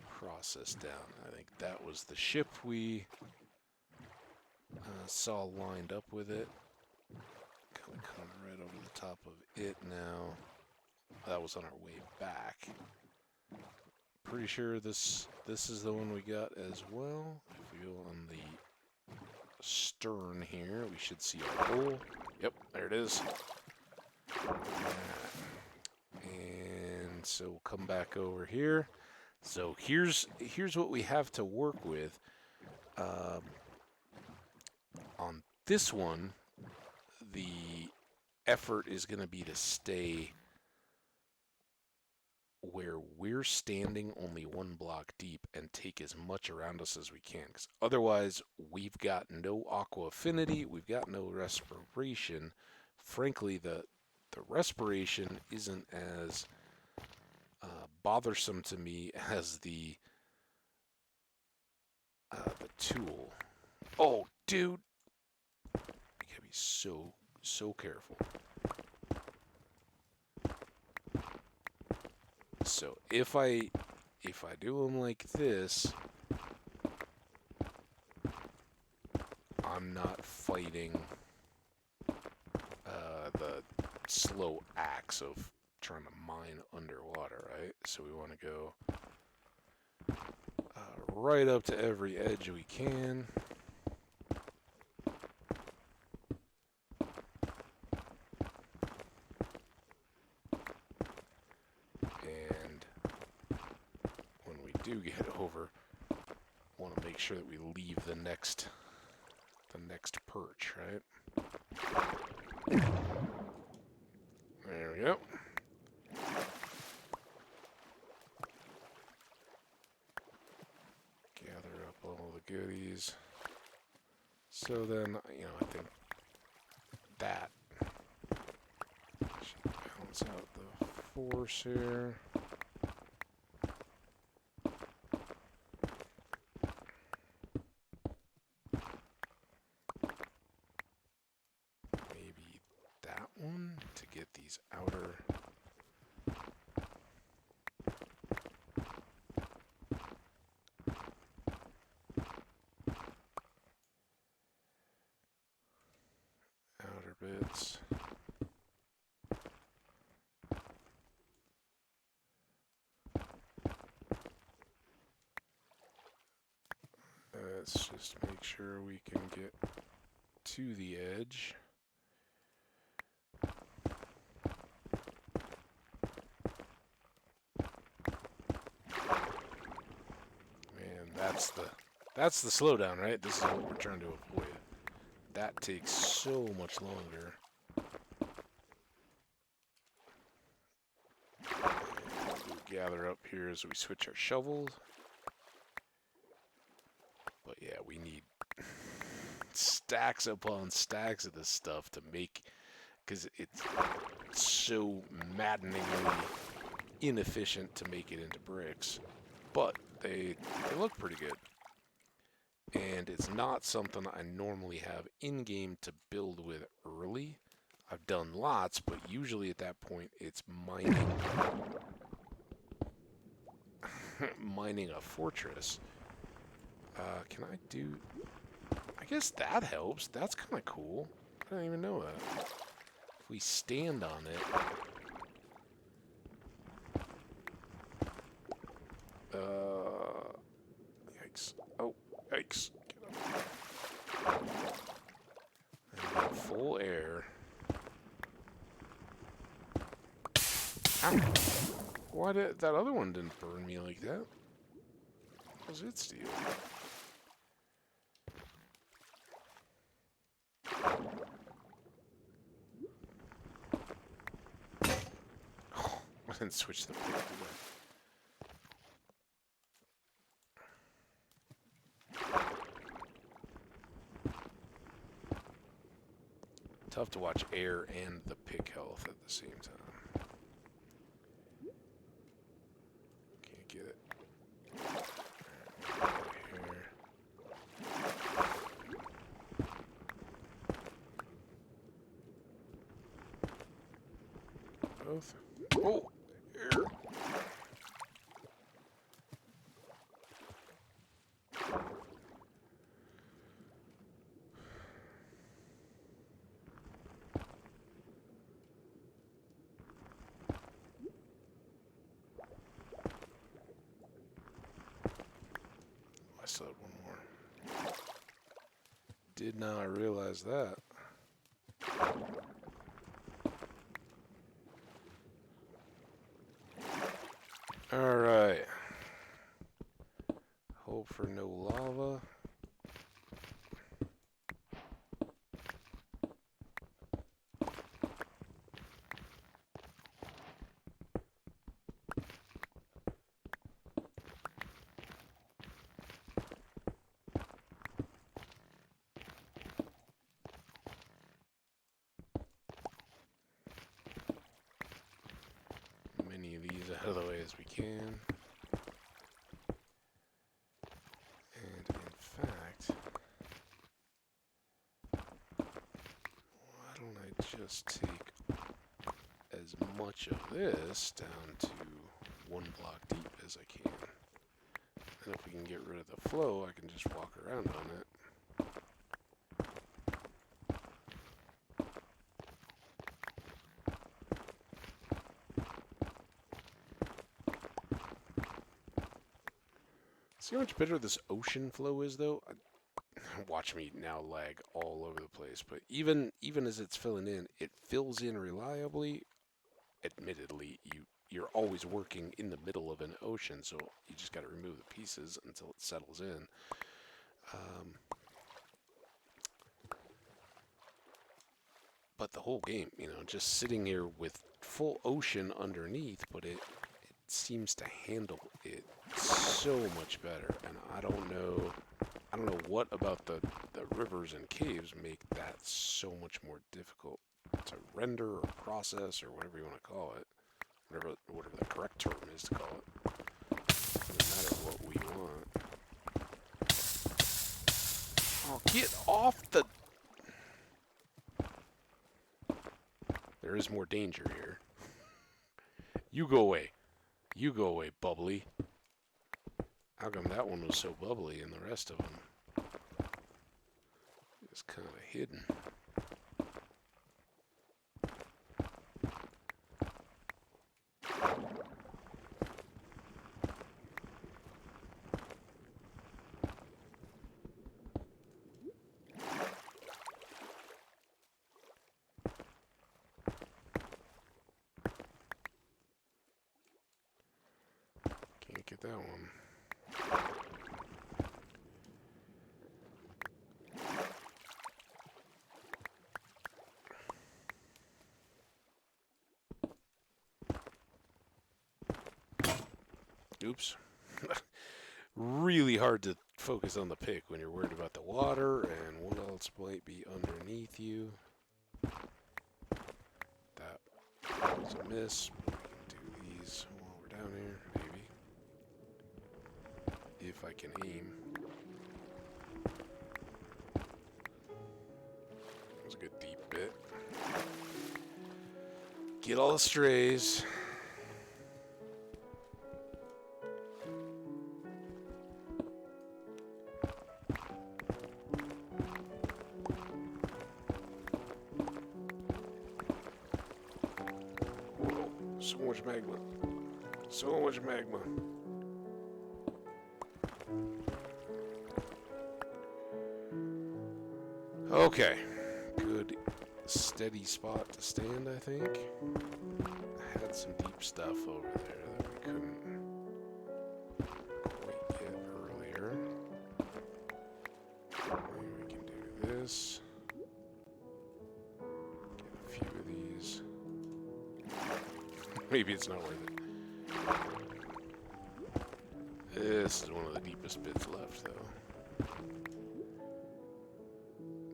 process down. I think that was the ship we saw lined up with it. Kind of coming right over the top of it now. That was on our way back. Pretty sure this is the one we got as well. If we go on the stern here, we should see our hole. Yep, there it is. And so we'll come back over here. So here's what we have to work with. On this one, the effort is going to be to stay where we're standing only one block deep and take as much around us as we can. Because otherwise, we've got no aqua affinity, we've got no respiration. Frankly, the respiration isn't as bothersome to me as the tool. Oh, dude! You gotta be so careful. So if I do them like this, I'm not fighting the slow axe of trying to mine underwater, right? So we want to go right up to every edge we can. And when we do get over, want to make sure that we leave the next perch, right? There we go. Gather up all the goodies. So then, I think that should balance out the force here. Maybe that one to get these outer bits. Let's just make sure we can get to the edge. And that's the slowdown, right? This is what we're trying to avoid. That takes so much longer. We'll gather up here as we switch our shovels. But yeah, we need stacks upon stacks of this stuff to make, because it's so maddeningly inefficient to make it into bricks. But they look pretty good. And it's not something I normally have in-game to build with early. I've done lots, but usually at that point it's mining mining a fortress. Can I do... I guess that helps. That's kind of cool. I didn't even know that. If we stand on it... Yikes. Oh, yikes. Get up. And full air. Ow. Why did... That other one didn't burn me like that? What was its deal? I didn't switch the pick, did I? Tough to watch air and the pick health at the same time. Can't get it. Here. Both. Oh! Air. I still had one more. Did not realize that. Alright. Hope for no lava. Many of these out of the way as we can. And in fact, why don't I just take as much of this down to 1 block deep as I can. And if we can get rid of the flow, I can just walk around on it. See how much better this ocean flow is, though? Watch me now lag all over the place. But even as it's filling in, it fills in reliably. Admittedly, you're always working in the middle of an ocean, so you just got to remove the pieces until it settles in. But the whole game, just sitting here with full ocean underneath, but it seems to handle it so much better. And I don't know what about the rivers and caves make that so much more difficult to render or process or whatever you want to call it. Whatever the correct term is to call it. Doesn't matter what we want. Oh, get off the... There is more danger here. You go away. You go away, bubbly. How come that one was so bubbly and the rest of them is kind of hidden? Can't get that one. Oops. Really hard to focus on the pick when you're worried about the water and what else might be underneath you. That was a miss. We can do these while we're down here, maybe. If I can aim. That was a good deep bit. Get all the strays. Whoa, so much magma. So much magma. Okay. Good steady spot to stand, I think. I had some deep stuff over there that we couldn't quite get earlier. Maybe we can do this. Get a few of these. Maybe it's not worth it. This is one of the deepest bits left, though.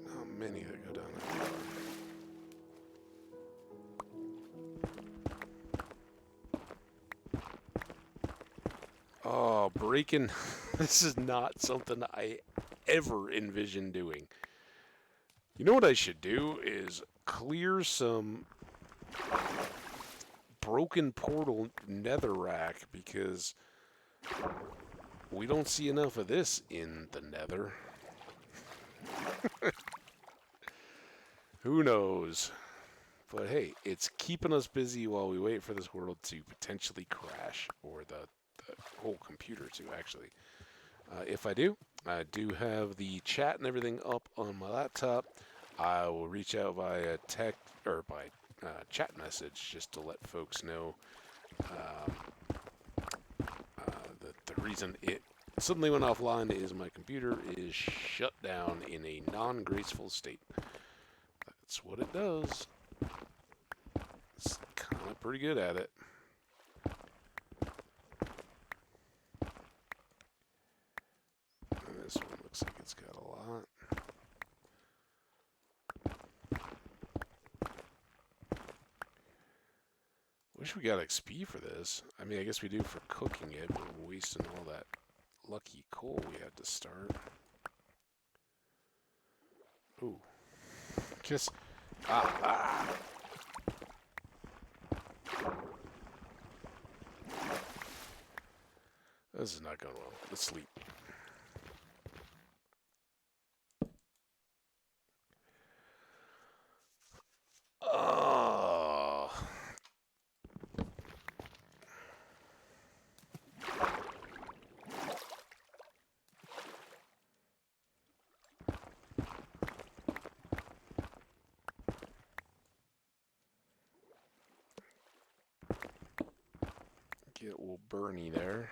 Not many that go down that far. Oh, breaking. This is not something I ever envisioned doing. You know what I should do is clear some broken portal netherrack because we don't see enough of this in the nether. Who knows? But hey, it's keeping us busy while we wait for this world to potentially crash, or the whole computer to actually. If I do have the chat and everything up on my laptop. I will reach out via text or by chat message just to let folks know the reason it suddenly went offline is my computer is shut down in a non-graceful state. That's what it does. It's kind of pretty good at it. And this one looks like it's got a lot. Wish we got XP for this. I mean, I guess we do for cooking it, but we're wasting all that lucky coal we had to start. Ooh. Just... Ah! This is not going well. Let's sleep. Oh. Get old Bernie there.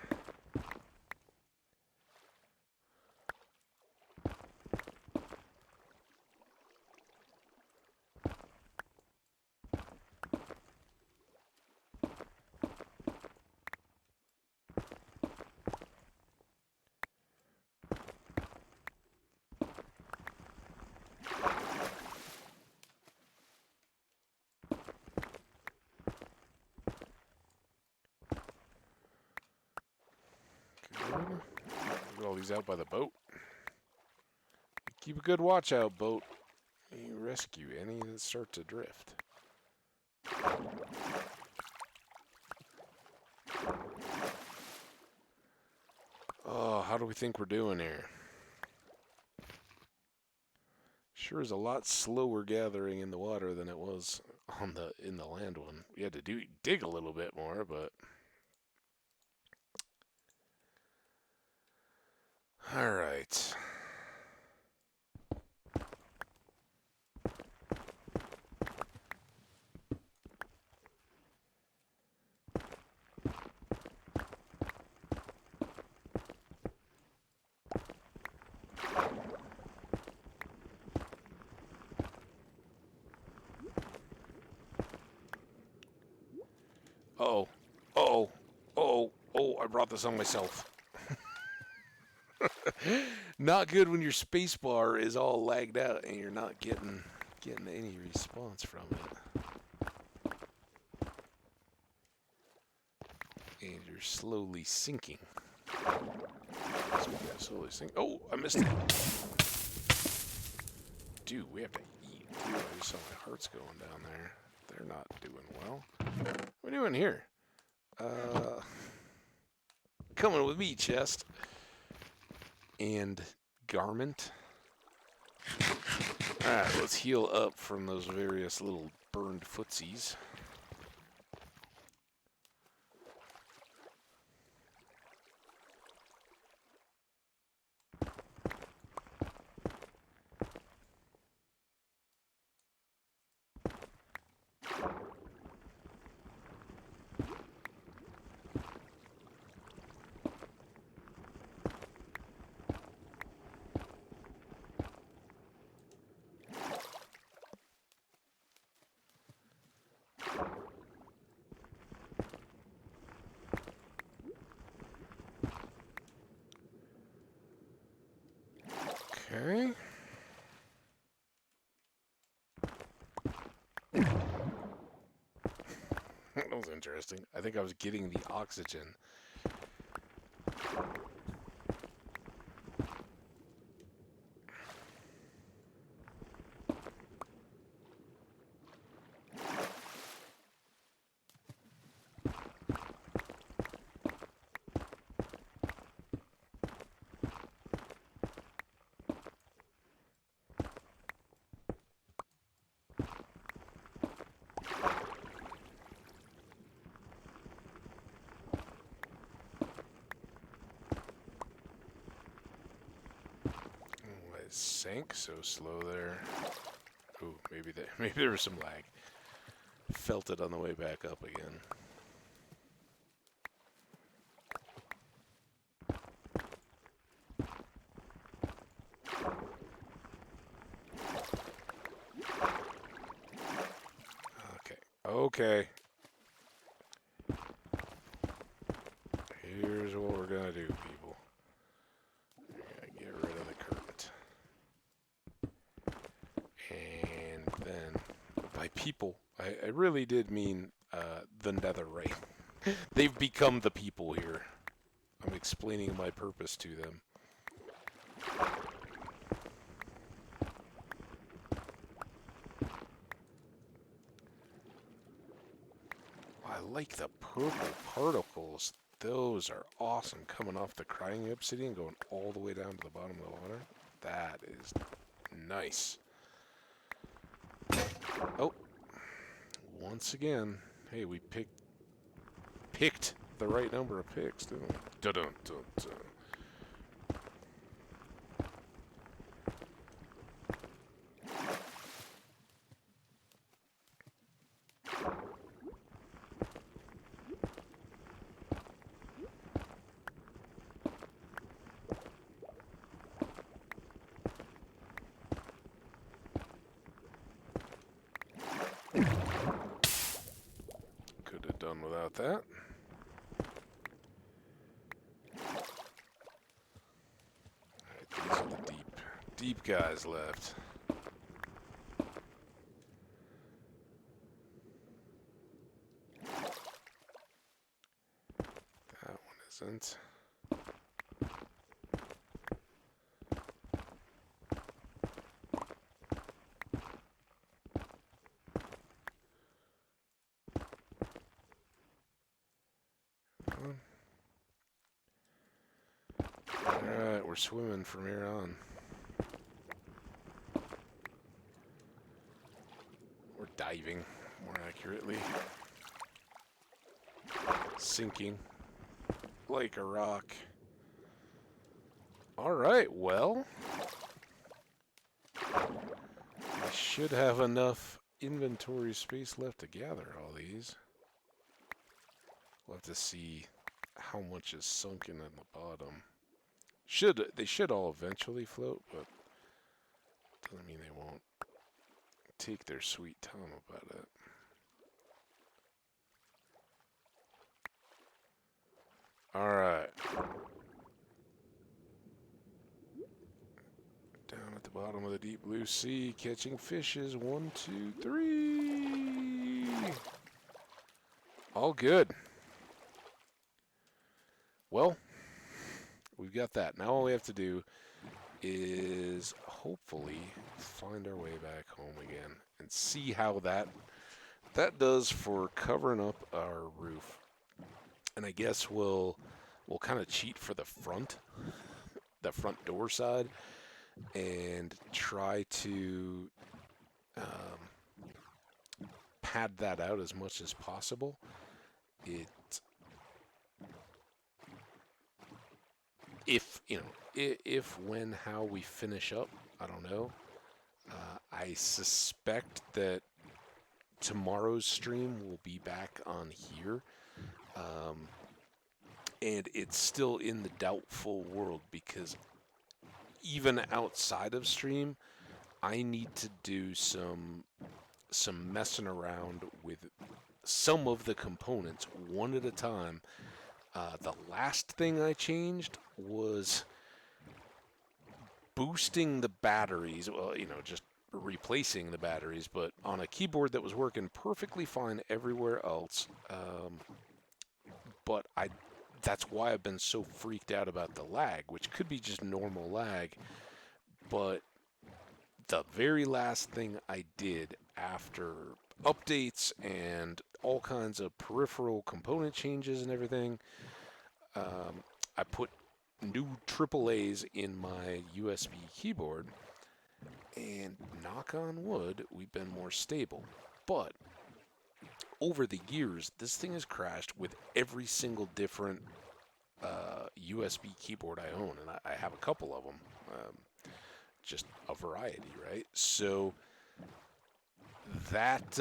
Get all these out by the boat. Keep a good watch out, boat. You rescue any that start to drift. Oh, how do we think we're doing here? Sure is a lot slower gathering in the water than it was on in the land one. We had to dig a little bit more, but all right. Oh, oh, oh, oh! I brought this on myself. Not good when your space bar is all lagged out and you're not getting any response from it. And you're slowly sinking. So we gotta slowly sink. Oh, I missed it. Dude, we have to eat. Dude, I just saw my heart's going down there. They're not doing well. What are we doing here? Coming with me, chest. And garment. Alright, let's heal up from those various little burned footsies. Okay. That was interesting. I think I was getting the oxygen. Oh, it sank so slow there. Ooh, maybe there was some lag. Felt it on the way back up again. Okay. Okay. Here's what we're gonna do, people. We're gonna get rid of the current. And then, by people, I really did mean the netherite. They've become the people here. I'm explaining my purpose to them. I like the purple particles. Those are awesome. Coming off the crying obsidian, going all the way down to the bottom of the water. That is nice. Oh, once again, hey, we picked the right number of picks, didn't we? Dun dun dun. Could have done without that. Alright, these are the deep guys left. That one isn't. Alright, we're swimming from here on. We're diving, more accurately. Sinking like a rock. Alright, well, I should have enough inventory space left to gather all these. We'll have to see how much is sunken in the bottom. They should all eventually float, but doesn't mean they won't. Take their sweet time about it. Alright. Down at the bottom of the deep blue sea, catching fishes. 1, 2, 3. All good. Well, we've got that. Now all we have to do is hopefully find our way back home again and see how that does for covering up our roof. And I guess we'll kind of cheat for the front door side, and try to pad that out as much as possible. It if when how we finish up, I don't know. I suspect that tomorrow's stream will be back on here. And it's still in the doubtful world because even outside of stream, I need to do some messing around with some of the components one at a time. The last thing I changed was boosting the batteries. Well, just replacing the batteries, but on a keyboard that was working perfectly fine everywhere else. But that's why I've been so freaked out about the lag, which could be just normal lag. But the very last thing I did after updates and all kinds of peripheral component changes and everything, I put new AAAs in my USB keyboard, and knock on wood, we've been more stable. But over the years, this thing has crashed with every single different USB keyboard I own, and I have a couple of them. Just a variety, right? So that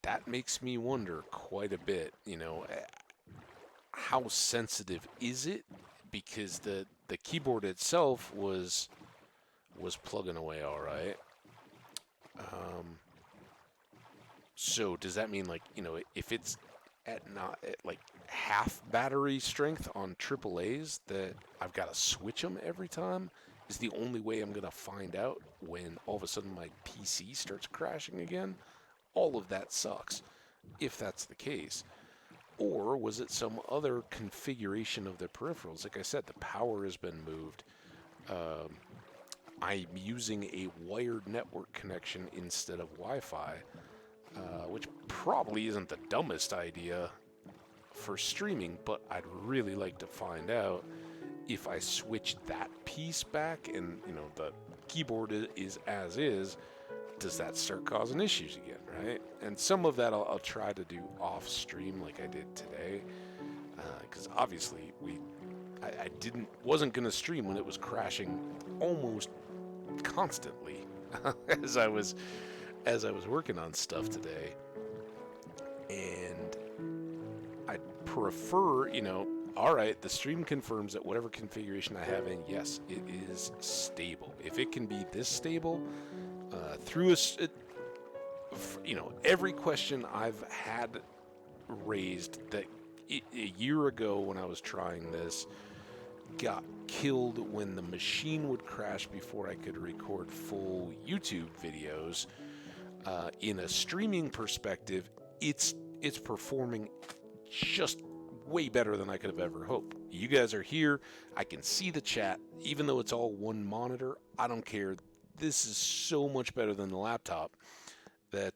that makes me wonder quite a bit. How sensitive is it? Because the keyboard itself was plugging away all right. So does that mean, like, if it's not at like half battery strength on AAA's, that I've got to switch them every time? Is the only way I'm gonna find out when all of a sudden my PC starts crashing again? All of that sucks if that's the case. Or was it some other configuration of the peripherals? Like I said, the power has been moved. I'm using a wired network connection instead of Wi-Fi, which probably isn't the dumbest idea for streaming, but I'd really like to find out if I switch that piece back and, the keyboard is as is, does that start causing issues again, right? And some of that I'll try to do off stream like I did today, because obviously I wasn't going to stream when it was crashing almost constantly as I was working on stuff today. And I'd prefer, all right, the stream confirms that whatever configuration I have in, yes, it is stable. If it can be this stable through every question I've had raised that a year ago when I was trying this got killed when the machine would crash before I could record full YouTube videos. In a streaming perspective, it's performing just way better than I could have ever hoped. You guys are here. I can see the chat. Even though it's all one monitor, I don't care. This is so much better than the laptop that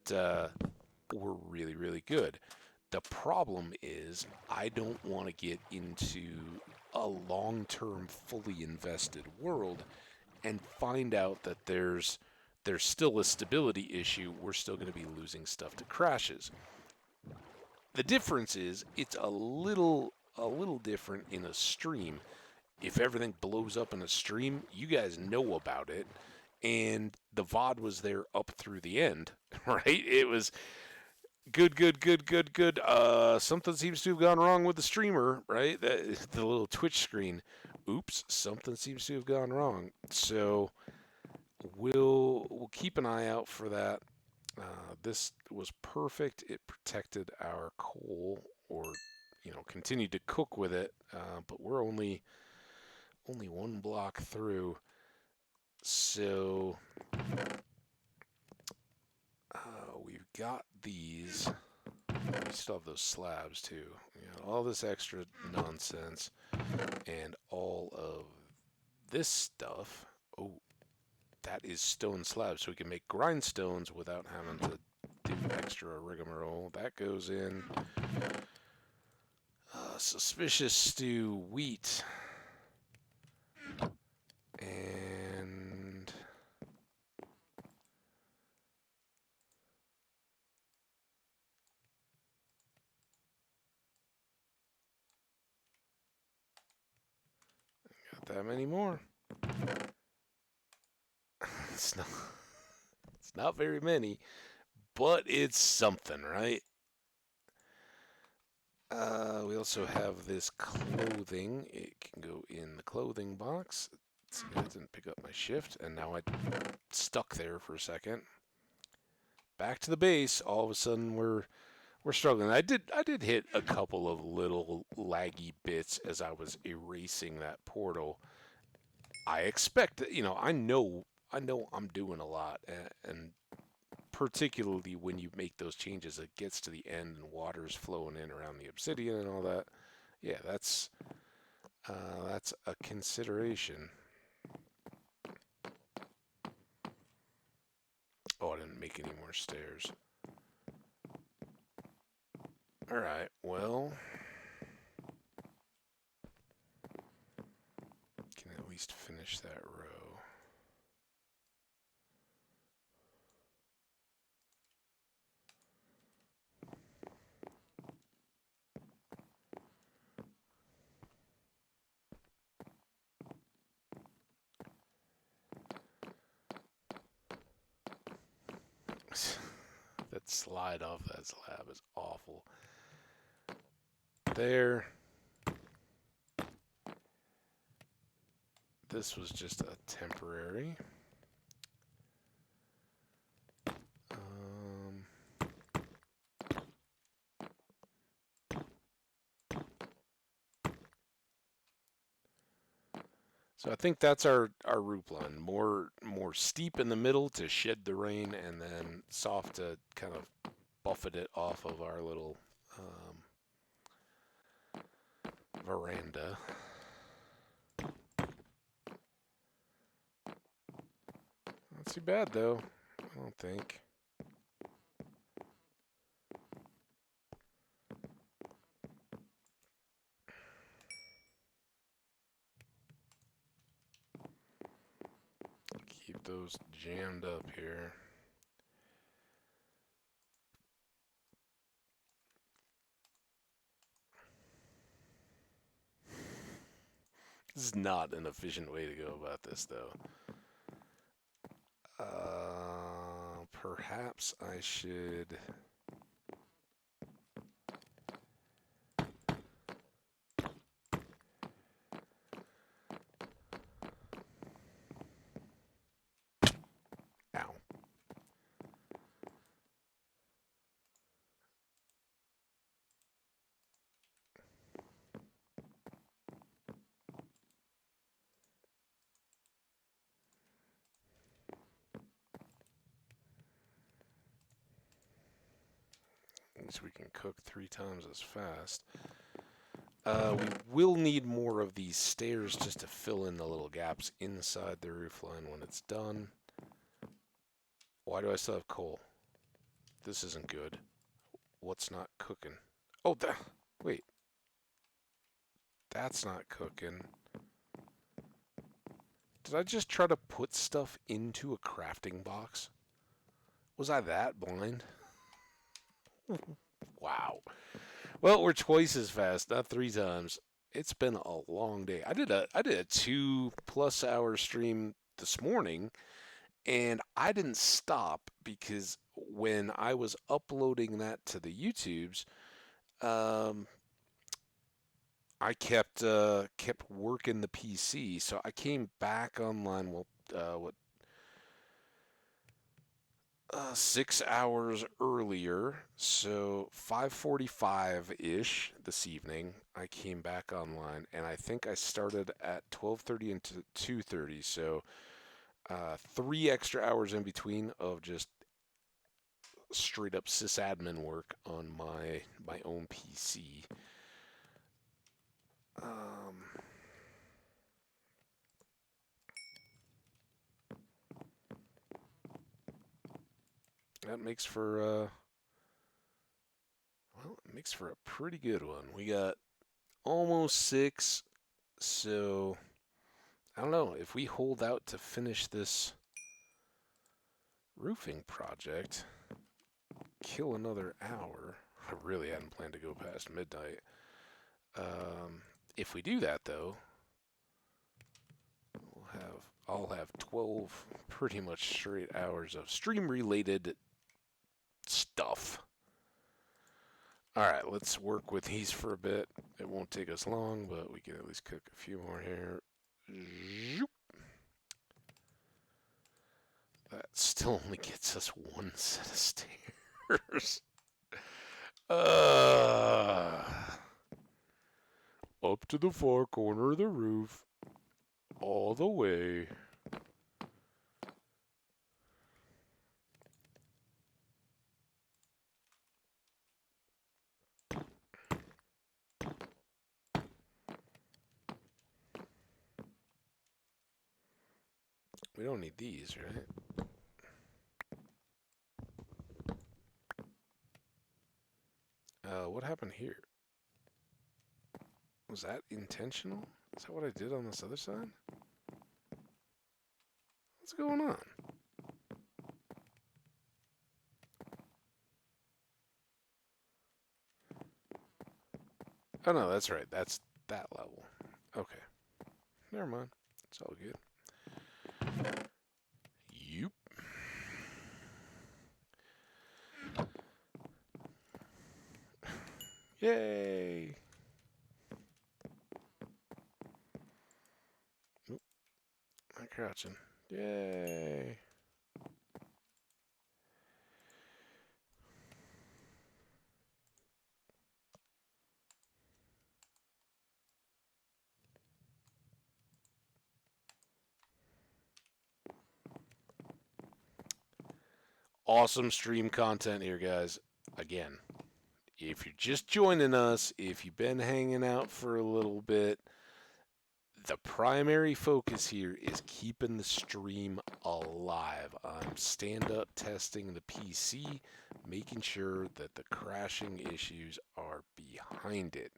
we're really, really good. The problem is I don't want to get into a long-term, fully invested world and find out that there's still a stability issue. We're still going to be losing stuff to crashes. The difference is it's a little different in a stream. If everything blows up in a stream, you guys know about it, and the VOD was there up through the end, right? It was good. Something seems to have gone wrong with the streamer, right? The little Twitch screen. Oops, something seems to have gone wrong. So we'll keep an eye out for that. This was perfect. It protected our coal, or continued to cook with it. But we're only one block through, so we've got these. We still have those slabs too. All this extra nonsense and all of this stuff. Oh, that is stone slabs, so we can make grindstones without having to do extra rigmarole. That goes in. Suspicious stew wheat. And got that many more. It's not, it's not very many, but it's something, right? We also have this clothing. It can go in the clothing box. See, I didn't pick up my shift, and now I stuck there for a second. Back to the base. All of a sudden, we're struggling. I did hit a couple of little laggy bits as I was erasing that portal. I expect, I know I'm doing a lot, and particularly when you make those changes, it gets to the end and water's flowing in around the obsidian and all that. Yeah, that's a consideration. Oh, I didn't make any more stairs. All right, well, can at least finish that row. That slide off that slab is awful. There. This was just a temporary. Um, so I think that's our roof line. More steep in the middle to shed the rain, and then soft to kind of buffet it off of our little um, veranda. Not too bad though, I don't think. Keep those jammed up here. This is not an efficient way to go about this though. Perhaps I should. Ow. At least we can cook 3 times as fast. We will need more of these stairs just to fill in the little gaps inside the roofline when it's done. Why do I still have coal? This isn't good. What's not cooking? Oh, wait. That's not cooking. Did I just try to put stuff into a crafting box? Was I that blind? Wow. Well, we're twice as fast, not 3 times. It's been a long day. I did a 2+ hour stream this morning, and I didn't stop because when I was uploading that to the YouTubes, um, I kept working the PC, so I came back online. Well, what 6 hours earlier, so 5:45-ish this evening, I came back online, and I think I started at 12:30 and 2:30, so 3 extra hours in between of just straight up sysadmin work on my own PC. Um, that makes for it makes for a pretty good one. We got almost 6, so I don't know if we hold out to finish this roofing project, kill another hour. I really hadn't planned to go past midnight. If we do that though, I'll have 12 pretty much straight hours of stream related stuff. All right, let's work with these for a bit. It won't take us long, but we can at least cook a few more here. That still only gets us one set of stairs. Uh, Up to the far corner of the roof, all the way. We don't need these, right? What happened here? Was that intentional? Is that what I did on this other side? What's going on? Oh no, that's right. That's that level. Okay. Never mind. It's all good. Yup. Yay! Oop, I'm crouching. Yay! Awesome stream content here, guys. Again, if you're just joining us, if you've been hanging out for a little bit, the primary focus here is keeping the stream alive. I'm stand-up testing the PC, making sure that the crashing issues are behind it,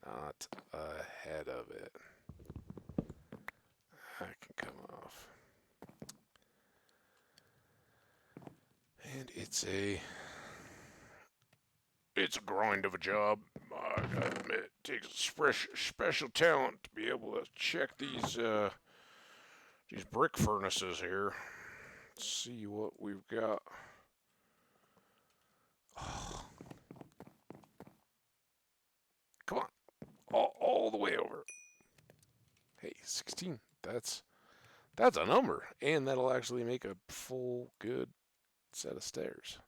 not ahead of it. That can come off. And it's a grind of a job. I gotta admit, it takes special talent to be able to check these brick furnaces here. Let's see what we've got. Oh, come on, all the way over. Hey, 16. That's a number, and that'll actually make a full good set of stairs.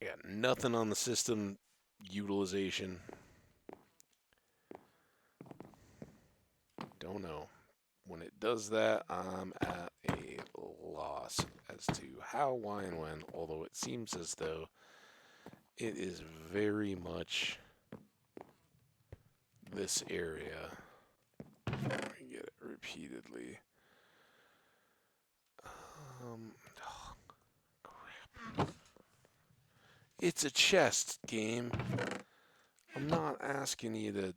Yeah, nothing on the system utilization. Don't know. When it does that, I'm at a loss as to how, why, and when, although it seems as though it is very much this area. I get it repeatedly. Oh, crap. It's a chest game. I'm not asking you to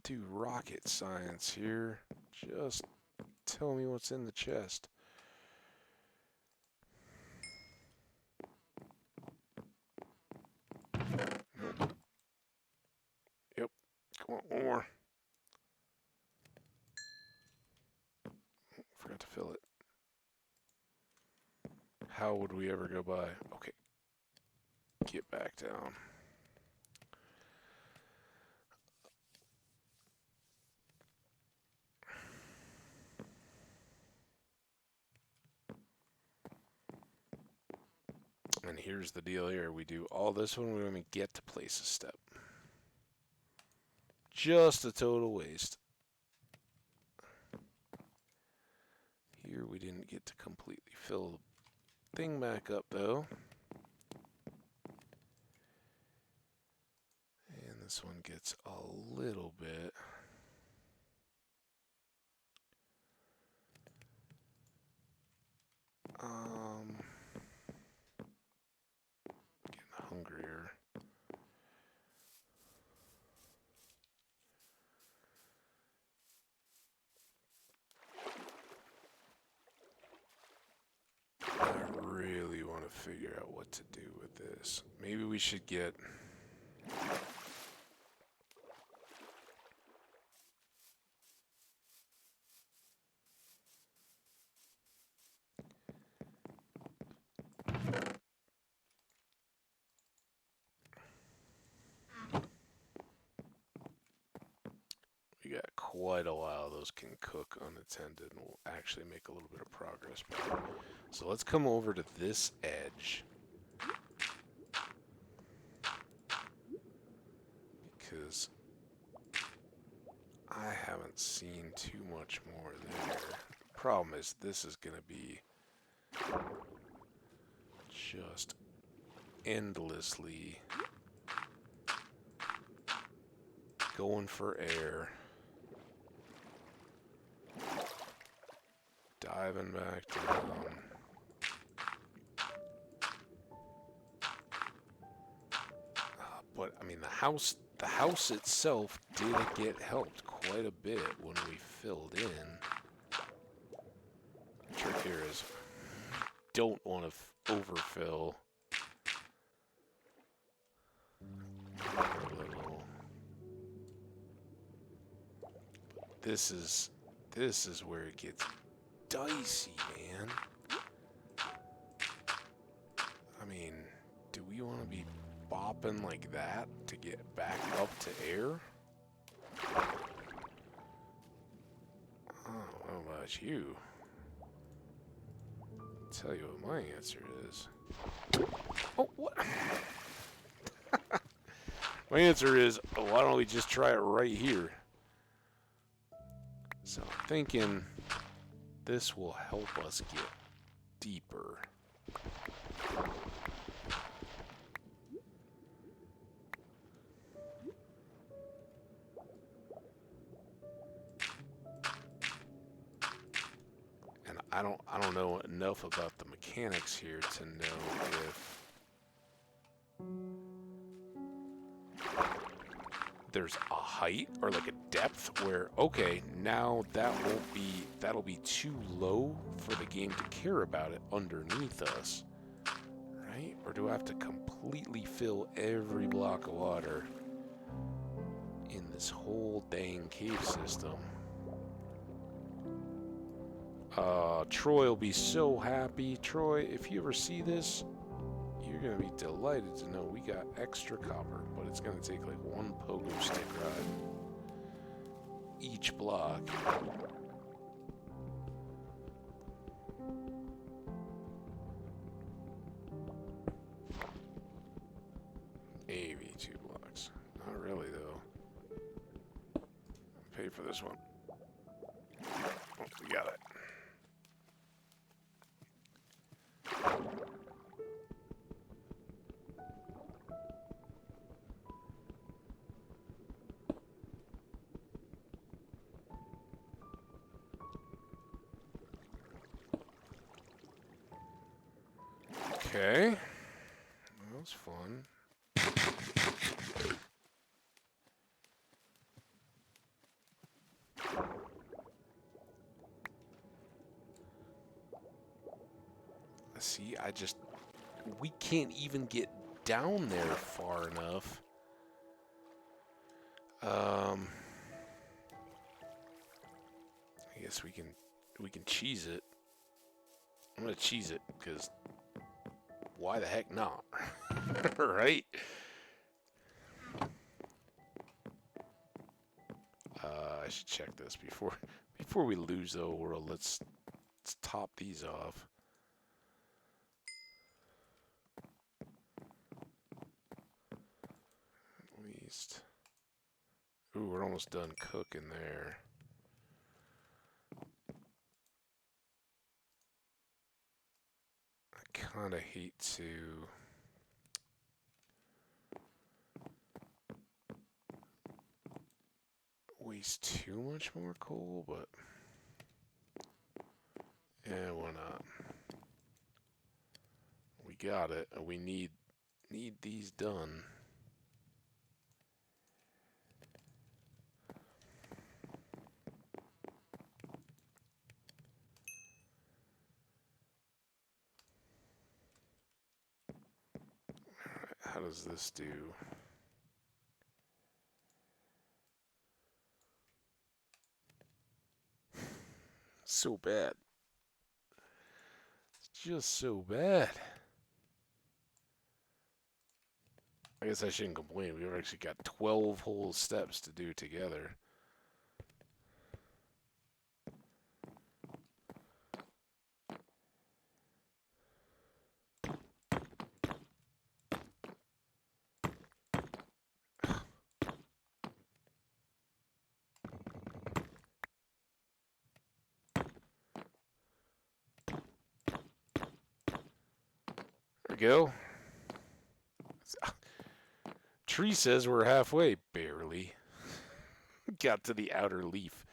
do rocket science here. Just tell me what's in the chest. Nope. Yep. Come on, one more. Forgot how would we ever go by? Okay. Get back down. And here's the deal here. We do all this when we don't even get to place a step. Just a total waste. Here we didn't get to completely fill the thing back up though. And this one gets a little bit. Getting hungrier. I really want to figure out what to do with this. Maybe we should get... We got quite a while those can cook unattended, and we'll actually make a little bit of progress. So let's come over to this edge. Because I haven't seen too much more there. Problem is, this is going to be just endlessly going for air. Diving back down. But I mean, the house itself did get helped quite a bit when we filled in. The trick here is don't want to overfill. A little. This is where it gets dicey, man. I mean, do we want to be bopping like that to get back up to air? I don't know about you. I'll tell you what my answer is. Oh, what? My answer is, why don't we just try it right here? So I'm thinking this will help us get deeper. And I don't know enough about the mechanics here to know if there's a height or like a depth where, okay, now that'll be too low for the game to care about it underneath us, right? Or do I have to completely fill every block of water in this whole dang cave system? Troy will be so happy. Troy, if you ever see this, you're going to be delighted to know we got extra copper, but it's going to take like one pogo stick ride each block. Maybe 2 blocks. Not really, though. Pay for this one. Oh, we got it. Okay. That was fun. See, we can't even get down there far enough. I guess we can cheese it. I'm gonna cheese it because why the heck not? Right? I should check this before we lose the world. Let's top these off. At least. Ooh, we're almost done cooking there. I kind of hate to waste too much more coal, but yeah, why not? We got it. We need these done. How does this do? So bad. It's just so bad. I guess I shouldn't complain. We've actually got 12 whole steps to do together. There we go. Tree says we're halfway. Barely. Got to the outer leaf.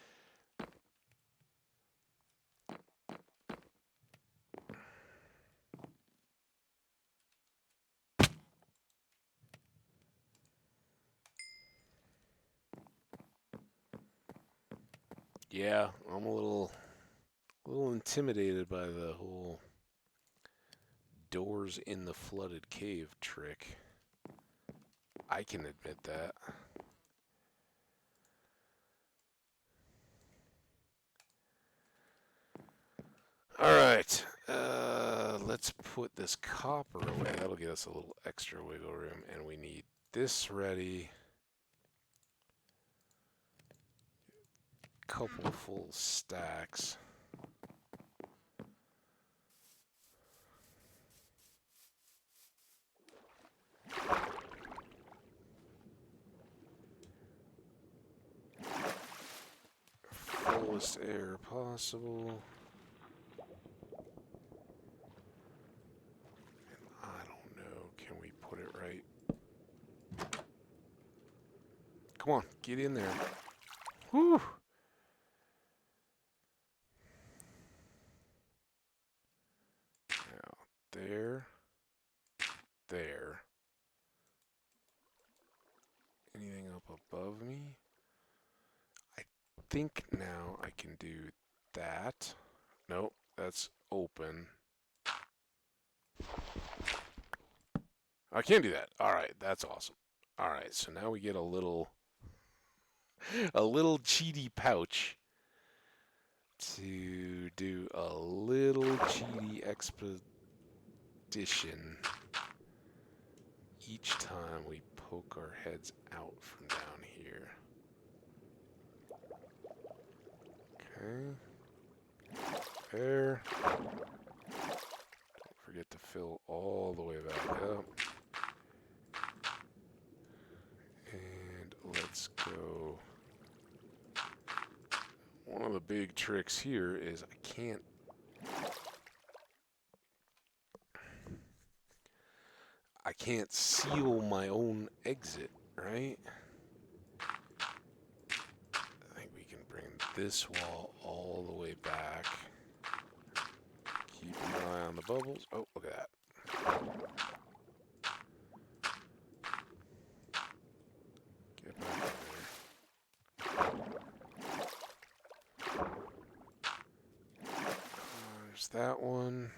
Yeah, I'm a little intimidated by the whole doors in the flooded cave trick. I can admit that. Alright, let's put this copper away. That'll get us a little extra wiggle room. And we need this ready. Couple full stacks. Fullest air possible. And I don't know, can we put it right? Come on, get in there. Whew! Now, there. There. Anything up above me? I think now I can do that. Nope, that's open. I can do that. All right, that's awesome. All right, so now we get a little cheaty pouch to do a little cheaty expedition each time we poke our heads out from down here. Okay. There. Don't forget to fill all the way back up. And let's go. One of the big tricks here is I can't seal my own exit, right? I think we can bring this wall all the way back. Keep an eye on the bubbles. Oh, look at that. Get back in there. There's that one.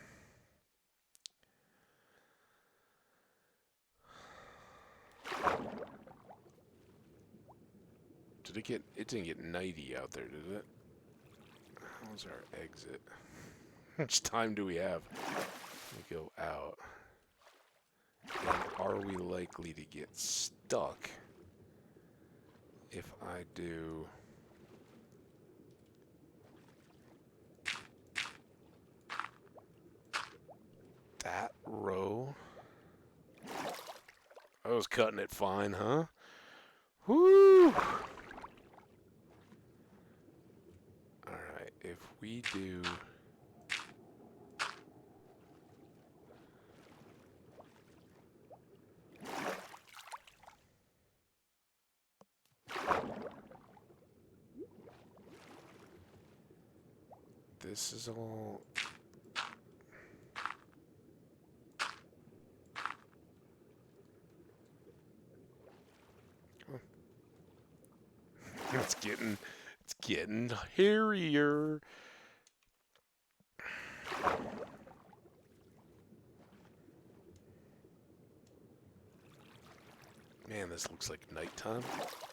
It didn't get nighty out there, did it? How's our exit? How much time do we have? We go out. And are we likely to get stuck if I do that row? I was cutting it fine, huh? Woo! Alright, if we do... This is all... It's getting hairier. Man, this looks like nighttime.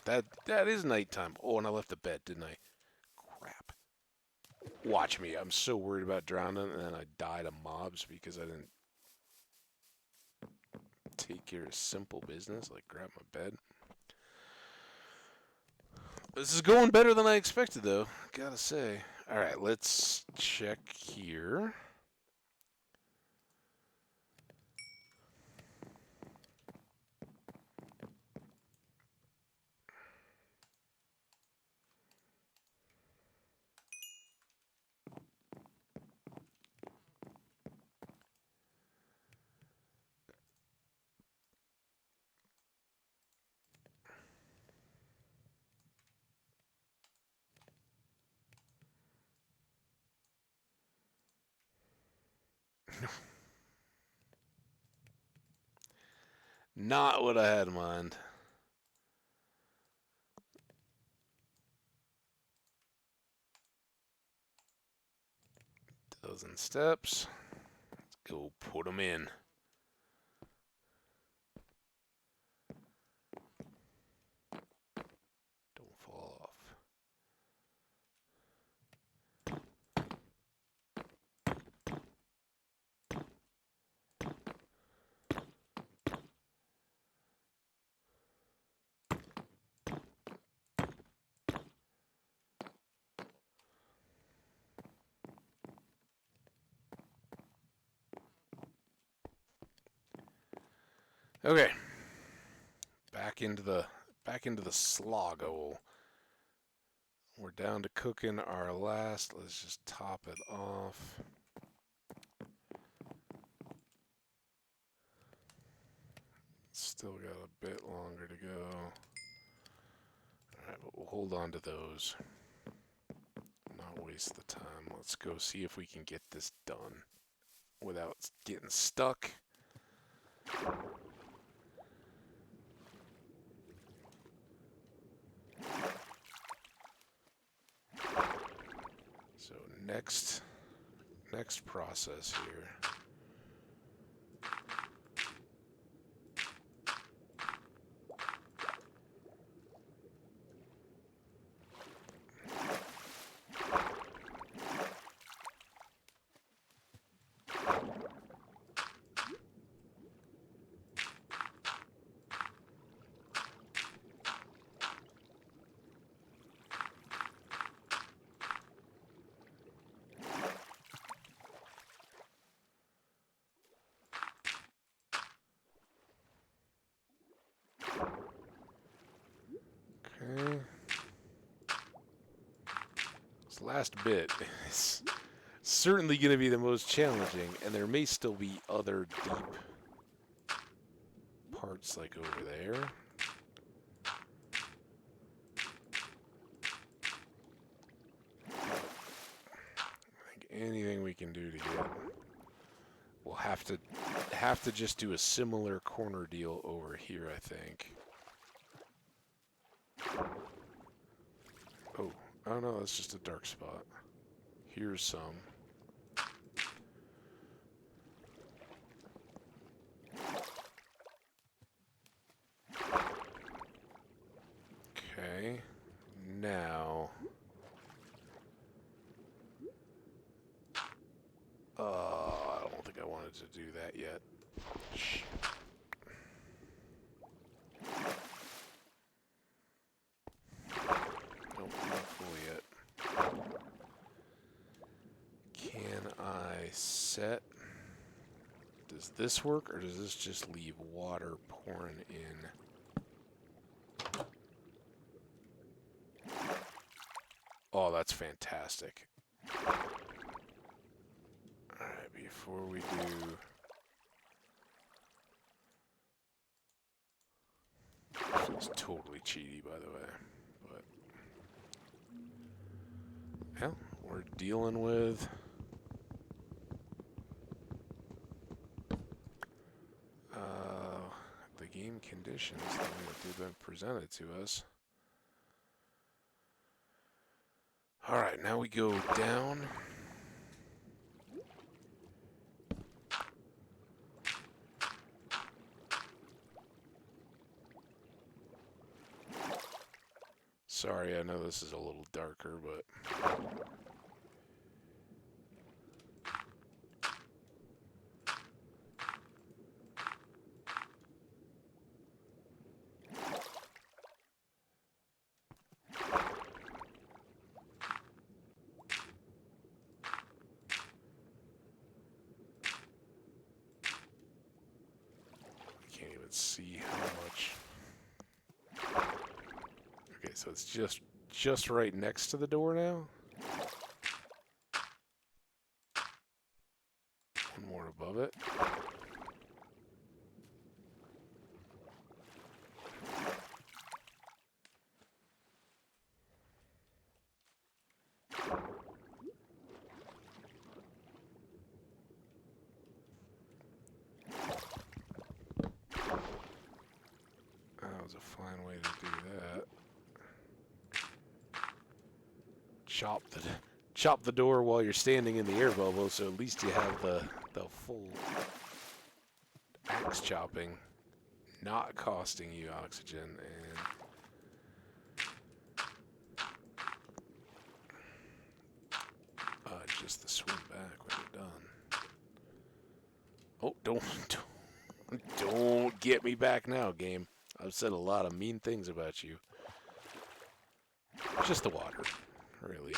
That is nighttime. Oh, and I left the bed, didn't I? Crap. Watch me. I'm so worried about drowning, and then I died of mobs because I didn't take care of simple business, like grab my bed. This is going better than I expected, though. Gotta say. Alright, let's check here. Not what I had in mind. Dozen steps. Let's go put them in. Don't fall off. Okay. Back into the sloggo. We're down to cooking our last. Let's just top it off. Still got a bit longer to go. Alright, but we'll hold on to those. Not waste the time. Let's go see if we can get this done without getting stuck. So next process here. Okay. This last bit is certainly going to be the most challenging, and there may still be other deep parts like over there. Like anything we can do to get. We'll have to just do a similar corner deal over here, I think. Oh no, that's just a dark spot. Here's some. Okay, now... I don't think I wanted to do that yet. Shh. my set. Does this work, or does this just leave water pouring in? Oh, that's fantastic. Alright, before we do... It's totally cheaty, by the way. But... Well, we're dealing with... the game conditions that they've been presented to us. Alright, now we go down. Sorry, I know this is a little darker, but... I can't even see how much... Okay, so it's just right next to the door now. One more above it. That was a fine way to do that. Chop the door while you're standing in the air bubble, so at least you have the full axe chopping, not costing you oxygen, and just the swim back when you're done. Oh, don't get me back now, game. I've said a lot of mean things about you. Just the water, really.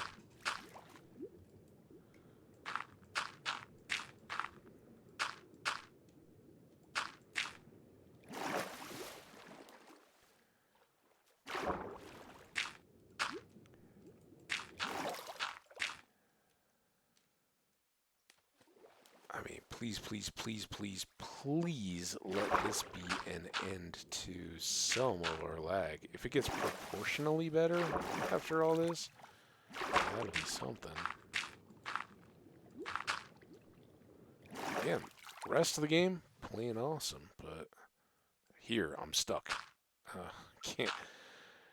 I mean, please, please, please, please, please let this be an end to some of our lag. If it gets proportionally better after all this, that'll be something. Again, rest of the game, playing awesome, but here, I'm stuck. Can't.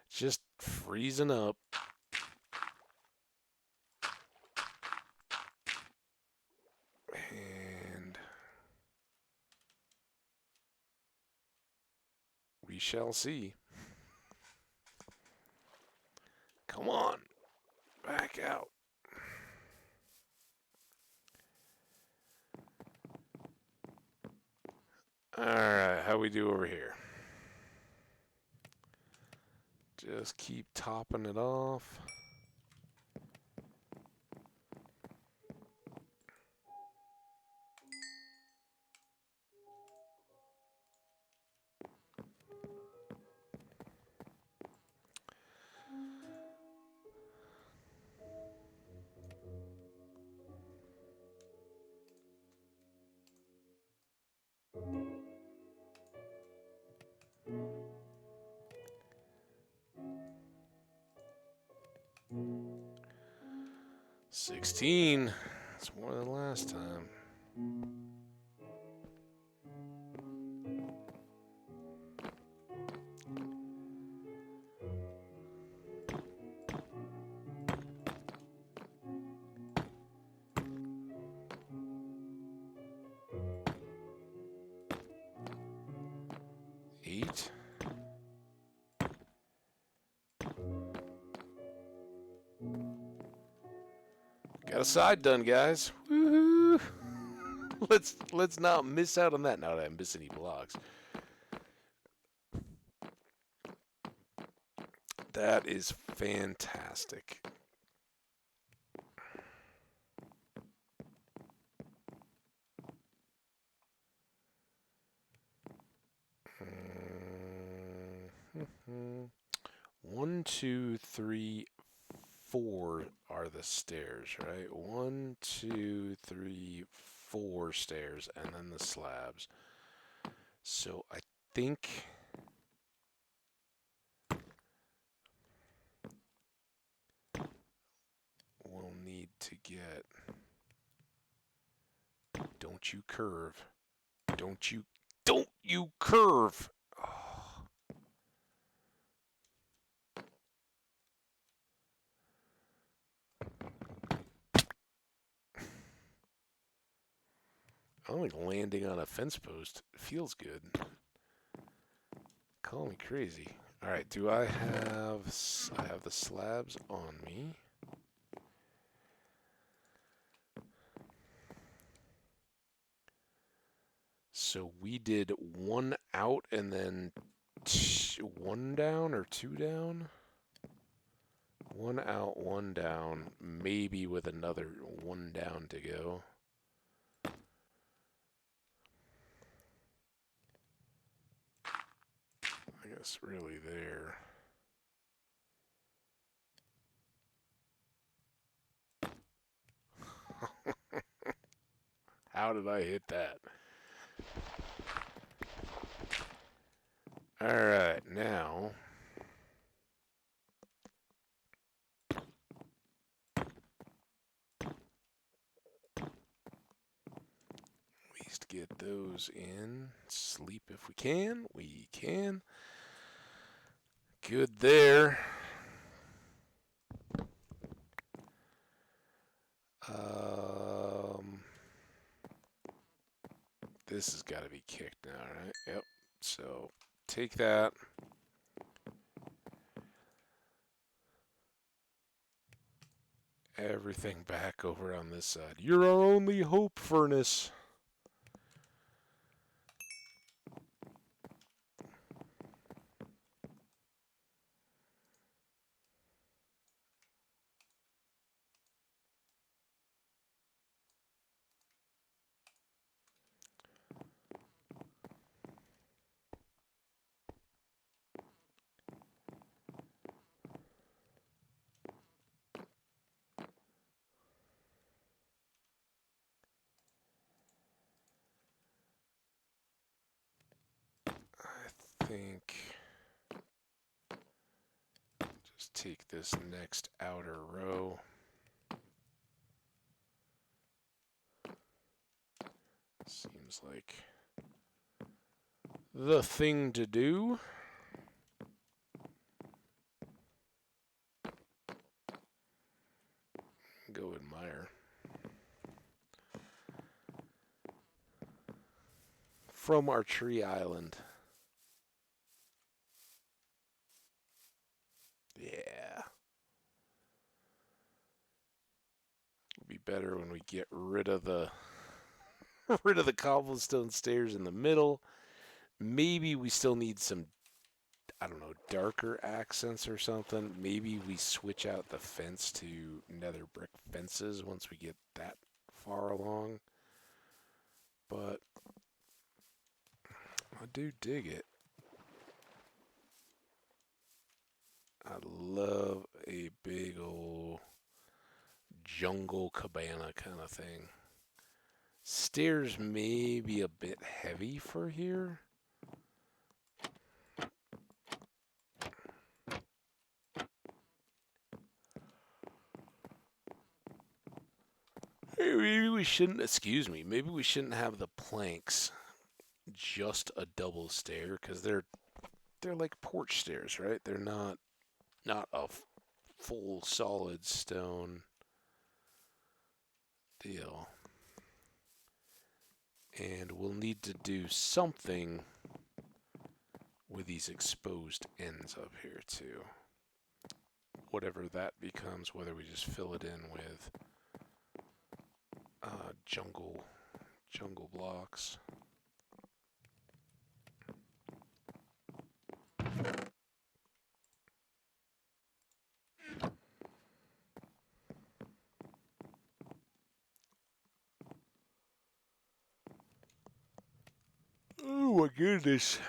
Just freezing up. And we shall see. Come on. Back out. Alright, how we do over here? Just keep topping it off. $16. That's more than last time. $8. Got a side done, guys. Woohoo! Let's not miss out on that. Now that I miss any blocks. That is fantastic. 1, 2, 3, 4 are the stairs, right? 1, 2, 3, 4 stairs, and then the slabs. So I think we'll need to get. Don't you curve. Don't you curve. Oh. I don't think landing on a fence post feels good. Call me crazy. All right, do I have the slabs on me? So we did 1 out and then 1 down or 2 down? 1 out, 1 down, maybe with another 1 down to go. I guess really there. How did I hit that? Alright, now at least get those in. Sleep if we can. We can. Good there. This has got to be kicked now, right? Yep. So take that. Everything back over on this side. You're our only hope, furnace. I think just take this next outer row. Seems like the thing to do. Go admire. From our tree island. Yeah. It'll be better when we get rid of the rid of the cobblestone stairs in the middle. Maybe we still need some, I don't know, darker accents or something. Maybe we switch out the fence to nether brick fences once we get that far along. But I do dig it. I love a big old jungle cabana kind of thing. Stairs may be a bit heavy for here. Maybe we shouldn't, excuse me, maybe we shouldn't have the planks just a double stair because they're like porch stairs, right? They're not a full solid stone deal. And we'll need to do something with these exposed ends up here too. Whatever that becomes, whether we just fill it in with jungle blocks. Oh my goodness.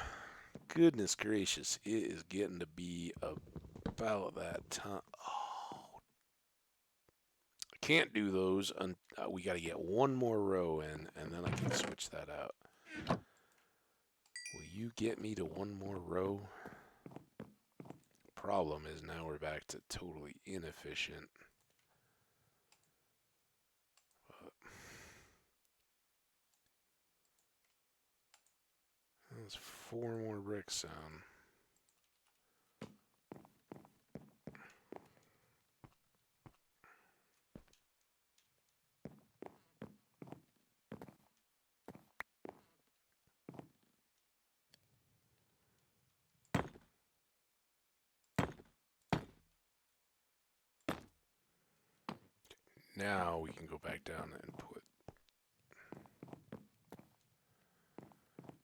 goodness gracious, it is getting to be about that time. Oh, I can't do those. We got to get one more row in, and then I can switch that out. Will you get me to one more row? Problem is now we're back to totally inefficient. There's 4 more bricks down. Now we can go back down and put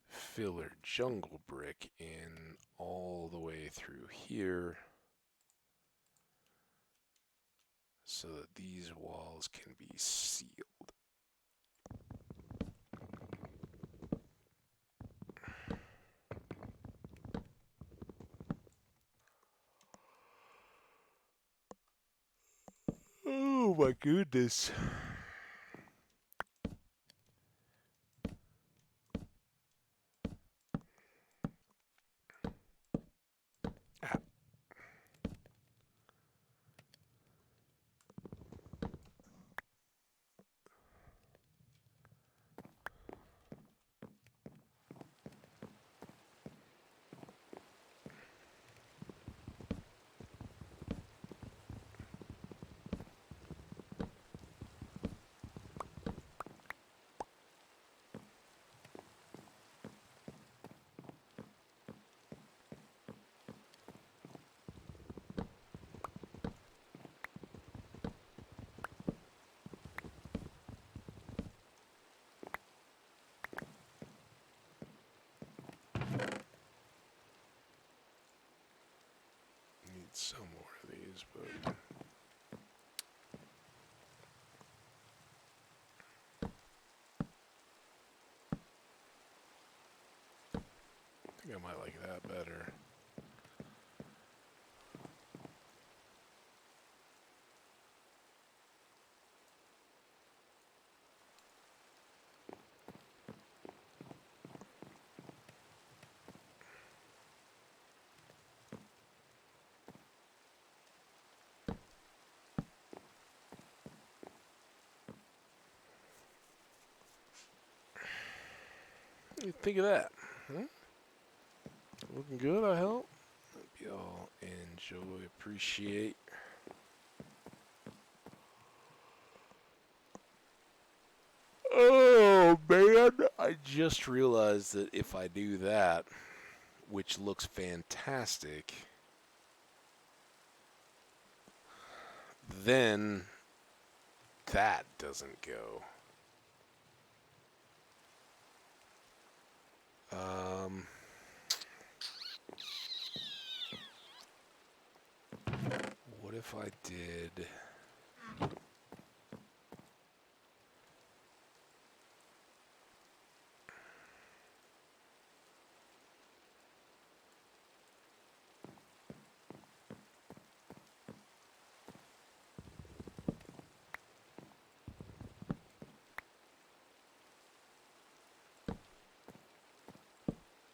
filler jungle brick in all the way through here so that these walls can be sealed. Oh my goodness. Ah. Need some more of these, but I think I might like that better. What do you think of that? Huh? Looking good, I hope. Hope y'all enjoy, appreciate. Oh man, I just realized that if I do that, which looks fantastic, then that doesn't go. What if I did...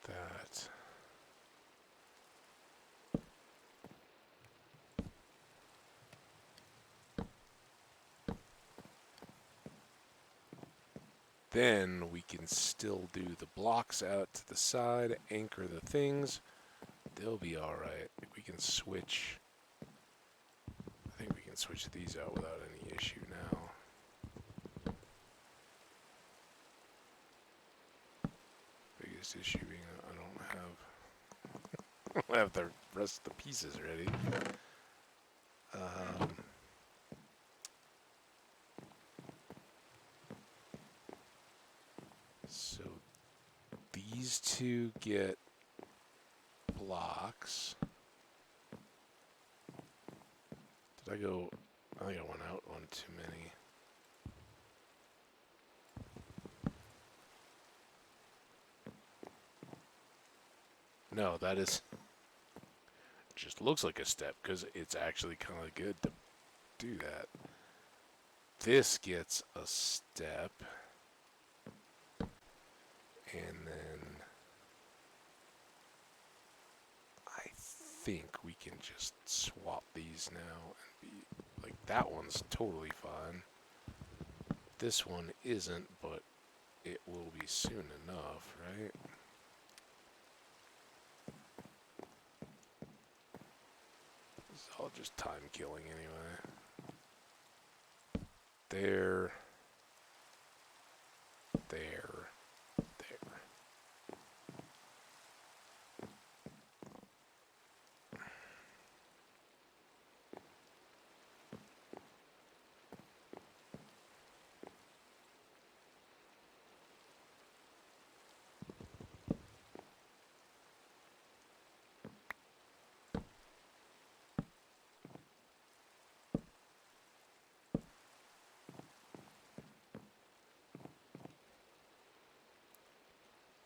that. Then we can still do the blocks out to the side, anchor the things. They'll be alright. We can switch... I think we can switch these out without any issue now. Biggest issue being I don't have the rest of the pieces ready. So these two get blocks. Did I go... I think I went out one too many. no, that is just looks like a step because it's actually kind of good to do that. This gets a step, and then I think we can just swap these now and be like that one's totally fine. This one isn't, but it will be soon enough, right? This is all just time killing anyway. There, there, there.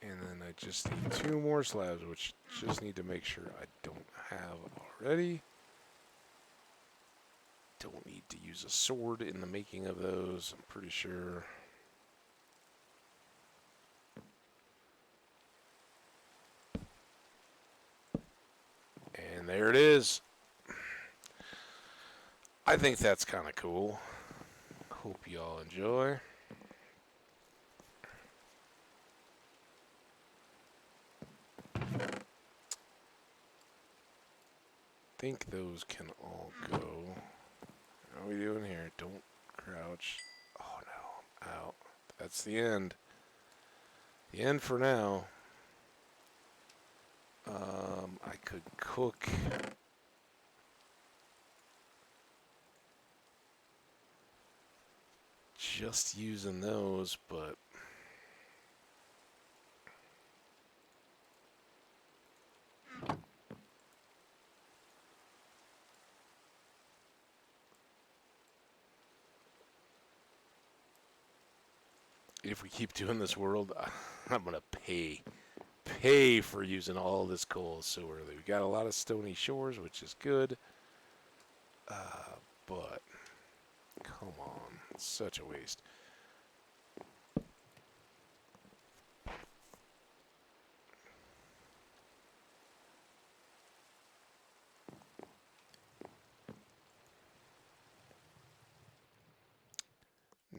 And then I just need 2 more slabs, which just need to make sure I don't have already. Don't need to use a sword in the making of those, I'm pretty sure. And there it is. I think that's kind of cool. Hope you all enjoy. Think those can all go. How are we doing here? Don't crouch. Oh no, I'm out. That's the end. The end for now. I could cook. Just using those, but if we keep doing this world, I'm gonna pay for using all this coal so early. We got a lot of stony shores, which is good, but come on, it's such a waste.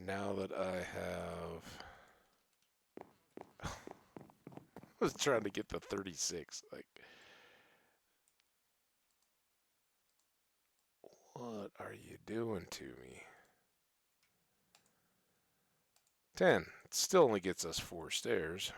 Now that I have, I was trying to get the 36. Like, what are you doing to me? 10. It still only gets us 4 stairs.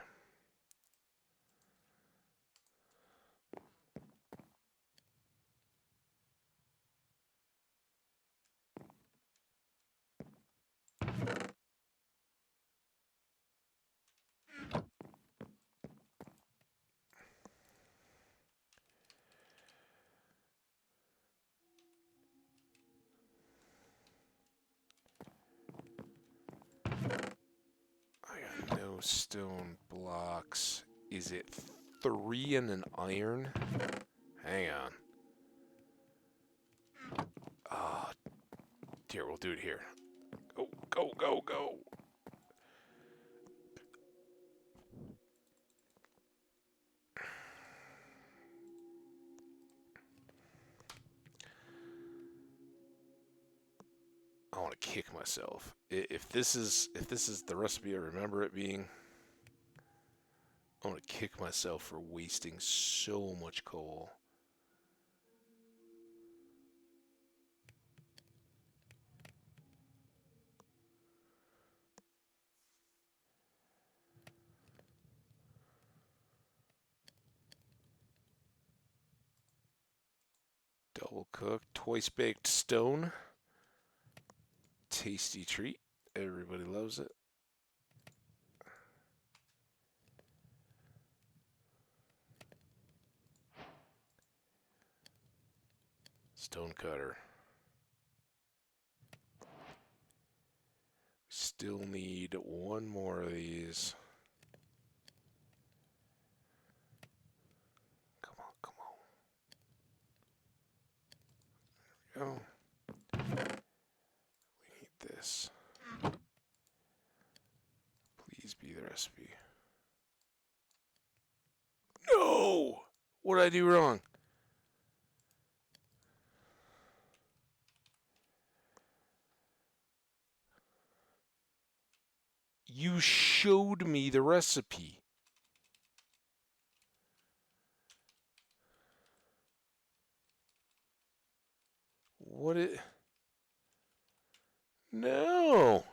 I got no stone blocks. Is it 3 and an iron? Hang on. Ah, here, we'll do it here. Go, go, go, go. I want to kick myself. If this is the recipe I remember it being, I want to kick myself for wasting so much coal. Double cooked, twice baked stone. Tasty treat. Everybody loves it. Stone cutter. Still need 1 more of these. this. Please be the recipe. No! What did I do wrong? You showed me the recipe. What it... No!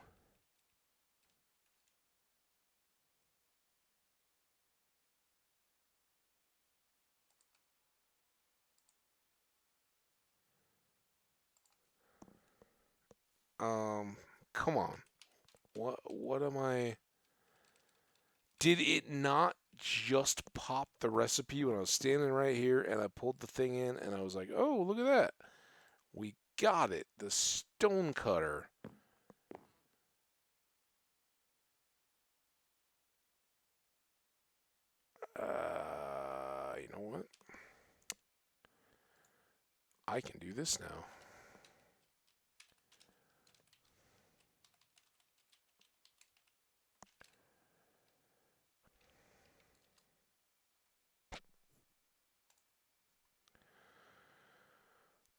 Come on. What am I... Did it not just pop the recipe when I was standing right here and I pulled the thing in and I was like, oh, look at that. We got it. The stone cutter. You know what? I can do this now.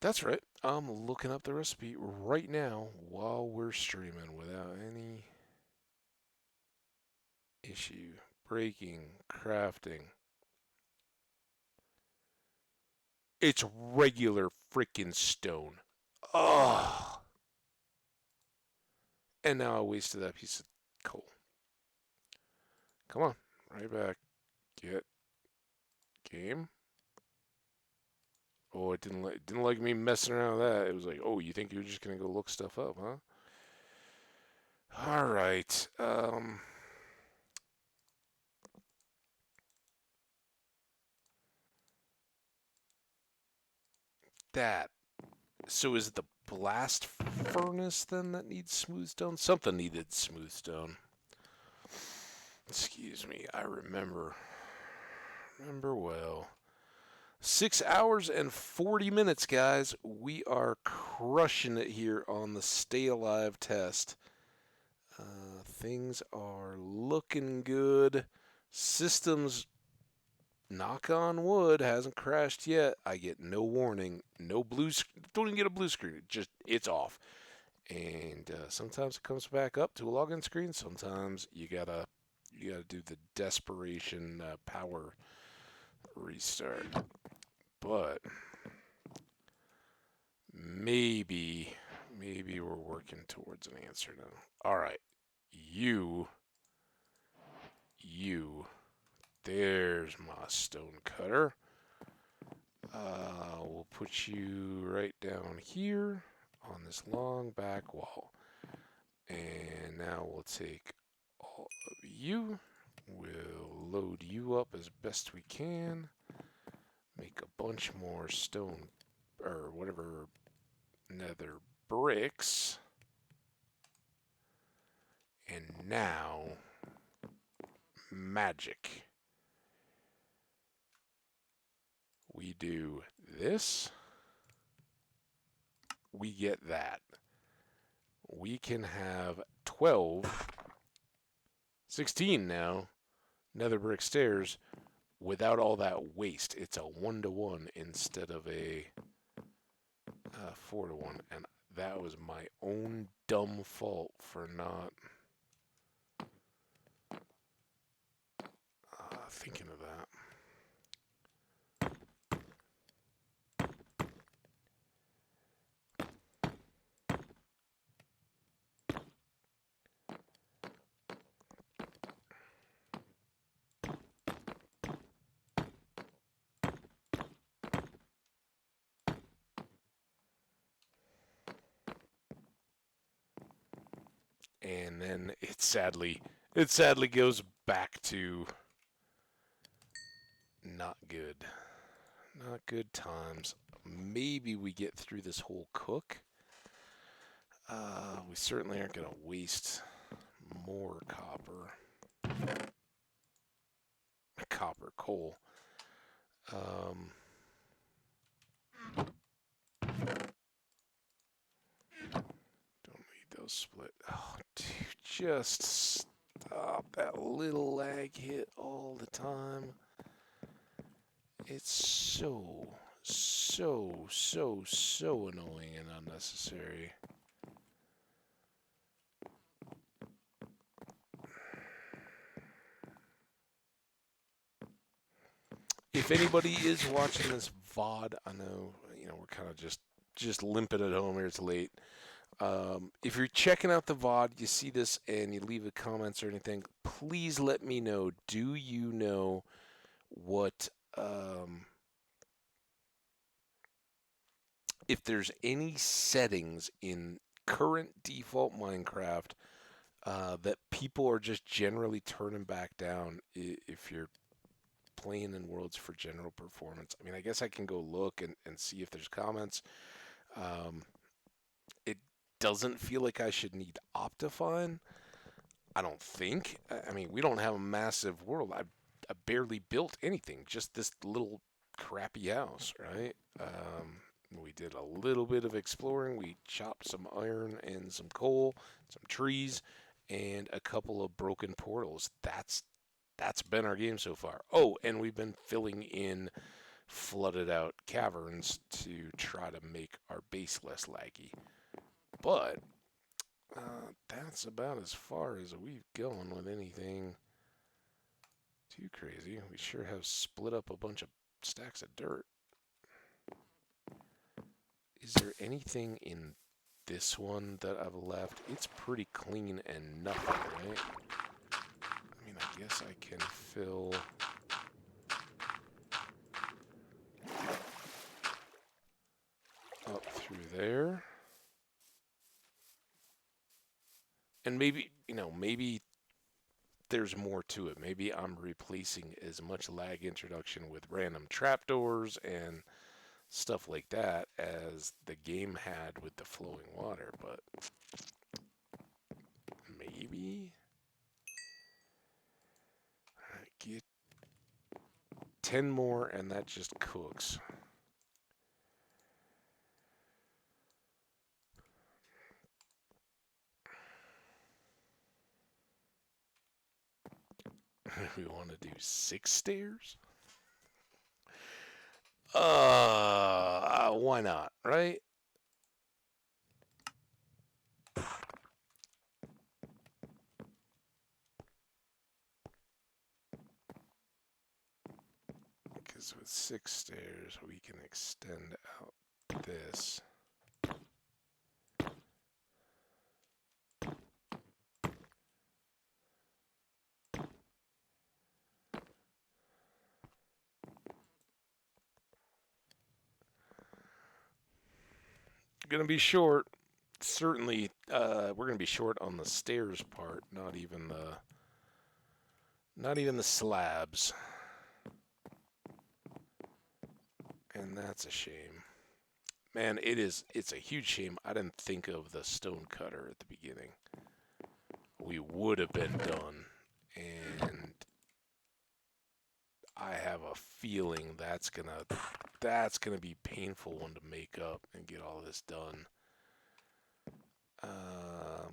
That's right. I'm looking up the recipe right now while we're streaming without any issue. Breaking, crafting. It's regular freaking stone. Ugh. And now I wasted that piece of coal. Come on. Right back. Get game. Oh, it didn't like me messing around with that. It was like, oh, you think you're just gonna go look stuff up, huh? All right. That. So is it the blast furnace then that needs smooth stone? Something needed smooth stone. Excuse me. I remember. Remember well. 6 hours and 40 minutes, guys. We are crushing it here on the Stay Alive test. Things are looking good. Systems, knock on wood, hasn't crashed yet. I get no warning, no blue. Don't even get a blue screen. It's off. And sometimes it comes back up to a login screen. Sometimes you gotta do the desperation power restart. But maybe we're working towards an answer now. All right, you. There's my stone cutter. We'll put you right down here on this long back wall. And now we'll take all of you. We'll load you up as best we can. Make a bunch more stone, or whatever, nether bricks. And now, magic. We do this. We get that. We can have 12, 16 now, nether brick stairs without all that waste. It's a 1-to-1 instead of a 4-to-1. And that was my own dumb fault for not thinking of that. And then it sadly goes back to not good. Not good times. Maybe we get through this whole cook. We certainly aren't going to waste more copper. Copper, coal. Don't need those. auto split. Oh, dude, just stop that little lag hit all the time. It's so annoying and unnecessary. If anybody is watching this VOD, I know, we're kind of just limping at home here. It's late. If you're checking out the VOD, you see this and you leave a comments or anything, please let me know. Do you know what, if there's any settings in current default Minecraft that people are just generally turning back down if you're playing in Worlds for general performance? I mean, I guess I can go look and see if there's comments. It doesn't feel like I should need Optifine. I don't think. I mean, we don't have a massive world. I barely built anything, just this little crappy house, right? We did a little bit of exploring. We chopped some iron and some coal, some trees, and a couple of broken portals. That's been our game so far. Oh, and we've been filling in flooded out caverns to try to make our base less laggy. But that's about as far as we've gone with anything too crazy. We sure have split up a bunch of stacks of dirt. Is there anything in this one that I've left? It's pretty clean and nothing, right? I mean, I guess I can fill up through there. And maybe there's more to it. Maybe I'm replacing as much lag introduction with random trapdoors and stuff like that as the game had with the flowing water, but maybe I get 10 more and that just cooks. We want to do 6 stairs? Why not, right? Because with 6 stairs, we can extend out this. Gonna be short. Certainly, we're gonna be short on the stairs part. Not even the slabs, and that's a shame. Man, it's a huge shame I didn't think of the stone cutter at the beginning. We would have been done, and I have a feeling that's gonna be painful one to make up and get all this done. Oh,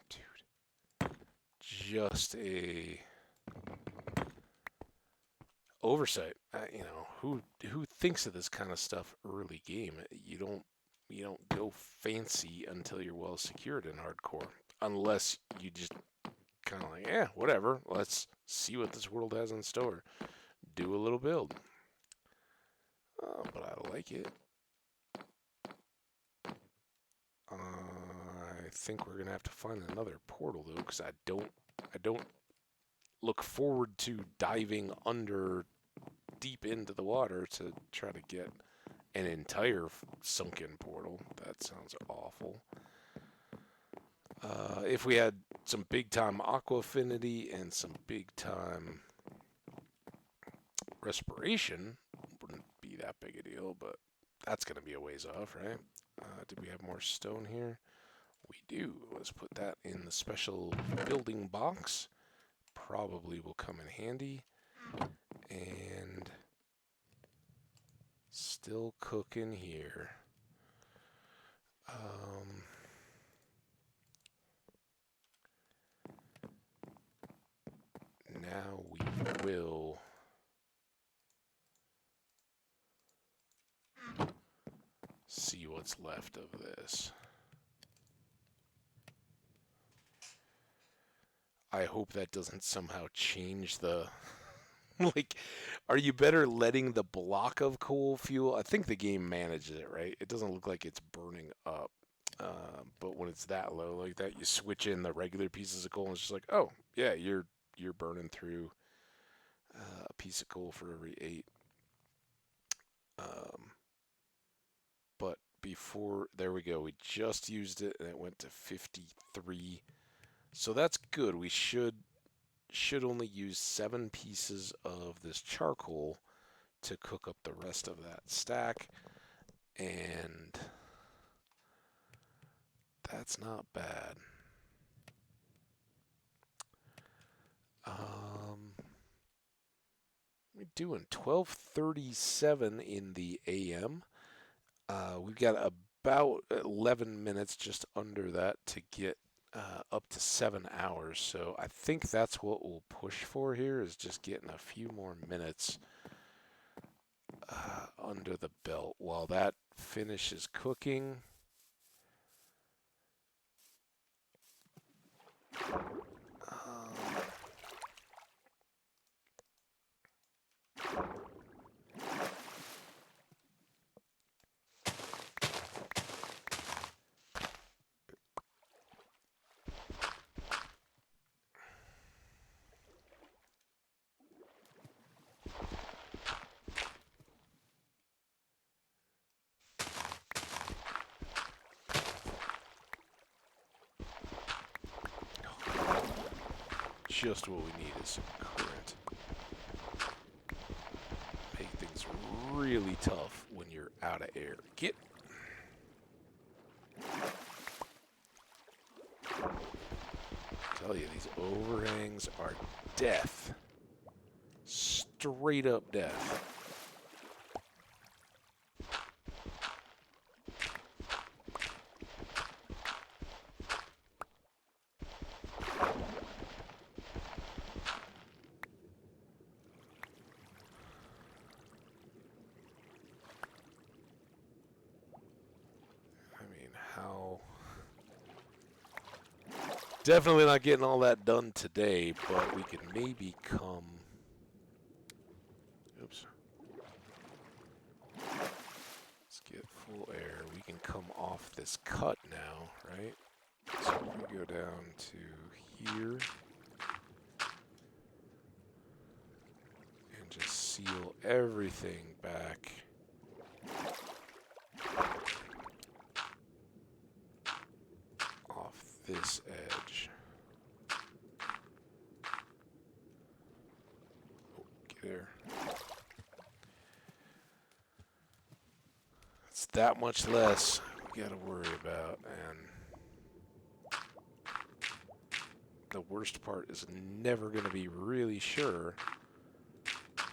dude, just a oversight. Who thinks of this kind of stuff early game? You don't go fancy until you're well secured in hardcore, unless you just kind of like, yeah, whatever. Let's see what this world has in store. Do a little build. But I like it. I think we're gonna have to find another portal though, because I don't look forward to diving under deep into the water to try to get an entire sunken portal. That sounds awful. If we had some big time aqua affinity and some big time respiration, wouldn't be that big a deal, but that's going to be a ways off, right? Did we have more stone here? We do. Let's put that in the special building box. Probably will come in handy. And still cooking here. Now we will see what's left of this. I hope that doesn't somehow change the... Like, are you better letting the block of coal fuel? I think the game manages it, right? It doesn't look like it's burning up. But when it's that low like that, you switch in the regular pieces of coal, and it's just like, oh, yeah, you're burning through a piece of coal for every 8. But before, there we go. We just used it, and it went to 53. So that's good. We should only use 7 pieces of this charcoal to cook up the rest of that stack, and that's not bad. We're doing 12:37 in the AM. We've got about 11 minutes, just under that, to get up to 7 hours. So I think that's what we'll push for here, is just getting a few more minutes under the belt while that finishes cooking. Just what we need is some current. Make things really tough when you're out of air. Get. I tell you, these overhangs are death. Straight up death. I mean, how... Definitely not getting all that done today, but we can maybe come... Oops. Let's get full air. We can come off this cut now, right? So if we go down to here and just seal everything back. Off this edge. Oh, get air. It's that much less we gotta worry about, and the worst part is never gonna be really sure.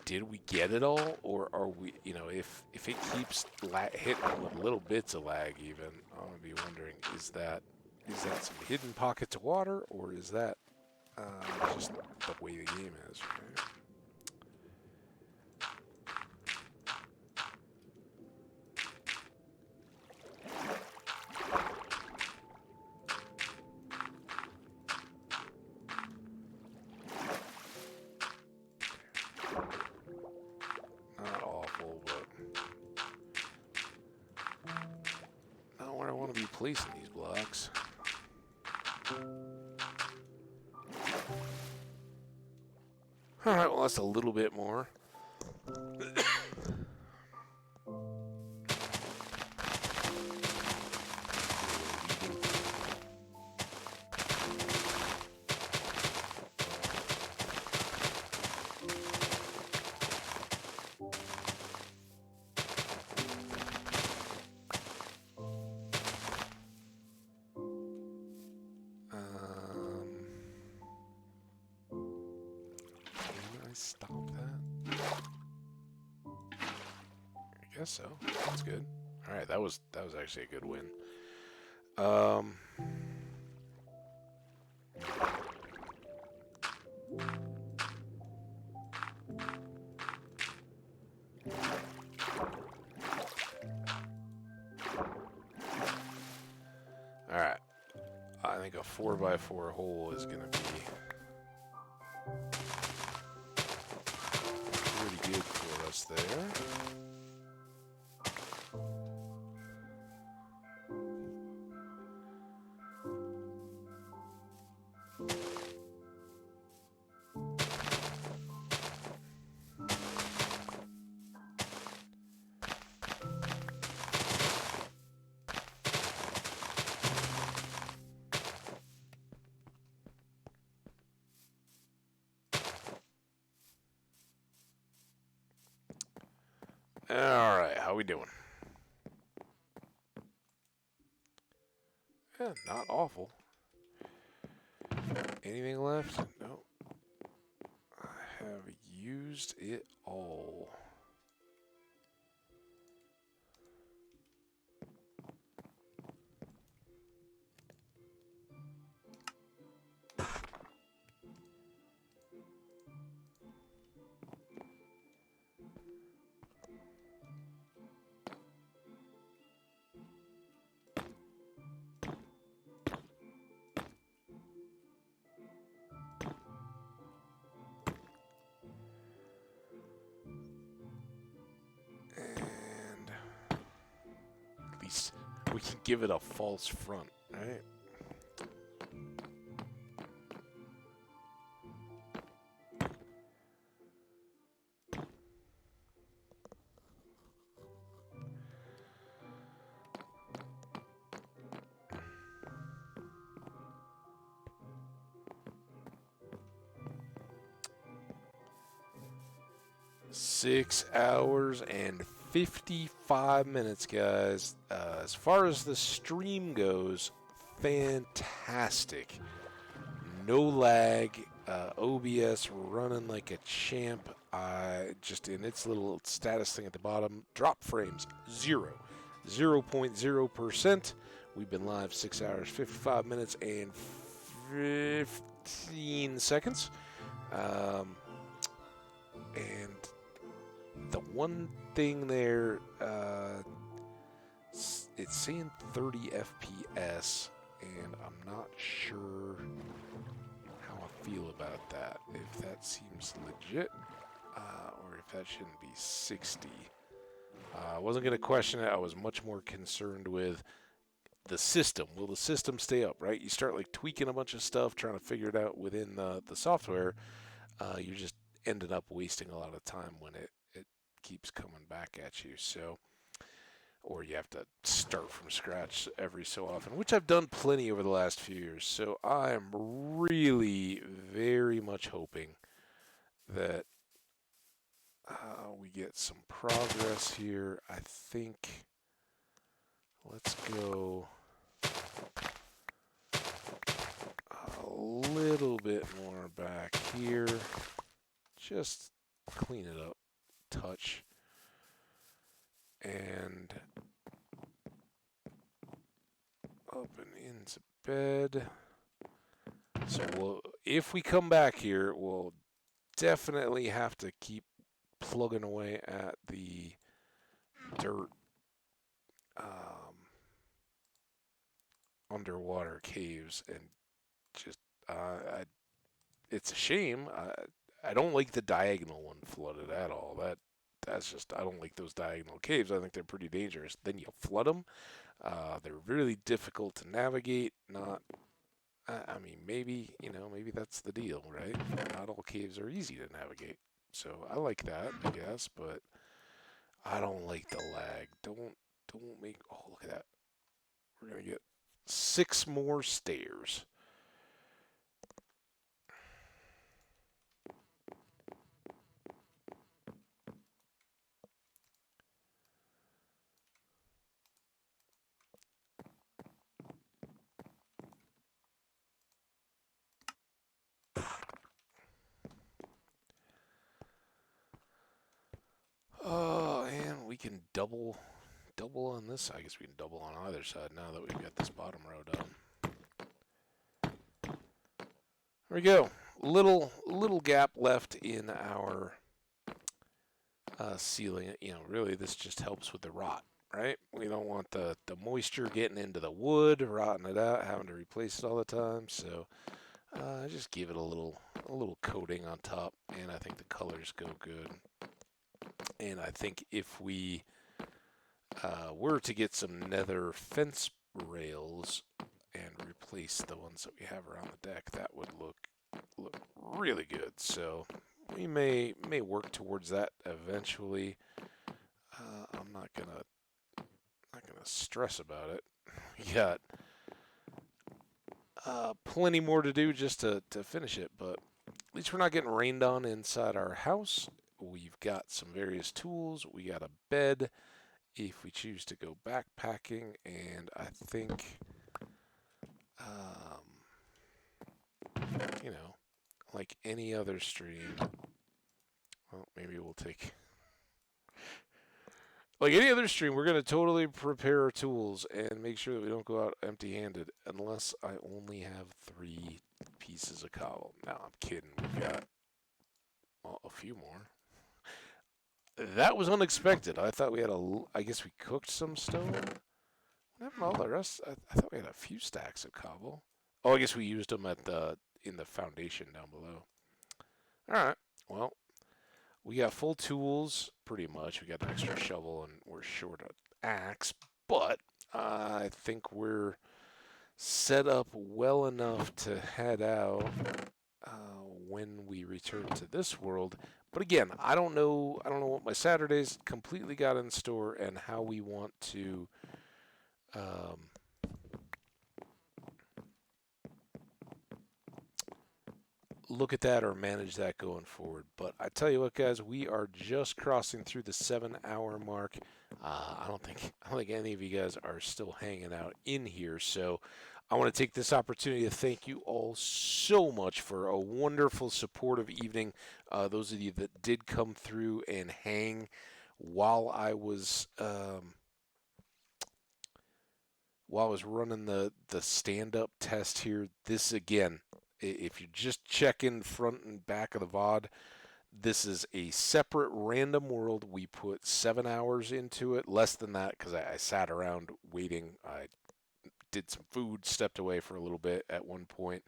Did we get it all, or are we? You know, if it keeps hitting with little bits of lag, even, I'm gonna be wondering: is that some hidden pockets of water, or is that just the way the game is? Right? Not awful, but not where I want to be placing these blocks. Alright, well, that's a little bit more. Can I stop that? guess so. That's good. All right, that was actually a good win. Um, all right. I think a 4x4 hole is going to be pretty good for us there. All right, how we doing? Yeah, not awful. Anything left? No. I have used it all. And at least we can give it a false front, right? 6 hours and 55 minutes, guys. As far as the stream goes, fantastic. No lag. OBS running like a champ. Just in its little status thing at the bottom, drop frames 0.0%. We've been live 6 hours, 55 minutes, and 15 seconds. And the one thing there, it's saying 30 FPS, and I'm not sure how I feel about that. If that seems legit, or if that shouldn't be 60. I wasn't going to question it. I was much more concerned with the system. Will the system stay up, right? You start like tweaking a bunch of stuff, trying to figure it out within the software. You're just ending up wasting a lot of time when it keeps coming back at you. So, or you have to start from scratch every so often, which I've done plenty over the last few years. So I am really very much hoping that we get some progress here. I think let's go a little bit more back here. Just clean it up, touch, and up and into bed. So if we come back here, we'll definitely have to keep plugging away at the dirt underwater caves, and just it's a shame. I don't like the diagonal one flooded at all. That's just, I don't like those diagonal caves. I think they're pretty dangerous. Then you flood them. They're really difficult to navigate. Not, I mean, maybe maybe that's the deal, right? Not all caves are easy to navigate. So I like that, I guess, but I don't like the lag. Don't make. Oh, look at that. We're gonna get 6 more stairs. Oh, and we can double on this. I guess we can double on either side now that we've got this bottom row done. There we go. Little gap left in our ceiling. Really, this just helps with the rot, right? We don't want the moisture getting into the wood, rotting it out, having to replace it all the time. So just give it a little coating on top, and I think the colors go good. And I think if we were to get some nether fence rails and replace the ones that we have around the deck, that would look really good. So we may work towards that eventually. I'm not gonna stress about it. We got plenty more to do just to finish it, but at least we're not getting rained on inside our house. We've got some various tools. We got a bed if we choose to go backpacking, and I think, you know, like any other stream, well, maybe we'll take. Like any other stream, we're going to totally prepare our tools and make sure that we don't go out empty-handed unless I only have 3 pieces of cobble. No, I'm kidding. We've got a few more. That was unexpected. I thought we had I guess we cooked some stone. What happened to all the rest? I thought we had a few stacks of cobble. Oh, I guess we used them in the foundation down below. All right. Well, we got full tools, pretty much. We got an extra shovel, and we're short an axe. But I think we're set up well enough to head out when we return to this world. But again, I don't know what my Saturdays completely got in store and how we want to look at that or manage that going forward. But I tell you what, guys, we are just crossing through the 7-hour mark. I don't think any of you guys are still hanging out in here. So I want to take this opportunity to thank you all so much for a wonderful, supportive evening. Those of you that did come through and hang while I was running the stand-up test here. This again, if you're just checking front and back of the VOD, this is a separate random world. We put 7 hours into it, less than that because I sat around waiting. I did some food, stepped away for a little bit at one point,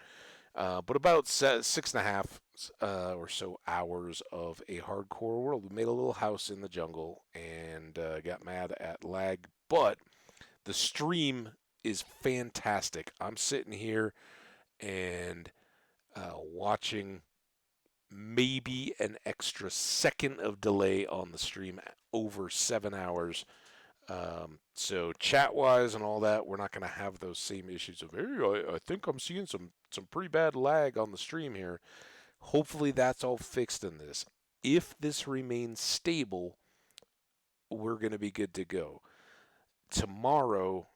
but about 6.5 or so hours of a hardcore world. We made a little house in the jungle and got mad at lag, but the stream is fantastic. I'm sitting here and watching maybe an extra second of delay on the stream over 7 hours. So chat-wise and all that, we're not going to have those same issues of, hey, I think I'm seeing some pretty bad lag on the stream here. Hopefully that's all fixed in this. If this remains stable, we're going to be good to go. Tomorrow,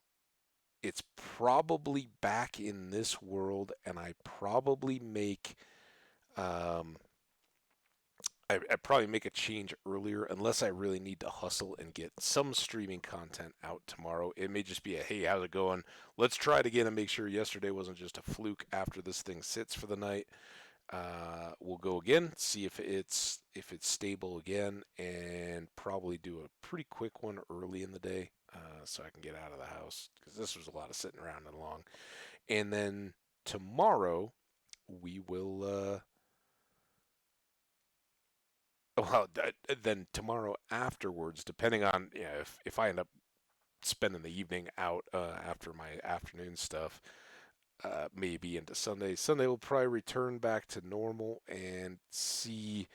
it's probably back in this world, and I probably make I probably make a change earlier unless I really need to hustle and get some streaming content out tomorrow. It may just be a, hey, how's it going? Let's try it again and make sure yesterday wasn't just a fluke after this thing sits for the night. We'll go again, see if it's stable again, and probably do a pretty quick one early in the day so I can get out of the house because this was a lot of sitting around and long. And then tomorrow we will. Well, then tomorrow afterwards, depending on if I end up spending the evening out after my afternoon stuff, maybe into Sunday. Sunday we'll probably return back to normal and see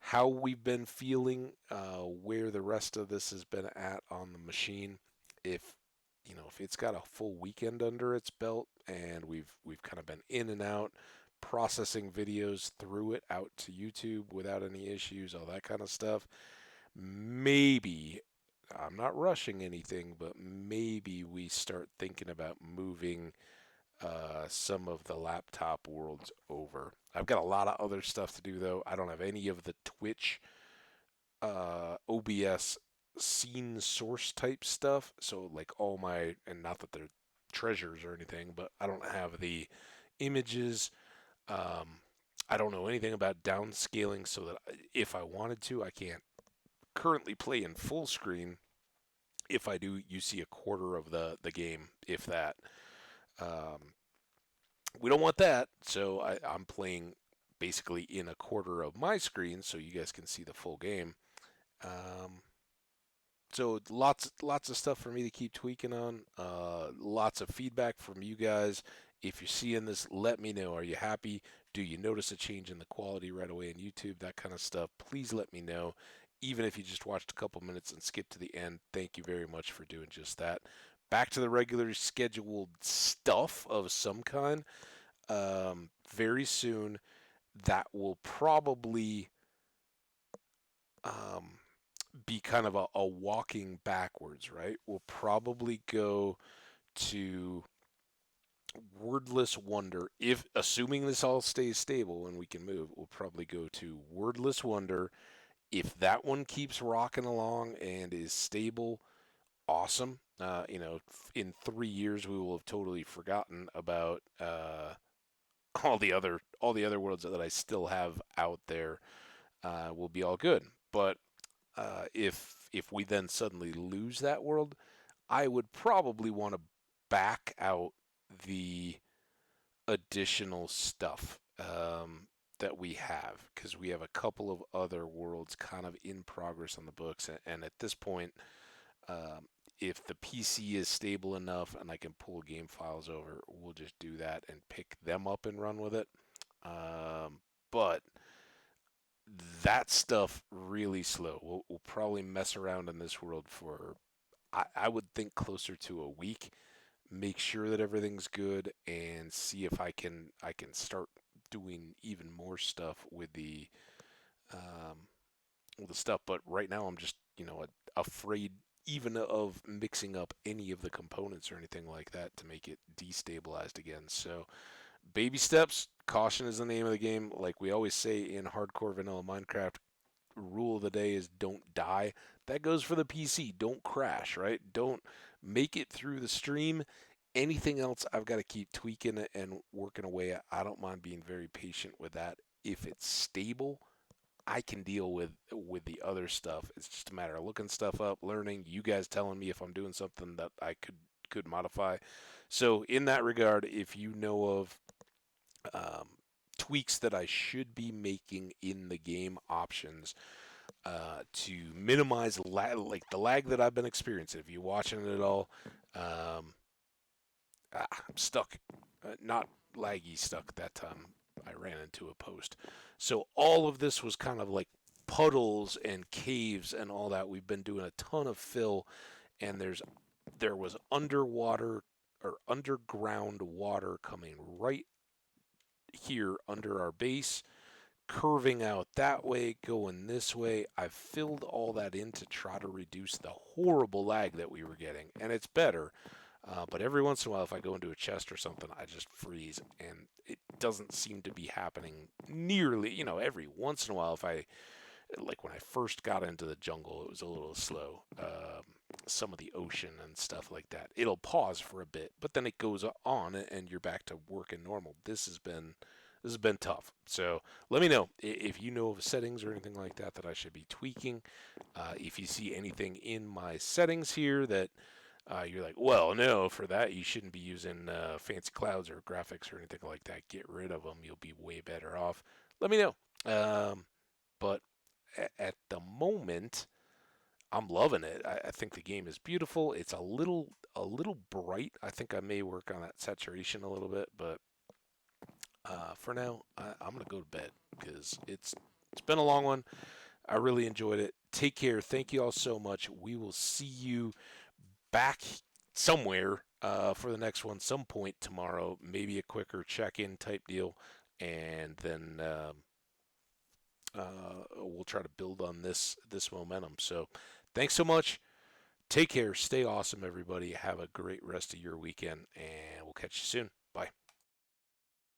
how we've been feeling, where the rest of this has been at on the machine. If if it's got a full weekend under its belt and we've kind of been in and out processing videos through it out to YouTube without any issues, all that kind of stuff, maybe I'm not rushing anything, but maybe we start thinking about moving some of the laptop worlds over. I've got a lot of other stuff to do though. I don't have any of the Twitch OBS scene source type stuff. So like all my, and not that they're treasures or anything, but I don't have the images. Um, I don't know anything about downscaling, so that if I wanted to, I can't currently play in full screen. If I do, you see a quarter of the game, if that. Um, we don't want that, so I'm playing basically in a quarter of my screen, so you guys can see the full game. Um, so lots of stuff for me to keep tweaking on. Lots of feedback from you guys. If you're seeing this, let me know. Are you happy? Do you notice a change in the quality right away in YouTube? That kind of stuff. Please let me know. Even if you just watched a couple minutes and skipped to the end, thank you very much for doing just that. Back to the regular scheduled stuff of some kind. Very soon, that will probably um, be kind of a walking backwards, right? We'll probably go to Wordless Wonder. If assuming this all stays stable and we can move, we'll probably go to Wordless Wonder. If that one keeps rocking along and is stable, awesome. In 3 years we will have totally forgotten about all the other worlds that I still have out there. Will be all good. But if we then suddenly lose that world, I would probably want to back out the additional stuff that we have, because we have a couple of other worlds kind of in progress on the books, and at this point, um, if the PC is stable enough and I can pull game files over, we'll just do that and pick them up and run with it. But that stuff really slow. We'll probably mess around in this world for, I would think, closer to a week. Make sure that everything's good and see if I can start doing even more stuff um, with the stuff. But right now I'm just afraid even of mixing up any of the components or anything like that to make it destabilized again. So baby steps. Caution is the name of the game. Like we always say in hardcore vanilla Minecraft, rule of the day is don't die. That goes for the PC. Don't crash, right? Don't make it through the stream. Anything else, I've got to keep tweaking it and working away. I don't mind being very patient with that. If it's stable, I can deal with the other stuff. It's just a matter of looking stuff up, learning, you guys telling me if I'm doing something that I could modify. So in that regard, if you know of um, tweaks that I should be making in the game options to minimize like the lag that I've been experiencing. If you're watching it at all, um, I'm stuck. Not laggy stuck that time. I ran into a post. So all of this was kind of like puddles and caves and all that. We've been doing a ton of fill, and there was underwater or underground water coming right here under our base, curving out that way, going this way. I've filled all that in to try to reduce the horrible lag that we were getting, and it's better. But every once in a while, if I go into a chest or something, I just freeze, and it doesn't seem to be happening nearly. Every once in a while, if I like when I first got into the jungle, it was a little slow. Some of the ocean and stuff like that, it'll pause for a bit, but then it goes on, and you're back to working normal. This has been tough. So let me know if you know of settings or anything like that that I should be tweaking. If you see anything in my settings here that you're like, well, no, for that you shouldn't be using fancy clouds or graphics or anything like that. Get rid of them. You'll be way better off. Let me know. But at the moment, I'm loving it. I think the game is beautiful. It's a little bright. I think I may work on that saturation a little bit, but for now, I'm gonna go to bed because it's been a long one. I really enjoyed it. Take care. Thank you all so much. We will see you back somewhere for the next one, some point tomorrow. Maybe a quicker check-in type deal, and then we'll try to build on this momentum. So, thanks so much. Take care. Stay awesome, everybody. Have a great rest of your weekend, and we'll catch you soon. Bye.